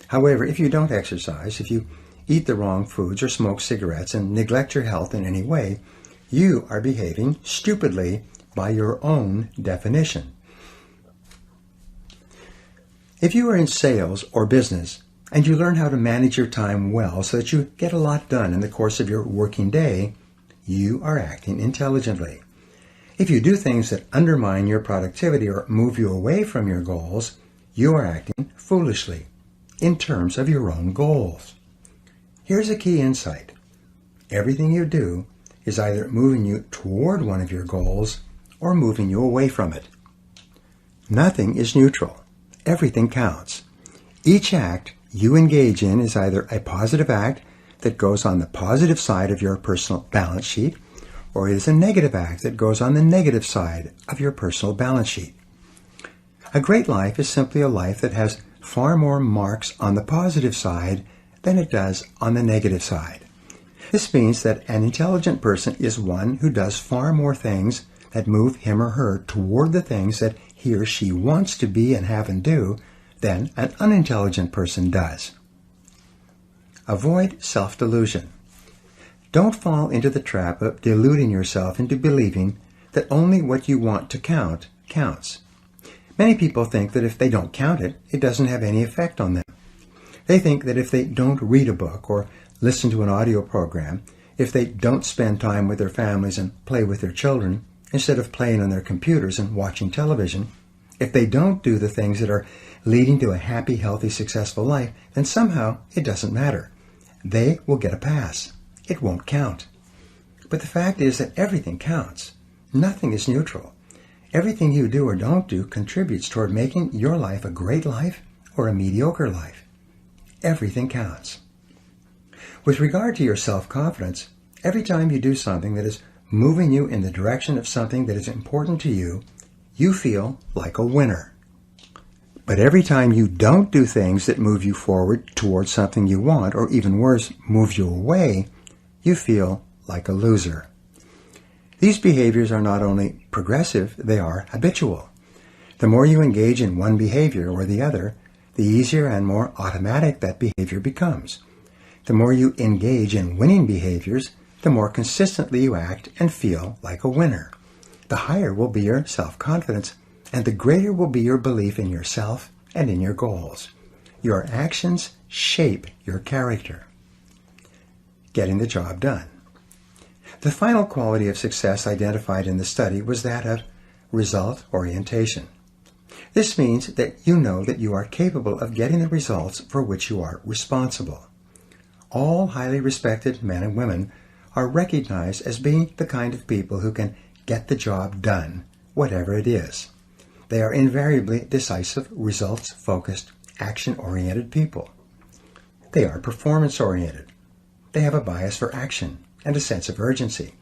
However, if you don't exercise, if you eat the wrong foods or smoke cigarettes and neglect your health in any way, you are behaving stupidly by your own definition. If you are in sales or business and you learn how to manage your time well so that you get a lot done in the course of your working day, you are acting intelligently. If you do things that undermine your productivity or move you away from your goals, you are acting foolishly in terms of your own goals. Here's a key insight. Everything you do is either moving you toward one of your goals or moving you away from it. Nothing is neutral. Everything counts. Each act you engage in is either a positive act that goes on the positive side of your personal balance sheet, or it is a negative act that goes on the negative side of your personal balance sheet. A great life is simply a life that has far more marks on the positive side than it does on the negative side. This means that an intelligent person is one who does far more things that move him or her toward the things that he or she wants to be and have and do than an unintelligent person does. Avoid self-delusion. Don't fall into the trap of deluding yourself into believing that only what you want to count counts. Many people think that if they don't count it, it doesn't have any effect on them. They think that if they don't read a book or listen to an audio program, if they don't spend time with their families and play with their children, instead of playing on their computers and watching television, if they don't do the things that are leading to a happy, healthy, successful life, then somehow it doesn't matter. They will get a pass. It won't count. But the fact is that everything counts. Nothing is neutral. Everything you do or don't do contributes toward making your life a great life or a mediocre life. Everything counts. With regard to your self-confidence, every time you do something that is moving you in the direction of something that is important to you, you feel like a winner. But every time you don't do things that move you forward towards something you want, or even worse, move you away, you feel like a loser. These behaviors are not only progressive, they are habitual. The more you engage in one behavior or the other, the easier and more automatic that behavior becomes. The more you engage in winning behaviors, the more consistently you act and feel like a winner. The higher will be your self-confidence, and the greater will be your belief in yourself and in your goals. Your actions shape your character. Getting the job done. The final quality of success identified in the study was that of result orientation. This means that you know that you are capable of getting the results for which you are responsible. All highly respected men and women are recognized as being the kind of people who can get the job done, whatever it is. They are invariably decisive, results-focused, action-oriented people. They are performance-oriented. They have a bias for action and a sense of urgency.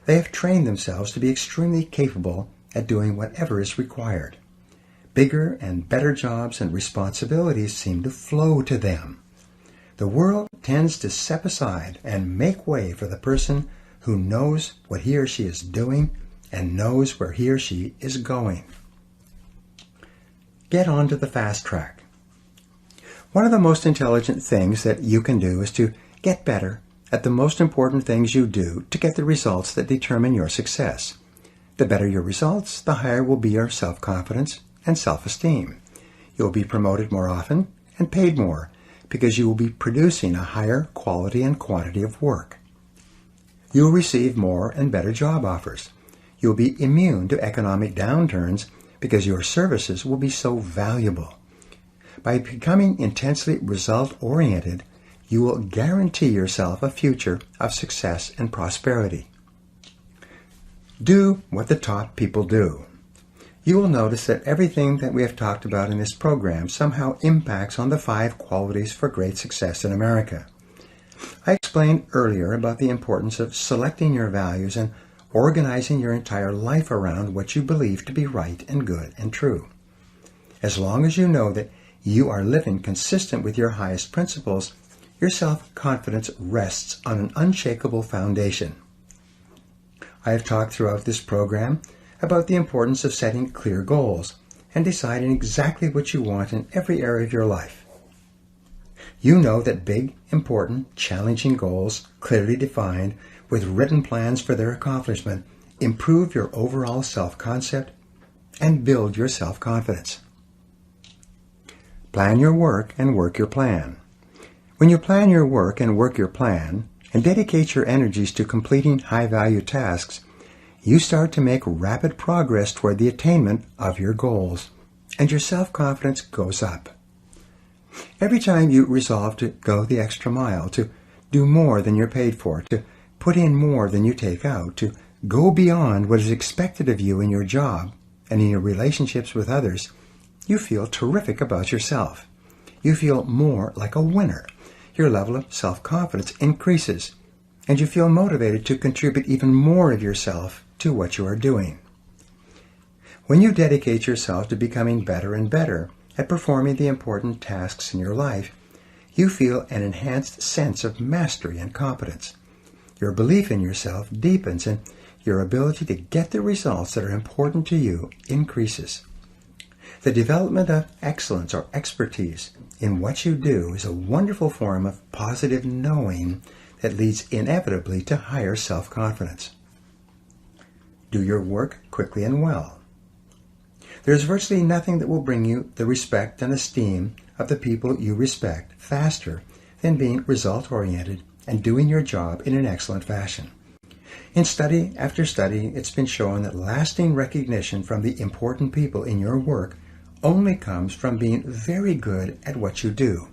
They have trained themselves to be extremely capable at doing whatever is required. Bigger and better jobs and responsibilities seem to flow to them. The world tends to step aside and make way for the person who knows what he or she is doing and knows where he or she is going. Get on to the fast track. One of the most intelligent things that you can do is to get better at the most important things you do to get the results that determine your success. The better your results, the higher will be your self-confidence and self-esteem. You'll be promoted more often and paid more because you will be producing a higher quality and quantity of work. You'll receive more and better job offers. You'll be immune to economic downturns because your services will be so valuable. By becoming intensely result-oriented, you will guarantee yourself a future of success and prosperity. Do what the top people do. You will notice that everything that we have talked about in this program somehow impacts on the 5 qualities for great success in America. I explained earlier about the importance of selecting your values and organizing your entire life around what you believe to be right and good and true. As long as you know that you are living consistent with your highest principles, your self-confidence rests on an unshakable foundation. I have talked throughout this program about the importance of setting clear goals and deciding exactly what you want in every area of your life. You know that big, important, challenging goals, clearly defined, with written plans for their accomplishment, improve your overall self-concept and build your self-confidence. Plan your work and work your plan. When you plan your work and work your plan, and dedicate your energies to completing high-value tasks, you start to make rapid progress toward the attainment of your goals, and your self-confidence goes up. Every time you resolve to go the extra mile, to do more than you're paid for, to put in more than you take out, to go beyond what is expected of you in your job and in your relationships with others, you feel terrific about yourself. You feel more like a winner. Your level of self-confidence increases, and you feel motivated to contribute even more of yourself to what you are doing. When you dedicate yourself to becoming better and better at performing the important tasks in your life, you feel an enhanced sense of mastery and competence. Your belief in yourself deepens, and your ability to get the results that are important to you increases. The development of excellence or expertise in what you do is a wonderful form of positive knowing that leads inevitably to higher self-confidence. Do your work quickly and well. There is virtually nothing that will bring you the respect and esteem of the people you respect faster than being result-oriented and doing your job in an excellent fashion. In study after study, it's been shown that lasting recognition from the important people in your work only comes from being very good at what you do.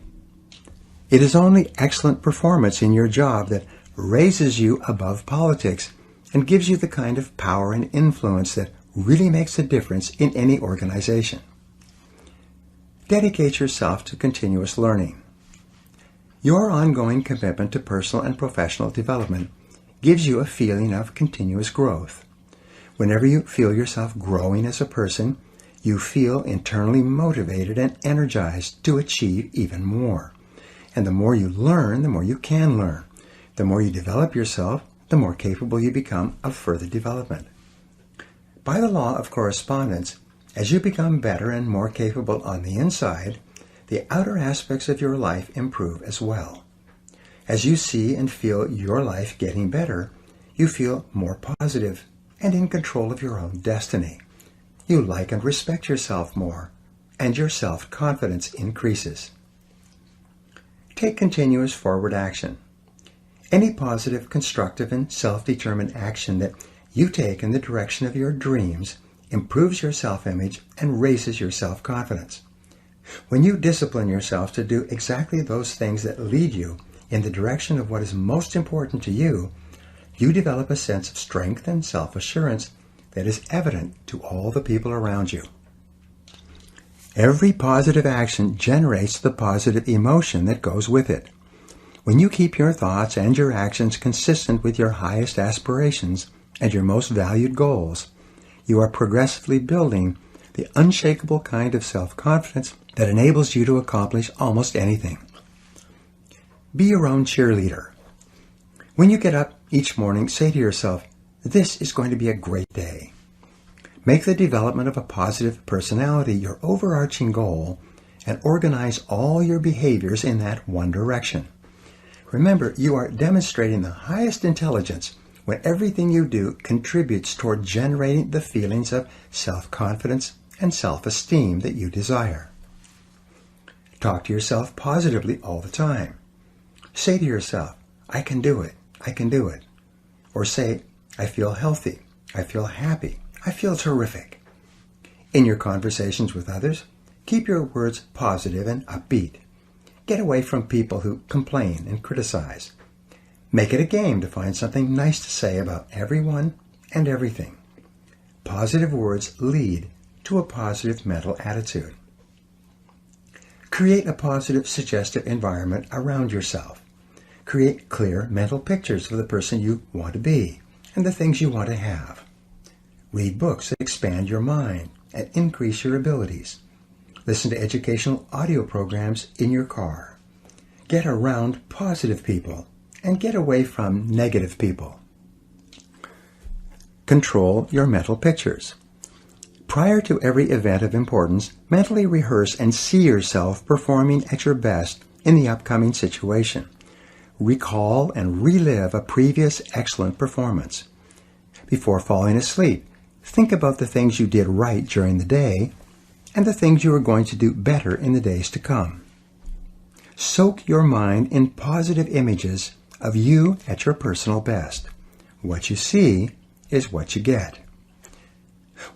It is only excellent performance in your job that raises you above politics and gives you the kind of power and influence that really makes a difference in any organization. Dedicate yourself to continuous learning. Your ongoing commitment to personal and professional development gives you a feeling of continuous growth. Whenever you feel yourself growing as a person, you feel internally motivated and energized to achieve even more. And the more you learn, the more you can learn. The more you develop yourself, the more capable you become of further development. By the law of correspondence, as you become better and more capable on the inside, the outer aspects of your life improve as well. As you see and feel your life getting better, you feel more positive and in control of your own destiny. You like and respect yourself more, and your self-confidence increases. Take continuous forward action. Any positive, constructive, and self-determined action that you take in the direction of your dreams improves your self-image and raises your self-confidence. When you discipline yourself to do exactly those things that lead you in the direction of what is most important to you, you develop a sense of strength and self-assurance that is evident to all the people around you. Every positive action generates the positive emotion that goes with it. When you keep your thoughts and your actions consistent with your highest aspirations and your most valued goals, you are progressively building the unshakable kind of self-confidence that enables you to accomplish almost anything. Be your own cheerleader. When you get up each morning, say to yourself, "This is going to be a great day." Make the development of a positive personality your overarching goal and organize all your behaviors in that one direction. Remember, you are demonstrating the highest intelligence when everything you do contributes toward generating the feelings of self-confidence and self-esteem that you desire. Talk to yourself positively all the time. Say to yourself, "I can do it, I can do it." Or say, "I feel healthy, I feel happy, I feel terrific." In your conversations with others, keep your words positive and upbeat. Get away from people who complain and criticize. Make it a game to find something nice to say about everyone and everything. Positive words lead to a positive mental attitude. Create a positive, suggestive environment around yourself. Create clear mental pictures of the person you want to be and the things you want to have. Read books that expand your mind and increase your abilities. Listen to educational audio programs in your car. Get around positive people and get away from negative people. Control your mental pictures. Prior to every event of importance, mentally rehearse and see yourself performing at your best in the upcoming situation. Recall and relive a previous excellent performance. Before falling asleep, think about the things you did right during the day and the things you are going to do better in the days to come. Soak your mind in positive images of you at your personal best. What you see is what you get.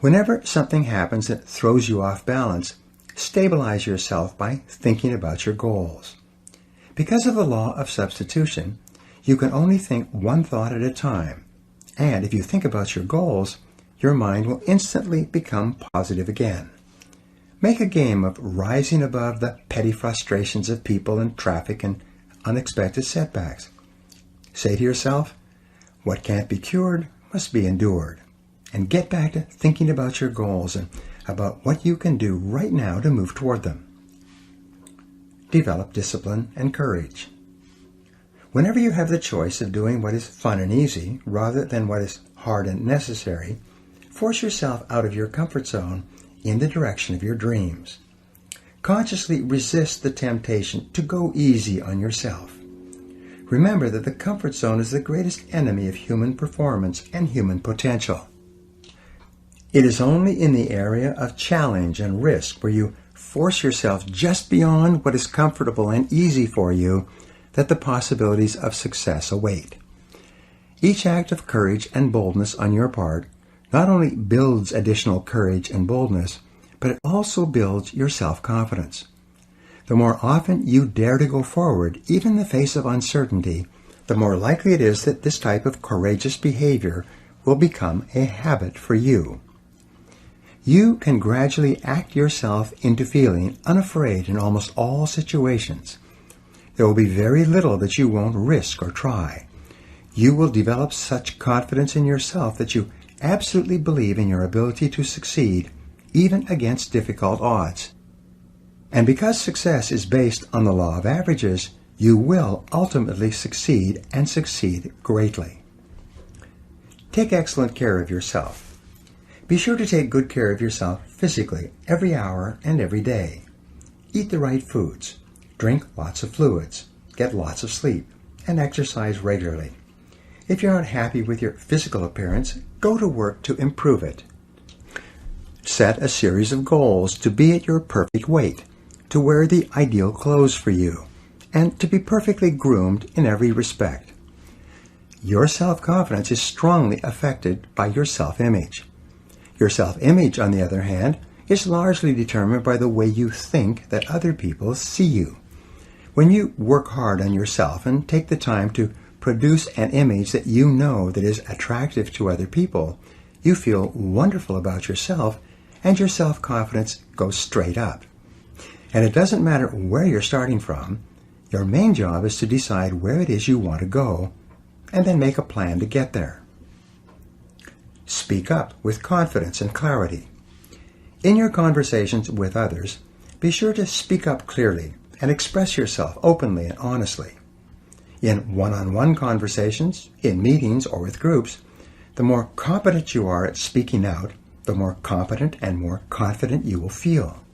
Whenever something happens that throws you off balance, stabilize yourself by thinking about your goals. Because of the law of substitution, you can only think one thought at a time, and if you think about your goals, your mind will instantly become positive again. Make a game of rising above the petty frustrations of people and traffic and unexpected setbacks. Say to yourself, what can't be cured must be endured. And get back to thinking about your goals and about what you can do right now to move toward them. Develop discipline and courage. Whenever you have the choice of doing what is fun and easy rather than what is hard and necessary, force yourself out of your comfort zone in the direction of your dreams. Consciously resist the temptation to go easy on yourself. Remember that the comfort zone is the greatest enemy of human performance and human potential. It is only in the area of challenge and risk where you force yourself just beyond what is comfortable and easy for you that the possibilities of success await. Each act of courage and boldness on your part not only builds additional courage and boldness, but it also builds your self-confidence. The more often you dare to go forward, even in the face of uncertainty, the more likely it is that this type of courageous behavior will become a habit for you. You can gradually act yourself into feeling unafraid in almost all situations. There will be very little that you won't risk or try. You will develop such confidence in yourself that you absolutely believe in your ability to succeed, even against difficult odds. And because success is based on the law of averages, you will ultimately succeed and succeed greatly. Take excellent care of yourself. Be sure to take good care of yourself physically every hour and every day. Eat the right foods, drink lots of fluids, get lots of sleep, and exercise regularly. If you're not happy with your physical appearance, go to work to improve it. Set a series of goals to be at your perfect weight, to wear the ideal clothes for you, and to be perfectly groomed in every respect. Your self-confidence is strongly affected by your self-image. Your self-image, on the other hand, is largely determined by the way you think that other people see you. When you work hard on yourself and take the time to produce an image that you know that is attractive to other people, you feel wonderful about yourself and your self-confidence goes straight up. And it doesn't matter where you're starting from. Your main job is to decide where it is you want to go and then make a plan to get there. Speak up with confidence and clarity. In your conversations with others, be sure to speak up clearly and express yourself openly and honestly. In one-on-one conversations, in meetings, or with groups, the more competent you are at speaking out, the more competent and more confident you will feel.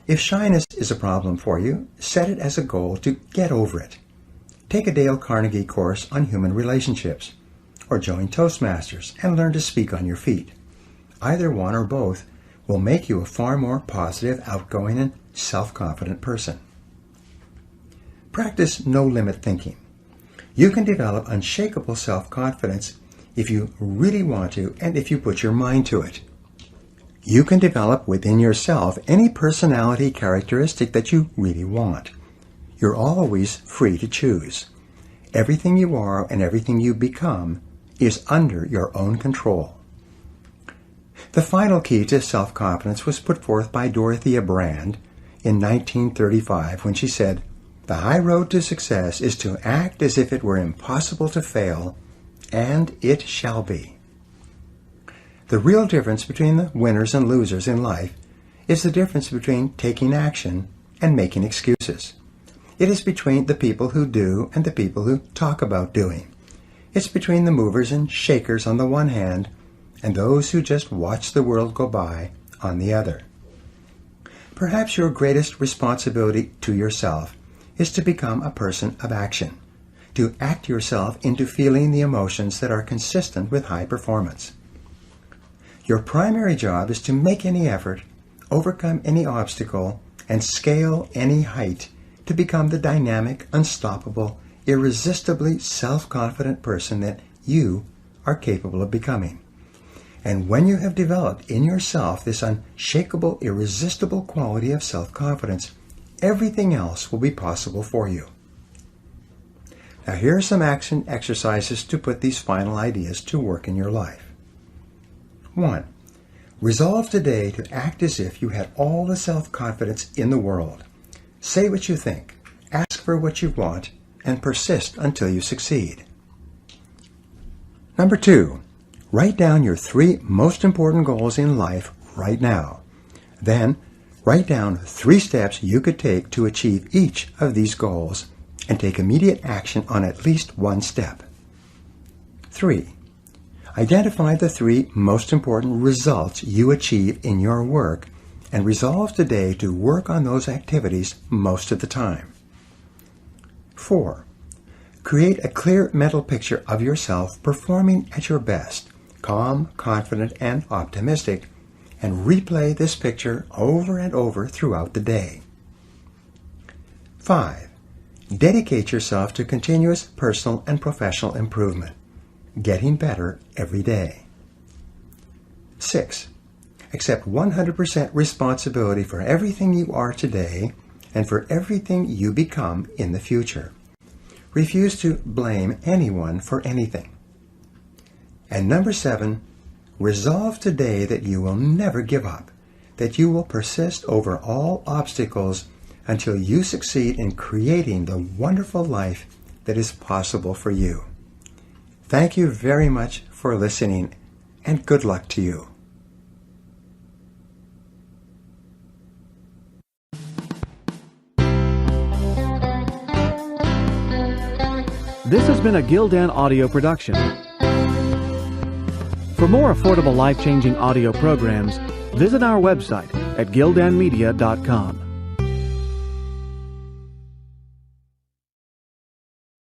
If shyness is a problem for you, set it as a goal to get over it. Take a Dale Carnegie course on human relationships, or join Toastmasters and learn to speak on your feet. Either one or both will make you a far more positive, outgoing, and self-confident person. Practice no-limit thinking. You can develop unshakable self-confidence if you really want to and if you put your mind to it. You can develop within yourself any personality characteristic that you really want. You're always free to choose. Everything you are and everything you become is under your own control. The final key to self-confidence was put forth by Dorothea Brande in 1935 when she said, "The high road to success is to act as if it were impossible to fail, and it shall be." The real difference between the winners and losers in life is the difference between taking action and making excuses. It is between the people who do and the people who talk about doing. It's between the movers and shakers on the one hand and those who just watch the world go by on the other. Perhaps your greatest responsibility to yourself is to become a person of action, to act yourself into feeling the emotions that are consistent with high performance. Your primary job is to make any effort, overcome any obstacle, and scale any height to become the dynamic, unstoppable, irresistibly self-confident person that you are capable of becoming. And when you have developed in yourself this unshakable, irresistible quality of self-confidence, everything else will be possible for you. Now here are some action exercises to put these final ideas to work in your life. 1. Resolve today to act as if you had all the self-confidence in the world. Say what you think, ask for what you want, and persist until you succeed. Number 2. Write down your 3 most important goals in life right now. Then, write down 3 steps you could take to achieve each of these goals and take immediate action on at least one step. 3. Identify the 3 most important results you achieve in your work and resolve today to work on those activities most of the time. 4. Create a clear mental picture of yourself performing at your best, calm, confident, and optimistic, and replay this picture over and over throughout the day. 5. Dedicate yourself to continuous personal and professional improvement, getting better every day. 6. Accept 100% responsibility for everything you are today and for everything you become in the future. Refuse to blame anyone for anything. And number 7, resolve today that you will never give up, that you will persist over all obstacles until you succeed in creating the wonderful life that is possible for you. Thank you very much for listening, and good luck to you. This has been a Gildan audio production. For more affordable life-changing audio programs, visit our website at gildanmedia.com.